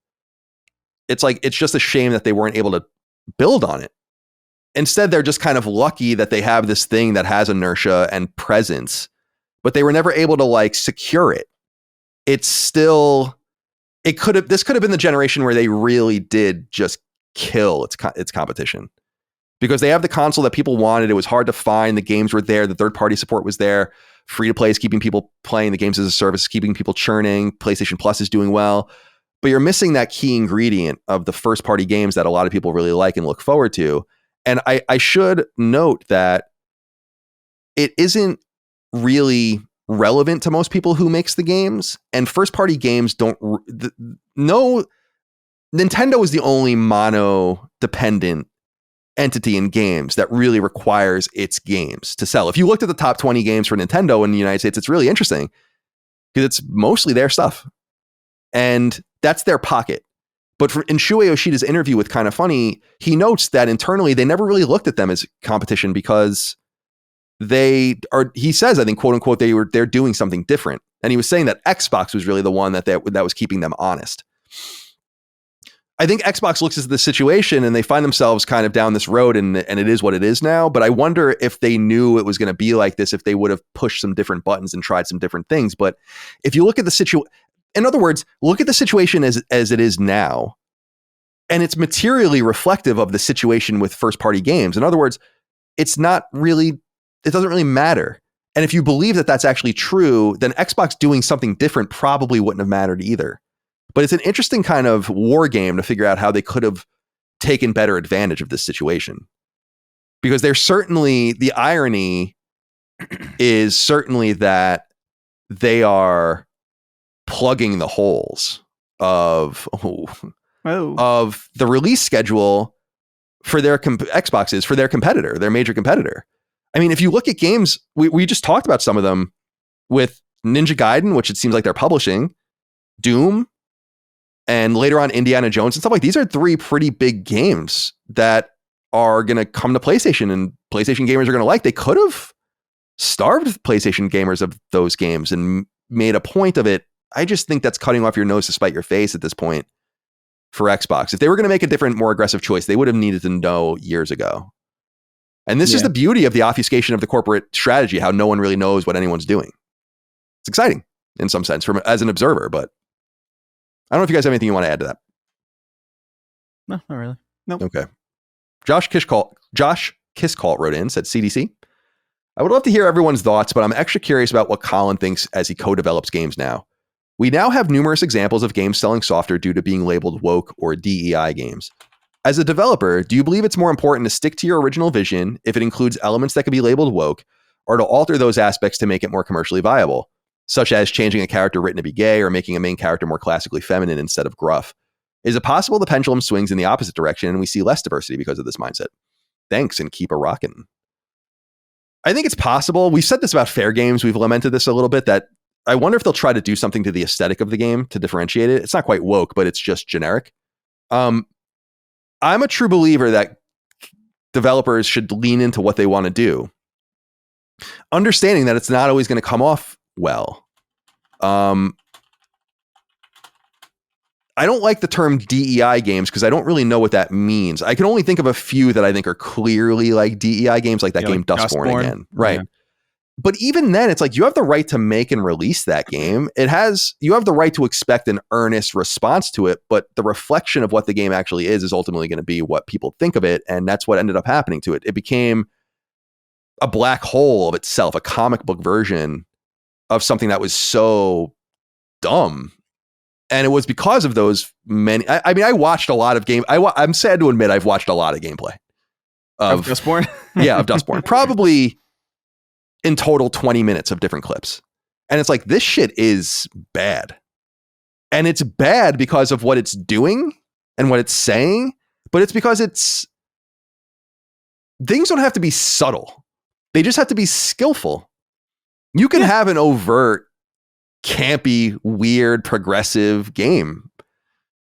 just a shame that they weren't able to build on it. Instead, they're just kind of lucky that they have this thing that has inertia and presence, but they were never able to like secure it. This could have been the generation where they really did just kill its competition. Because they have the console that people wanted. It was hard to find. The games were there. The third-party support was there. Free-to-play is keeping people playing. The games as a service is keeping people churning. PlayStation Plus is doing well. But you're missing that key ingredient of the first-party games that a lot of people really like and look forward to. And I should note that it isn't really relevant to most people who makes the games, and first party games Nintendo is the only mono dependent entity in games that really requires its games to sell. If you looked at the top 20 games for Nintendo in the United States, it's really interesting because it's mostly their stuff and that's their pocket. But in Shuei Yoshida's interview with Kinda Funny, he notes that internally they never really looked at them as competition because he says, I think, quote unquote, they're doing something different. And he was saying that Xbox was really the one that was keeping them honest. I think Xbox looks at the situation and they find themselves kind of down this road and it is what it is now. But I wonder if they knew it was going to be like this, if they would have pushed some different buttons and tried some different things. But if you look at the situation, in other words, look at the situation as it is now, and it's materially reflective of the situation with first party games. In other words, it doesn't really matter. And if you believe that that's actually true, then Xbox doing something different probably wouldn't have mattered either. But it's an interesting kind of war game to figure out how they could have taken better advantage of this situation. Because the irony is certainly that they are plugging the holes of the release schedule for their Xboxes, for their competitor, their major competitor. I mean, if you look at games, we just talked about some of them with Ninja Gaiden, which it seems like they're publishing, Doom, and later on Indiana Jones and stuff like these are three pretty big games that are going to come to PlayStation and PlayStation gamers are going to like. They could have starved PlayStation gamers of those games and made a point of it. I just think that's cutting off your nose to spite your face at this point for Xbox. If they were going to make a different, more aggressive choice, they would have needed to know years ago. And this is the beauty of the obfuscation of the corporate strategy, how no one really knows what anyone's doing. It's exciting in some sense as an observer, but I don't know if you guys have anything you want to add to that. No, not really. No. Nope. Okay. Josh Kisscall wrote in, said CDC. I would love to hear everyone's thoughts, but I'm extra curious about what Colin thinks as he co-develops games now. We now have numerous examples of games selling softer due to being labeled woke or DEI games. As a developer, do you believe it's more important to stick to your original vision if it includes elements that could be labeled woke, or to alter those aspects to make it more commercially viable, such as changing a character written to be gay or making a main character more classically feminine instead of gruff? Is it possible the pendulum swings in the opposite direction and we see less diversity because of this mindset? Thanks and keep a rockin'. I think it's possible. We've said this about fair games. We've lamented this a little bit, that I wonder if they'll try to do something to the aesthetic of the game to differentiate it. It's not quite woke, but it's just generic. I'm a true believer that developers should lean into what they want to do, understanding that it's not always going to come off well. I don't like the term DEI games because I don't really know what that means. I can only think of a few that I think are clearly like DEI games, like that game like Dustborn again. Right. Yeah. But even then, it's like you have the right to make and release that game. You have the right to expect an earnest response to it, but the reflection of what the game actually is ultimately going to be what people think of it. And that's what ended up happening to it. It became a black hole of itself, a comic book version of something that was so dumb. And it was because of those many. I mean, I watched a lot of game. I'm sad to admit I've watched a lot of gameplay of Dustborn. Yeah, of Dustborn. Probably in total 20 minutes of different clips. And it's like, this shit is bad. And it's bad because of what it's doing and what it's saying, but it's because things don't have to be subtle. They just have to be skillful. You can have an overt, campy, weird, progressive game.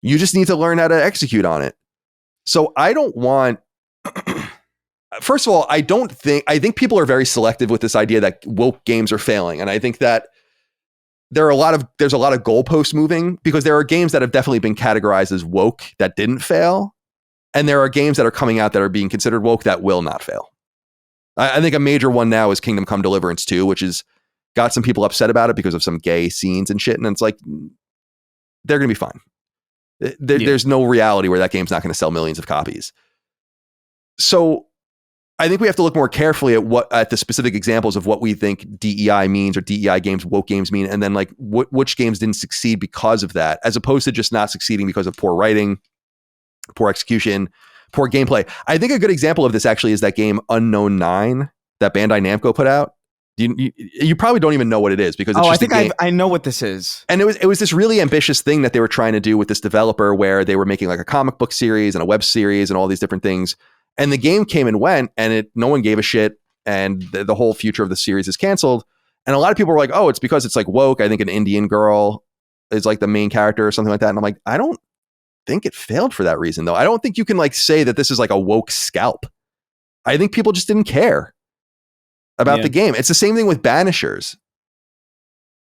You just need to learn how to execute on it. So I don't want... First of all, I think people are very selective with this idea that woke games are failing. And I think that there's a lot of goalpost moving, because there are games that have definitely been categorized as woke that didn't fail. And there are games that are coming out that are being considered woke that will not fail. I think a major one now is Kingdom Come Deliverance 2, which has got some people upset about it because of some gay scenes and shit. And it's like, they're going to be fine. There's no reality where that game's not going to sell millions of copies. So I think we have to look more carefully at the specific examples of what we think DEI means, or DEI games, woke games mean, and then like which games didn't succeed because of that, as opposed to just not succeeding because of poor writing, poor execution, poor gameplay. I think a good example of this actually is that game Unknown 9 that Bandai Namco put out. You probably don't even know what it is because it's just I think a game. I know what this is. And it was this really ambitious thing that they were trying to do with this developer where they were making like a comic book series and a web series and all these different things. And the game came and went and no one gave a shit. And the whole future of the series is canceled. And a lot of people were like, oh, it's because it's like woke. I think an Indian girl is like the main character or something like that. And I'm like, I don't think it failed for that reason though. I don't think you can like say that this is like a woke scalp. I think people just didn't care about the game. It's the same thing with Banishers,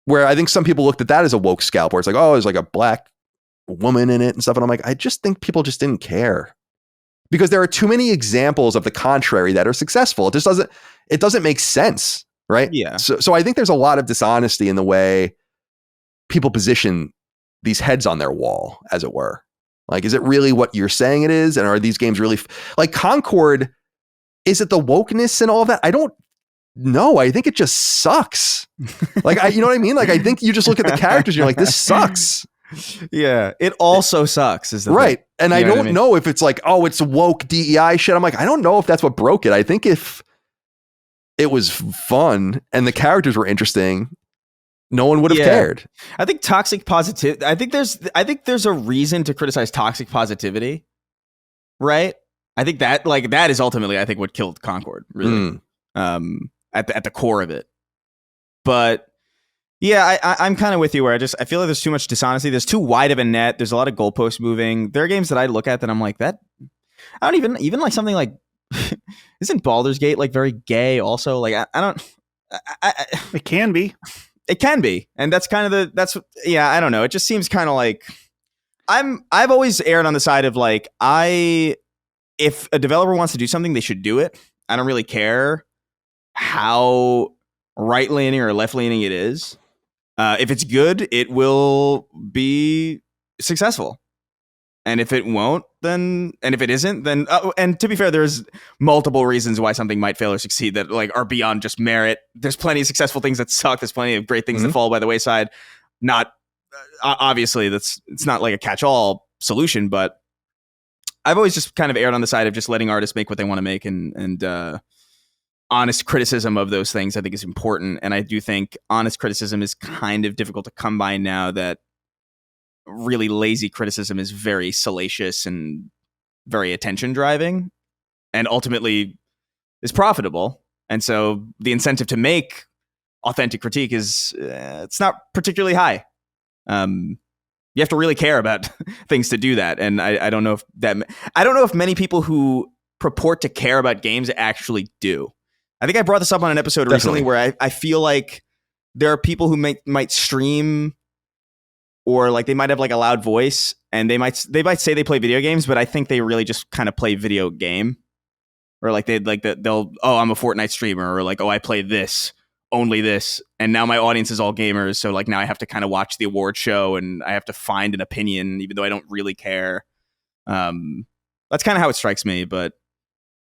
where I think some people looked at that as a woke scalp, where it's like, oh, there's like a black woman in it and stuff. And I'm like, I just think people just didn't care because there are too many examples of the contrary that are successful. It just doesn't make sense, right? Yeah. So I think there's a lot of dishonesty in the way people position these heads on their wall, as it were. Like, is it really what you're saying it is? And are these games really like Concord? Is it the wokeness and all of that? I don't know. I think it just sucks. Like, you know what I mean? Like, I think you just look at the characters and you're like, this sucks. Yeah. It also sucks. Is the right. thing. And I don't know if it's like, oh, it's woke DEI shit. I'm like, I don't know if that's what broke it. I think if it was fun and the characters were interesting, no one would have cared. I think toxic positivity. I think there's a reason to criticize toxic positivity, right? I think that is ultimately, I think, what killed Concord, really, at the core of it. But yeah, I'm kind of with you where I feel like there's too much dishonesty. There's too wide of a net. There's a lot of goalposts moving. There are games that I look at that I'm like, that I don't even like something like isn't Baldur's Gate like very gay also? Like I don't. It can be. It can be, and that's kind of I don't know. It just seems kind of like I've always erred on the side of like if a developer wants to do something, they should do it. I don't really care how right leaning or left leaning it is. If it's good, it will be successful, and if it won't, and if it isn't, then and to be fair, there's multiple reasons why something might fail or succeed that like are beyond just merit. There's plenty of successful things that suck. There's plenty of great things that fall by the wayside. Not obviously it's not like a catch-all solution, but I've always just kind of erred on the side of just letting artists make what they want to make, and honest criticism of those things I think is important. And I do think honest criticism is kind of difficult to come by now that really lazy criticism is very salacious and very attention driving and ultimately is profitable. And so the incentive to make authentic critique is it's not particularly high. You have to really care about things to do that. And I don't know if many people who purport to care about games actually do. I think I brought this up on an episode recently where I feel like there are people who might stream or like they might have like a loud voice and they might say they play video games, but I think they really just kind of play video game, or like they'll I'm a Fortnite streamer, or like, oh, I play this, only this, and now my audience is all gamers, so like now I have to kind of watch the award show and I have to find an opinion even though I don't really care. That's kind of how it strikes me, but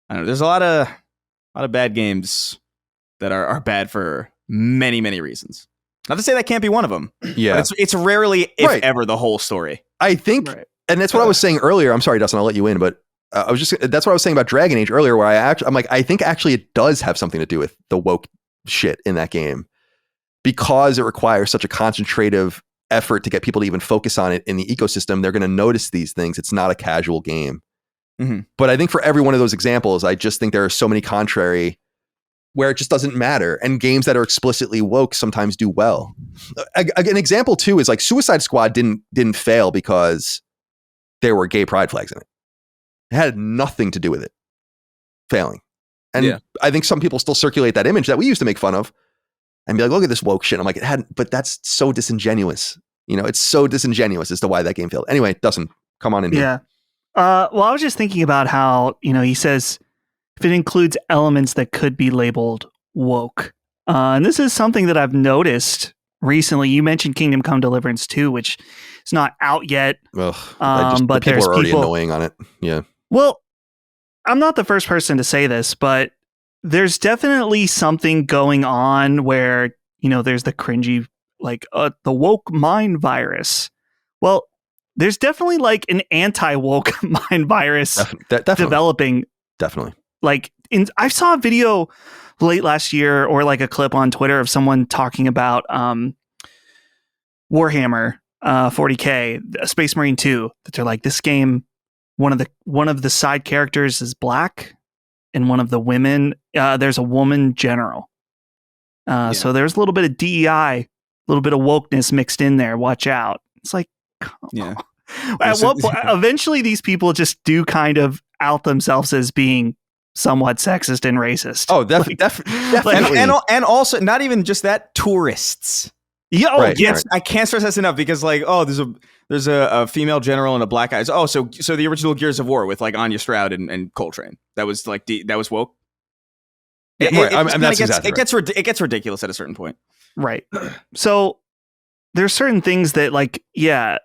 I don't know. There's a lot of bad games that are bad for many, many reasons. Not to say that can't be one of them. Yeah. But it's rarely, if ever, the whole story. I think, and that's what I was saying earlier. I'm sorry, Dustin, I'll let you in, but that's what I was saying about Dragon Age earlier, where I'm like, I think actually it does have something to do with the woke shit in that game because it requires such a concentrative effort to get people to even focus on it in the ecosystem. They're going to notice these things. It's not a casual game. Mm-hmm. But I think for every one of those examples, I just think there are so many contrary where it just doesn't matter. And games that are explicitly woke sometimes do well. An example too is like Suicide Squad didn't fail because there were gay pride flags in it. It had nothing to do with it failing. And I think some people still circulate that image that we used to make fun of and be like, look at this woke shit. I'm like, it hadn't, but that's so disingenuous. You know, it's so disingenuous as to why that game failed. Anyway, Dustin, come on in here. Yeah. Well, I was just thinking about how, he says if it includes elements that could be labeled woke. And this is something that I've noticed recently. You mentioned Kingdom Come Deliverance 2, which is not out yet. But the people are already annoying on it. Yeah. Well, I'm not the first person to say this, but there's definitely something going on where, there's the cringy, like the woke mind virus. Well, there's definitely like an anti-woke mind virus developing. Definitely. Like I saw a video late last year or like a clip on Twitter of someone talking about Warhammer 40K, Space Marine 2, that they're like, this game, one of the side characters is black, and one of the women, there's a woman general. So there's a little bit of DEI, a little bit of wokeness mixed in there. Watch out. It's like, yeah. At what point, eventually these people just do kind of out themselves as being somewhat sexist and racist. Oh, definitely. And also, not even just that, tourists. Yeah, right, yes, right. I can't stress this enough because, like, oh, there's a female general and a black guy. Oh, so the original Gears of War with like Anya Stroud and Coltrane. That was like that was woke. Yeah, it gets ridiculous at a certain point. Right. So there's certain things that, like, yeah,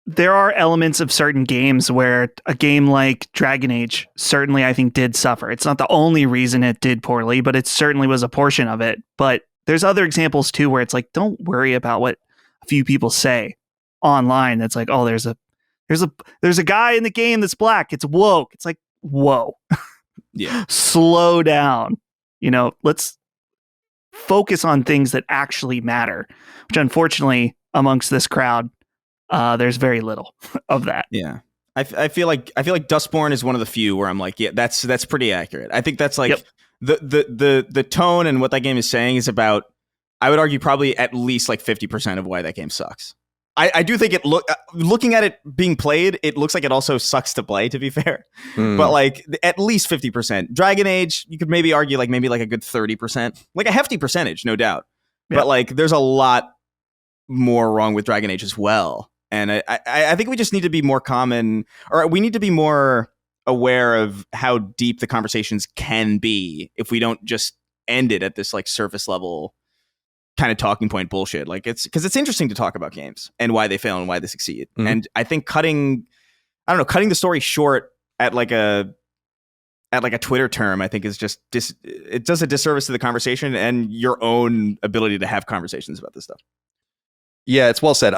there are elements of certain games where a game like Dragon Age certainly, I think, did suffer. It's not the only reason it did poorly, but it certainly was a portion of it. But there's other examples too where it's like, don't worry about what a few people say online. That's like, oh, there's a guy in the game that's black. It's woke. It's like, whoa. Yeah. Slow down. Let's focus on things that actually matter, which unfortunately amongst this crowd, there's very little of that. Yeah. I feel like Dustborn is one of the few where I'm like, yeah, that's pretty accurate. I think that's like, yep. The tone and what that game is saying is about, I would argue, probably at least like 50% of why that game sucks. I do think looking at it being played, it looks like it also sucks to play, to be fair. But like at least 50%. Dragon Age, you could maybe argue like maybe like a good 30%, like a hefty percentage, no doubt. Yep. But like there's a lot more wrong with Dragon Age as well. And I think we just need to be more we need to be more aware of how deep the conversations can be if we don't just end it at this like surface level kind of talking point bullshit. Like it's interesting to talk about games and why they fail and why they succeed. Mm-hmm. And I think cutting the story short at like a Twitter term, I think is just it does a disservice to the conversation and your own ability to have conversations about this stuff. Yeah, it's well said.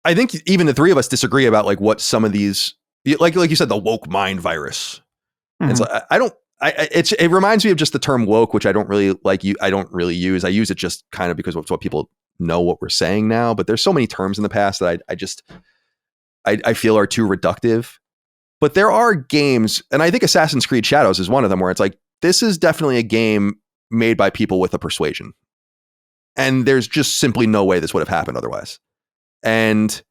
I think even the three of us disagree about like what some of these, like you said, the woke mind virus. Mm-hmm. It's like, it reminds me of just the term woke, which I don't really I don't really use. I use it just kind of because it's what people know what we're saying now. But there's so many terms in the past that I feel are too reductive. But there are games, and I think Assassin's Creed Shadows is one of them, where it's like, this is definitely a game made by people with a persuasion. And there's just simply no way this would have happened otherwise. And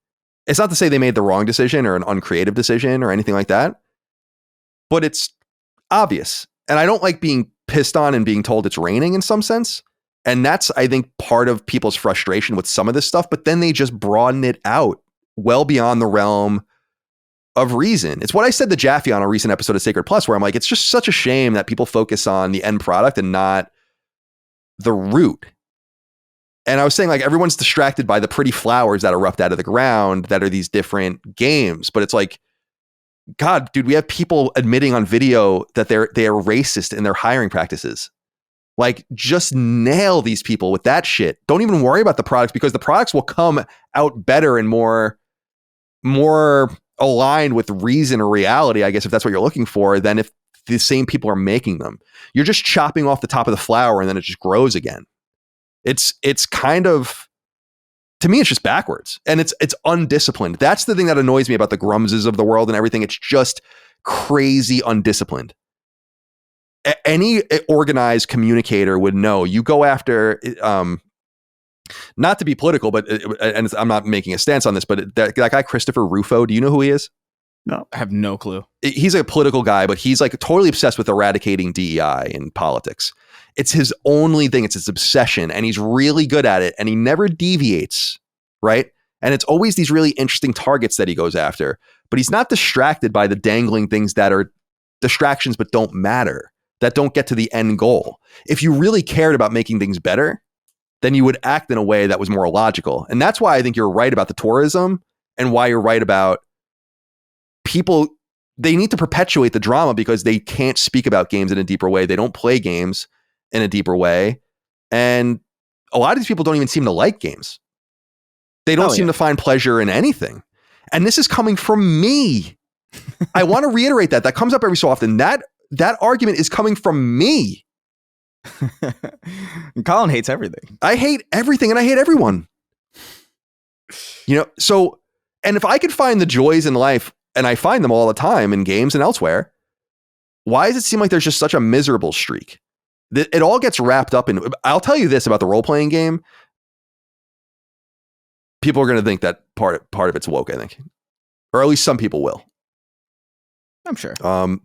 it's not to say they made the wrong decision or an uncreative decision or anything like that, but it's obvious. And I don't like being pissed on and being told it's raining in some sense. And that's, I think, part of people's frustration with some of this stuff, but then they just broaden it out well beyond the realm of reason. It's what I said to Jaffe on a recent episode of Sacred Plus, where I'm like, it's just such a shame that people focus on the end product and not the root. And I was saying, like, everyone's distracted by the pretty flowers that erupt out of the ground that are these different games. But it's like, God, dude, we have people admitting on video that they are racist in their hiring practices. Like, just nail these people with that shit. Don't even worry about the products, because the products will come out better and more aligned with reason or reality, I guess, if that's what you're looking for, than if the same people are making them. You're just chopping off the top of the flower and then it just grows again. It's kind of, to me, it's just backwards, and it's undisciplined. That's the thing that annoys me about the Grumses of the world and everything. It's just crazy undisciplined. Any organized communicator would know. You go after, not to be political, but and I'm not making a stance on this, but that guy Christopher Rufo, do you know who he is? No, I have no clue. He's a political guy, but he's like totally obsessed with eradicating DEI in politics. It's his only thing. It's his obsession, and he's really good at it, and he never deviates, right? And it's always these really interesting targets that he goes after, but he's not distracted by the dangling things that are distractions but don't matter, that don't get to the end goal. If you really cared about making things better, then you would act in a way that was more logical. And that's why I think you're right about the tourism, and why you're right about people. They need to perpetuate the drama because they can't speak about games in a deeper way. They don't play games in a deeper way. And a lot of these people don't even seem to like games. They don't seem to find pleasure in anything. And this is coming from me. I want to reiterate that. That comes up every so often. That argument is coming from me. Colin hates everything. I hate everything and I hate everyone. So, and if I could find the joys in life, and I find them all the time in games and elsewhere, why does it seem like there's just such a miserable streak? It all gets wrapped up in, I'll tell you this about the role-playing game. People are going to think that part of it's woke, I think. Or at least some people will. I'm sure. And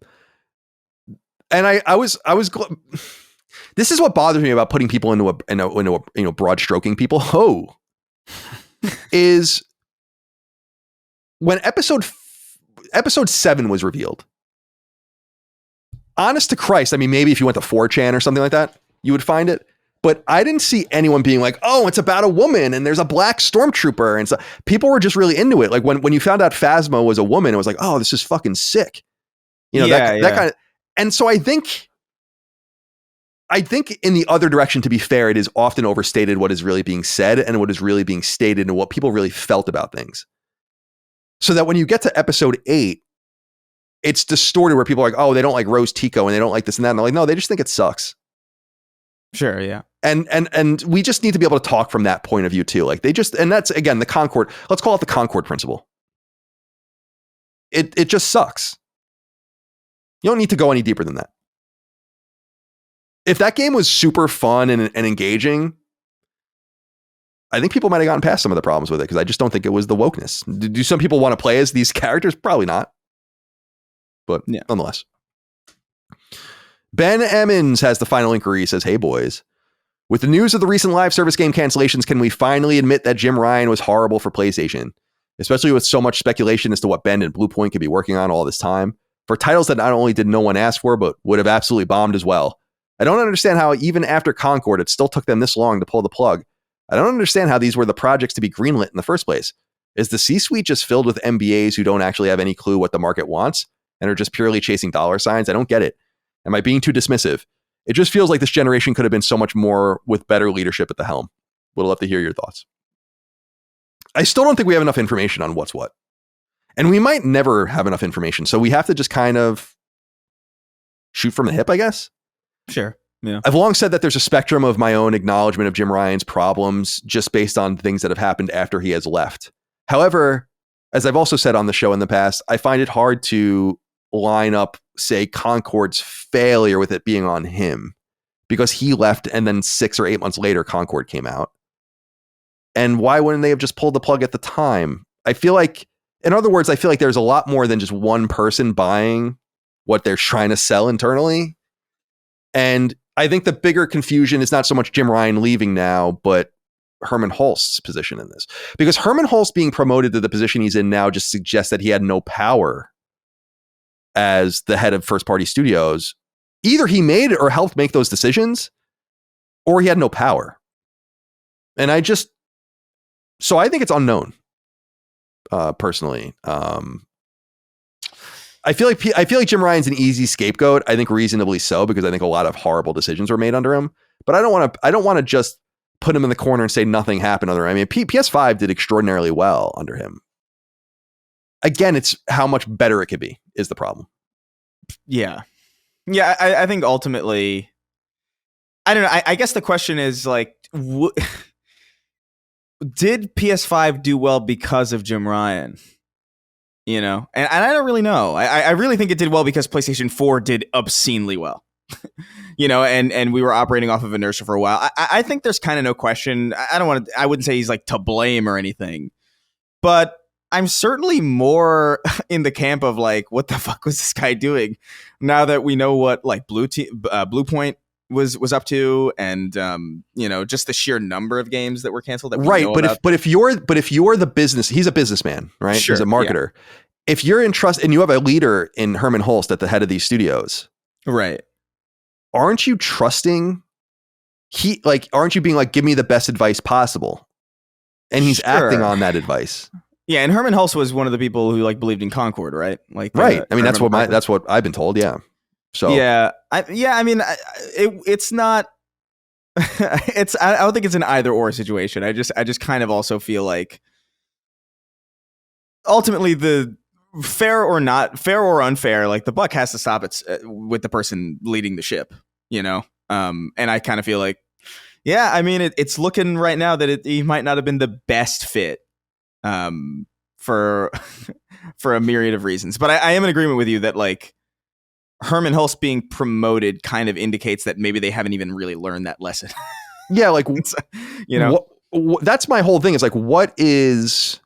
I was this is what bothers me about putting people into a broad stroking people. Is when episode 7 was revealed. Honest to Christ, I mean, maybe if you went to 4chan or something like that, you would find it. But I didn't see anyone being like, oh, it's about a woman and there's a black stormtrooper. And so people were just really into it. Like when you found out Phasma was a woman, it was like, oh, this is fucking sick. That kind of. And so I think in the other direction, to be fair, it is often overstated what is really being said and what is really being stated and what people really felt about things. So that when you get to episode 8, it's distorted where people are like, oh, they don't like Rose Tico and they don't like this and that. And they're like, no, they just think it sucks. Sure, yeah. And we just need to be able to talk from that point of view too. Like and that's again, the Concord, let's call it the Concord principle. It just sucks. You don't need to go any deeper than that. If that game was super fun and engaging, I think people might have gotten past some of the problems with it because I just don't think it was the wokeness. Do some people want to play as these characters? Probably not. But nonetheless. Ben Emmons has the final inquiry. He says, hey, boys. With the news of the recent live service game cancellations, can we finally admit that Jim Ryan was horrible for PlayStation? Especially with so much speculation as to what Ben and Bluepoint could be working on all this time. For titles that not only did no one ask for, but would have absolutely bombed as well. I don't understand how even after Concord, it still took them this long to pull the plug. I don't understand how these were the projects to be greenlit in the first place. Is the C-suite just filled with MBAs who don't actually have any clue what the market wants and are just purely chasing dollar signs? I don't get it. Am I being too dismissive? It just feels like this generation could have been so much more with better leadership at the helm. Would love to hear your thoughts. I still don't think we have enough information on what's what. And we might never have enough information. So we have to just kind of shoot from the hip, I guess. Sure. Yeah. I've long said that there's a spectrum of my own acknowledgement of Jim Ryan's problems just based on things that have happened after he has left. However, as I've also said on the show in the past, I find it hard to line up, say, Concord's failure with it being on him because he left and then 6 or 8 months later, Concord came out. And why wouldn't they have just pulled the plug at the time? I feel like, in other words, I feel like there's a lot more than just one person buying what they're trying to sell internally. And I think the bigger confusion is not so much Jim Ryan leaving now, but Herman Hulst's position in this. Because Herman Hulst being promoted to the position he's in now just suggests that he had no power as the head of first-party studios. Either he made or helped make those decisions, or he had no power. And I think it's unknown. Personally, I feel like Jim Ryan's an easy scapegoat. I think reasonably so, because I think a lot of horrible decisions were made under him. But I don't want to just put him in the corner and say nothing happened under him. I mean, PS5 did extraordinarily well under him. Again, it's how much better it could be is the problem. Yeah. I think ultimately, I don't know. I guess the question is like, did PS5 do well because of Jim Ryan? And I don't really know. I really think it did well because PlayStation 4 did obscenely well. And we were operating off of inertia for a while. I think there's kind of no question. I wouldn't say he's like to blame or anything, but I'm certainly more in the camp of like, what the fuck was this guy doing? Now that we know what like Bluepoint was up to, and just the sheer number of games that were canceled. That we know about. But if you're the business, he's a businessman, right? Sure, he's a marketer. Yeah. If you're in trust and you have a leader in Herman Hulst at the head of these studios, right? Aren't you trusting? Aren't you being like, give me the best advice possible? And he's acting on that advice. Yeah, and Herman Hulst was one of the people who like believed in Concord, right? Like, right. I mean, that's what I've been told. Yeah. So I mean, it's not. I don't think it's an either or situation. I just kind of also feel like ultimately, the fair or unfair, like the buck has to stop with the person leading the ship, you know? And I kind of feel like, yeah, I mean, it's looking right now that he might not have been the best fit for a myriad of reasons. But I am in agreement with you that, like, Herman Hulst being promoted kind of indicates that maybe they haven't even really learned that lesson. Yeah, like, you know, that's my whole thing. Is like, what is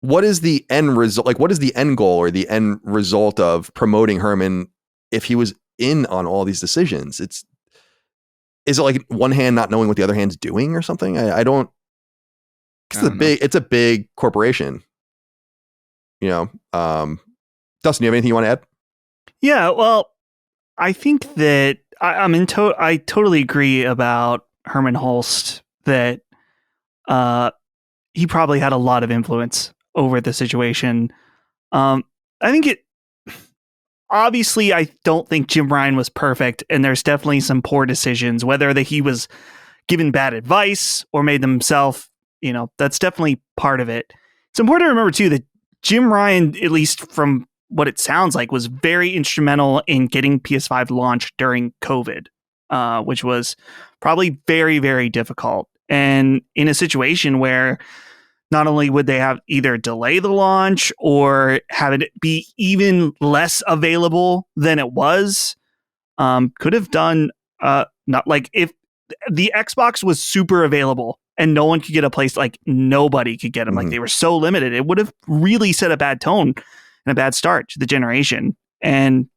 the end result? Like, what is the end goal or the end result of promoting Herman if he was in on all these decisions? Is it like one hand not knowing what the other hand's doing or something? I don't. It's a big corporation. You know, Dustin, do you have anything you want to add? Yeah, well, I think that I totally agree about Herman Hulst that he probably had a lot of influence over the situation. I think obviously, I don't think Jim Ryan was perfect, and there's definitely some poor decisions, whether that he was given bad advice or made them himself, you know, that's definitely part of it. It's important to remember too that Jim Ryan, at least from what it sounds like, was very instrumental in getting PS5 launched during COVID, which was probably very, very difficult. And in a situation where not only would they have either delay the launch or have it be even less available than it was, could have done not like if the Xbox was super available and no one could get a place, like nobody could get them. Like they were so limited, it would have really set a bad tone and a bad start to the generation. And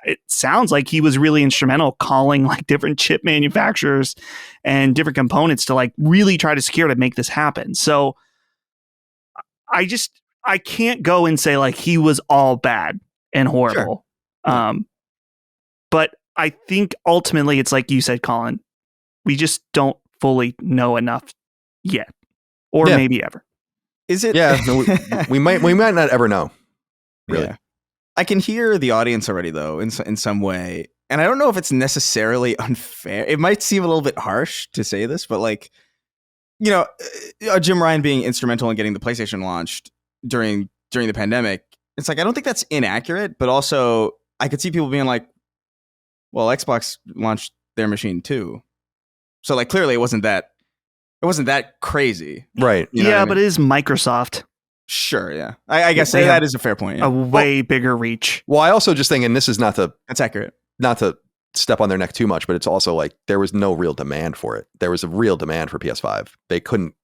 it sounds like he was really instrumental calling like different chip manufacturers and different components to like really try to secure to make this happen. So I can't go and say like he was all bad and horrible. Sure. But I think ultimately it's like you said, Colin, we just don't fully know enough yet, or maybe ever. Is it? Yeah, no, we might not ever know. Really. Yeah. I can hear the audience already though, in some way. And I don't know if it's necessarily unfair. It might seem a little bit harsh to say this, but like, you know, Jim Ryan being instrumental in getting the PlayStation launched during the pandemic, it's like, I don't think that's inaccurate, but also I could see people being like, well, Xbox launched their machine too. So like, clearly it wasn't that crazy. Right. You know what I mean? But it is Microsoft. Sure. Yeah. I guess that is a fair point. Yeah. A way bigger reach. Well, I also just think, and this is that's accurate. Not to step on their neck too much, but it's also like there was no real demand for it. There was a real demand for PS5. They couldn't.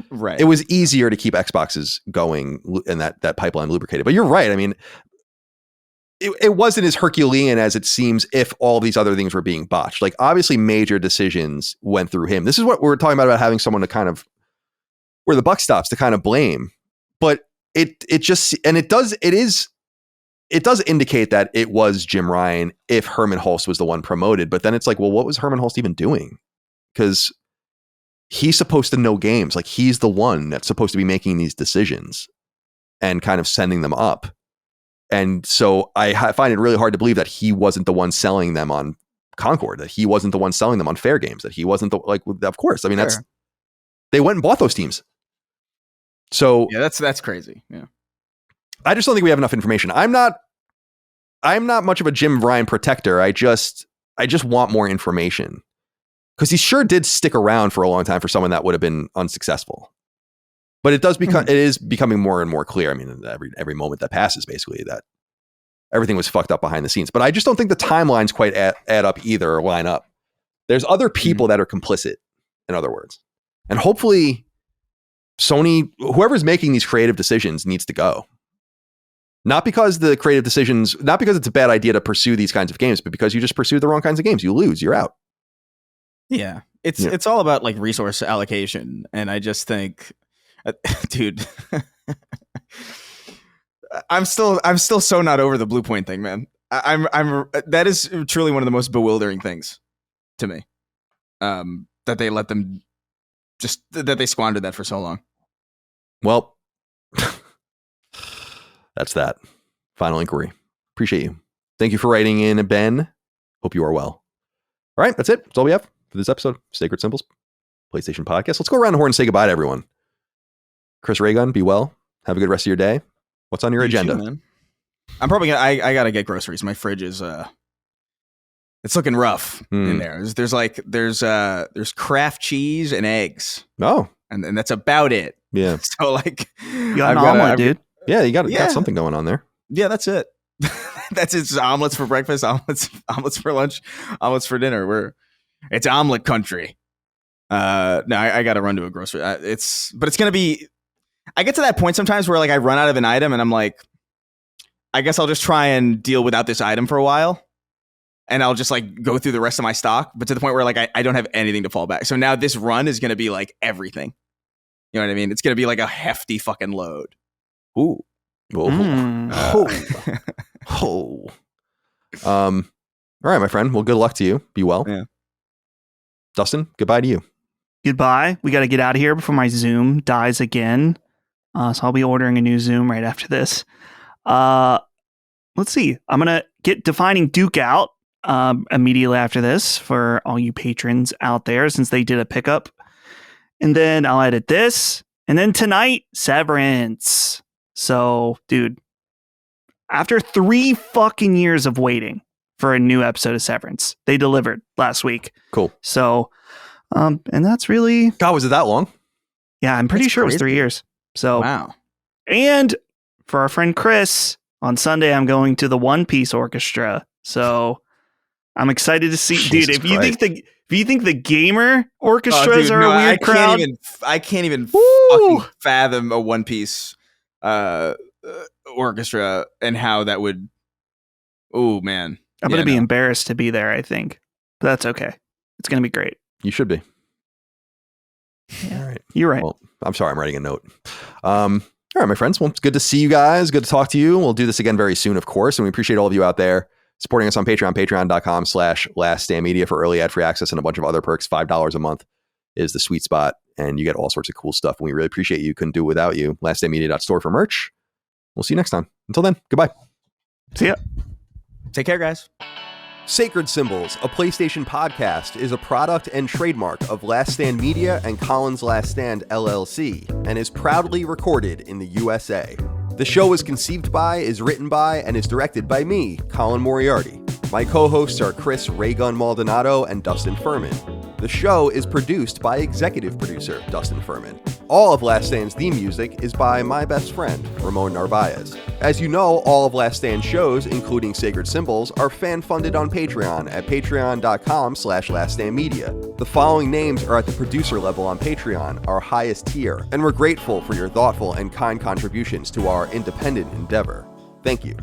Right. It was easier to keep Xboxes going and that pipeline lubricated. But you're right. I mean, it wasn't as Herculean as it seems if all these other things were being botched. Like obviously major decisions went through him. This is what we're talking about having someone to kind of where the buck stops to kind of blame. But it does indicate that it was Jim Ryan if Herman Hulst was the one promoted. But then it's like, well, what was Herman Hulst even doing? Because he's supposed to know games. Like he's the one that's supposed to be making these decisions and kind of sending them up. And so I find it really hard to believe that he wasn't the one selling them on Concord, that he wasn't the one selling them on Fair Games, that he wasn't of course. I mean, they went and bought those teams. So yeah, that's crazy. Yeah. I just don't think we have enough information. I'm not much of a Jim Ryan protector. I just want more information because he sure did stick around for a long time for someone that would have been unsuccessful. But it does become it is becoming more and more clear. I mean, every moment that passes, basically, that everything was fucked up behind the scenes. But I just don't think the timelines quite add up either or line up. There's other people that are complicit, in other words, and hopefully Sony, whoever's making these creative decisions, needs to go. Not because the creative decisions, not because it's a bad idea to pursue these kinds of games, but because you just pursue the wrong kinds of games. You lose, you're out. Yeah. It's all about like resource allocation. And I just think, dude, I'm still so not over the Blue Point thing, man. That is truly one of the most bewildering things to me. That they let them that they squandered that for so long. Well, that's that. Final inquiry. Appreciate you. Thank you for writing in, Ben. Hope you are well. All right, that's it. That's all we have for this episode of Sacred Symbols PlayStation Podcast. Let's go around the horn and say goodbye to everyone. Chris Raygun, be well. Have a good rest of your day. What's on your agenda? Too, man. I'm probably gonna. I gotta get groceries. My fridge is it's looking rough in there. There's Kraft cheese and eggs. Oh, and that's about it. Yeah. So like, you got an omelet, dude. Yeah, you got something going on there. Yeah, that's it. That's it. It's omelets for breakfast, omelets for lunch, omelets for dinner. It's omelet country. No, I got to run to a grocery. But it's gonna be. I get to that point sometimes where like I run out of an item and I'm like, I guess I'll just try and deal without this item for a while, and I'll just like go through the rest of my stock. But to the point where like I don't have anything to fall back. So now this run is gonna be like everything. You know what I mean? It's gonna be like a hefty fucking load. Ooh. All right, my friend. Well, good luck to you. Be well. Yeah. Dustin, goodbye to you. Goodbye. We got to get out of here before my Zoom dies again. So I'll be ordering a new Zoom right after this. Let's see. I'm going to get Defining Duke out immediately after this for all you patrons out there, since they did a pickup. And then I'll edit this. And then tonight, Severance. So, dude, after 3 fucking years of waiting for a new episode of Severance, they delivered last week. Cool. So, and that's really... God, was it that long? Yeah, I'm pretty sure it was 3 years. So, wow. And for our friend Chris, on Sunday, I'm going to the One Piece Orchestra. So, I'm excited to see... Jesus dude, if you think the gamer orchestras are a weird I crowd... I can't even fucking fathom a One Piece orchestra and how that would... Oh, man. I'm going to be embarrassed to be there, I think. But that's okay. It's going to be great. You should be. Yeah. All right. You're right. Well, I'm sorry. I'm writing a note. All right, my friends. Well, it's good to see you guys. Good to talk to you. We'll do this again very soon, of course. And we appreciate all of you out there supporting us on Patreon, patreon.com/laststandmedia for early ad-free access and a bunch of other perks. $5 a month is the sweet spot. And you get all sorts of cool stuff. And we really appreciate you. Couldn't do it without you. laststandmedia.store for merch. We'll see you next time. Until then, goodbye. See ya. Take care, guys. Sacred Symbols, a PlayStation podcast, is a product and trademark of Last Stand Media and Colin's Last Stand LLC, and is proudly recorded in the USA. The show is conceived by, is written by, and is directed by me, Colin Moriarty. My co-hosts are Chris Raygun Maldonado and Dustin Furman. The show is produced by executive producer Dustin Furman. All of Last Stand's theme music is by my best friend, Ramon Narvaez. As you know, all of Last Stand's shows, including Sacred Symbols, are fan-funded on Patreon at patreon.com/laststandmedia. The following names are at the producer level on Patreon, our highest tier, and we're grateful for your thoughtful and kind contributions to our independent endeavor. Thank you.